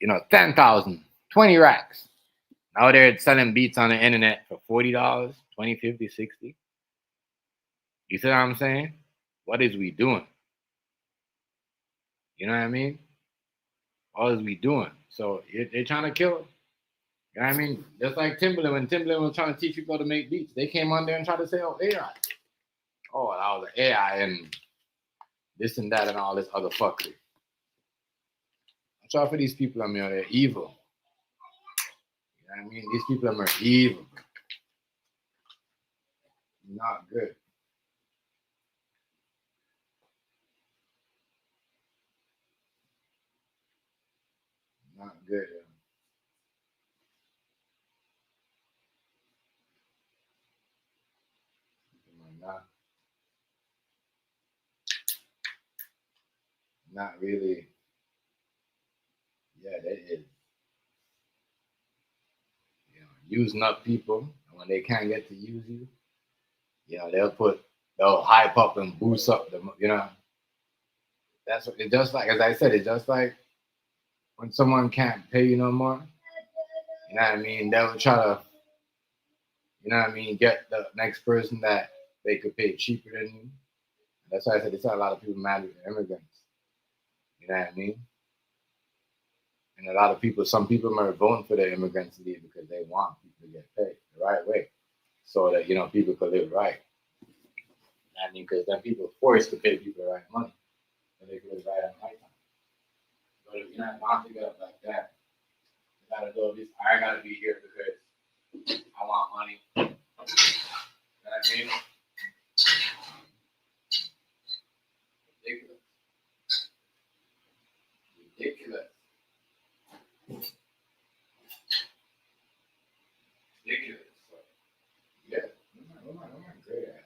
you know, 10,000, 20 racks. Now they're selling beats on the internet for $40, 20, 50, 60. You see what I'm saying? What is we doing? You know what I mean? What is we doing? So they're trying to kill. You know what I mean? Just like Timbaland, when Timbaland was trying to teach people to make beats, they came on there and tried to say, oh, AI. Oh, that was an AI and this and that and all this other fuckery. I'm sorry for these people, I mean, they're evil. You know what I mean? These people are evil. Not good. Not good. Not really. Yeah, that is. You know, using up people, and when they can't get to use you, you know, they'll hype up and boost up the, you know. That's what it's just like, as I said, it's just like when someone can't pay you no more, you know what I mean? They'll try to, you know what I mean, get the next person that they could pay cheaper than you. That's why I said it's a lot of people mad at immigrants. You know what I mean? And a lot of people, some people are voting for the immigrants to leave because they want people to get paid the right way, so that, you know, people could live right. I mean, because then people are forced to pay people the right money, so they could live right on the right time. But if you're not mounting it up like that, you gotta go. I gotta be here because I want money. You know what I mean? Ridiculous. Ridiculous. Ridiculous. So, yeah. Where my grade at?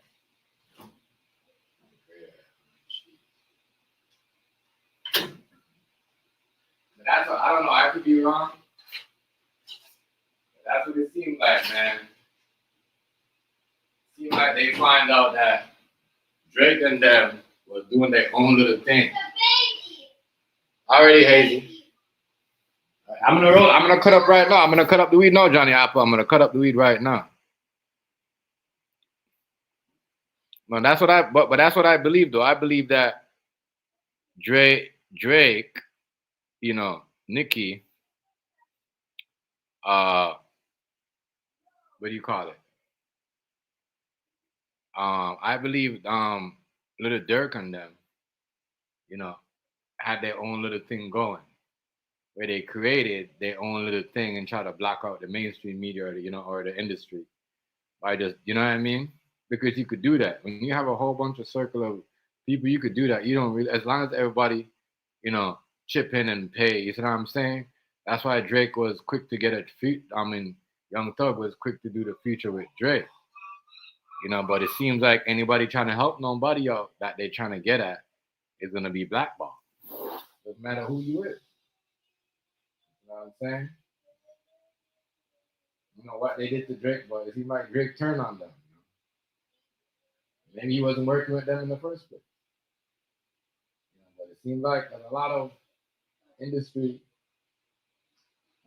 But that's what, I don't know. I could be wrong. But that's what it seems like, man. It seems like they find out that Drake and them was doing their own little thing. Already, Hazy. I'm gonna roll. I'm gonna cut up right now. I'm gonna cut up the weed now, Johnny Apple. I'm gonna cut up the weed right now. No, that's what but that's what I believe though. I believe that Drake, you know, Nicki, what do you call it? I believe Little Durk and them, you know, had their own little thing going. where they created their own little thing and try to block out the mainstream media or or the industry by just what I mean? Because you could do that when you have a whole bunch of circle of people. You could do that. You don't really, as long as everybody, chip in and pay. You see what I'm saying? That's why Drake was quick to get a feat. I mean, Young Thug was quick to do the feature with Drake. But it seems like anybody trying to help nobody out that they're trying to get at is gonna be blackballed. Doesn't matter who you is. You know what I'm saying? What they did to Drake, but it seemed like Drake turned on them. Maybe he wasn't working with them in the first place. But it seems like there's a lot of industry,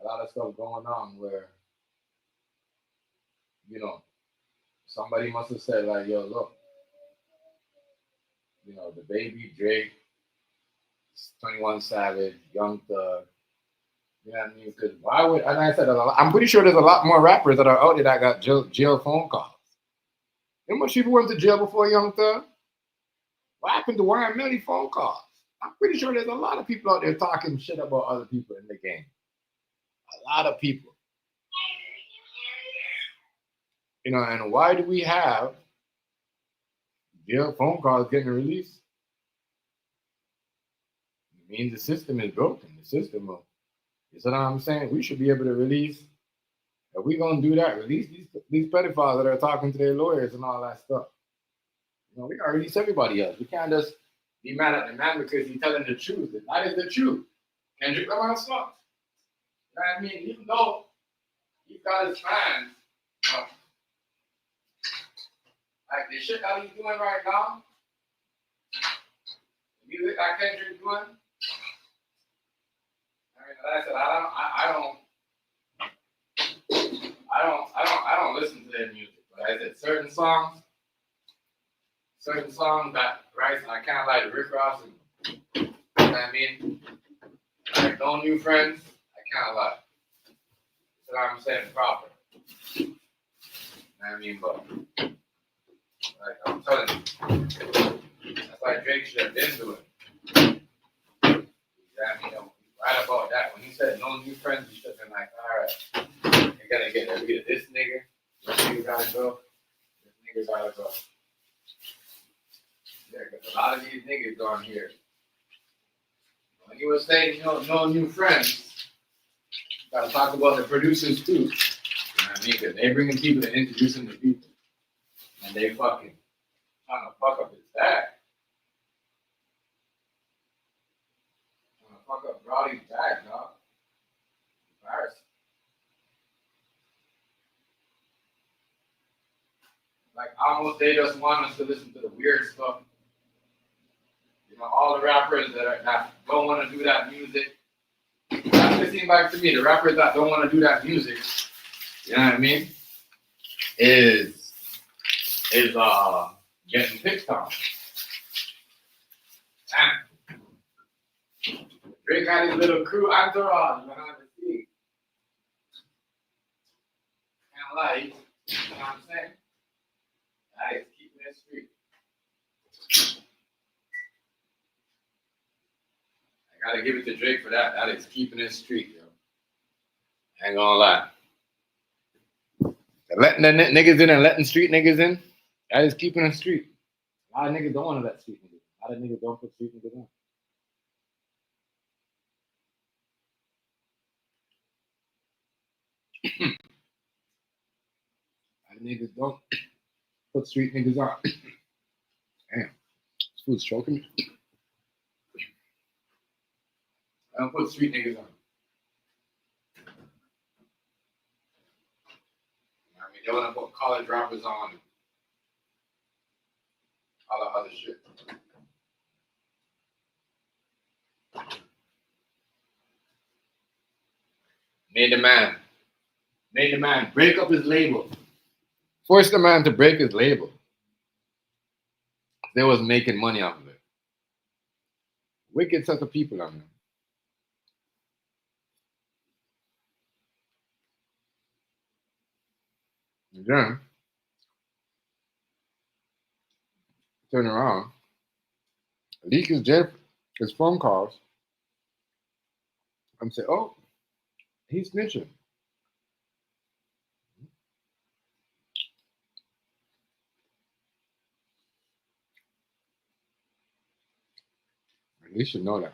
a lot of stuff going on where, somebody must have said like, yo, look, the baby Drake, 21 Savage, Young Thug. You know what I mean? Because why would, and I said, I'm pretty sure there's a lot more rappers that are out there that got jail phone calls. You know how much people went to jail before Young Thug? What happened to Warren Millie phone calls? I'm pretty sure there's a lot of people out there talking shit about other people in the game. A lot of people. And why do we have jail phone calls getting released? It means the system is broken. The system of, you see what I'm saying? We should be able to release, if we're going to do that, release these pedophiles that are talking to their lawyers and all that stuff. We got to release everybody else. We can't just be mad at the man because he's telling the truth. That is the truth. Kendrick Lamar sucks. You know what I mean? Even though he's got his fans, like the shit that he's doing right now, the music that Kendrick's doing, like I said, I don't listen to their music. But I said certain songs that, right, I kind of like Rick Ross and, you know what I mean? Like No New Friends, I kind of like. That's what I'm saying, proper. You know what I mean? But, like I'm telling you, that's why Drake should have been doing. Right about that. When he said No New Friends, he should have been like, all right, you're going to get rid of this nigga. This nigga got to go. This nigga got to go. Yeah, because a lot of these niggas on here, when he was saying, no new friends, got to talk about the producers too. You know what I mean? Because they bringing people and introducing the people. And they fucking trying to fuck up his bag. Trying to fuck up Browdy's bag, dog. Embarrassing. Like, almost they just want us to listen to the weird stuff. All the rappers that don't want to do that music. That's what it seems like to me. The rappers that don't want to do that music, you know what I mean, is getting picked on. Damn. Drake got his little crew entourage behind the scene. Can't lie. You know what I'm saying? That is keeping it street. I gotta give it to Drake for that. That is keeping it street, yo. I ain't gonna lie. Letting the niggas in and letting street niggas in, that is keeping it street. A lot of niggas don't want to let street niggas in. A lot of niggas don't put street niggas in. A lot of niggas don't put street niggas on. Damn. This food's choking me. I don't put street niggas on. I mean, they want to put college rappers on and all that other shit. Made the man break up his label. Forced the man to break his label. They was making money off of it. Wicked set of people on them. Then turn around, leak his phone calls, I'm saying, oh, he's snitching. You should know that.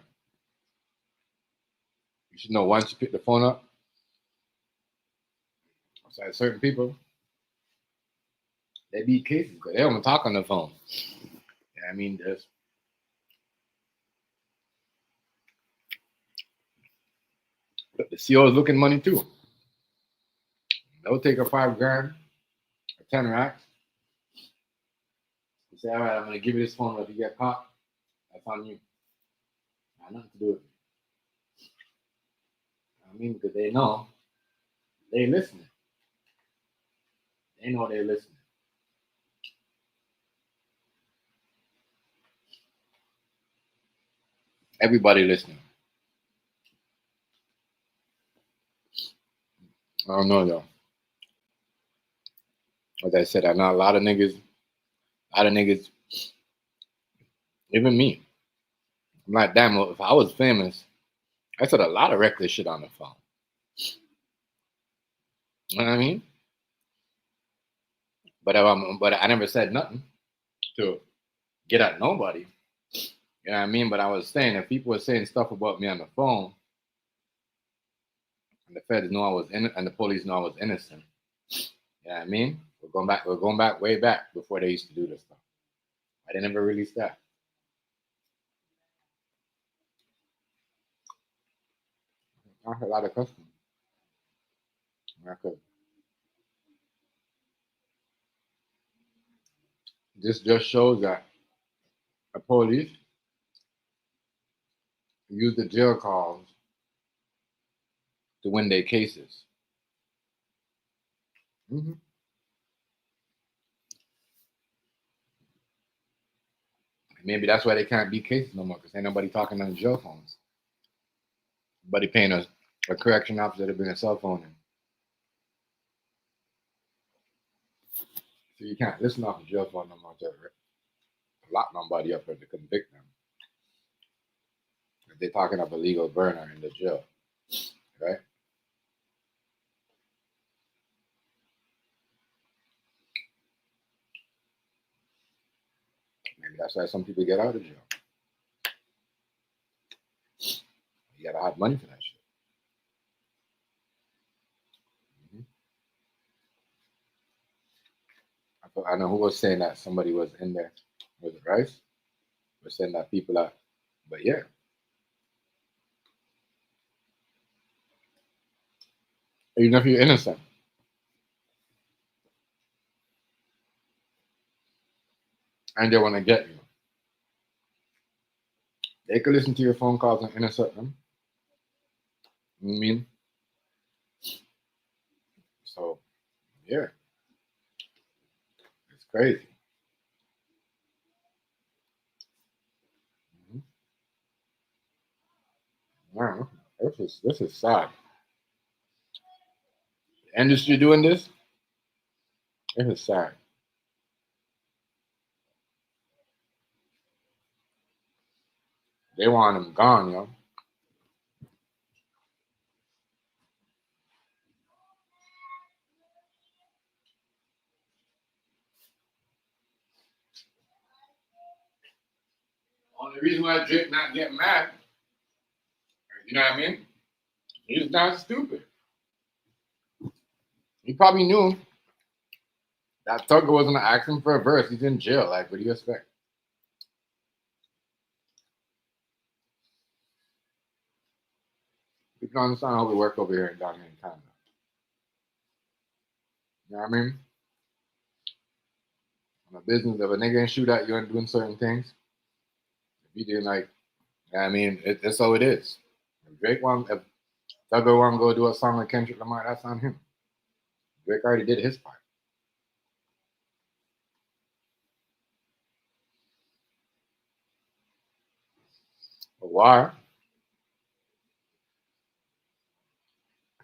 You should know once you pick the phone up, so certain people, they beat cases because they don't talk on the phone. Yeah, I mean, there's but the CO is looking money too. They'll take a $5 grand or 10 racks. You say, all right, I'm gonna give you this phone, but if you get caught, that's on you. I have nothing to do with it. I mean, because they know they listening. They know they're listening. Everybody listening. I don't know though. As I said, I know a lot of niggas, even me. I'm like, damn, if I was famous, I said a lot of reckless shit on the phone. You know what I mean? But I never said nothing to get at nobody. You know what I mean? But I was saying, if people were saying stuff about me on the phone, and the feds know I was and the police know I was innocent. You know what I mean? We're going back way back before they used to do this stuff. I didn't ever release that. I had a lot of customers. I could. This just shows that the police use the jail calls to win their cases. Mm-hmm. Maybe that's why they can't beat cases no more, because ain't nobody talking on the jail phones. Nobody paying a correction officer to bring a cell phone in. So you can't listen off the jail phone no more to lock nobody up or to convict them. If they're talking of a legal burner in the jail, right? Maybe that's why some people get out of jail. You gotta have money for that shit. Mm-hmm. I know who was saying that somebody was in there. Was it Rice? Was saying that people are, but yeah. Even if you're innocent. And they want to get you. They could listen to your phone calls and intercept them. You know what I mean? So, yeah. It's crazy. Mm-hmm. Wow, this is sad. The industry doing this, it is sad. They want them gone, yo. Only reason why Drake not getting mad, you know what I mean? He's not stupid. He probably knew that Tugger wasn't asking for a verse. He's in jail. Like, what do you expect? You can understand how we work over here down here in Canada. You know what I mean? In a business, if a nigga ain't shoot at you and doing certain things, if you didn't like, you know what I mean, it's how it is. If Tugger want to go do a song with Kendrick Lamar, that's on him. Drake already did his part. But why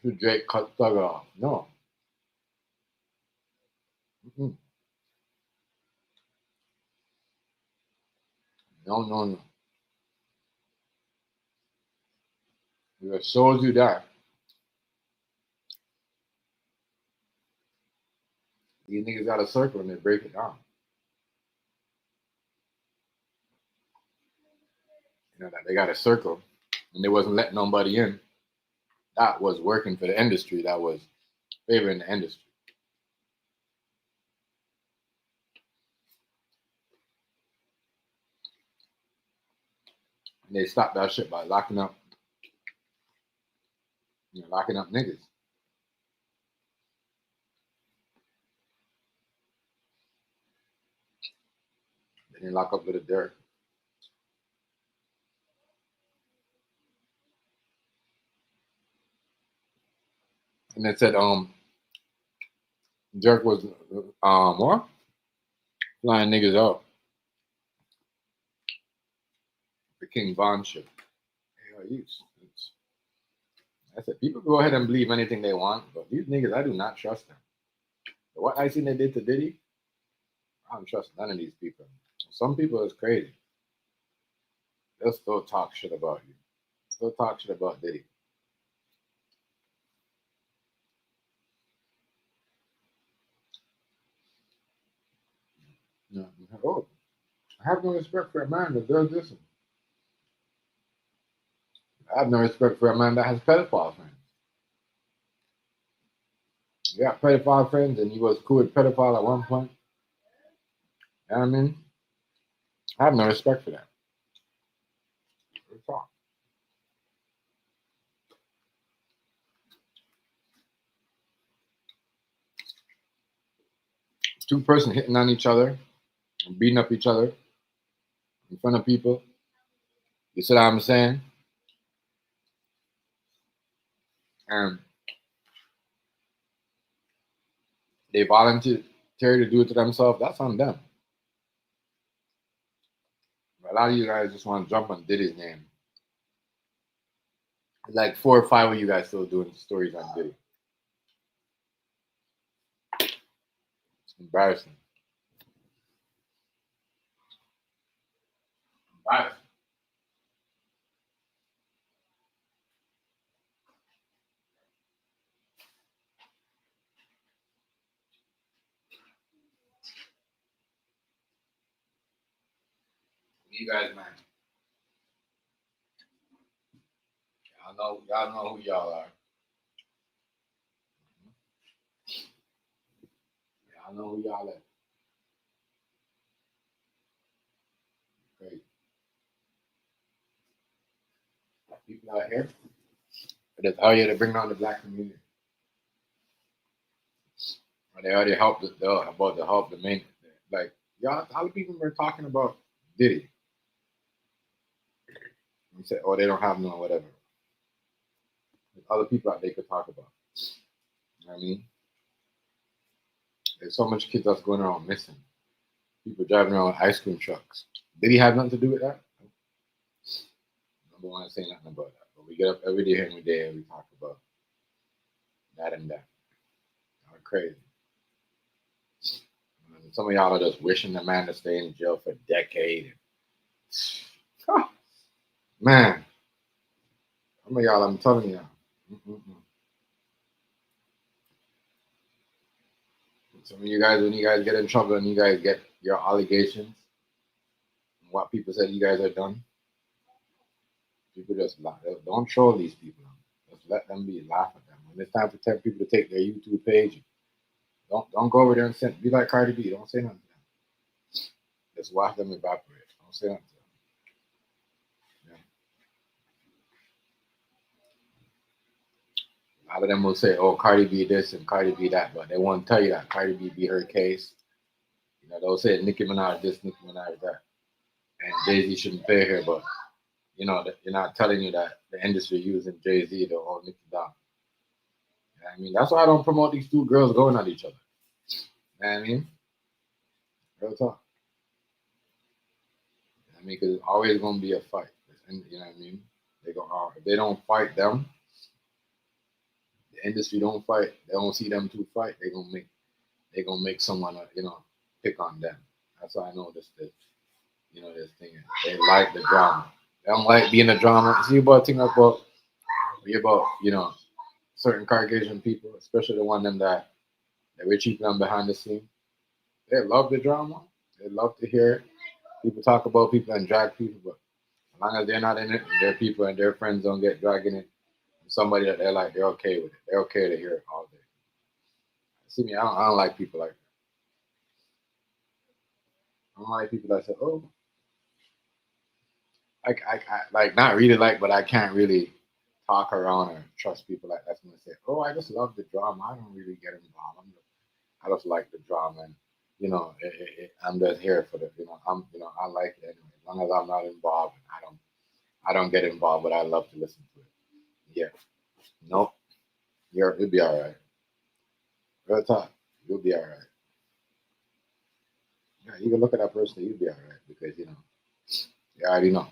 should Drake cut Tugger off? No. Mm-mm. No. It shows you that these niggas got a circle and they break it down. You know, that they got a circle and they wasn't letting nobody in. That was working for the industry. That was favoring the industry. And they stopped that shit by locking up niggas. They didn't lock up Little Dirk. And they said Dirk was what? Flying niggas out. The King Von shit. I said people go ahead and believe anything they want, but these niggas, I do not trust them. But what I seen they did to Diddy, I don't trust none of these people. Some people is crazy. They'll still talk shit about you. Still talk shit about Diddy. Yeah. Oh, I have no respect for a man that does this. I have no respect for a man that has pedophile friends. You got pedophile friends and you was cool with pedophile at one point. You know what I mean? I have no respect for that. Talk. Two person hitting on each other and beating up each other in front of people. You see what I'm saying? And they volunteer to do it to themselves. That's on them. But a lot of you guys just want to jump on Diddy's name. Like 4 or 5 of you guys still doing stories on Diddy. It's embarrassing. Embarrassing. You guys, man. Y'all know who y'all are. Y'all know who y'all are. Great. People out here, that's out here to bring down the black community. They already helped about to help the main. Like y'all, a lot of people were talking about Diddy. You said, oh, they don't have no whatever. There's other people out there could talk about. You know what I mean? There's so much kids that's going around missing. People driving around with ice cream trucks. Did he have nothing to do with that? I don't want to say nothing about that. But we get up every day and we talk about that and that. Y'all crazy. And some of y'all are just wishing the man to stay in jail for a decade. Man. Some of y'all, I'm telling y'all. Some of you guys, when you guys get in trouble and you guys get your allegations, what people said you guys are done, people just laugh. Don't troll these people. Just let them be. Laugh at them. When it's time for 10 people to take their YouTube page, don't go over there and send. Be like Cardi B. Don't say nothing to them. Just watch them evaporate. Don't say nothing to them. Yeah. A lot of them will say, "Oh, Cardi B this and Cardi B that," but they won't tell you that Cardi B beat her case. You know, they'll say Nicki Minaj this, Nicki Minaj that, and Jay-Z shouldn't pay her, but you know, you're not telling you that the industry using Jay-Z to hold Nicki down. You know what I mean? That's why I don't promote these two girls going at each other. You know what I mean? Real talk. I mean, because it's always going to be a fight. You know what I mean? If they don't fight them, the industry don't fight. They don't see them two fight. They're gonna make someone pick on them. That's why I know this thing. They like the drama. They don't like being a drama. See about thing about We about, certain Caucasian people, especially the one them that we're cheating on behind the scene. They love the drama. They love to hear people talk about people and drag people, but as long as they're not in it, and their people and their friends don't get dragged in it, somebody that they're okay with it. They're okay to hear it all day. See me, I don't like people like that. I don't like people that say, "Oh, I like not really like, but I can't really talk around or trust people like that's gonna say, "Oh, I just love the drama. I don't really get involved. I just like the drama, and I'm just here for the, I like it anyway. As long as I'm not involved, and I don't get involved, but I love to listen to it. Yeah, nope, you'll be all right. Real talk, you'll be all right. Yeah, you can look at that person, you'll be all right because you already know.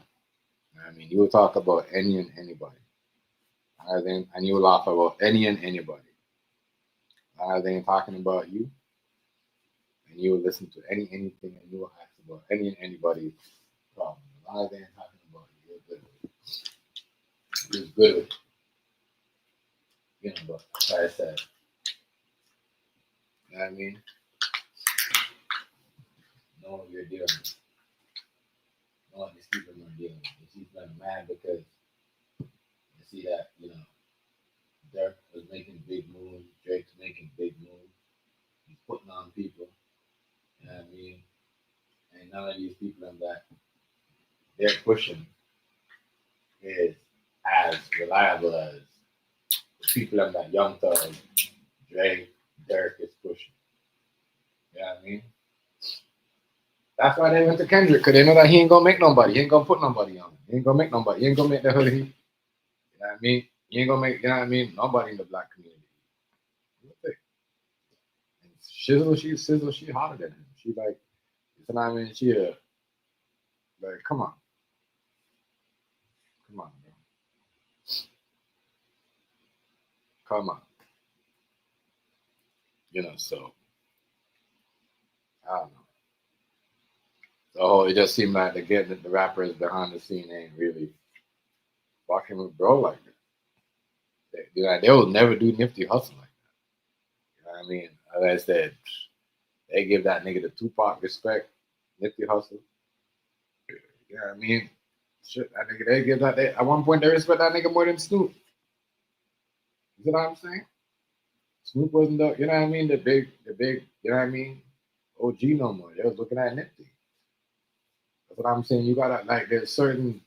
I mean, you will talk about any and anybody. And you will laugh about any and anybody. They ain't talking about you, and you will listen to anything, and you will ask about any and anybody's problem. As long as they ain't talking about you, you're good with it. You're good with it. But like I said, you know what I mean? Know what you're dealing with. Know what these people are dealing with. These people are mad because you see that, Dirk was making big moves, Drake's making big moves. He's putting on people. You know what I mean? And none of these people that they're pushing is as reliable as the people that Young Thug, Drake, Dirk is pushing. You know what I mean? That's why they went to Kendrick, because they know that he ain't gonna make nobody. He ain't gonna put nobody on. He ain't gonna make nobody. He ain't gonna make the hoodie. You know what I mean? He ain't gonna make, nobody in the black community. And Sizzle, she hotter than him. She like, you know what I mean? She like, come on. Come on, bro. Come on. So I don't know. So it just seemed like the rappers behind the scene ain't really fucking with bro like that. They will never do Nifty Hustle like that. You know what I mean? As I said, they give that nigga the Tupac respect, Nifty Hustle. You know what I mean? Shit, that nigga, they give that. At one point, they respect that nigga more than Snoop. You know what I'm saying? Snoop wasn't the, you know what I mean? The big, you know what I mean? OG no more. They was looking at Nifty. That's what I'm saying. You gotta, like, there's certain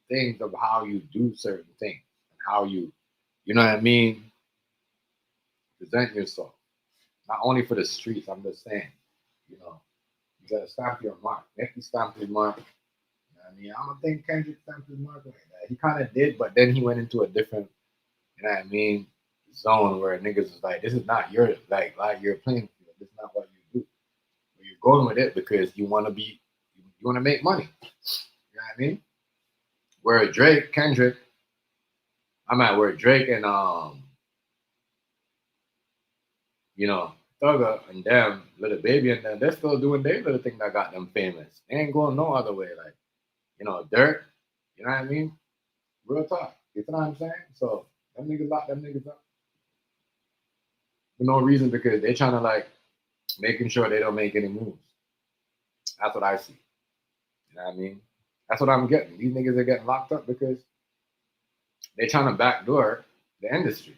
things of how you do certain things and how you know what I mean, present yourself. Not only for the streets, I'm just saying, you gotta stamp your mark. Nifty stamped his mark. You know what I mean? I don't think Kendrick stamped his mark like that. He kind of did, but then he went into a different, you know what I mean, zone where niggas is like, this is not your, like your playing field. This is not what you do. But you're going with it because you want to make money. You know what I mean? Where Kendrick, where Drake and Thugger and them, Little Baby and them, they're still doing their little thing that got them famous. They ain't going no other way. Like, Dirk, you know what I mean? Real talk. You know what I'm saying? So them niggas lock them niggas up. For no reason, because they're trying to like making sure they don't make any moves. That's what I see. You know what I mean? That's what I'm getting. These niggas are getting locked up because they're trying to backdoor the industry.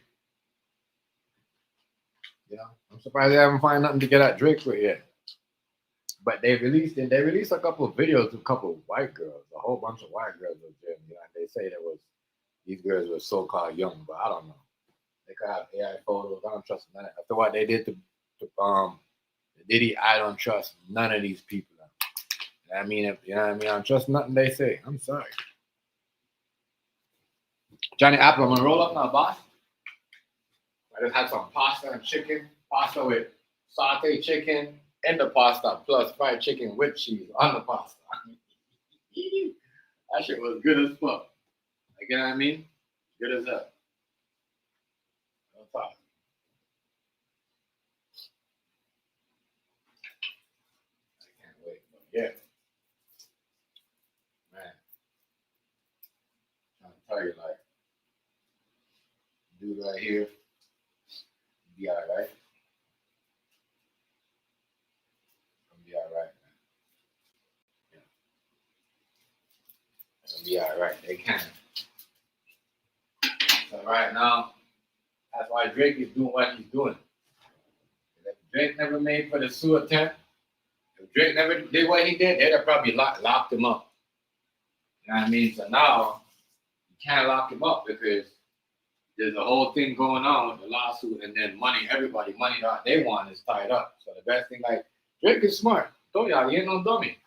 I'm surprised they haven't found nothing to get at Drake with yet. But they released a couple of videos of a couple of white girls, a whole bunch of white girls with them. And they say these girls were so-called young, but I don't know. They could have AI photos. I don't trust none of it. After what they did to Diddy, I don't trust none of these people. I mean, you know what I mean? I don't trust nothing they say. I'm sorry. Johnny Apple, I'm gonna roll up now, boss. I just had some pasta and chicken, pasta with sauteed chicken in the pasta, plus fried chicken with cheese on the pasta. That shit was good as fuck. Like, you know what I mean? Good as hell. No problem. I can't wait. But yeah. Man. I'm trying to tell you, like, dude right here. Be all right. Be all right, man. Yeah. It'll be all right. They can. So right now, that's why Drake is doing what he's doing. If Drake never made for the Sue attempt, if Drake never did what he did, they'd have probably locked him up. You know what I mean? So now you can't lock him up because there's a whole thing going on with the lawsuit, and then money that they want is tied up. So the best thing, like, Drake is smart. I told y'all, he ain't no dummy.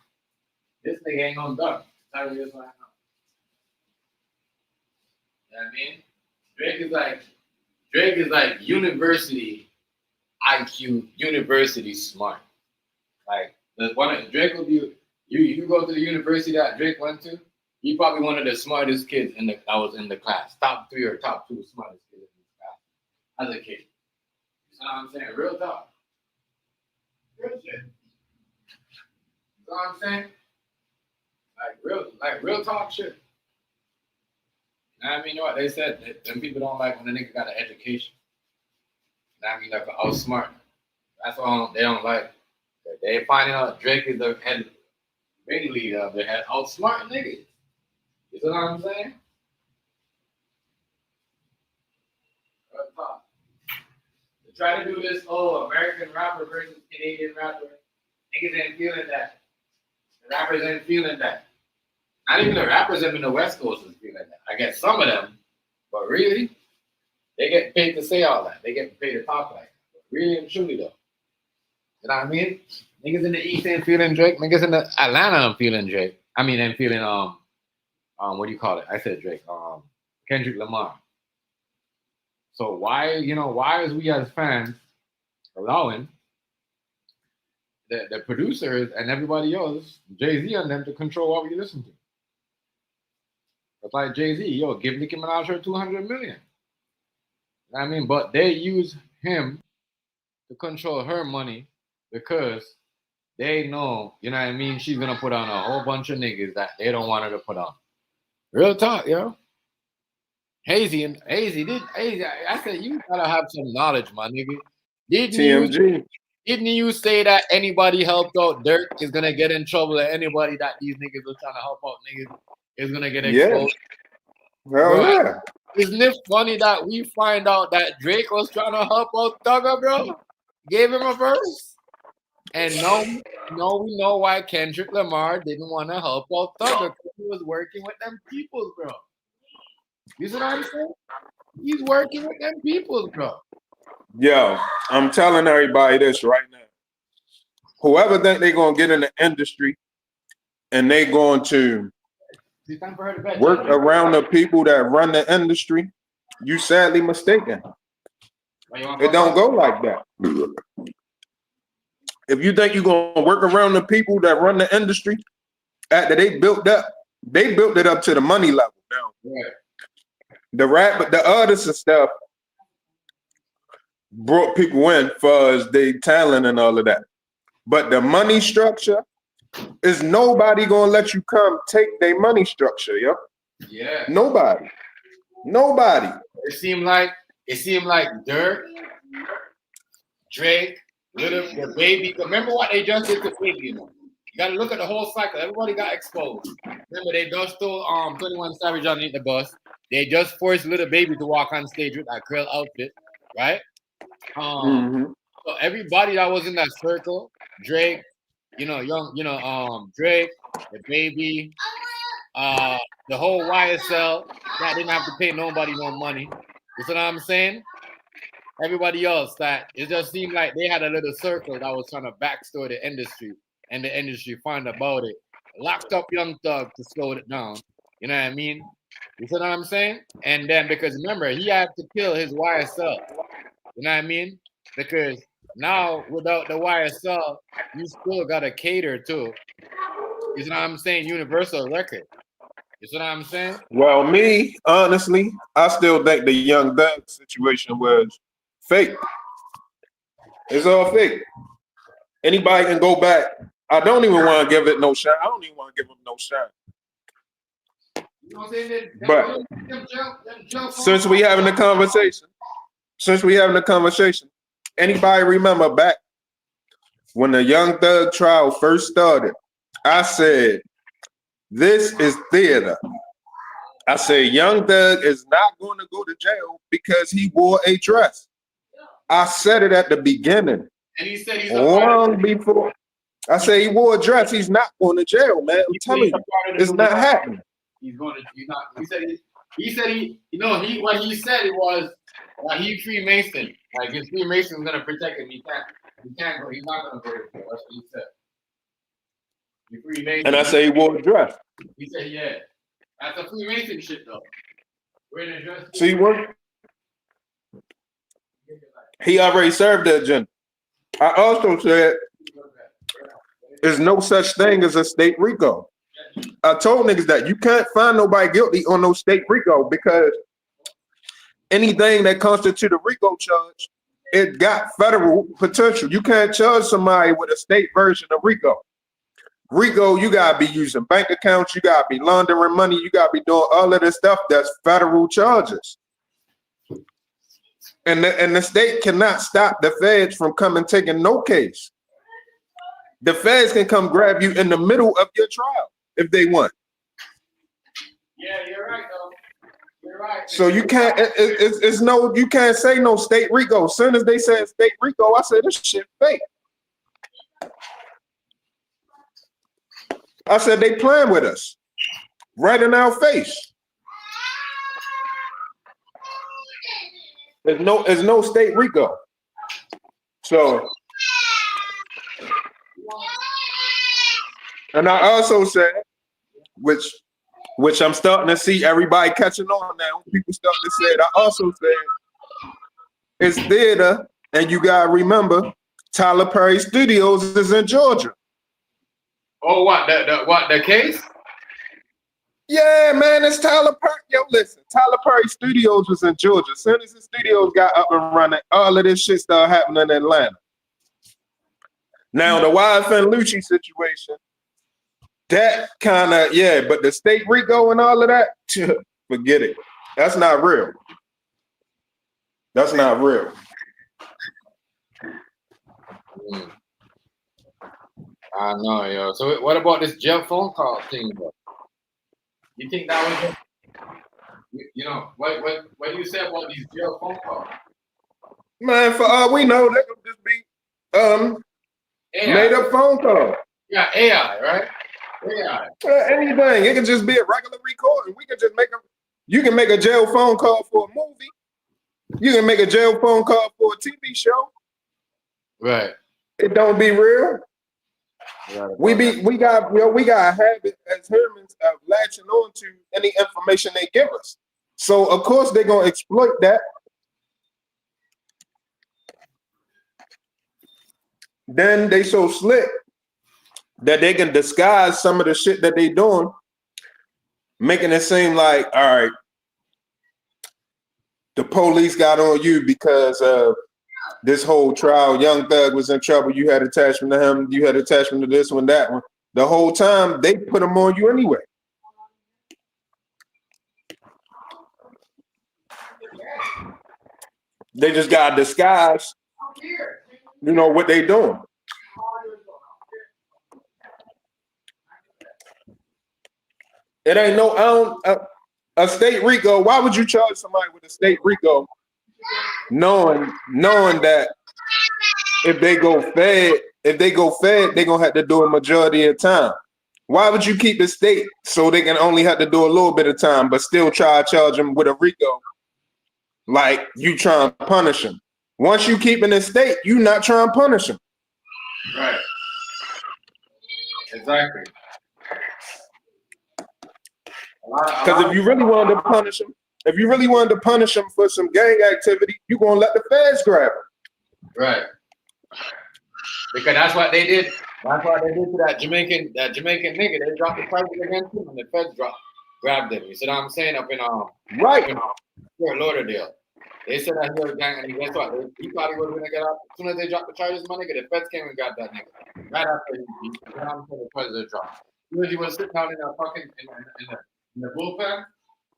This nigga ain't no dummy. Tell you this right now. You know what I mean? Drake is like university IQ, university smart. Like Drake will be you go to the university that Drake went to, he probably one of the smartest kids that was in the class. Top 3 or top 2 smartest kids in the class as a kid. You know what I'm saying? Real talk. Real shit. You know what I'm saying? Like real talk shit. You know what I mean? You know what they said? Them people don't like when a nigga got an education. You know what I mean? Like outsmart. That's all they don't like. They finding out Drake is the head ringleader of the head outsmart niggas. You know what I'm saying? Real talk. They try to do this American rapper versus Canadian rapper. Niggas ain't feeling that. The rappers ain't feeling that. Not even the rappers in the West Coast is feeling that. I guess some of them, but really, they get paid to say all that. They get paid to talk like that. But really and truly though. You know what I mean? Niggas in the East ain't feeling Drake. Niggas in the Atlanta I'm feeling Drake. I mean, I'm feeling what do you call it? I said Drake. Kendrick Lamar. So why is we as fans allowing the producers and everybody else, Jay-Z and them, to control what we listen to? But like Jay-Z, give Nicki Minaj her $200 million. You know what I mean? But they use him to control her money because they know, you know what I mean, she's gonna put on a whole bunch of niggas that they don't want her to put on. Real talk, yo. Hazy, I said you gotta have some knowledge, my nigga. Didn't you say that anybody helped out Dirk is gonna get in trouble, and anybody that these niggas are trying to help out niggas is gonna get exposed? Well, yeah. Isn't it funny that we find out that Drake was trying to help out Thugger, bro? Gave him a verse. And now we know why Kendrick Lamar didn't want to help out Thugger, because he was working with them people, bro. You see what I'm saying? He's working with them people, bro. Yo, I'm telling everybody this right now. Whoever think they're going to get in the industry and they going to work around the people that run the industry, you sadly mistaken. It don't go like that. If you think you're going to work around the people that run the industry, after they built it up to the money level now. Yeah. The rap, but the artists and stuff brought people in for us, they talent and all of that. But the money structure is nobody gonna let you come take their money structure, yo. Yeah. Nobody. It seemed like Dirk, Drake, the Baby. Remember what they just did to Baby, you know? You gotta look at the whole cycle. Everybody got exposed. Remember, they just stole 21 Savage underneath the bus. They just forced Little Baby to walk on stage with that girl outfit, right? So everybody that was in that circle, Drake, Drake, the Baby, the whole YSL, that didn't have to pay nobody no money. You see what I'm saying? Everybody else, that it just seemed like they had a little circle that was trying to backstore the industry, and the industry found about it, locked up Young Thug to slow it down. You know what I mean? You see what I'm saying? And then, because remember, he had to kill his YSL. You know what I mean? Because now, without the YSL, you still got to cater to, you see what I'm saying, Universal Record. You see what I'm saying? Well, me, honestly, I still think the Young Thug situation was fake. It's all fake. Anybody can go back. I don't even want to give it no shine. I don't even want to give him no shine. You know what I'm saying? But since we having a conversation, anybody remember back when the Young Thug trial first started? I said, this is theater. I said, Young Thug is not going to go to jail because he wore a dress. I said it at the beginning. And he said he's long before. I said he wore a dress. He's not going to jail, man. I'm telling you, it's not happening. He's going to. He's not. He said he. You know, what he said it was he Freemason. Like his Freemason's gonna protect him. He can't go. He's not gonna go to jail. That's what he said. You Freemason. And I say he wore a dress. He said, yeah. That's a Freemason shit though. Wearing a dress. See what? He already served the agenda. I also said there's no such thing as a state RICO. I told niggas that you can't find nobody guilty on no state RICO because anything that constitutes a RICO charge, it got federal potential. You can't charge somebody with a state version of RICO. RICO, you gotta be using bank accounts, you gotta be laundering money, you gotta be doing all of this stuff that's federal charges. And the state cannot stop the feds from coming taking no case. The feds can come grab you in the middle of your trial if they want. Yeah, you're right though. You're right. So you can't. It's no. You can't say no state RICO. As soon as they said state RICO, I said this shit fake. I said they playing with us, right in our face. There's no state RICO. So, and I also said, which I'm starting to see everybody catching on now. People starting to say it. I also said it's theater, and you gotta remember, Tyler Perry Studios is in Georgia. Oh, what the case? Yeah, man, it's Tyler Perry. Yo, listen, Tyler Perry Studios was in Georgia. As soon as the studios got up and running, all of this shit started happening in Atlanta. Now, the Wild and Lucci situation, that kind of, yeah, but the state RICO and all of that, forget it. That's not real. That's not real. I know, yo. So what about this jail phone call thing, bro? You think that was, you know, what do you say about these jail phone calls? Man, for all we know, they could just be made up phone calls. Yeah, AI, right? AI. Anything. It can just be a regular recording. We can just you can make a jail phone call for a movie. You can make a jail phone call for a TV show. Right. It don't be real. We got a habit as humans of latching on to any information they give us. So of course they're gonna exploit that. Then they so slick that they can disguise some of the shit that they doing, making it seem like, all right, the police got on you because of this whole trial. Young Thug was in trouble. You had attachment to him. You had attachment to this one, that one. The whole time they put them on you anyway. They just got to disguise, you know, what they doing. It ain't no, a state RICO. Why would you charge somebody with a state RICO knowing that if they go fed, they're gonna have to do a majority of the time? Why would you keep the state so they can only have to do a little bit of time, but still try to charge them with a RICO? Like you trying to punish them. Once you keep in the state, you not trying to punish them. Right. Exactly. Because if you really wanted to punish them, for some gang activity, you gonna let the feds grab them. Right. Because that's what they did. That's what they did to that Jamaican nigga. They dropped the charges against him, and the feds grabbed him. You see what I'm saying? Up in right. Fort Lauderdale. They said that he was gang, and guess what? He thought he was gonna get out. As soon as they dropped the charges, my nigga, the feds came and got that nigga. Right after the charges dropped. He was sitting down in a fucking in in the bullpen,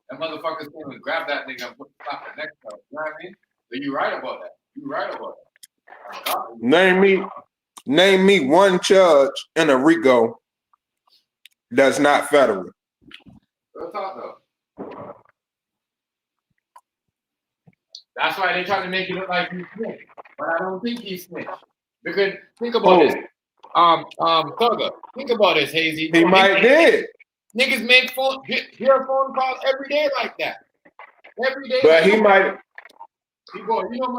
that motherfucker's going to grab that nigga and put the stop next to him. You know what I mean? So you right about that. You right about that. Name me one judge in a RICO that's not federal. Real talk though. That's why they trying to make it look like he's snitched, but I don't think he's snitched. Because think about this, Thugger. Think about this, Hazy. He might did. Niggas make hear phone calls every day like that. Every day. But like he might.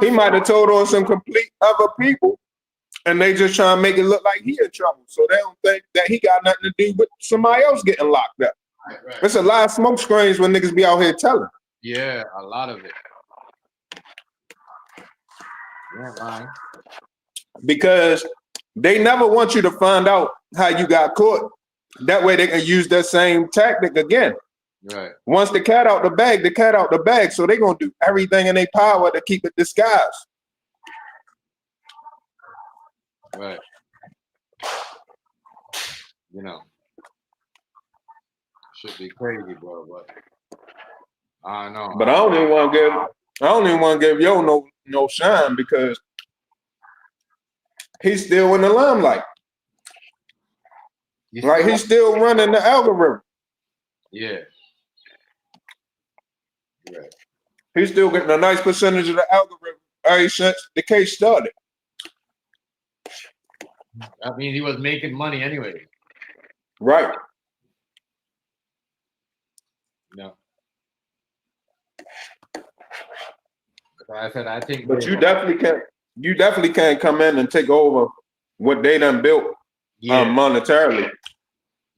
He might have told on some complete other people, and they just trying to make it look like he in trouble, so they don't think that he got nothing to do with somebody else getting locked up. Right. There's a lot of smoke screens when niggas be out here telling. Yeah, a lot of it. Yeah, because they never want you to find out how you got caught. That way they can use that same tactic again. Right. Once the cat out the bag, the cat out the bag. So they're gonna do everything in their power to keep it disguised. Right. You know. Should be crazy, bro, but I know. But I don't even want to give Yo no shine because he's still in the limelight. Like he's still running the algorithm. Yeah. Right. He's still getting a nice percentage of the algorithm ever since the case started. I mean, he was making money anyway. Right. No. Like I said, I think. But you definitely can't. You definitely can't come in and take over what they done built monetarily.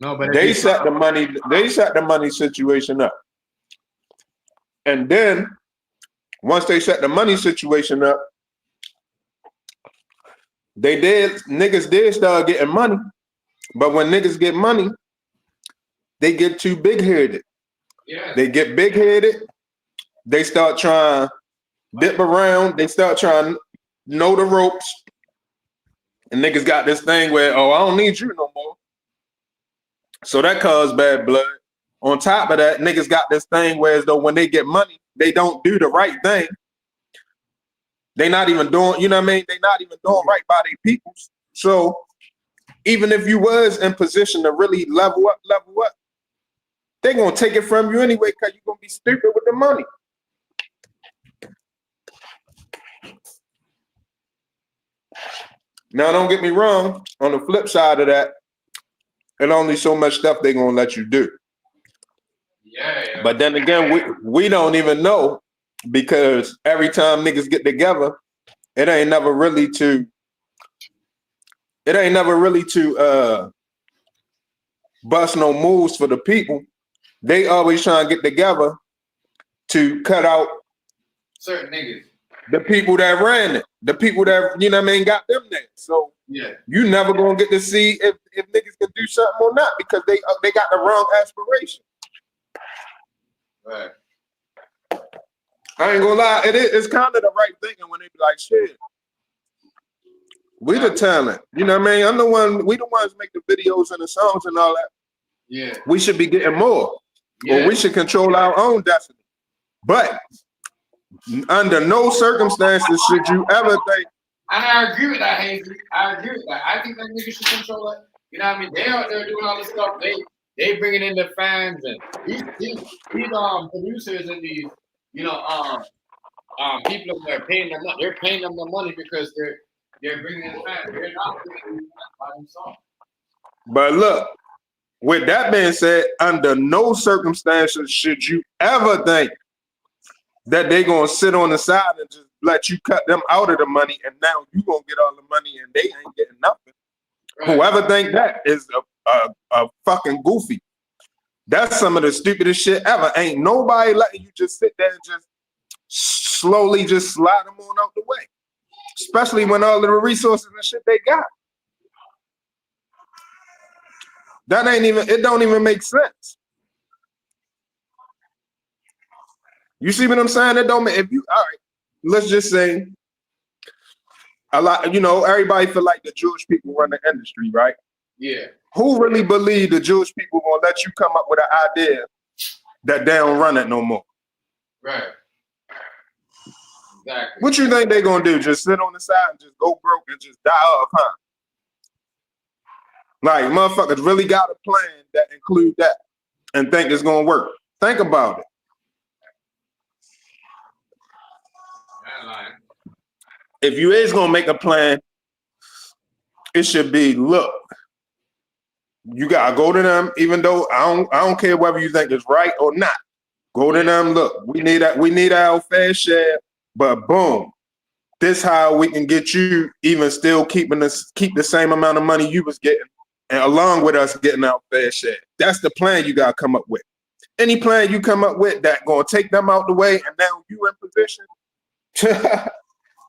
No, but they set the money. They set the money situation up, and then once they set the money situation up, niggas did start getting money. But when niggas get money, they get too big-headed. Yeah. They get big-headed. They start trying to dip around. They start trying to know the ropes. And niggas got this thing where, oh, I don't need you no more. So that caused bad blood. On top of that, niggas got this thing where as though when they get money, they don't do the right thing. They not even doing, you know what I mean? They not even doing right by their peoples. So even if you was in position to really level up, they gonna take it from you anyway because you're gonna be stupid with the money. Now, don't get me wrong. On the flip side of that, and only so much stuff they gonna let you do. Yeah. But then again, we don't even know because every time niggas get together, it ain't never really to bust no moves for the people. They always trying to get together to cut out certain niggas. The people that ran it, the people that, you know what I mean, got them there. So yeah, you never gonna get to see if niggas can do something or not because they got the wrong aspiration. Right. I ain't gonna lie, it's kind of the right thing when they be like, shit, we the talent. You know what I mean? We the ones make the videos and the songs and all that. Yeah. We should be getting more. Yeah. Or we should control our own destiny. But under no circumstances should you ever think. And I agree with that, Hazy. I agree with that. I think that niggas should control it. You know what I mean? They out there doing all this stuff. They bringing in the fans and these producers and these, you know, people that are paying them. They're paying them the money because they're bringing in fans. They're not bringing in fans by themselves. But look, with that being said, under no circumstances should you ever think that they gonna sit on the side and just let you cut them out of the money, and now you gonna get all the money and they ain't getting nothing. Right. Whoever think that is a fucking goofy. That's some of the stupidest shit ever. Ain't nobody letting you just sit there and just slowly just slide them on out the way, especially when all of the resources and shit they got. That ain't even. It don't even make sense. You see what I'm saying? It don't make, if you, all right, let's just say a lot, you know, everybody feel like the Jewish people run the industry, right? Yeah. Who really believe the Jewish people gonna let you come up with an idea that they don't run it no more. Right. Exactly. What you think they gonna do? Just sit on the side and just go broke and just die off, huh? Like motherfuckers really got a plan that include that and think it's gonna work. Think about it. If you is gonna make a plan, it should be, look, you gotta go to them, even though I don't care whether you think it's right or not. Go to them, look, we need our fair share, but boom, this how we can get you even still keep the same amount of money you was getting, and along with us getting our fair share. That's the plan you gotta come up with. Any plan you come up with that gonna take them out the way and now you in position.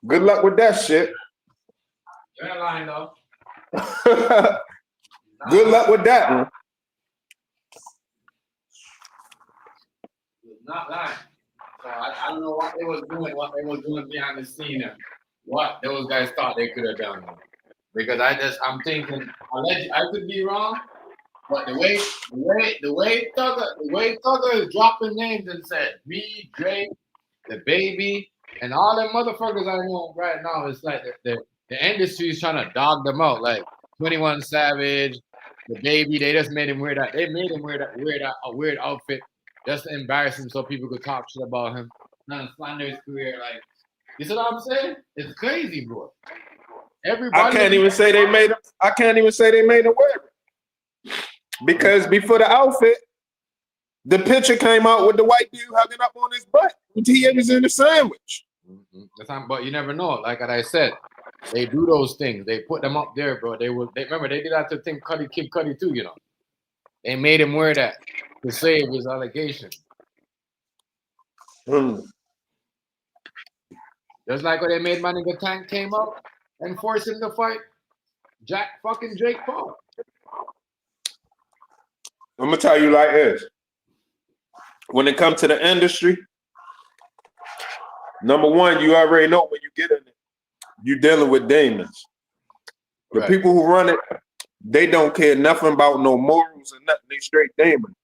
Good luck with that shit. You're not lying though. Good luck with that one. Not lying. So I don't know what they was doing behind the scene and what those guys thought they could have done. Because I'm thinking, I could be wrong, but the way Thugger is dropping names and said me, Drake, the baby, and all them motherfuckers I know right now, it's like the industry is trying to dog them out. Like 21 Savage, the baby, they just made him wear that. They made him wear a weird outfit just to embarrass him so people could talk shit about him. Not slander his career. Like, you see what I'm saying? It's crazy, bro. Everybody. I can't even say they made him wear it. Because before the outfit, the picture came out with the white dude hugging up on his butt. He was in the sandwich. Mm-hmm. But you never know. Like I said, they do those things. They put them up there, bro. They remember they did that to Kid Cudi too. You know, they made him wear that to save his allegation. Just like when they made my nigga Tank came up and forced him to fight Jake Paul. I'm gonna tell you like this. When it comes to the industry, number one, you already know when you get in it, you're dealing with demons. The Right. people who run it, they don't care nothing about no morals or nothing. They straight demon.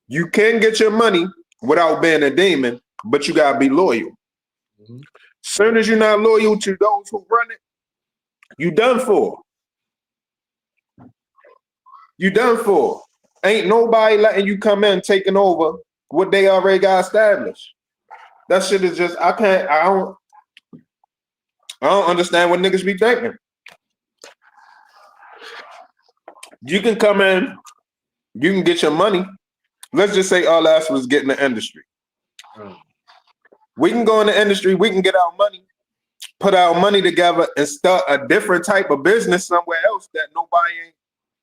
You can get your money without being a demon, but you gotta be loyal. Mm-hmm. Soon as you're not loyal to those who run it, you done for. You done for. Ain't nobody letting you come in taking over what they already got established. That shit is just, I don't understand what niggas be thinking. You can come in, you can get your money. Let's just say all else was getting the industry. We can go in the industry, we can get our money, put our money together and start a different type of business somewhere else that nobody ain't,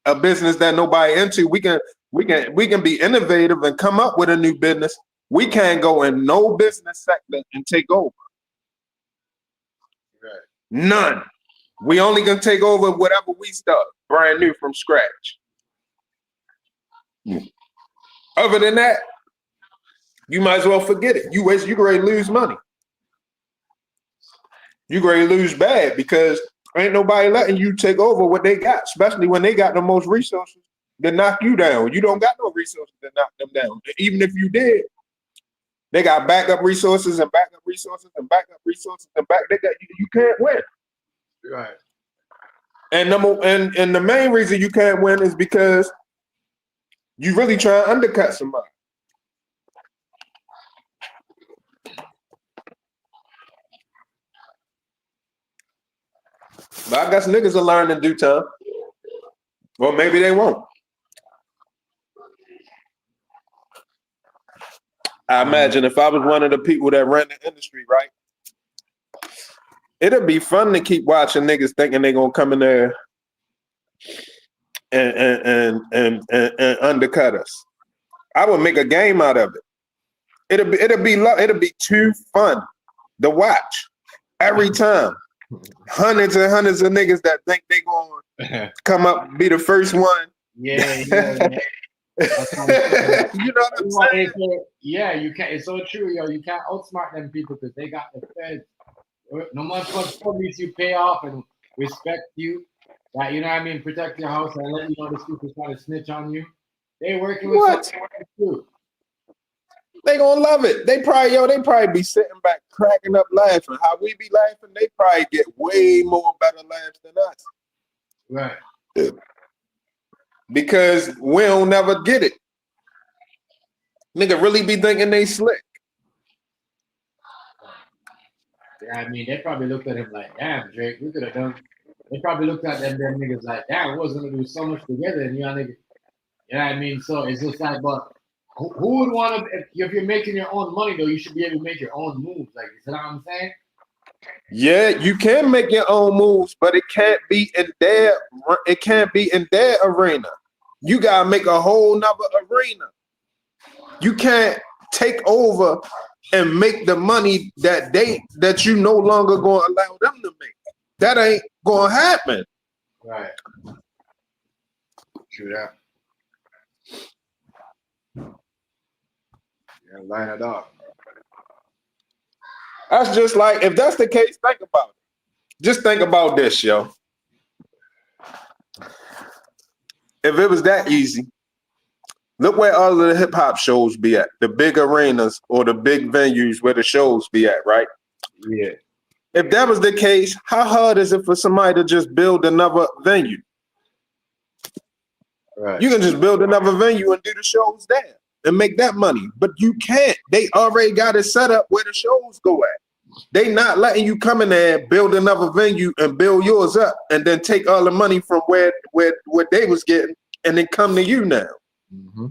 a business that nobody into. We can be innovative and come up with a new business. We can't go in no business sector and take over. Right. None. We only gonna take over whatever we start brand new from scratch. Other than that, you might as well forget it. You ready to lose money. You ready to lose bad because ain't nobody letting you take over what they got, especially when they got the most resources to knock you down. You don't got no resources to knock them down. Even if you did, they got backup resources and backup resources and backup resources and they got you can't win. Right. And the main reason you can't win is because you really try to undercut somebody. But I guess niggas will learn in due time. Or maybe they won't. I imagine if I was one of the people that ran the industry, right? It'll be fun to keep watching niggas thinking they're gonna come in there and undercut us. I would make a game out of it. It'll be too fun to watch every time. Hundreds and hundreds of niggas that think they gonna come up and be the first one. Yeah. You know what I'm saying? Yeah, you can't. It's so true, yo. You can't outsmart them people because they got the feds. No matter what police you pay off and respect you, that you know what I mean, protect your house and let you know the people trying to snitch on you. They working with What? something too. They gonna love it. They probably be sitting back cracking up laughing. How we be laughing, they probably get way more better laughs than us. Right. Because we don't never get it. Nigga really be thinking they slick. Yeah, I mean, they probably looked at him like, damn, Drake, we could have done. They probably looked at them niggas like, damn, we was gonna do so much together, and you know, nigga. You know what I mean? So it's just like, but who would want to? If you're making your own money, though, you should be able to make your own moves. Like, you know what I'm saying? Yeah, you can make your own moves, but it can't be in their. It can't be in their arena. You gotta make a whole nother arena. You can't take over and make the money that you no longer gonna allow them to make. That ain't gonna happen. Right. True that. Yeah, line it up. That's just like, if that's the case, think about it. Just think about this, yo. If it was that easy, look where all of the hip hop shows be at, the big arenas or the big venues where the shows be at, right? Yeah. If that was the case, how hard is it for somebody to just build another venue? Right. You can just build another venue and do the shows there and make that money. But you can't. They already got it set up where the shows go at. They not letting you come in there, build another venue and build yours up and then take all the money from where they was getting and then come to you now. Mm-hmm.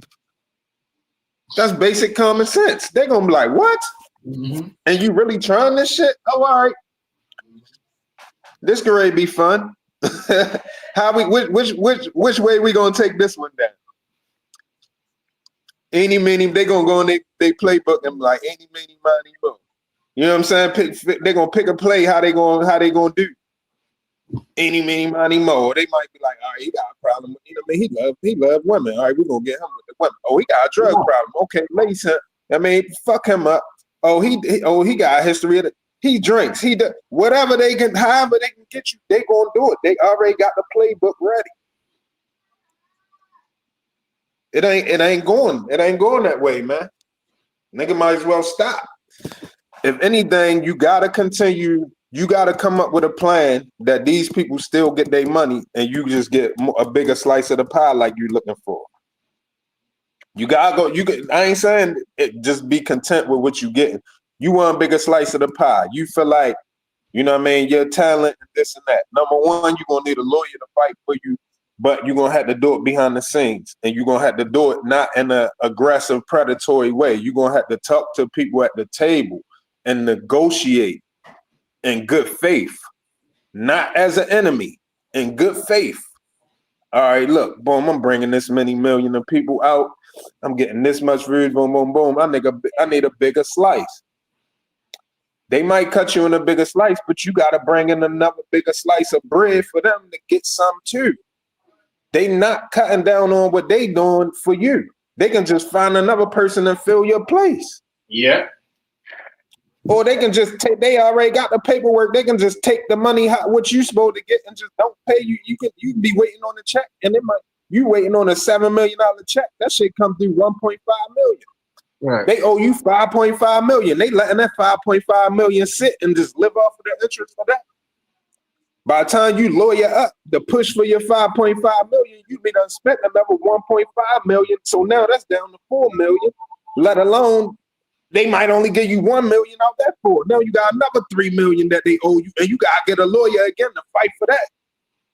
That's basic common sense. They're gonna be like, what? Mm-hmm. And you really trying this shit? Oh, all right. This could really be fun. How we which way we gonna take this one down? Any meany, they gonna go in they playbook and be like any meany miny mo. You know what I'm saying? They're gonna pick a play. How they gonna do? Any meany miny mo. They might be like, all right, he got a problem. You know, I mean, he love women. All right, we're gonna get him with the women. Oh, he got a drug problem. Okay, lace him. I mean, fuck him up. Oh, he got a history of it. He drinks. He does whatever they can, however they can get you. They gonna do it. They already got the playbook ready. It ain't going that way, man. Nigga might as well stop. If anything, you gotta continue. You gotta come up with a plan that these people still get their money, and you just get a bigger slice of the pie like you're looking for. You gotta go. I ain't saying just be content with what you getting. You want a bigger slice of the pie. You feel like, you know what I mean, your talent and this and that. Number one, you're gonna need a lawyer to fight for you, but you're gonna have to do it behind the scenes, and you're gonna have to do it not in an aggressive, predatory way. You're gonna have to talk to people at the table and negotiate in good faith, not as an enemy, in good faith. All right, look, boom, I'm bringing this many million of people out. I'm getting this much views, boom, boom, boom. I need a bigger slice. They might cut you in a bigger slice, but you got to bring in another bigger slice of bread for them to get some too. They not cutting down on what they doing for you. They can just find another person and fill your place. Yeah. Or they can just take, they already got the paperwork. They can just take the money, what you supposed to get, and just don't pay you. You can be waiting on the check, and you waiting on a $7 million check. That shit come through 1.5 million. Right. They owe you 5.5 million. They letting that 5.5 million sit and just live off of the interest for that. By the time you lawyer up the push for your 5.5 million, you be done spent another 1.5 million. So now that's down to 4 million. Let alone they might only give you 1 million out that for. Now you got another 3 million that they owe you, and you gotta get a lawyer again to fight for that,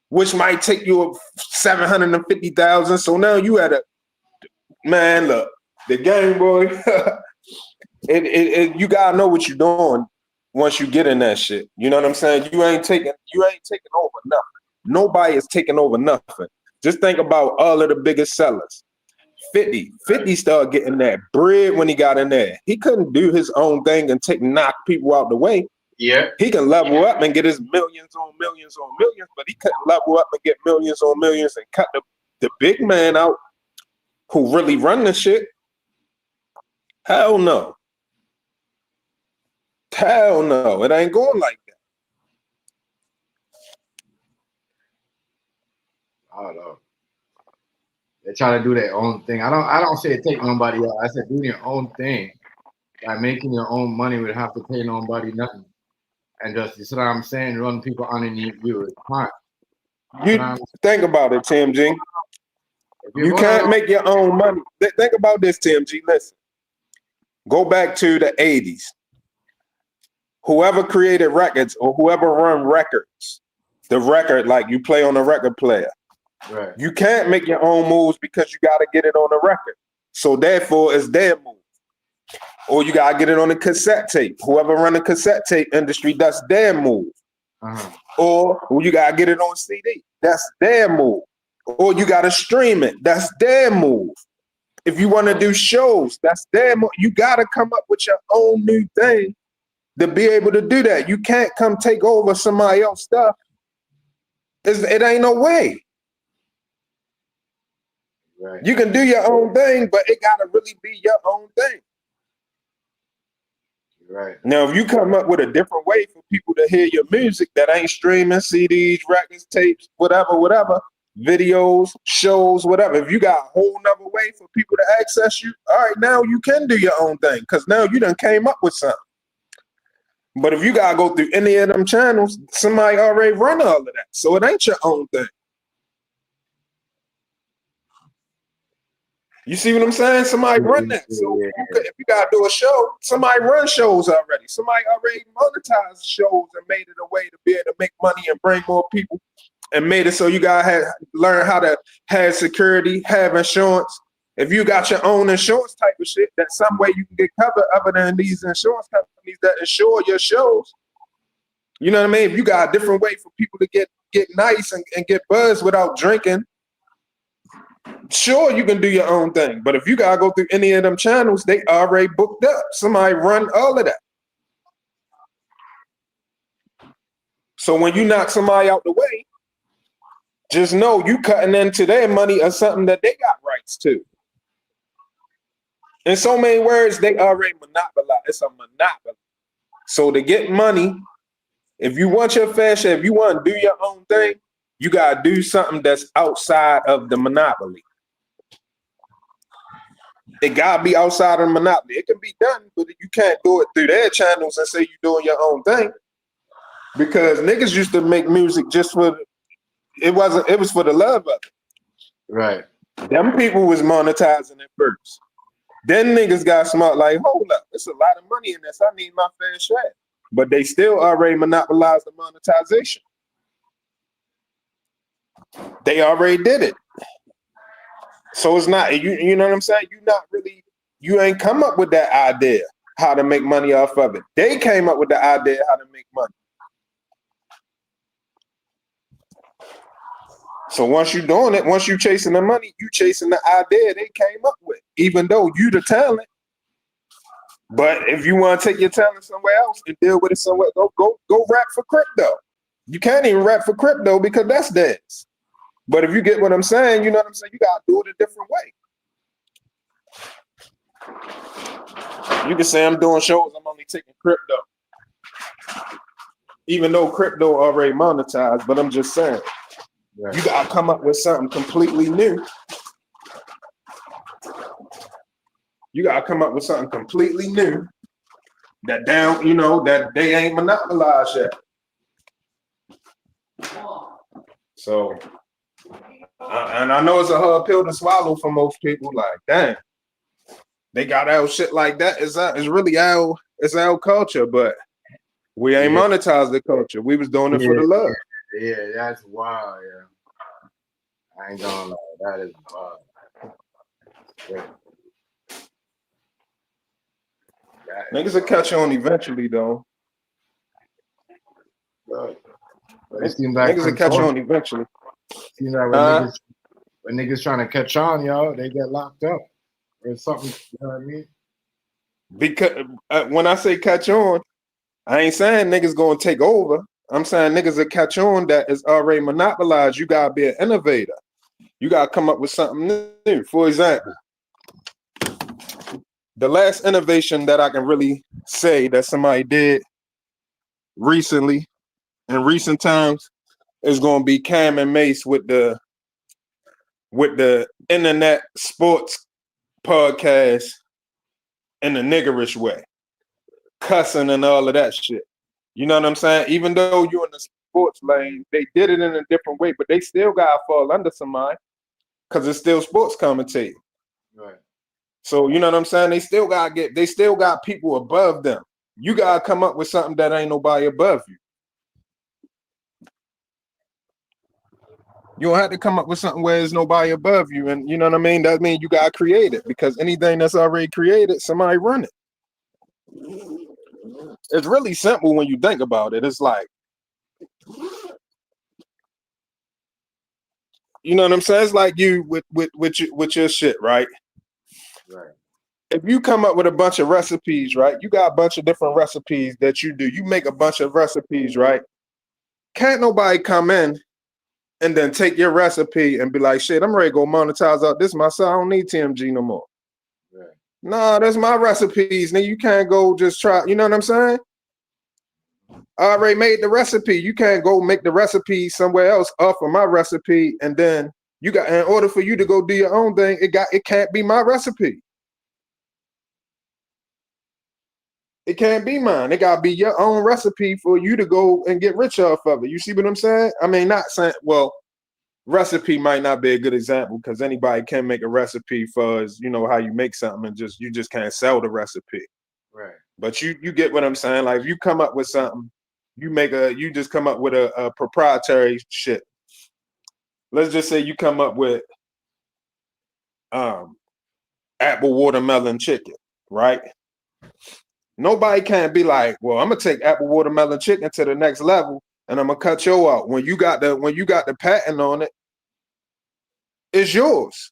which might take you 750,000. So now you had man, look, the game, boy. You gotta know what you're doing once you get in that shit. You know what I'm saying? You ain't taking over nothing. Nobody is taking over nothing. Just think about all of the biggest sellers. 50 started getting that bread when he got in there. He couldn't do his own thing and knock people out the way. Yeah. He can level up and get his millions on millions on millions, but he couldn't level up and get millions on millions and cut the big man out who really run the shit. Hell no. Hell no. It ain't going like that. I don't know. They try to do their own thing. I don't say take nobody out. I said do your own thing. by making your own money would have to pay nobody nothing. And just, you see what I'm saying, run people underneath you. It's fine. You think about it, Tim G. You can't make your own money. Think about this, Tim G. Listen. Go back to the 80s. Whoever created records or whoever run records, the record, like you play on a record player. Right. You can't make your own moves because you got to get it on the record. So therefore, it's their move. Or you got to get it on the cassette tape. Whoever run the cassette tape industry, that's their move. Or you got to get it on CD. That's their move. Or you got to stream it. That's their move. If you want to do shows, that's their move. You got to come up with your own new thing to be able to do that. You can't come take over somebody else's stuff. It ain't no way. Right. You can do your own thing, but it got to really be your own thing. Right. Now, if you come up with a different way for people to hear your music that ain't streaming, CDs, records, tapes, whatever, videos, shows, whatever. If you got a whole nother way for people to access you, all right, now you can do your own thing because now you done came up with something. But if you got to go through any of them channels, somebody already run all of that. So it ain't your own thing. You see what I'm saying? Somebody run that. So if you got to do a show, somebody run shows already. Somebody already monetized shows and made it a way to be able to make money and bring more people and made it so you got to learn how to have security, have insurance. If you got your own insurance type of shit, that's some way you can get covered other than these insurance companies that insure your shows. You know what I mean? If you got a different way for people to get nice and get buzzed without drinking, sure, you can do your own thing. But if you got to go through any of them channels, they already booked up. Somebody run all of that. So when you knock somebody out the way, just know you cutting into their money or something that they got rights to. In so many words, they already monopolize. It's a monopoly. So to get money, if you want your fair share, if you want to do your own thing, you got to do something that's outside of the monopoly. It got to be outside of the monopoly. It can be done, but you can't do it through their channels and say you're doing your own thing. Because niggas used to make music just for, it was for the love of it. Right. Them people was monetizing it first. Then niggas got smart like, hold up, it's a lot of money in this. I need my fair share. But they still already monopolized the monetization. They already did it. So it's not, you know what I'm saying? You ain't come up with that idea, how to make money off of it. They came up with the idea how to make money. So once you're doing it, once you chasing the money, you chasing the idea they came up with, even though you the talent. But if you want to take your talent somewhere else and deal with it somewhere, go rap for crypto. You can't even rap for crypto because that's theirs. But if you get what I'm saying, you know what I'm saying? You got to do it a different way. You can say I'm doing shows, I'm only taking crypto. Even though crypto already monetized, but I'm just saying. Right. You got to come up with something completely new. You got to come up with something completely new that that they ain't monopolized yet. So, and I know it's a hard pill to swallow for most people. Like, damn, they got our shit like that. It's really our culture, but we ain't monetized the culture. We was doing it for the love. Yeah, that's wild. Yeah, I ain't gonna lie, that is wild. Yeah. Niggas will catch on eventually, though. It seems like niggas will catch on eventually. Seems like when niggas trying to catch on, y'all, they get locked up or something. You know what I mean? Because when I say catch on, I ain't saying niggas gonna take over. I'm saying niggas will catch on that is already monopolized. You gotta be an innovator. You gotta come up with something new. For example, the last innovation that I can really say that somebody did recently, in recent times, is gonna be Cam and Mace with the internet sports podcast in a niggerish way. cussing and all of that shit. You know what I'm saying? Even though you're in the sports lane, they did it in a different way, but they still gotta fall under somebody because it's still sports commentating. Right. So you know what I'm saying? They still got people above them. You gotta come up with something that ain't nobody above you. You don't have to come up with something where there's nobody above you, and you know what I mean? That means you gotta create it, because anything that's already created, somebody run it. It's really simple when you think about it. It's like, you know what I'm saying? It's like you with your shit, right? Right. If you come up with a bunch of recipes, right? You got a bunch of different recipes that you do. You make a bunch of recipes, right? Can't nobody come in and then take your recipe and be like, shit, I'm ready to go monetize out this myself. I don't need TMG no more. Right. Nah, that's my recipes. Now you can't go just try, you know what I'm saying? I already made the recipe. You can't go make the recipe somewhere else off of my recipe, and then you got, in order for you to go do your own thing, it can't be my recipe. It can't be mine. It gotta be your own recipe for you to go and get rich off of it. You see what I'm saying? I mean, not saying, well, recipe might not be a good example because anybody can make a recipe for, you know, how you make something, and you just can't sell the recipe. Right. But you get what I'm saying? Like, if you come up with something, you just come up with a proprietary shit. Let's just say you come up with apple watermelon chicken, right? Nobody can't be like, well, I'm gonna take apple watermelon chicken to the next level and I'm gonna cut you out. When you got the patent on it, it's yours.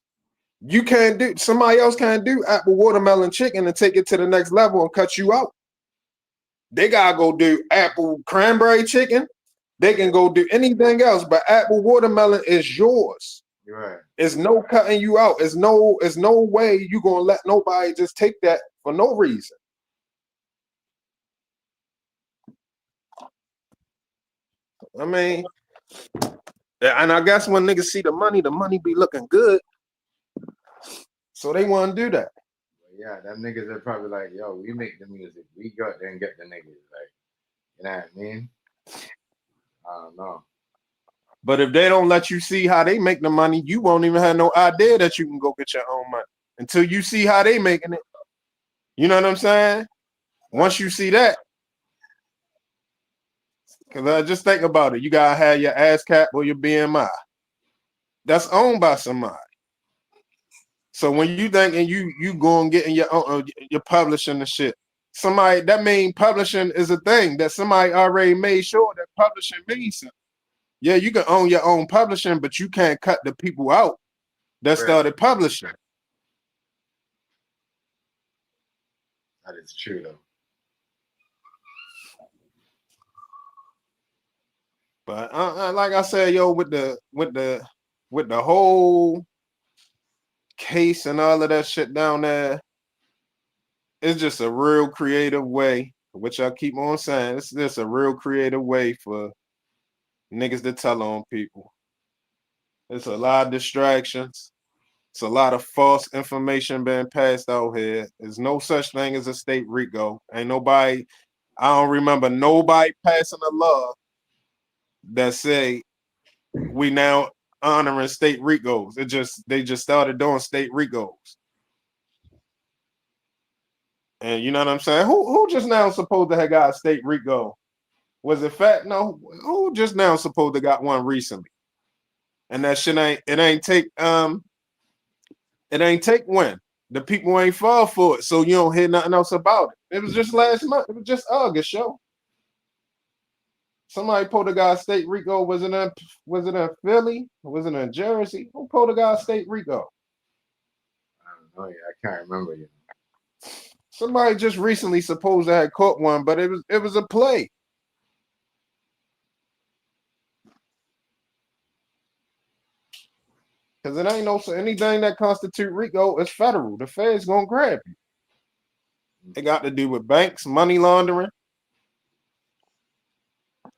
You can't do, somebody else can't do apple watermelon chicken and take it to the next level and cut you out. They gotta go do apple cranberry chicken. They can go do anything else, but apple watermelon is yours. Right. It's no cutting you out. It's no way you gonna let nobody just take that for no reason. I mean, and I guess when niggas see the money be looking good. So they want to do that. Yeah, them niggas are probably like, yo, we make the music. We go out there and get the niggas. Like, you know what I mean? I don't know. But if they don't let you see how they make the money, you won't even have no idea that you can go get your own money until you see how they making it. You know what I'm saying? Once you see that, because just think about it. You got to have your ASCAP or your BMI. That's owned by somebody. So when you thinking you going getting your own, your publishing and shit, somebody, that mean publishing is a thing that somebody already made sure that publishing means something. Yeah, you can own your own publishing, but you can't cut the people out that started publishing. That is true though. But like I said, yo, with the whole case and all of that shit down there, it's just a real creative way, which I keep on saying. It's just a real creative way for niggas to tell on people. It's a lot of distractions. It's a lot of false information being passed out here. There's no such thing as a state RICO. Ain't nobody, I don't remember nobody passing a law that say we now honoring state RICOs. They just started doing state RICOs. And you know what I'm saying? Who just now supposed to have got a state RICO? Was it Fat? No. Who just now supposed to got one recently? And that shit ain't take when. The people ain't fall for it, so you don't hear nothing else about it. It was just last month. It was just August, show. Somebody pulled a guy state RICO. Was it in Philly? Was it in Jersey? Who pulled a guy state RICO? I don't know. I can't remember you. Somebody just recently supposed to have caught one, but it was a play. Because it ain't anything that constitute RICO is federal. The Fed's gonna grab you. It got to do with banks, money laundering,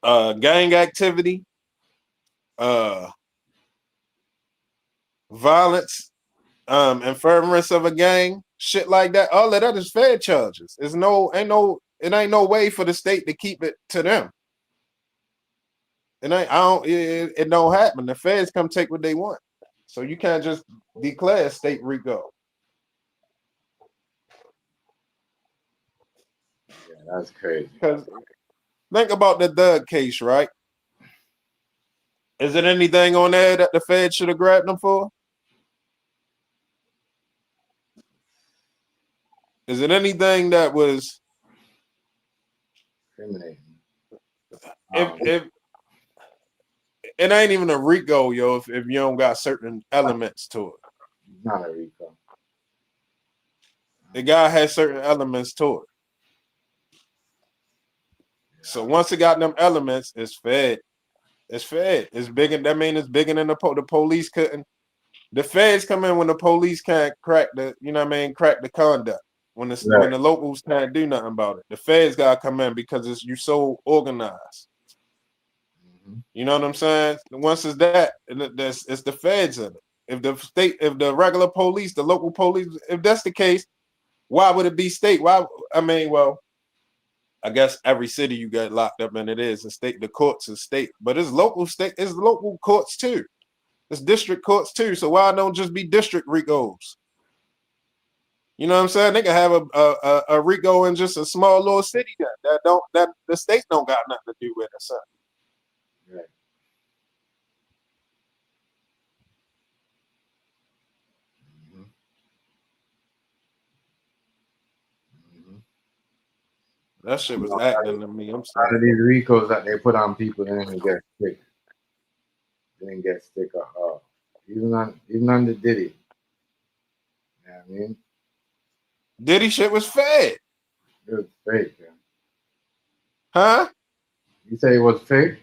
gang activity, violence, and furtherance of a gang, shit like that. All of that is Fed charges. Ain't no it ain't no way for the state to keep it to them. It don't happen. The feds come take what they want. So you can't just declare state RICO. Yeah, that's crazy. Because think about the Doug case, right? Is it anything on there that the Fed should have grabbed them for? Is it anything that was Discriminating? if it ain't even a RICO, yo, if you don't got certain elements to it. It's not a RICO. The guy has certain elements to it. So once it got them elements, it's fed. It's fed. It's bigger. That means it's bigger than the police couldn't. The feds come in when the police can't crack the, crack the conduct. When the locals can't do nothing about it. The feds gotta come in because you so organized. Mm-hmm. You know what I'm saying? Once it's that, it's the feds in it. If the regular police, the local police, if that's the case, why would it be state? I guess every city you get locked up in, it is a state. The courts is state, but it's local courts too. It's district courts too. So why don't just be district RICOs? You know what I'm saying? They can have a RICO in just a small little city that the state don't got nothing to do with or something. Right. Mm-hmm. Mm-hmm. That shit was acting to me. I'm sorry. A lot of these RICOs that they put on people, they didn't get stick. They didn't get stick at all. Even on the Diddy. You know what I mean? Diddy shit was fed. It was fake, man. Huh? You say it was fake?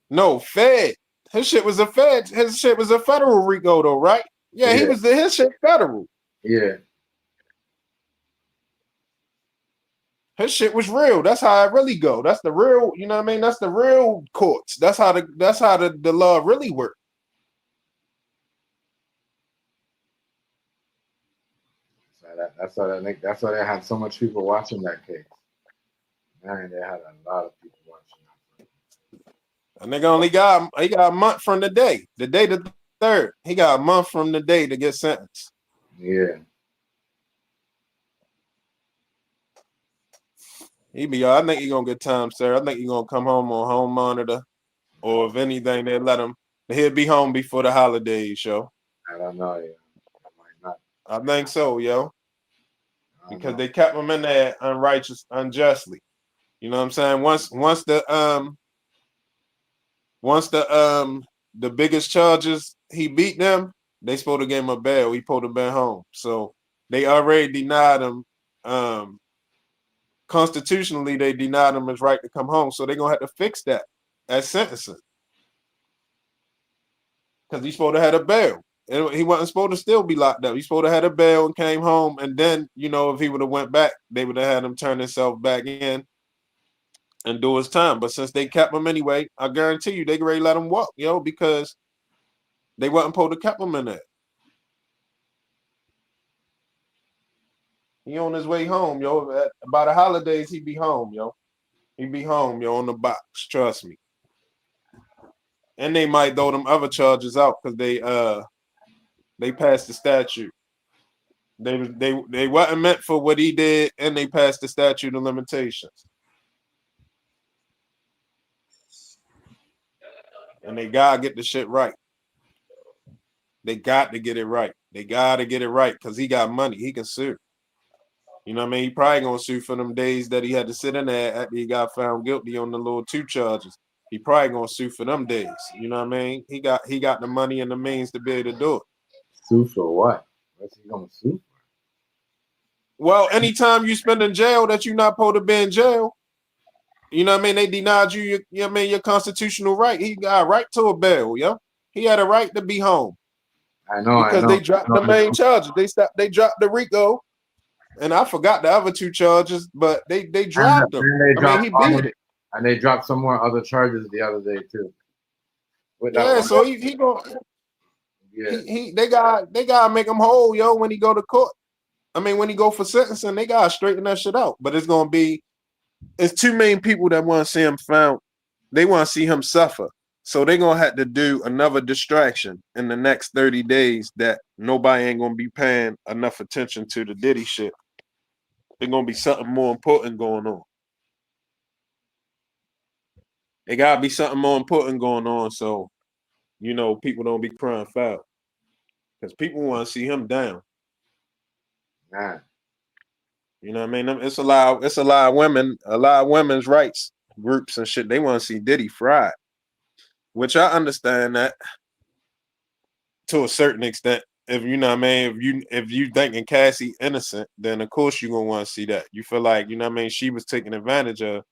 No, fed. His shit was a fed. His shit was a federal RICO though, right? Yeah, he was his shit federal. Yeah. His shit was real. That's how it really go. That's the real, you know what I mean? That's the real courts. That's how the law really works. That's why they had so much people watching that case. Man, they had a lot of people watching that. A nigga only got a month from the day the 3rd. He got a month from the day to get sentenced. Yeah. I think he gonna get time, sir. I think he gonna come home on home monitor, or if anything, they let him. He'll be home before the holidays, yo. I don't know, yeah. Might not. I think so, yo. Because they kept him in there unjustly. You know what I'm saying? Once the biggest charges he beat them, they supposed to give him a bail. He supposed to been home. So they already denied him. Constitutionally, they denied him his right to come home. So they're gonna have to fix that at sentencing. Because he's supposed to have a bail. And he wasn't supposed to still be locked up. He's supposed to have a bail and came home. And then, if he would have went back, they would have had him turn himself back in and do his time. But since they kept him anyway, I guarantee you they ready to let him walk, because they wasn't supposed to keep him in there. He on his way home, yo. By the holidays, he be home, yo. He be home, yo, on the box. Trust me. And they might throw them other charges out because they passed the statute. They wasn't meant for what he did, and they passed the statute of limitations. And they gotta get the shit right. They got to get it right. They gotta get it right because he got money. He can sue. You know what I mean? He probably gonna sue for them days that he had to sit in there after he got found guilty on the little 2 charges. He probably gonna sue for them days. You know what I mean? He got the money and the means to be able to do it. Sue for what? What's he gonna sue for? Well, anytime you spend in jail that you're not supposed to be in jail, you know what I mean? They denied you your constitutional right. He got a right to a bail, yo. He had a right to be home. I know. Because they dropped the main charges. They dropped the RICO. And I forgot the other 2 charges, but they dropped them. He beat it. And they dropped some more other charges the other day too. So he going. Yeah. They gotta make him whole, yo, when he go to court. I mean, when he go for sentencing, they gotta straighten that shit out. But it's too many people that want to see him found. They want to see him suffer. So they're gonna have to do another distraction in the next 30 days that nobody ain't gonna be paying enough attention to the Diddy shit. There's gonna be something more important going on. It gotta be something more important going on, so people don't be crying foul. Because people want to see him down. Nah. You know what I mean? It's a lot of women's rights groups and shit. They want to see Diddy fried. Which I understand that to a certain extent. If you know what I mean, if you thinking Cassie innocent, then of course you're gonna want to see that. You feel like, you know what I mean, she was taken advantage of.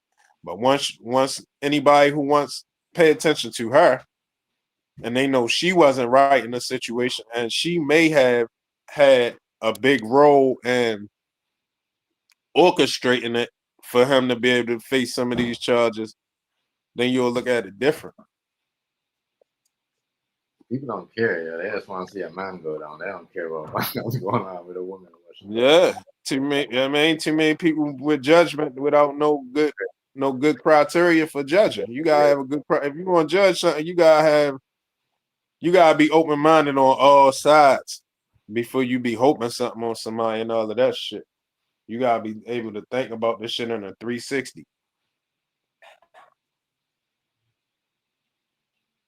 But once anybody who wants pay attention to her and they know she wasn't right in the situation and she may have had a big role in orchestrating it for him to be able to face some of these charges, then you'll look at it different. People don't care, yeah. They just want to see a man go down. They don't care about what's going on with a woman. Yeah, too many people with judgment without no good criteria for judging. You gotta have a good. If you want to judge something, you gotta be open minded on all sides before you be hoping something on somebody and all of that shit. You gotta be able to think about this shit in a 360.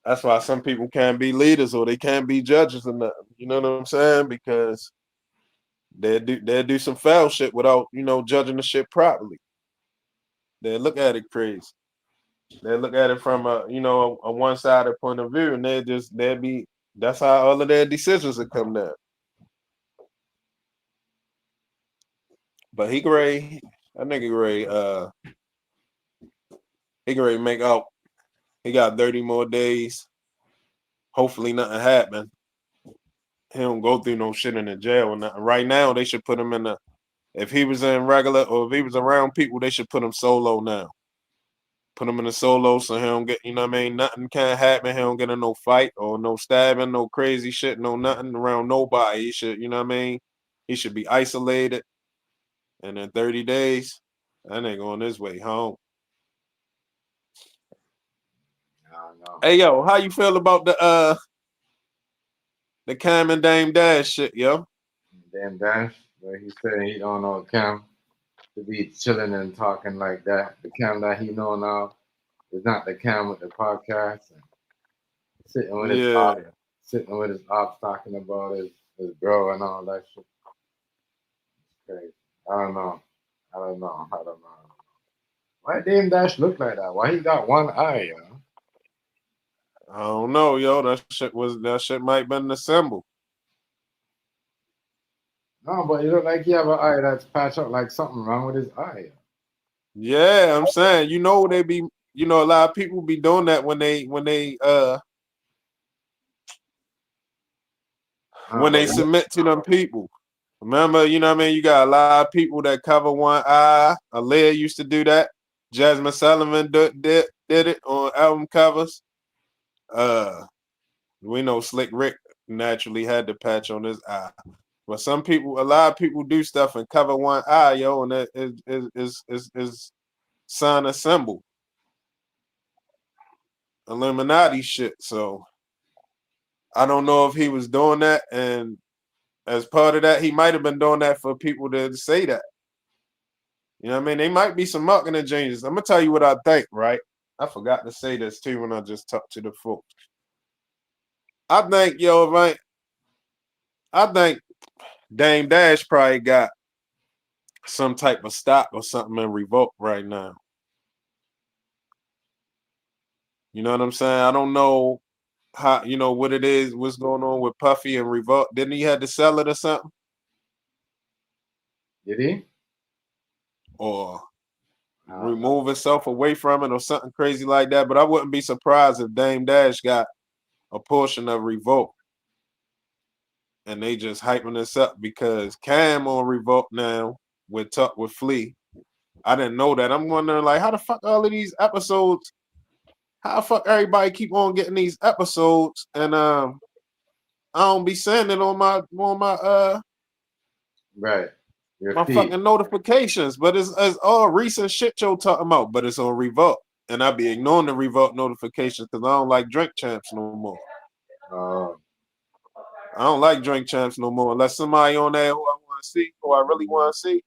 That's why some people can't be leaders or they can't be judges or nothing. You know what I'm saying? Because they'll do some foul shit without, judging the shit properly. They look at it crazy. They look at it from a one-sided point of view, and that's how all of their decisions will come down. But that nigga Gray, he Gray make out. He got 30 more days. Hopefully nothing happen. He don't go through no shit in the jail or nothing. Right now, they should put him in if he was in regular or if he was around people, they should put him solo now. Put him in a solo so he don't get, you know what I mean? Nothing can happen. He don't get in no fight or no stabbing, no crazy shit, no nothing around nobody. He should, you know what I mean? He should be isolated. And in 30 days, that nigga on his way home. No. Hey, yo, how you feel about the Cam and Dame Dash shit, yo? Dame Dash, where he said he don't know Cam to be chilling and talking like that. The Cam that he know now is not the Cam with the podcast. And sitting with his ops talking about his bro and all that shit. It's crazy. I don't know. Why Dame Dash look like that? Why he got one eye, yo? I don't know, yo. That shit might have been the symbol. No, but you look like he have an eye that's patched up like something wrong with his eye. Yeah, I'm saying, they be, a lot of people be doing that when they submit to them people. Remember, you know what I mean? You got a lot of people that cover one eye. Aaliyah used to do that. Jasmine Sullivan did it on album covers. We know Slick Rick naturally had the patch on his eye. But a lot of people do stuff and cover one eye, yo, and that is sign a symbol. Illuminati shit. So I don't know if he was doing that, and as part of that, he might have been doing that for people to say that. You know what I mean? They might be some marketing changes. I'm gonna tell you what I think, right? I forgot to say this too when I just talked to the folks. I think, I think Dame Dash probably got some type of stock or something in Revolt right now. You know what I'm saying? I don't know how, what it is, what's going on with Puffy and Revolt. Didn't he have to sell it or something? Did he? Or remove himself away from it or something crazy like that. But I wouldn't be surprised if Dame Dash got a portion of Revolt. And they just hyping this up because Cam on Revolt now with Flea. I didn't know that. I'm wondering, like, how the fuck all of these episodes, how the fuck everybody keep on getting these episodes and I don't be saying it on my right. My fucking notifications, but it's all recent shit you're talking about, but it's on Revolt. And I be ignoring the Revolt notifications because I don't like Drink Champs no more. I don't like Drink Champs no more unless somebody on there who I want to see, who I really want to see.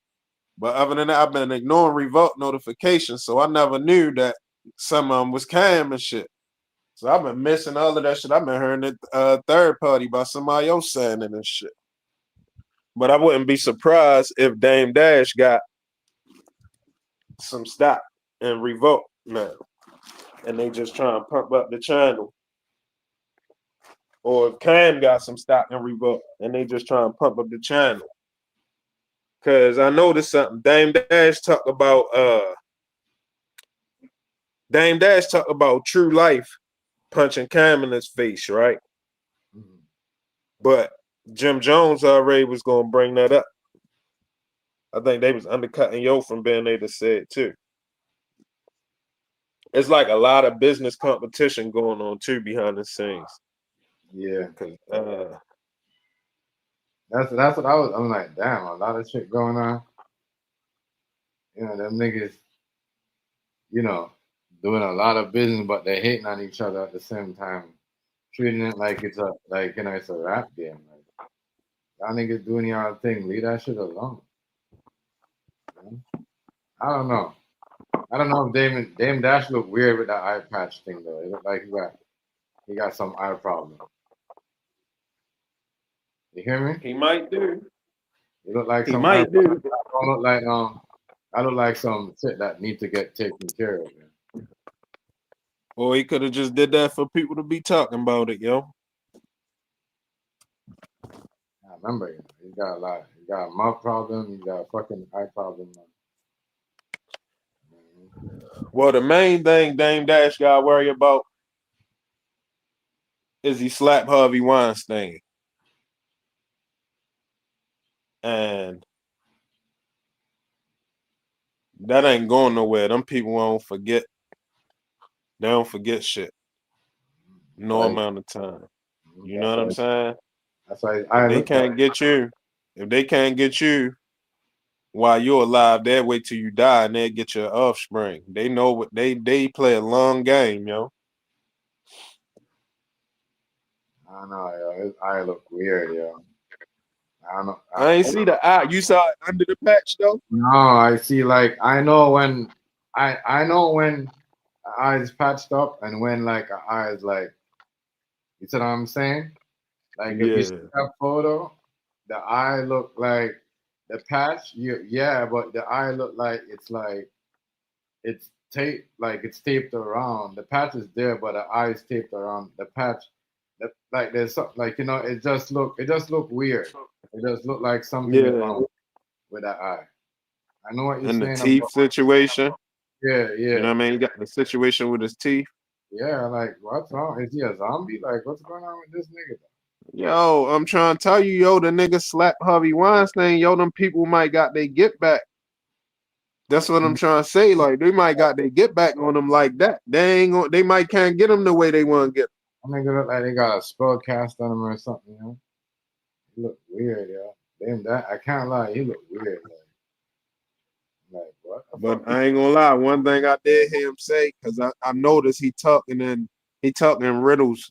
But other than that, I've been ignoring Revolt notifications, so I never knew that some of them was Cam and shit. So I've been missing all of that shit. I've been hearing it third party by somebody else saying it and shit. But I wouldn't be surprised if Dame Dash got some stock in Revolt now, and they just trying to pump up the channel. Or if Cam got some stock in Revolt, and they just trying to pump up the channel. Cause I noticed something. Dame Dash talk about True Life punching Cam in his face, right? Mm-hmm. But Jim Jones already was gonna bring that up. I think they was undercutting Yo from being able to say it too. It's like a lot of business competition going on too behind the scenes. Yeah, cause that's what I'm like, damn, a lot of shit going on. You know, them niggas, you know, doing a lot of business, but they hating on each other at the same time, treating it like it's a rap game. Like, y'all niggas doing your thing, leave that shit alone. I don't know. I don't know if Dame Dash look weird with that eye patch thing though. It looked like he got some eye problem. You hear me? He might do. It look like he some might do. I look like some shit that need to get taken care of. Man. Or he could have just did that for people to be talking about it, yo. I remember, you know, he got a lot. He got a mouth problem. He got a fucking eye problem. Well, the main thing Dame Dash got to worry about is he slapped Harvey Weinstein. And that ain't going nowhere. Them people won't forget. They don't forget shit. No amount of time. You know what I'm saying? That's why if they can't get you while you're alive, they'll wait till you die and they'll get your offspring. They know what they play a long game, yo. I don't know, yo. His eye look weird, yo. I don't know. I ain't see the eye. You saw it under the patch though? No, I see like I know when eyes patched up and when like an eye is like, you see what I'm saying? Like if you see that photo, the eye look like the patch, but the eye look like it's taped around. The patch is there, but the eye is taped around the patch. Like there's something like, you know, it just look weird. It just look like something is wrong with that eye. I know what you're saying. And the teeth situation. Yeah. You know what I mean? You got the situation with his teeth. Yeah, like what's wrong? Is he a zombie? Like what's going on with this nigga? Yo, I'm trying to tell you, yo, the nigga slapped Harvey Weinstein. Yo, them people might got their get back. That's what I'm trying to say. Like they might got their get back on them like that. They might can't get them the way they want to get them. I think it look like they got a spell cast on him or something, you know? He look weird, yo. Damn, that I can't lie, he look weird. Like what? But I ain't gonna lie. One thing I did hear him say, because I noticed he talking riddles.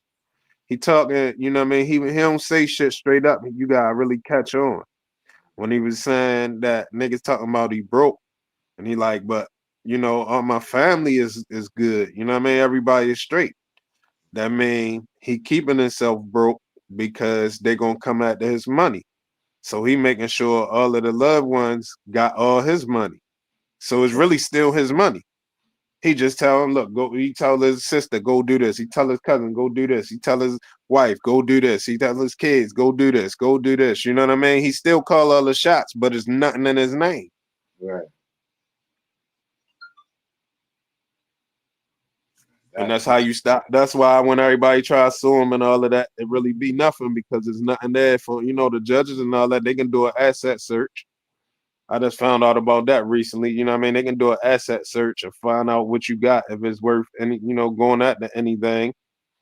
He talking, you know what I mean? He don't say shit straight up. You gotta really catch on. When he was saying that niggas talking about he broke, and he like, but you know, all my family is good. You know what I mean? Everybody is straight. That mean he keeping himself broke because they gonna come after his money. So he making sure all of the loved ones got all his money. So it's really still his money. He just tell him, look, go. He tell his sister, go do this. He tell his cousin, go do this. He tell his wife, go do this. He tell his kids, go do this, go do this. You know what I mean? He still call all the shots, but it's nothing in his name. Right. And that's how you stop. That's why when everybody tries to sue him and all of that, it really be nothing because there's nothing there for, you know, the judges and all that. They can do an asset search. I just found out about that recently. You know what I mean? They can do an asset search and find out what you got, if it's worth any, you know, going at anything.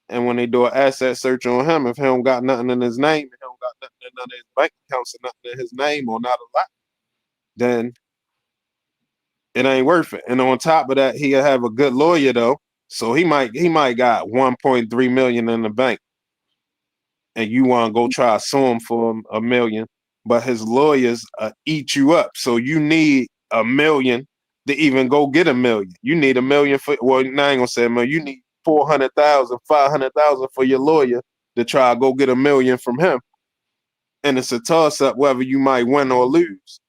And when they do an asset search on him, if he don't got nothing in his name, he don't got nothing in none of his bank accounts or nothing in his name or not a lot, then it ain't worth it. And on top of that, he'll have a good lawyer though. So he might got 1.3 million in the bank. And you want to go try to sue him for $1 million, but his lawyers eat you up. So you need $1 million to even go get $1 million. You need $1 million for, well, now I ain't gonna say $1 million. You need 400,000, 500,000 for your lawyer to try to go get $1 million from him. And it's a toss up whether you might win or lose.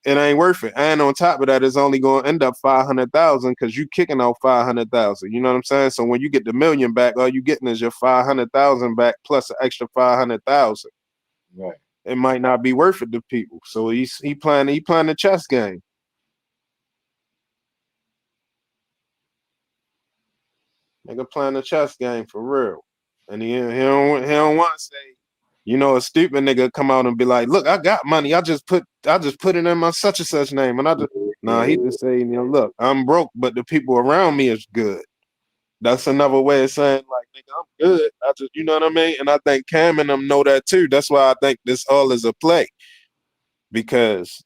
It ain't worth it. And on top of that, it's only going to end up 500,000 because you kicking out 500,000. You know what I'm saying? So when you get the $1 million back, all you getting is your 500,000 back plus an extra 500,000. Right. It might not be worth it to people. So he playing the chess game. Nigga playing the chess game for real. And he don't want to say, you know, a stupid nigga come out and be like, look, I got money. I just put it in my such and such name. And he just say, you know, look, I'm broke, but the people around me is good. That's another way of saying, like, nigga, I'm good. I just, you know what I mean? And I think Cam and them know that too. That's why I think this all is a play. Because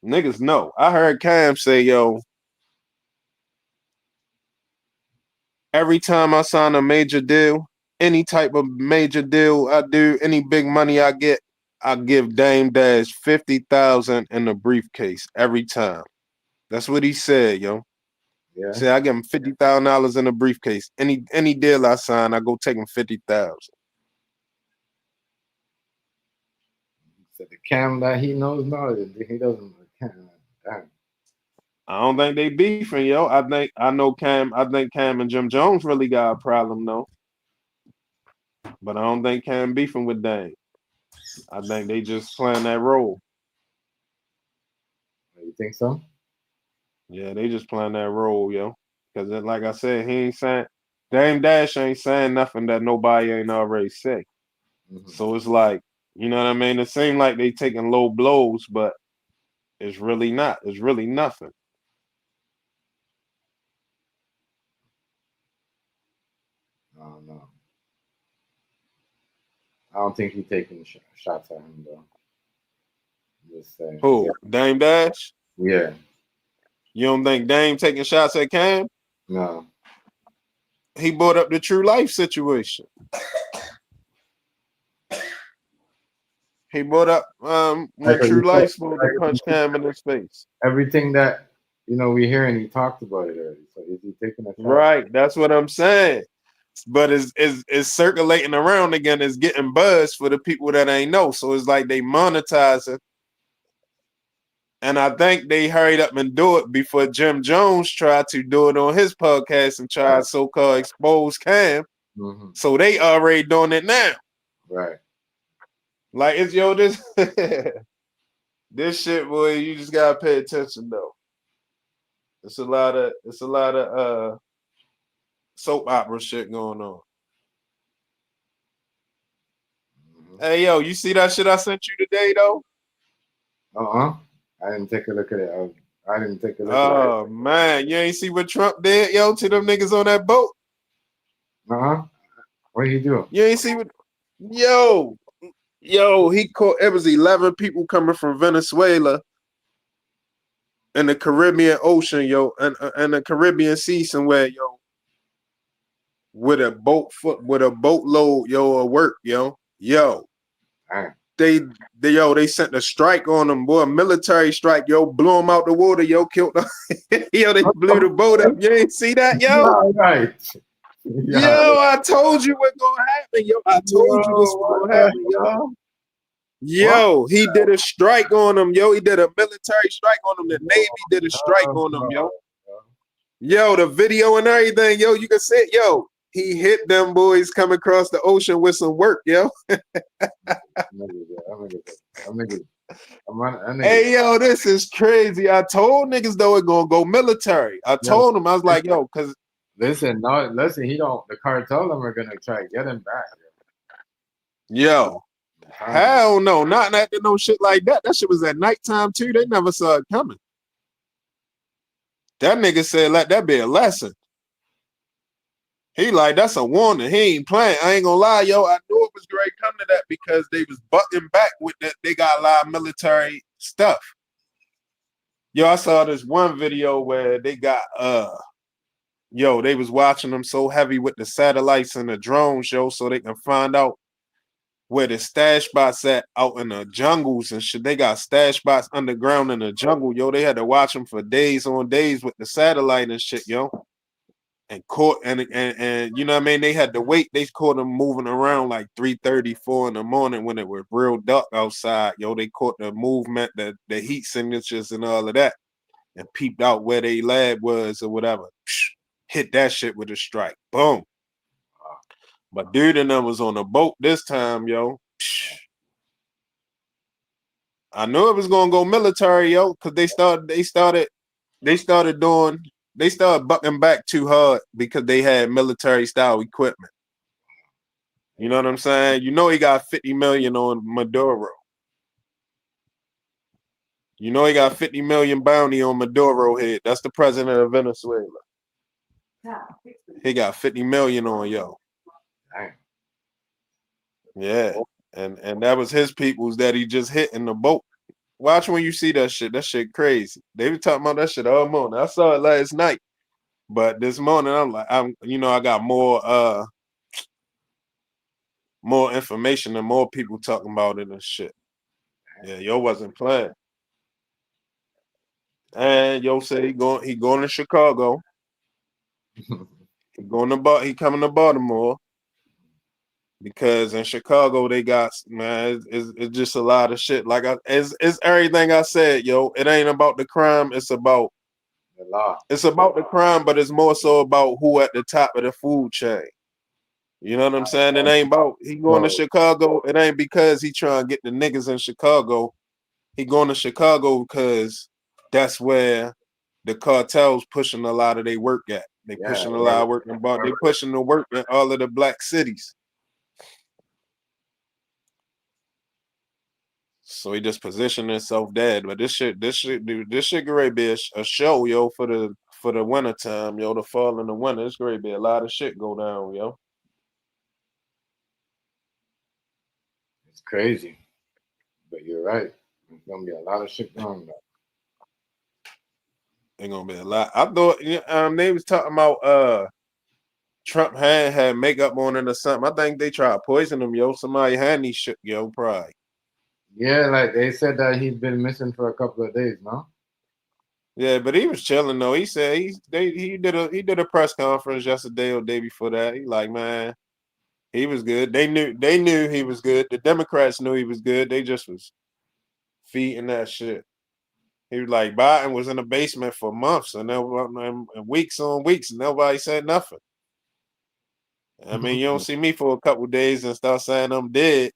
niggas know. I heard Cam say, yo, every time I sign a major deal, any type of major deal I do, any big money I get, I give Dame Dash 50,000 in a briefcase every time. That's what he said, yo. Yeah. Say I give him $50,000 in a briefcase. Any deal I sign, I go take him 50,000. So the Cam that he knows, no, he doesn't. Damn. I don't think they beefing, yo. I think Cam and Jim Jones really got a problem, though. But I don't think Cam beefing with Dame. I think they just playing that role. You think so? Yeah, they just playing that role, yo. Because like I said, he ain't saying Dame Dash ain't saying nothing that nobody ain't already said. Mm-hmm. So it's like, you know what I mean? It seems like they taking low blows, but it's really not. It's really nothing. I don't know. I don't think he's taking shots at him though. I'm just saying. Who? Yeah. Dame Dash? Yeah. You don't think Dame taking shots at Cam? No. He brought up the True Life situation. He brought up when True Life supposed to punch Cam in his face. Everything that we hear, and he talked about it already. So is he taking a shot? Right, that's what I'm saying. But it's circulating around again. It's getting buzz for the people that ain't know. So it's like they monetize it. And I think they hurried up and do it before Jim Jones tried to do it on his podcast and try to so-called expose Cam. Mm-hmm. So they already doing it now. Right. Like it's this this shit, boy, you just gotta pay attention though. It's a lot of soap opera shit going on. Mm-hmm. Hey yo, you see that shit I sent you today though? I didn't take a look at it. I didn't take a look at it. Oh man, you ain't see what Trump did, yo, to them niggas on that boat? What did he do? You ain't see what Yo, he caught it was 11 people coming from Venezuela in the Caribbean Ocean, yo, and the Caribbean Sea somewhere, yo, with a boatload, yo, of work, yo. They sent a strike on them, boy, a military strike, yo, blew them out the water, yo, killed them. Yo, they blew the boat up. You ain't see that, yo? All right. Yo, I told you what's gonna happen, yo. I told you this was gonna happen, yo. Yo, he did a strike on them, yo. He did a military strike on them. The Navy did a strike on them, yo. Yo, the video and everything, yo, you can see it, yo. He hit them boys coming across the ocean with some work, yo. Hey, yo, this is crazy. I told niggas though it gonna go military. I told them, I was like, yo, cause listen, the cartel them are gonna try to get him back. Yo, hell no, not after no shit like that. That shit was at nighttime too. They never saw it coming. That nigga said, let that be a lesson. He like, that's a warning. He ain't playing. I ain't gonna lie, yo. I knew it was great come to that because they was butting back with that. They got a lot of military stuff. Yo, I saw this one video where they got they was watching them so heavy with the satellites and the drones, so they can find out where the stash spots at out in the jungles and shit. They got stash spots underground in the jungle, yo. They had to watch them for days on days with the satellite and shit, yo. And caught and you know what I mean? They had to wait. They caught them moving around like 3:30, 4 in the morning when it was real dark outside. Yo, they caught the movement, the heat signatures and all of that, and peeped out where they lab was or whatever. Hit that shit with a strike. Boom. But dude and them was on a boat this time, yo. I knew it was gonna go military, yo, because they started bucking back too hard because they had military style equipment. You know what I'm saying? You know he got 50 million on Maduro. You know he got 50 million bounty on Maduro head. That's the president of Venezuela. He got 50 million on yo. Yeah. And that was his peoples that he just hit in the boat. Watch when you see that shit. That shit crazy. They were talking about that shit all morning. I saw it last night. But this morning I'm like, I got more information and more people talking about it and shit. Yeah, yo wasn't playing. And yo say he going to Chicago. He coming to Baltimore. Because in Chicago they got, man, it's just a lot of shit. Like it's everything I said, yo. It ain't about the crime, it's about the law. It's about the crime, but it's more so about who at the top of the food chain. You know what I'm saying? It ain't about he going to Chicago. It ain't because he trying to get the niggas in Chicago. He going to Chicago because that's where the cartels pushing a lot of their work at. They pushing a lot of work in Baltimore. They pushing the work in all of the black cities. So he just positioned himself dead. But this shit gonna be a show, yo, for the winter time, yo, the fall and the winter. It's gonna be a lot of shit go down, yo. It's crazy. But you're right. There's gonna be a lot of shit going on. Ain't gonna be a lot. I thought they was talking about Trump had makeup on it or something. I think they tried to poison him, yo. Somebody had these shit, yo, probably. Yeah, like they said that he's been missing for a couple of days, no? Yeah, but he was chilling though. He said he did a press conference yesterday or day before that. He like, man, he was good. They knew he was good. The Democrats knew he was good. They just was feeding that shit. He was like, Biden was in the basement for months and weeks on weeks, and nobody said nothing. I mean, you don't see me for a couple of days and start saying I'm dead.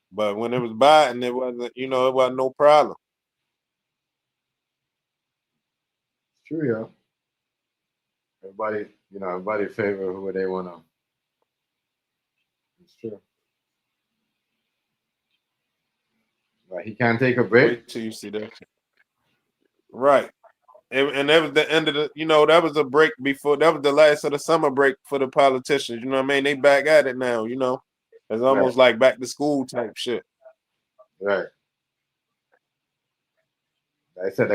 But when it was Biden, it wasn't no problem. It's true, yeah. Everybody favor who they want to. It's true. But he can't take a break. Wait till you see that. Right. And that was the end of that was a break before. That was the last of the summer break for the politicians. You know what I mean? They back at it now, It's almost like back to school type shit. Right. I said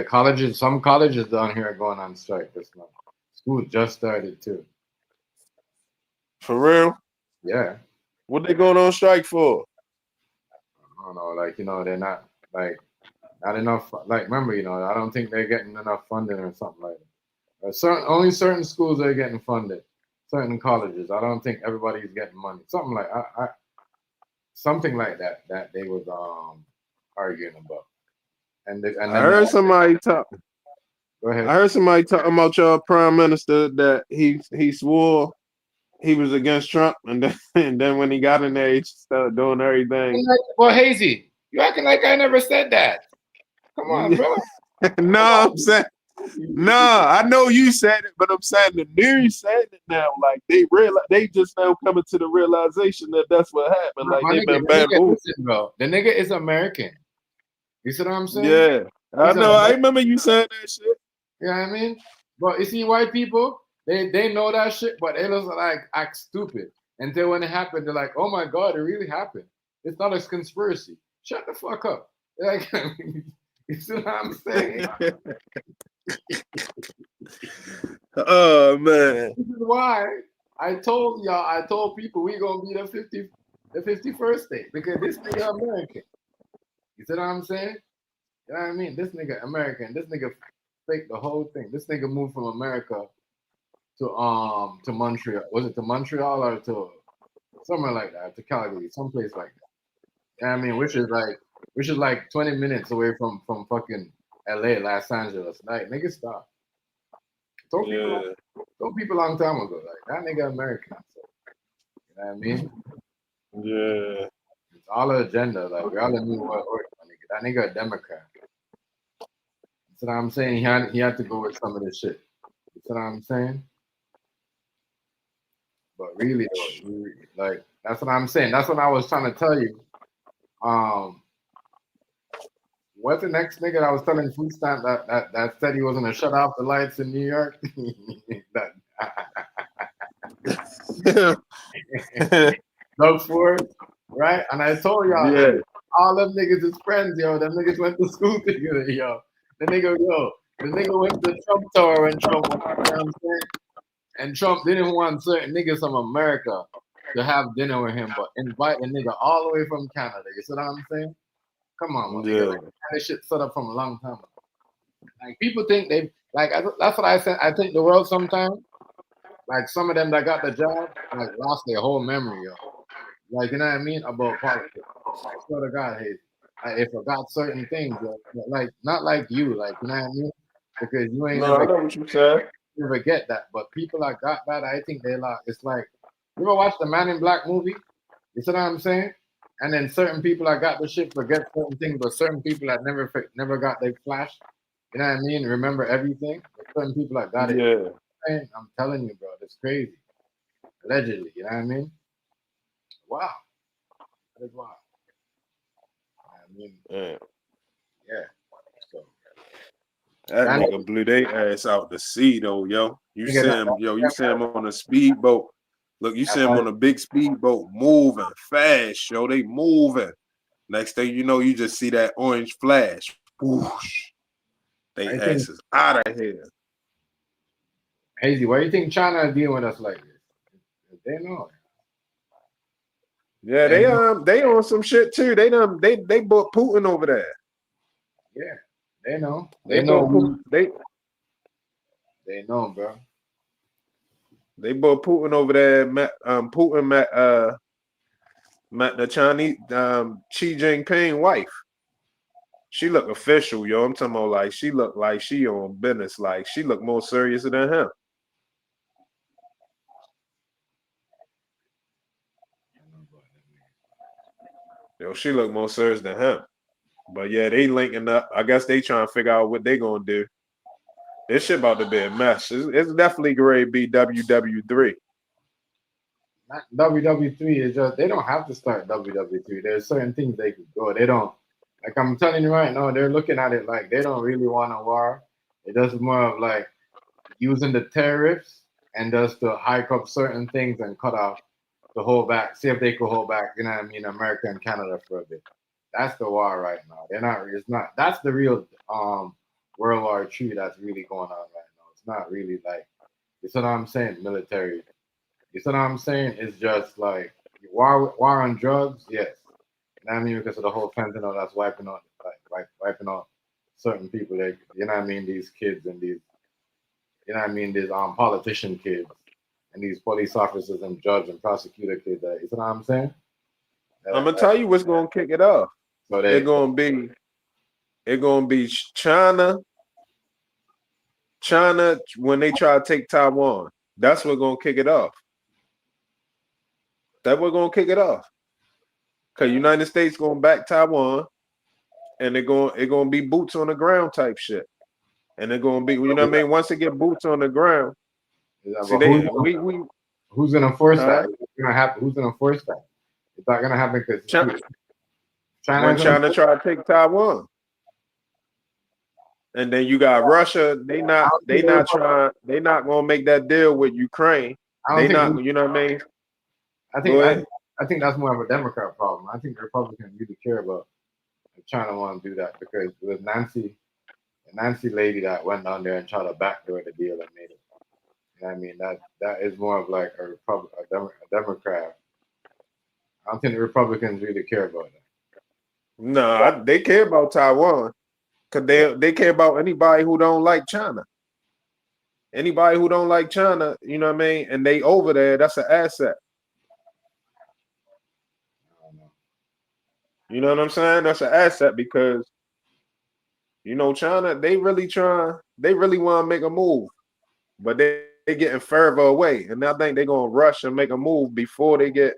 some colleges down here are going on strike this month. School just started too. For real? Yeah. What they going on strike for? I don't know, they're not not enough. Like, remember, I don't think they're getting enough funding or something like that. Only certain schools are getting funded. Certain colleges. I don't think everybody's getting money. Something like something like that they was arguing about. And I heard somebody talk. Go ahead. I heard somebody talking about your prime minister that he swore he was against Trump, and then when he got in there, he started doing everything. Well, Hazy, you acting like I never said that. Come on, bro. I'm saying, I know you said it, but I'm saying the news said it now. Like they just now coming to the realization that that's what happened. Like they've been bamboozled. Bro, the nigga is American. You see what I'm saying? Yeah, I know. I remember you saying that shit. You know what I mean? But you see, white people, they know that shit, but they just act stupid until when it happened, they're like, "Oh my god, it really happened. It's not a conspiracy." Shut the fuck up. Like, You see what I'm saying? Oh man. This is why I told people we gonna be the 51st state because this nigga American. You see what I'm saying? You know what I mean? This nigga American. This nigga faked the whole thing. This nigga moved from America to Montreal. Was it to Montreal or to somewhere like that? To Calgary, someplace like that. You know what I mean? Which is like 20 minutes away from fucking LA, Los Angeles. Like nigga stop. Told people a long time ago, like that nigga American. So, you know what I mean? Yeah. It's all an agenda. Like we all knew what worked, my nigga. That nigga a Democrat. That's what I'm saying. He had to go with some of this shit. That's what I'm saying. But really, though, like that's what I'm saying. That's what I was trying to tell you. What's the next nigga that was telling food stamp that said he was gonna shut off the lights in New York? Doug Ford, right? And I told y'all, all them niggas is friends, yo. Them niggas went to school together, yo. The nigga went to Trump Tower when Trump went, you know what I'm saying? And Trump didn't want certain niggas from America to have dinner with him, but invite a nigga all the way from Canada. You see what I'm saying? Come on, my nigga. Like, that shit set up from a long time ago. Like people think that's what I said. I think the world sometimes, like some of them that got the job, like lost their whole memory, yo. Like you know what I mean about politics. I swear to God, hey, I forgot certain things, yo. Like not like you, like you know what I mean, because you ain't No, I know what you said. You forget that, but people that got that, I think they like. It's like you ever watch the Man in Black movie? You see what I'm saying? And then certain people that got the shit forget certain things, but certain people that never got their flash. You know what I mean? Remember everything. But certain people that got it. Yeah. I'm telling you, bro, it's crazy. Allegedly, you know what I mean? Wow, that is wild. I mean, yeah. So that nigga blew their ass out the sea though, yo. You see him on a speedboat. Look, you see him on a big speedboat moving fast, yo. They moving. Next thing you know, you just see that orange flash. Whoosh. They asses out of here. Hazy, why do you think China is dealing with us like this? They know. Yeah, they on some shit too. They bought Putin over there. Yeah, they know. They know, bro. They bought Putin over there. Putin met the Chinese Xi Jinping wife. She look official, yo. I'm talking about like she look like she on business. Like she look more serious than him. Yo, she look more serious than him. But yeah, they linking up. I guess they trying to figure out what they gonna do. This shit about to be a mess. It's definitely going to be WW3. Not WW3 is just they don't have to start WW3. There's certain things they could go. They don't like I'm telling you right now, they're looking at it like they don't really want a war. It does more of like using the tariffs and just to hike up certain things and cut off to hold back, see if they could hold back, you know what I mean, America and Canada for a bit. That's the war right now. It's not that's the real World War III that's really going on right now. It's not really like you see what I'm saying, military. You see what I'm saying? It's just like war on drugs, yes. You know what I mean? Because of the whole fentanyl that's wiping out wiping out certain people, like you know what I mean, these kids and these you know what I mean, these politician kids and these police officers and judge and prosecutor kids. You see what I'm saying? I'm gonna tell you what's gonna kick it off. So it's gonna be China when they try to take Taiwan. That's what's gonna kick it off. That we're gonna kick it off. Cause United States gonna back Taiwan, and it gonna be boots on the ground type shit. And they're gonna be, you know what I mean? Once they get boots on the ground, see who's gonna force that? What's gonna happen? Who's gonna force that? It's not gonna happen because China try to take Taiwan. And then you got Russia. They not gonna make that deal with Ukraine. You know what I mean? I think that's more of a Democrat problem. I think the Republicans really care about China want to do that because it was the Nancy lady that went down there and tried to backdoor the deal and made it. You know what I mean? That is more of like a Democrat. I don't think the Republicans really care about that. No, they care about Taiwan because they care about anybody who don't like China. Anybody who don't like China, you know what I mean, and they over there, that's an asset. You know what I'm saying? That's an asset because, you know, China, they really want to make a move, but they getting further away, and I think they're gonna rush and make a move before they get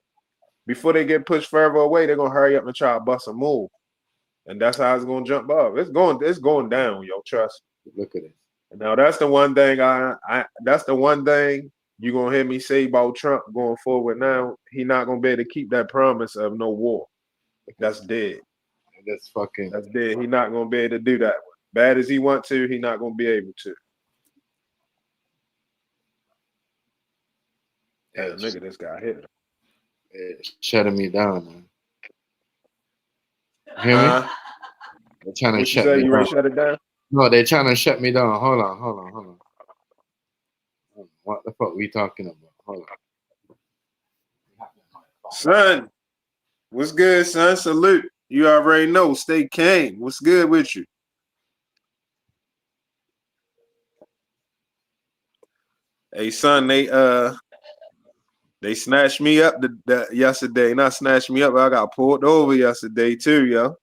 pushed further away. They're gonna hurry up and try to bust a move, and that's how it's gonna jump up. It's going down, yo. Trust me. Look at it. Now that's the one thing that's the one thing you're gonna hear me say about Trump going forward. Now he not gonna be able to keep that promise of no war. That's dead. That's dead. He not gonna be able to do that. Bad as he want to, he not gonna be able to. Yeah, nigga, this guy hit. It's shutting me down, man. You hear me? They're trying to shut me down. You ready to shut it down? No, they're trying to shut me down. Hold on. What the fuck we talking about? Hold on. Son, what's good, son? Salute. You already know. Stay king. What's good with you? Hey, son, they snatched me up yesterday. Not snatched me up, but I got pulled over yesterday too, yo.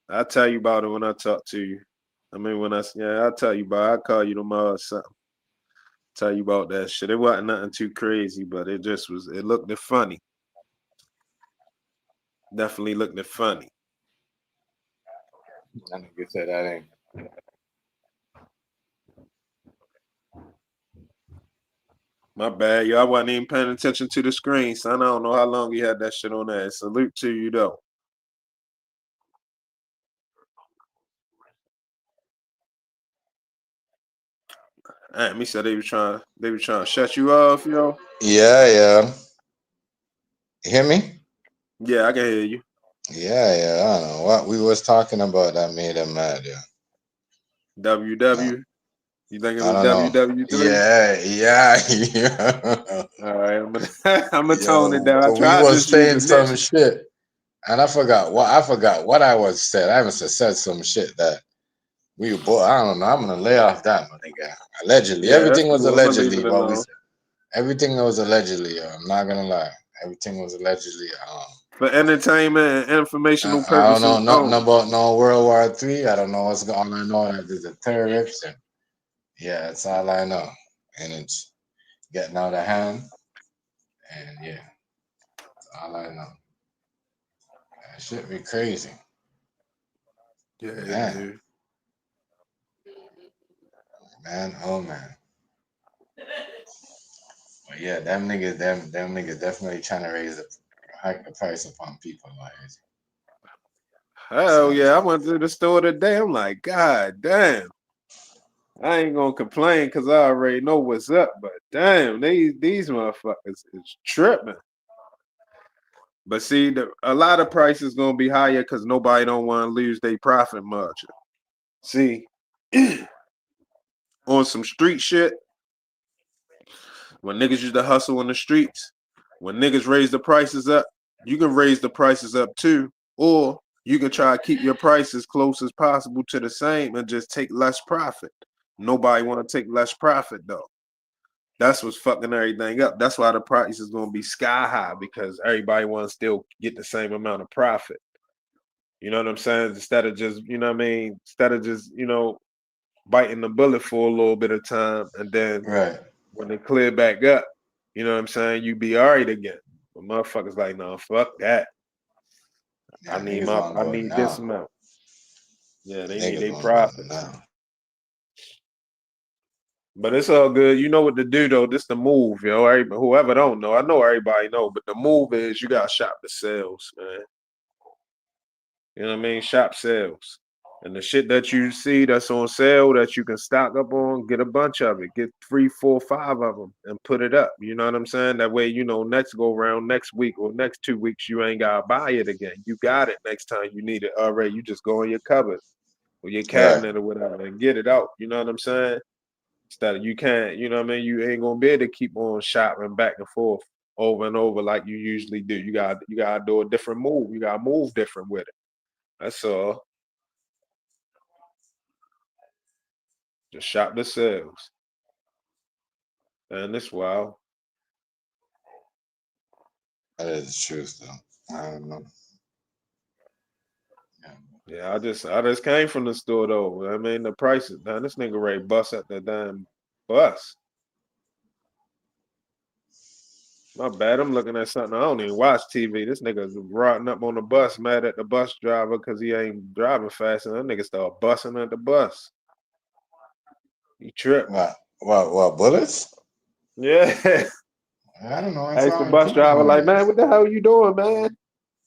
I'll tell you about it when I talk to you. I mean, I'll tell you about it. I'll call you tomorrow or something. Tell you about that shit. It wasn't nothing too crazy, but it looked funny. Definitely looked funny. I nigga said that ain't. My bad, yo. I wasn't even paying attention to the screen, son. I don't know how long you had that shit on there. Salute to you, though. Me said they were trying to shut you off, yo. Yeah. You hear me? Yeah, I can hear you. Yeah. I don't know what we was talking about that made him mad, yeah. WW. You think it was WW3? Yeah. All right, I'm gonna tone it down. We was saying some shit, and I forgot what I was said. I must have said some shit that we both. I don't know. I'm gonna lay off that, my nigga. Allegedly, everything was allegedly what we said. Everything was allegedly. I'm not gonna lie. Everything was allegedly. For entertainment and informational purposes. I don't know nothing about no World War III. I don't know what's going on. I know that there's a terrorist. And yeah, that's all I know. And it's getting out of hand. And yeah, that's all I know. That shit be crazy. Yeah, dude. Man, oh man. But yeah, them niggas definitely trying to hike the price upon people. Like, hell yeah, I went to the store today. I'm like, God damn. I ain't gonna complain because I already know what's up, but damn, these motherfuckers is tripping. But see, a lot of prices gonna be higher because nobody don't want to lose their profit margin. See, on some street shit, when niggas used to hustle in the streets, when niggas raise the prices up, you can raise the prices up too, or you can try to keep your prices close as possible to the same and just take less profit. Nobody want to take less profit though. That's what's fucking everything up. That's why the price is gonna be sky high because everybody want to still get the same amount of profit. You know what I'm saying? Instead of just, you know what I mean? Instead of just, you know, biting the bullet for a little bit of time and then when they clear back up, you know what I'm saying? You be all right again. But motherfuckers like, no, fuck that. Yeah, I need this amount. Yeah, they need their profits. But it's all good. You know what to do though. This the move, yo. Whoever don't know, I know everybody know, but the move is you gotta shop the sales, man. You know what I mean? Shop sales. And the shit that you see that's on sale that you can stock up on, get a bunch of it. Get 3, 4, 5 of them and put it up. You know what I'm saying? That way, next go around, next week or next 2 weeks, you ain't gotta buy it again. You got it next time you need it already. You just go in your cupboard or your cabinet or whatever and get it out. You know what I'm saying? Instead of you can't, you know what I mean? You ain't gonna be able to keep on shopping back and forth over and over like you usually do. You gotta do a different move. You gotta move different with it. That's all. Just shop the sales. And it's wild. That is the truth, though. I don't know. Yeah, I just came from the store though. I mean the prices. Man, this nigga Ray bust at the damn bus. My bad. I'm looking at something. I don't even watch TV. This nigga's rotting up on the bus, mad at the bus driver because he ain't driving fast, and that nigga start busting at the bus. He tripped. What bullets? Yeah. I don't know. I asked the bus driver, like, man, what the hell you doing, man?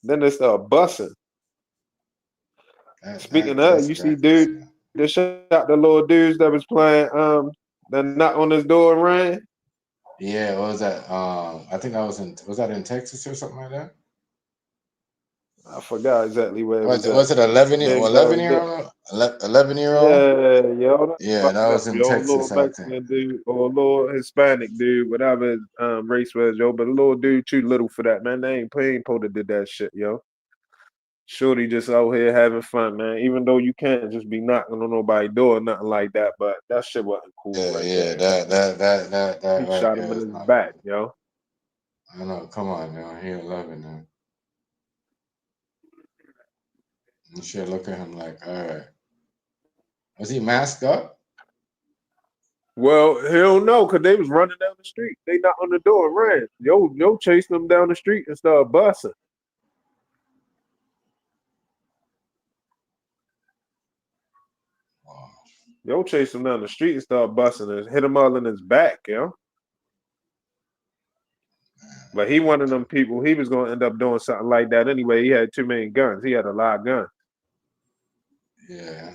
Then they start busting. Speaking of, you see dude that shot the little dudes that was playing that knocked on his door and ran? Yeah, what was that? I think was that in Texas or something like that? I forgot exactly where it was at. Was it 11-year-old? 11-year-old? Yeah, yo. Yeah, that was in Little Texas, I think. Mexican dude or a little Hispanic dude, whatever his race was, yo. But a little dude too little for that, man. They ain't supposed to did that shit, yo. Shorty just out here having fun, man. Even though you can't just be knocking on nobody's door or nothing like that, but that shit wasn't cool right there. That He right shot him there in is his not back, cool. yo. I know, come on now. He 11 now. You should look at him like, all right. Was he masked up? Well, hell no, because they was running down the street. They knocked on the door and ran. Yo chased them down the street and started busting. Wow. Yo chased him down the street and started busting and hit him all in his back, yo. But he one of them people, he was going to end up doing something like that anyway. He had too many guns. He had a lot of guns. Yeah.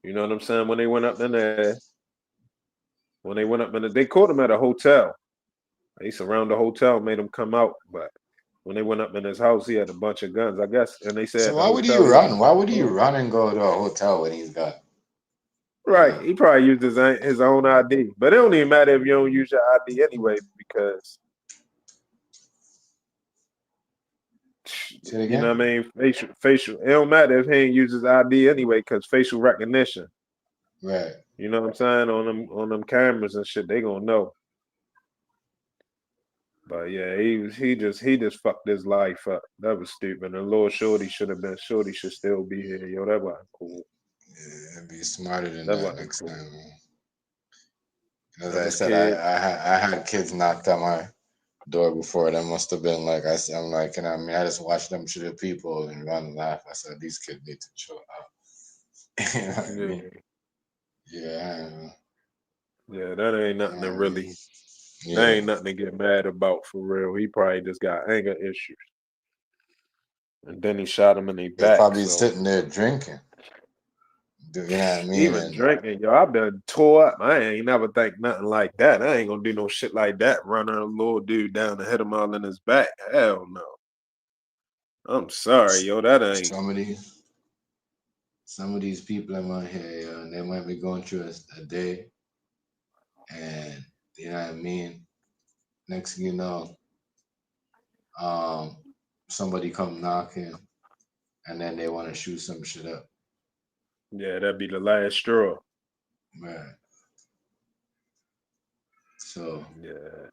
You know what I'm saying? When they went up in there, they caught him at a hotel. They surrounded the hotel, made him come out. But when they went up in his house, he had a bunch of guns, I guess. And they said So at the why would he hotel, run? Why would he run and go to a hotel when he's got? Right. He probably used his own ID. But it don't even matter if you don't use your ID anyway, because you know what I mean? Facial. It don't matter if he ain't use his ID anyway, because facial recognition. Right. You know what I'm saying? On them cameras and shit, they gonna know. But yeah, he just fucked his life up. That was stupid. And Lord Shorty should still be here. Yo, that wasn't cool. Yeah, be smarter than That that wasn't next cool. time. Man. As Them I said, kids. I had kids knocked on my door before. That must have been like I'm like, you know, I mean, I just watched them shoot at people and run and laugh. I said, these kids need to chill out. You know what I mean? Yeah. Yeah, that ain't nothing to really. Yeah. That ain't nothing to get mad about for real. He probably just got anger issues. And then he shot him in the back. Probably sitting there drinking. You know what I mean? Even drinking, yo, I've been tore up. I ain't never think nothing like that. I ain't gonna do no shit like that. Running a little dude down and hit him all in his back. Hell no. I'm sorry, yo. That ain't. Some of these people in my here, yo, they might be going through a day, and you know what I mean. Next thing you know, somebody come knocking, and then they want to shoot some shit up. Yeah, that'd be the last straw. Right. So yeah,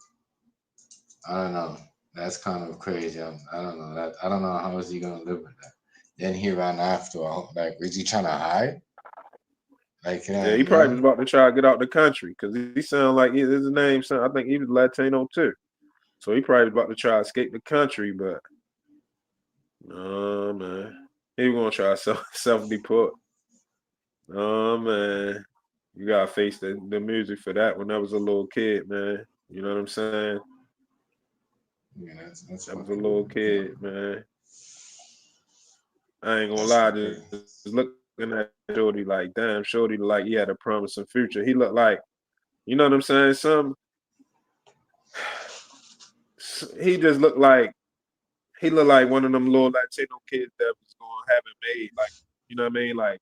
I don't know. That's kind of crazy. I don't know. I don't know how is he gonna live with that. Then he ran after. Like, is he trying to hide? Like, you know yeah, he probably was about to try to get out the country because he sounded like his name. I think he was Latino too. So he probably was about to try to escape the country, but no, man. He was gonna try self-deport. Oh man. You gotta face the music for that when I was a little kid, man. You know what I'm saying? Yeah, that's I was a little kid, man. I ain't gonna lie, just looking looking at Shorty like, damn, Shorty like he had a promising future. He looked like, you know what I'm saying? He just looked like one of them little Latino kids that was gonna have it made. Like, you know what I mean? Like,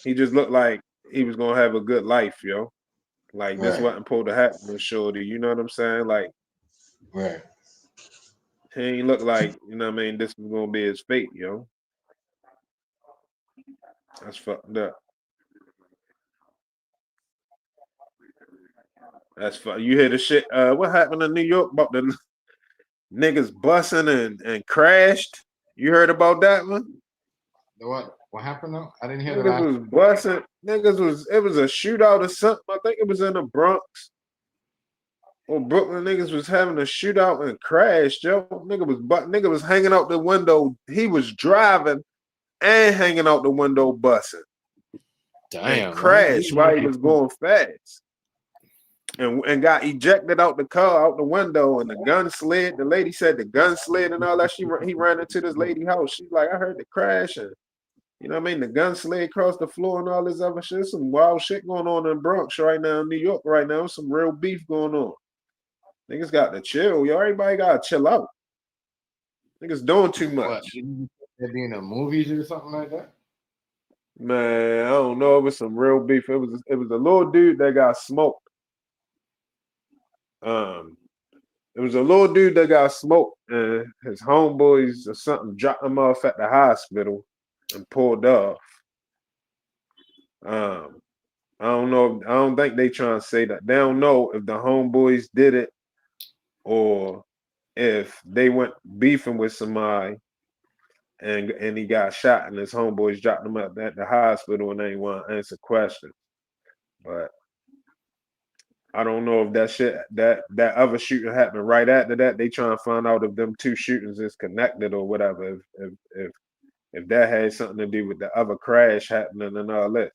he just looked like he was gonna have a good life, yo. Like, this wasn't supposed to happen with Shorty. You know what I'm saying? Like, right. He ain't look like, you know what I mean, this was gonna be his fate, yo. That's fucked up. That's fuck. You hear the shit? What happened in New York about the niggas busting and crashed? You heard about that one? What? What happened though? I didn't hear that. Niggas was busting. It was a shootout or something. I think it was in the Bronx. Or Brooklyn niggas was having a shootout and crashed, yo. Nigga was hanging out the window. He was driving and hanging out the window busting. Damn. And crashed while he was going fast. And got ejected out the car, out the window, and the gun slid. The lady said the gun slid and all that. He ran into this lady house. She's like, I heard the crash, and you know what I mean? The gun slid across the floor and all this other shit. Some wild shit going on in Bronx right now, New York right now. Some real beef going on. Niggas got to chill, yo. Everybody got to chill out. Niggas doing too much. They be in the movies or something like that? Man, I don't know. It was some real beef. It was a little dude that got smoked. It was a little dude that got smoked, and his homeboys or something dropped him off at the hospital and pulled off. I don't know. I don't think they trying to say that. They don't know if the homeboys did it or if they went beefing with somebody and he got shot and his homeboys dropped him up at the hospital and they ain't want to answer questions. But I don't know if that other shooting happened right after that. They trying to find out if them two shootings is connected or whatever. If that had something to do with the other crash happening and all that.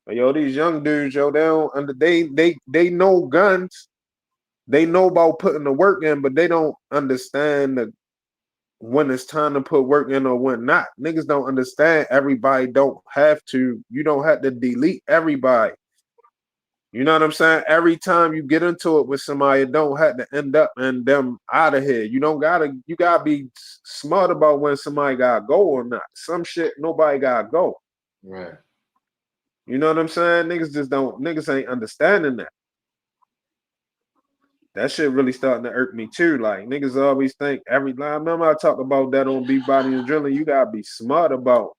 But yo, these young dudes, yo, they know guns. They know about putting the work in, but they don't understand when it's time to put work in or when not. Niggas don't understand. Everybody don't have to. You don't have to delete everybody. You know what I'm saying? Every time you get into it with somebody, it don't have to end up in them out of here. You gotta be smart about when somebody gotta go or not. Some shit nobody gotta go. Right. You know what I'm saying? Niggas ain't understanding that. That shit really starting to irk me too. Like niggas always think I remember I talked about that on Beat Body and Drilling. You gotta be smart about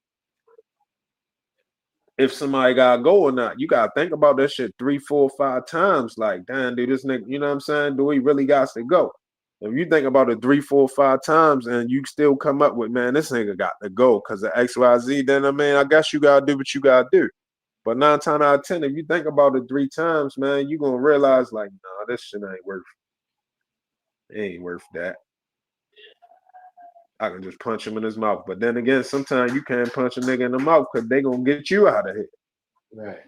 if somebody gotta go or not. You gotta think about that shit 3, 4, 5 times. Like, damn, dude, this nigga, you know what I'm saying? Do he really got to go? If you think about it 3, 4, 5 times and you still come up with, man, this nigga got to go because of XYZ, then I mean, I guess you gotta do what you gotta do. But 9 times out of 10, if you think about it 3 times, man, you're gonna realize, like, nah, this shit ain't worth it. It ain't worth that. I can just punch him in his mouth. But then again, sometimes you can't punch a nigga in the mouth because they gonna get you out of here. Right.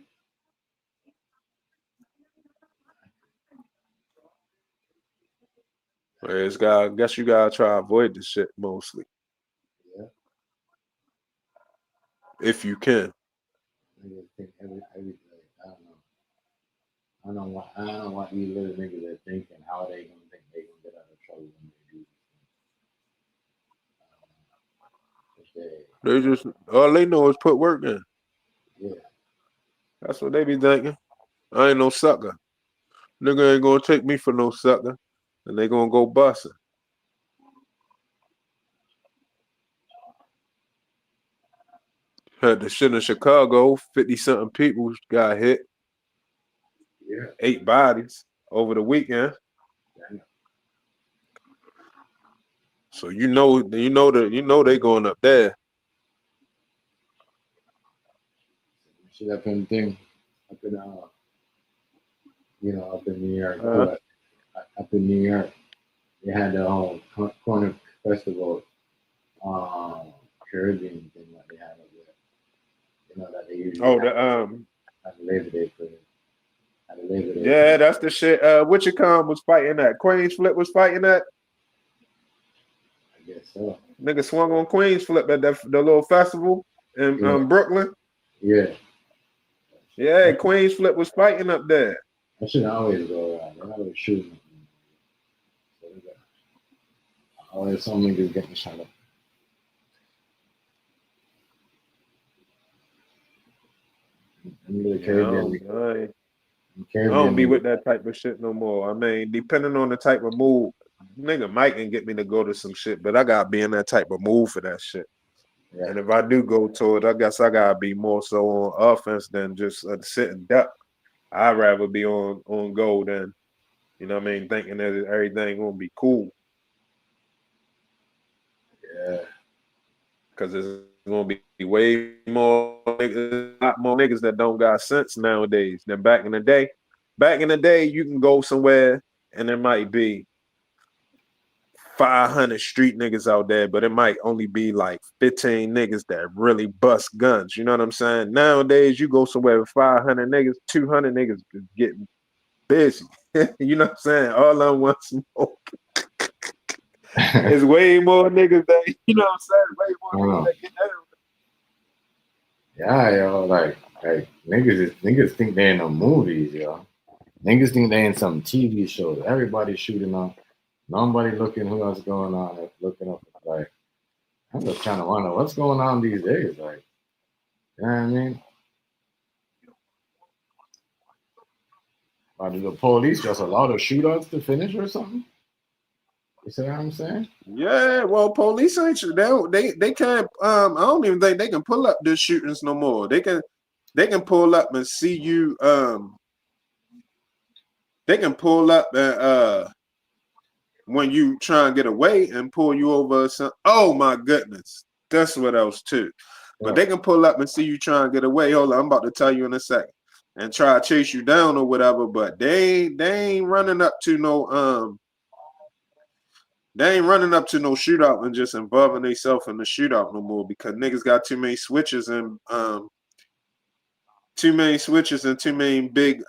I guess you gotta try to avoid this shit mostly. Yeah. If you can. I don't know what these little niggas are thinking, how they gonna think they gonna get out of trouble when they do this. They just all they know is put work in. Yeah. That's what they be thinking. I ain't no sucker. Nigga ain't gonna take me for no sucker. And they gonna go busting. Had the shit in Chicago, 50-something people got hit. Yeah. 8 bodies over the weekend. Damn. So you know they going up there. Shit up in thing, up in up in New York. Up in New York, they had the Corner Festival, Caribbean thing that they had over there. You know that they usually at the Labor Day for it. Yeah, that's the shit. Wichicom was fighting that. Queens Flip was fighting that. I guess so. Nigga swung on Queens Flip at the little festival. in Brooklyn. Yeah. Yeah, Queens Flip was fighting up there. I should always go around. They're always shooting. Always some niggas getting shot up. I don't be with that type of shit no more. I mean, depending on the type of mood, nigga Mike can get me to go to some shit, but I gotta be in that type of mood for that shit. Yeah. And if I do go to it, I guess I gotta be more so on offense than just sit and duck. I'd rather be on go than, you know what I mean, thinking that everything gonna be cool. Yeah. Because it's gonna be way more niggas, a lot more niggas that don't got sense nowadays than back in the day. Back in the day, you can go somewhere and there might be 500 street niggas out there, but it might only be like 15 niggas that really bust guns. You know what I'm saying? Nowadays, you go somewhere with 500 niggas, 200 niggas is getting busy. You know what I'm saying? All I want smoke. It's way more niggas that, you know what I'm saying? Way more niggas that get that. Yeah, yo, like niggas think they in the movies, yo. Niggas think they in some TV shows. Everybody shooting up. Nobody looking who else going on. Looking up, like, I'm just trying to wonder what's going on these days. Like, you know what I mean? Or do the police just allow the shootouts to finish or something? You see what I'm saying? Yeah, well, police ain't they can't. I don't even think they can pull up the shootings no more. They can pull up and see you. They can pull up and when you try and get away and pull you over. Oh my goodness, that's what else too. But they can pull up and see you try and get away. Hold on, I'm about to tell you in a second. And try to chase you down or whatever. But they ain't running up to no They ain't running up to no shootout and just involving themselves in the shootout no more because niggas got too many switches and too many big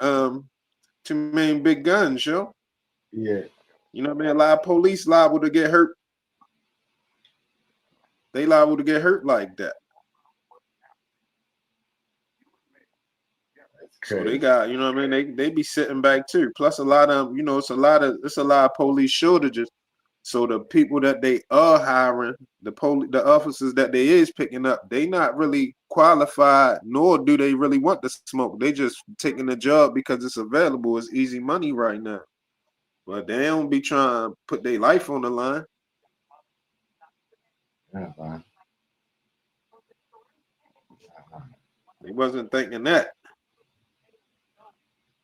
guns, yo. Yeah. You know what I mean? A lot of police liable to get hurt. They liable to get hurt like that. So they got, you know what I mean? They be sitting back too. Plus a lot of them, you know, it's a lot of police shortages. So the people that they are hiring, the officers that they is picking up, they not really qualified, nor do they really want to smoke. They just taking the job because it's available. It's easy money right now. But they don't be trying to put their life on the line. Yeah, fine. They wasn't thinking that.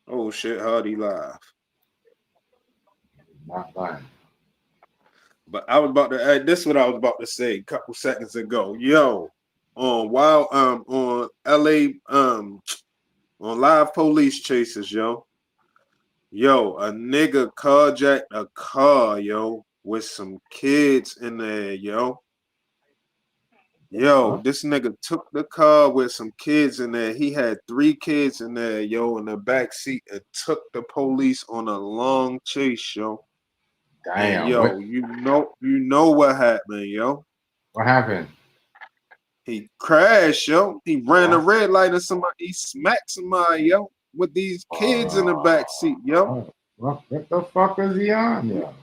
Oh shit, Hardy live. Not fine. But I was about to this is what I was about to say a couple seconds ago. Yo, on LA on live police chases, yo. Yo, a nigga carjacked a car, yo, with some kids in there, yo. Yo, this nigga took the car with some kids in there. He had 3 kids in there, yo, in the back seat and took the police on a long chase, yo. Damn. And yo, you know what happened, yo. What happened? He crashed, yo. He ran a red light and he smacked somebody, yo, with these kids in the back seat, yo. What the fuck was he on, yo?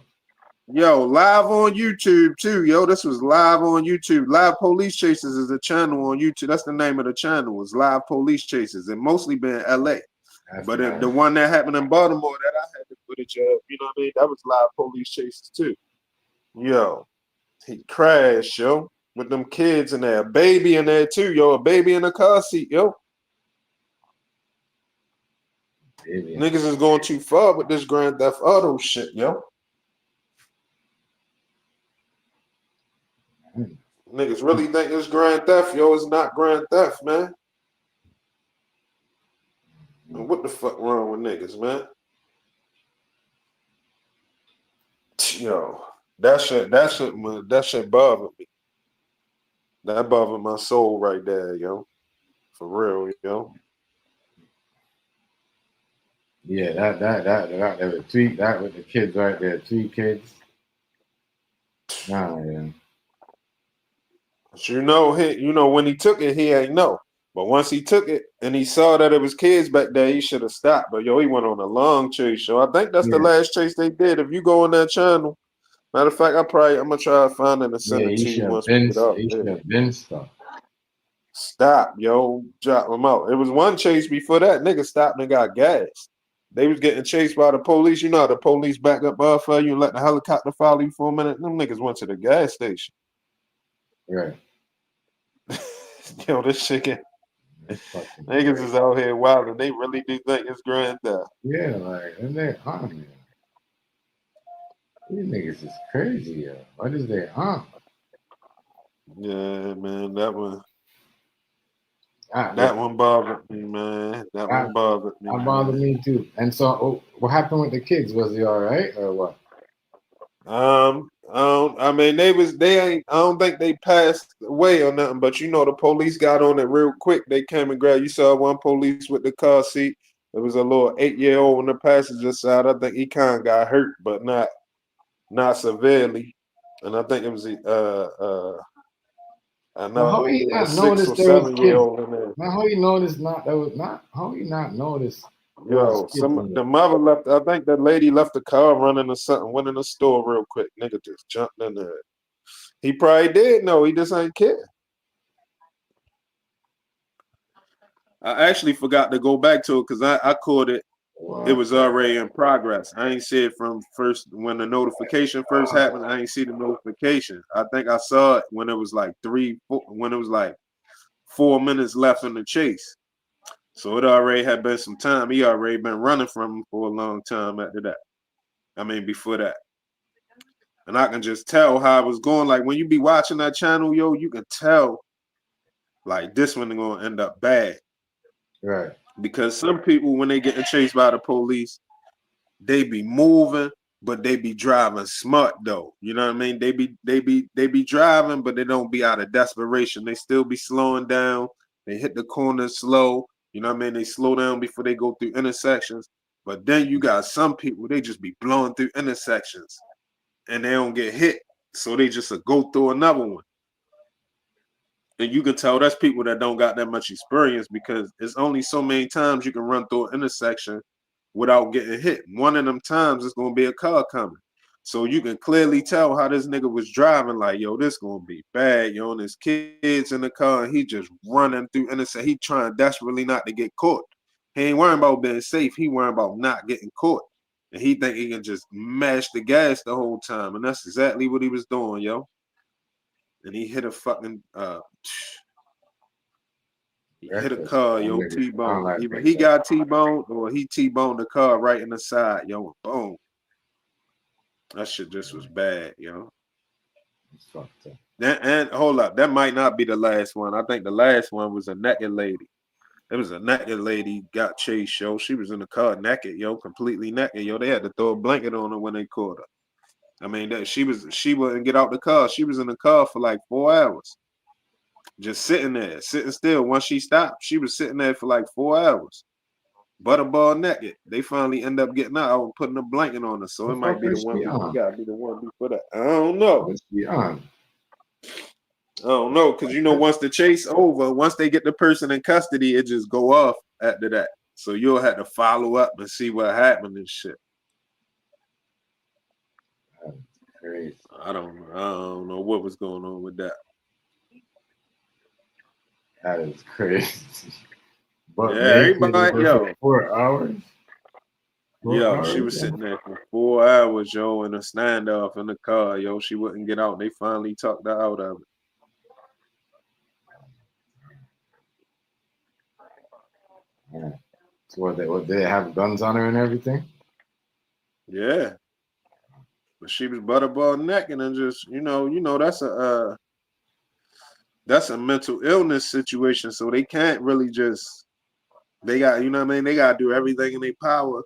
Yo, live on YouTube too, yo. This was live on YouTube. Live Police Chases is a channel on YouTube. That's the name of the channel. It's Live Police Chases. It mostly been in LA. But nice. The one that happened in Baltimore that I had to footage of, you know what I mean? That was Live Police Chases too. Yo, he crashed, yo, with them kids in there. A baby in there too, yo. A baby in a car seat, yo. Baby. Niggas is going too far with this Grand Theft Auto shit, yo. Niggas really think it's Grand Theft, yo. It's not Grand Theft, man. And what the fuck wrong with niggas, man? Yo, that shit bothered me. That bothered my soul right there, yo. For real, yo. Yeah, that was tweet. That with the kids right there, 3 kids. Nah, yeah. But when he took it, he ain't know. But once he took it and he saw that it was kids back there, he should have stopped. But he went on a long chase. So I think that's the last chase they did. If you go on that channel, matter of fact, I'm gonna try to find it and send it to you once we get up. He should have been stopped. Stop, drop him out. It was one chase before that. Nigga stopped and got gas. They was getting chased by the police. You know how the police back up off of you and let the helicopter follow you for a minute? Them niggas went to the gas station. Right. This shit get niggas is out here wild and they really do think it's granddad. Yeah, like, and they're on it. These niggas is crazy, yo. What is they on? Yeah, man, that one That one bothered me, man. That one bothered me. That bothered me too. And so, what happened with the kids? Was he all right or what? I mean, they ain't. I don't think they passed away or nothing. But the police got on it real quick. They came and grabbed. You saw one police with the car seat. There was a little 8-year-old on the passenger side. I think he kind of got hurt, but not severely. And I think it was how he not 6 noticed or there was 7-year-old in there. Now how he noticed how he not noticed? The mother left. I think the lady left the car running or something. Went in the store real quick. Nigga just jumped in there. He probably did know. He just ain't care. I actually forgot to go back to it because I caught it. It was already in progress. I ain't see it from first when the notification first happened. I ain't see the notification. I think I saw it when it was like 4 minutes left in the chase. So it already had been some time. He already been running from him for a long time after that. I mean, before that. And I can just tell how it was going. Like when you be watching that channel, you can tell like this one gonna end up bad. Right. Because some people, when they getting chased by the police, they be moving, but they be driving smart though. You know what I mean? They be driving, but they don't be out of desperation. They still be slowing down. They hit the corner slow. You know what I mean? They slow down before they go through intersections. But then you got some people, they just be blowing through intersections and they don't get hit. So they just go through another one. And you can tell that's people that don't got that much experience because it's only so many times you can run through an intersection without getting hit. One of them times it's going to be a car coming. So you can clearly tell how this nigga was driving like, this going to be bad, and there's kids in the car and he just running through intersection. He trying desperately not to get caught. He ain't worrying about being safe. He worrying about not getting caught. And he think he can just mash the gas the whole time. And that's exactly what he was doing, And he hit a fucking he hit a car, T-bone. Either he got T-boned or he T-boned the car right in the side, boom. That shit just was bad, And hold up, that might not be the last one. I think the last one was a naked lady. It was a naked lady got chased, She was in the car naked, completely naked, They had to throw a blanket on her when they caught her. I mean, she wouldn't get out the car. She was in the car for like 4 hours. Just sitting there, sitting still. Once she stopped, she was sitting there for like 4 hours. Butterball naked. They finally end up getting out and putting a blanket on her. So it might be the one. Gotta be the one before that. I don't know. I don't know, because once the chase over, once they get the person in custody, it just go off after that. So you'll have to follow up and see what happened and shit. Crazy. I don't know what was going on with that. That is crazy. But everybody, 4 hours. She was sitting there for 4 hours, in a standoff in the car, She wouldn't get out. They finally talked her out of it. Yeah. So what they have guns on her and everything? Yeah. But she was butterball naked and just, that's a mental illness situation. So they can't really they got, they got to do everything in their power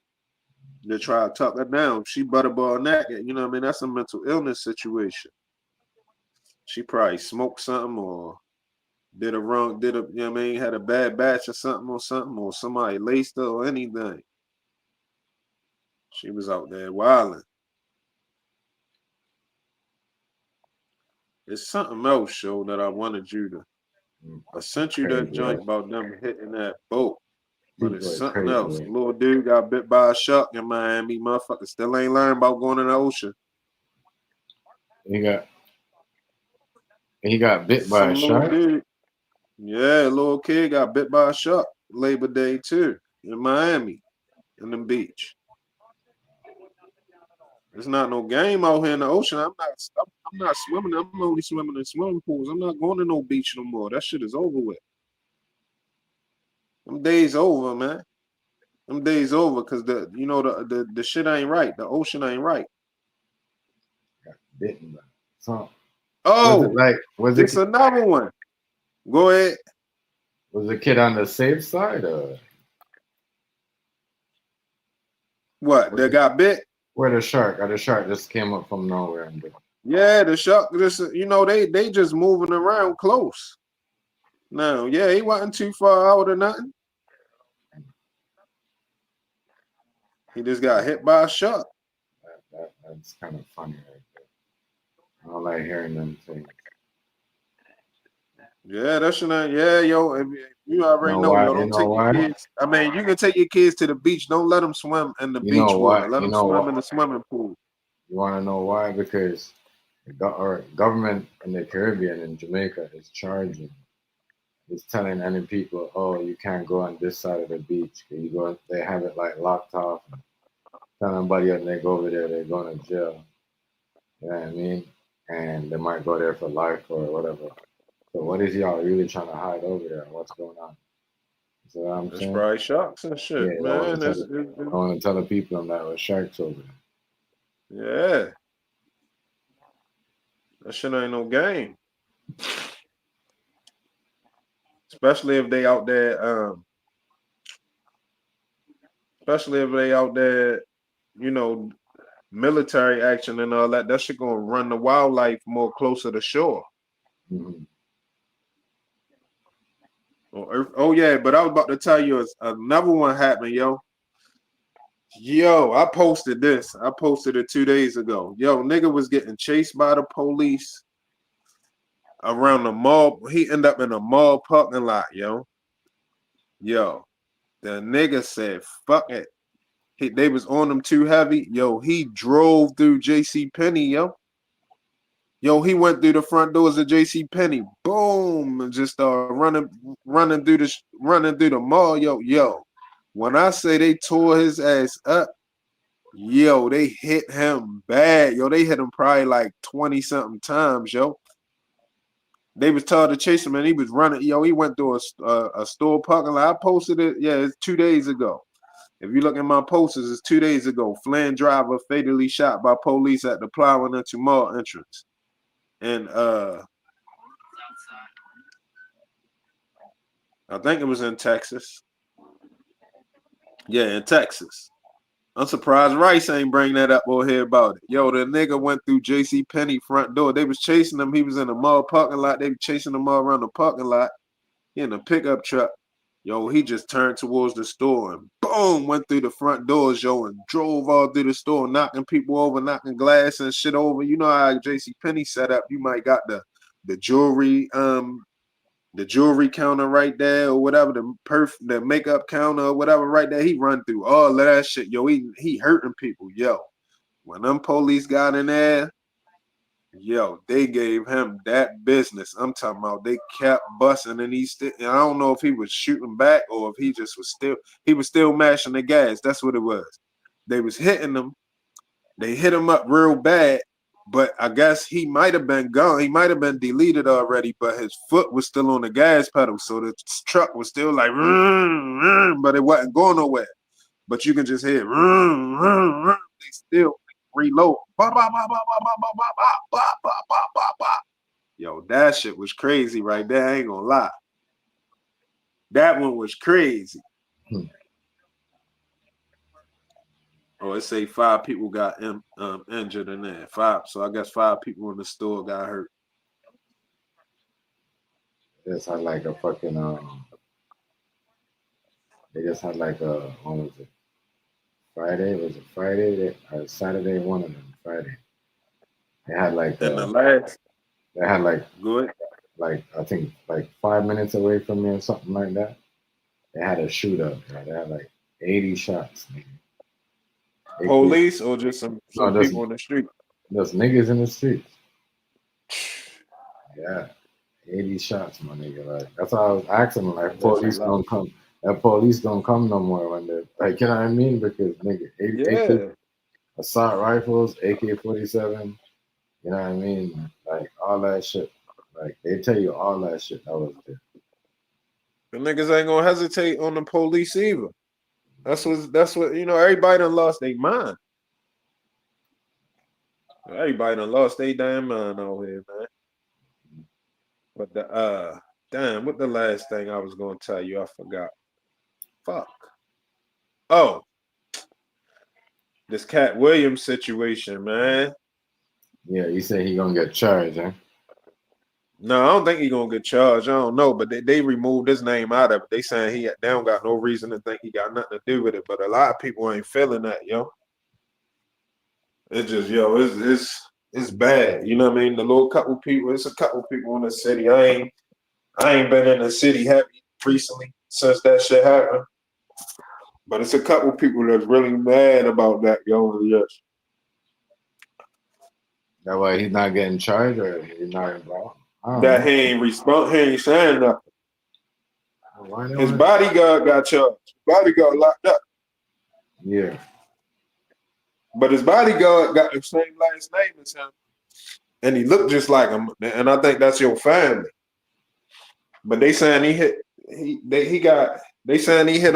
to try to talk her down. She butterball naked, that's a mental illness situation. She probably smoked something or had a bad batch or something, or somebody laced her or anything. She was out there wilding. It's something else, show, that I wanted you to. I sent you that joint about them hitting that boat. But it's something else. Little dude got bit by a shark in Miami. Motherfucker still ain't learned about going in the ocean. He got bit by a shark? Dude. Yeah, a little kid got bit by a shark Labor Day too in Miami, in the beach. There's not no game out here in the ocean. I'm not swimming. I'm only swimming in swimming pools. I'm not going to no beach no more. That shit is over with. Them days over, man. Them days over because the shit ain't right. The ocean ain't right. Got bitten by something. Oh, it's another one. Go ahead. Was the kid on the safe side or what? They got bit? Where the shark? Or the shark just came up from nowhere and bit? Yeah, the shark just they just moving around close. Now, yeah, he wasn't too far out or nothing. He just got hit by a shark. That's kind of funny right there. I don't like hearing them things. Yeah, that shit ain't. Yeah, yo, you already know, yo. Don't take your kids. I mean, you can take your kids to the beach. Don't let them swim in the beach water. Let them swim in the swimming pool. You want to know why? Because the government in the Caribbean and Jamaica is charging. It's telling any people, oh, you can't go on this side of the beach. You go, they have it like locked off. Tell anybody else they go over there, they're going to jail. You know what I mean? And they might go there for life or whatever. So what is y'all really trying to hide over there? What's going on? So I'm saying, probably sharks and shit, yeah, man. I want to tell the people that was sharks over there. Yeah, that shit ain't no game. Especially if they out there, military action and all that. That shit gonna run the wildlife more closer to shore. Mm-hmm. Oh yeah, but I was about to tell you another one happened, yo. Yo, I posted this. I posted it 2 days ago. Yo, nigga was getting chased by the police around the mall. He ended up in a mall parking lot, yo. Yo, the nigga said, fuck it. They was on him too heavy. Yo, he drove through JCPenney, yo. Yo, he went through the front doors of JCPenney. Boom, and just started running through the mall. Yo. When I say they tore his ass up, yo, they hit him bad. Yo, they hit him probably like 20-something times, yo. They was told to chase him, and he was running. Yo, he went through a store parking lot. I posted it. Yeah, it's 2 days ago. If you look at my posters, it's 2 days ago. Flynn driver fatally shot by police at the plowing into mall entrance. And I think it was in Texas. Yeah, in Texas. I'm surprised Rice ain't bring that up or hear about it. Yo, the nigga went through JCPenney front door. They was chasing him. He was in the mall parking lot. They were chasing him all around the parking lot. He in a pickup truck. Yo, he just turned towards the store and boom, went through the front doors, yo, and drove all through the store, knocking people over, knocking glass and shit over. You know how JCPenney set up. You might got the jewelry counter right there or whatever, the makeup counter or whatever right there. He run through all of that shit. Yo, he hurting people. Yo, when them police got in there, yo, they gave him that business. I'm talking about they kept busting and I don't know if he was shooting back or if he just was still mashing the gas. That's what it was. They was hitting him. They hit him up real bad, but I guess he might have been gone. He might have been deleted already, but his foot was still on the gas pedal. So the truck was still like, but it wasn't going nowhere. But you can just hear, they still reload. Yo, that shit was crazy right there. I ain't gonna lie. That one was crazy. Oh, it say 5 people got injured in there. 5. So I guess 5 people in the store got hurt. They just had like a fucking they just had like a, what was it? Friday? Was it Friday? Or Saturday? One of them, Friday. They had like the last. They had Good. like I think like 5 minutes away from me or something like that. They had a shootout. They had like 80 shots. Nigga. Police or just some No, people in the street? There's niggas in the streets. Yeah, 80 shots, my nigga. Like that's why I was asking them, like, police don't come. That police don't come no more when they're like, you know what I mean? Because nigga, AK, assault rifles, AK-47. You know what I mean? Like all that shit. Like they tell you all that shit that was there. The niggas ain't gonna hesitate on the police either. That's what you know. Everybody done lost their mind. Everybody done lost their damn mind over here, man. But damn, what the last thing I was gonna tell you? I forgot. Fuck. Oh, this Cat Williams situation, man. Yeah, you say he gonna get charged, huh? No, I don't think he gonna get charged. I don't know, but they removed his name out of it. They saying they don't got no reason to think he got nothing to do with it. But a lot of people ain't feeling that, yo. It's just, it's bad. You know what I mean? The little couple people, it's a couple people in the city. I ain't been in the city heavy recently since that shit happened. But it's a couple people that's really mad about that, yo. Yes. That way he's not getting charged or he's not involved. That he ain't saying nothing. His bodyguard got charged. Bodyguard locked up. Yeah. But his bodyguard got the same last name as him. And he looked just like him. And I think that's your family. But they saying he hit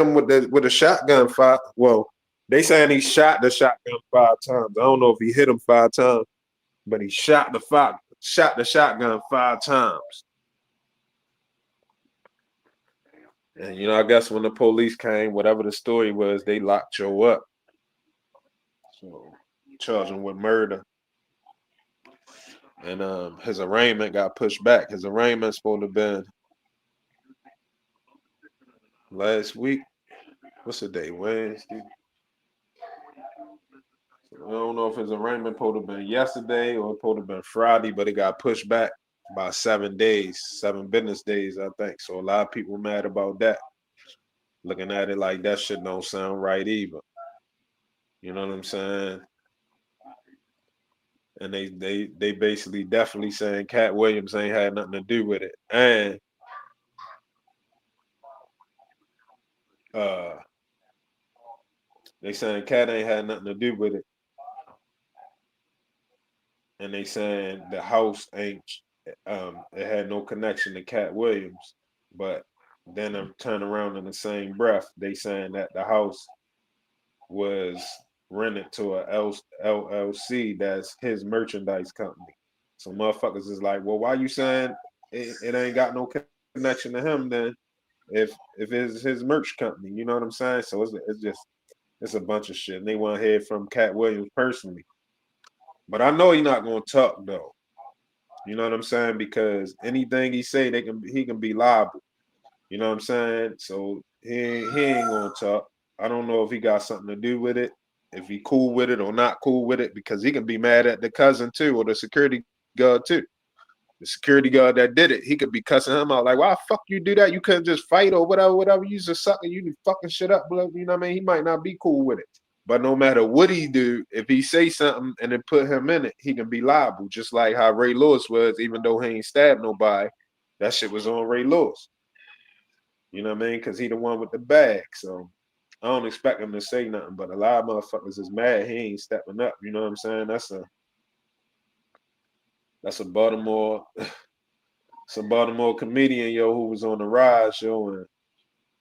him with a shotgun fire. Well, they saying he shot the shotgun 5 times. I don't know if he hit him 5 times, but he shot the shotgun 5 times. And you know, I guess when the police came, whatever the story was, they locked Joe up. So charged him with murder. And his arraignment got pushed back. His arraignment's supposed to have been last week. What's the day? Wednesday. I don't know if his arraignment supposed to have been yesterday or supposed to have been Friday, but it got pushed back by 7 days, 7 business days, I think. So a lot of people mad about that. Looking at it like that shit don't sound right either. You know what I'm saying? And they basically definitely saying Cat Williams ain't had nothing to do with it. And they saying Cat ain't had nothing to do with it. And they saying the house ain't it had no connection to Cat Williams. But then I'm turning around in the same breath, they saying that the house was rented to a LLC that's his merchandise company. So motherfuckers is like, well, why you saying it ain't got no connection to him then if it's his merch company? You know what I'm saying? So it's a bunch of shit. And they want to hear from Cat Williams personally. But I know he's not gonna talk though. You know what I'm saying? Because anything he say, he can be liable. You know what I'm saying? So he ain't gonna talk. I don't know if he got something to do with it, if he cool with it or not cool with it, because he can be mad at the cousin too, or the security guard too. The security guard that did it, he could be cussing him out like, why the fuck you do that? You couldn't just fight or whatever. You just sucking, you fucking shit up, bro. You know what I mean? He might not be cool with it. But no matter what he do, if he say something and it put him in it, he can be liable. Just like how Ray Lewis was, even though he ain't stabbed nobody, that shit was on Ray Lewis. You know what I mean? Because he the one with the bag. So I don't expect him to say nothing. But a lot of motherfuckers is mad he ain't stepping up. You know what I'm saying? That's a Baltimore comedian, yo, who was on the rise, yo, and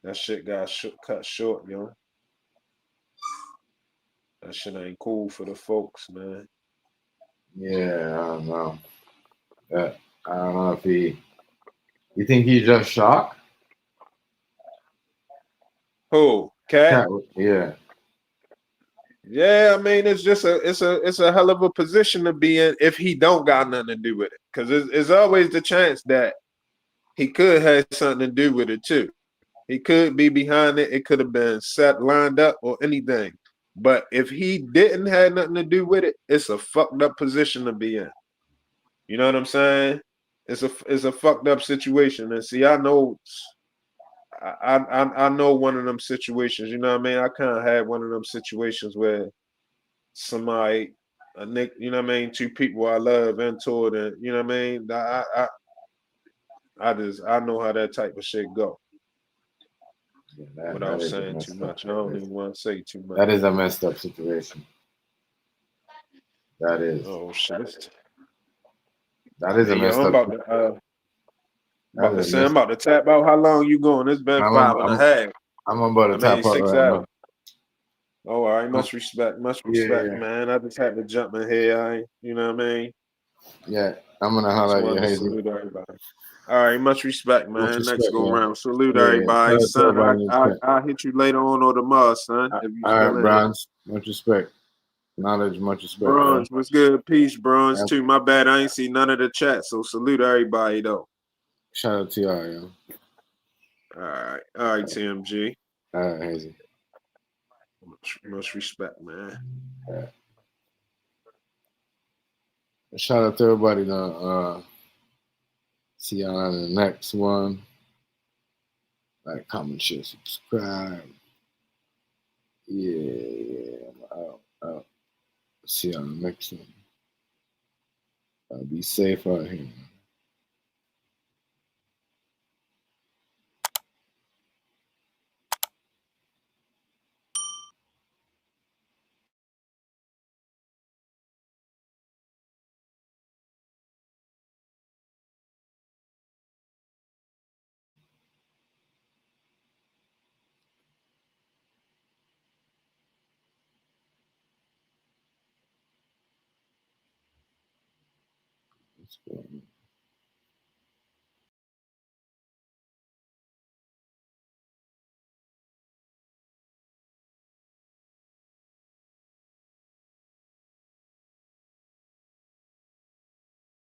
that shit got cut short, yo. That shit ain't cool for the folks, man. Yeah, I don't know. I don't know if you think he's just shocked? Who? Cat? Yeah. Yeah, I mean, it's a hell of a position to be in if he don't got nothing to do with it. Because it's always the chance that he could have something to do with it too. He could be behind it. It could have been lined up or anything. But if he didn't have nothing to do with it, it's a fucked up position to be in. You know what I'm saying? it's a fucked up situation. And see, I know I know one of them situations. You know what I mean? I kind of had one of them situations where somebody, a Nick, you know what I mean, two people I love entered, and you know what I mean. I know how that type of shit go. Yeah, Without that is saying too much, I don't even want to say too much. That is a messed up situation. That is. Oh shit. That is a messed I'm up. about to say I'm about to tap out. How long you going? It's been 5.5. I'm about to tap out 6 right hours. now. Oh, all right. Much respect, man. I just had to jump in here. You know what I mean? Yeah, I'm gonna highlight you, Hazy. Salute everybody. All right, much respect, man. Much respect, Next go man. round. Salute everybody, son. I'll hit you later on or tomorrow, son. If you all still right, in Bronze. Much respect. Knowledge, much respect. Bronze, what's good? Peace, Bronze, too. My bad, I ain't see none of the chat, so salute everybody, though. Shout out to y'all, yo. All right, TMG. All right, Hazy. Much respect, man. All right. Shout out to everybody. See y'all on the next one. Like, comment, share, subscribe. Yeah. I'm out. See y'all on the next one. Be safe out here. What's going on?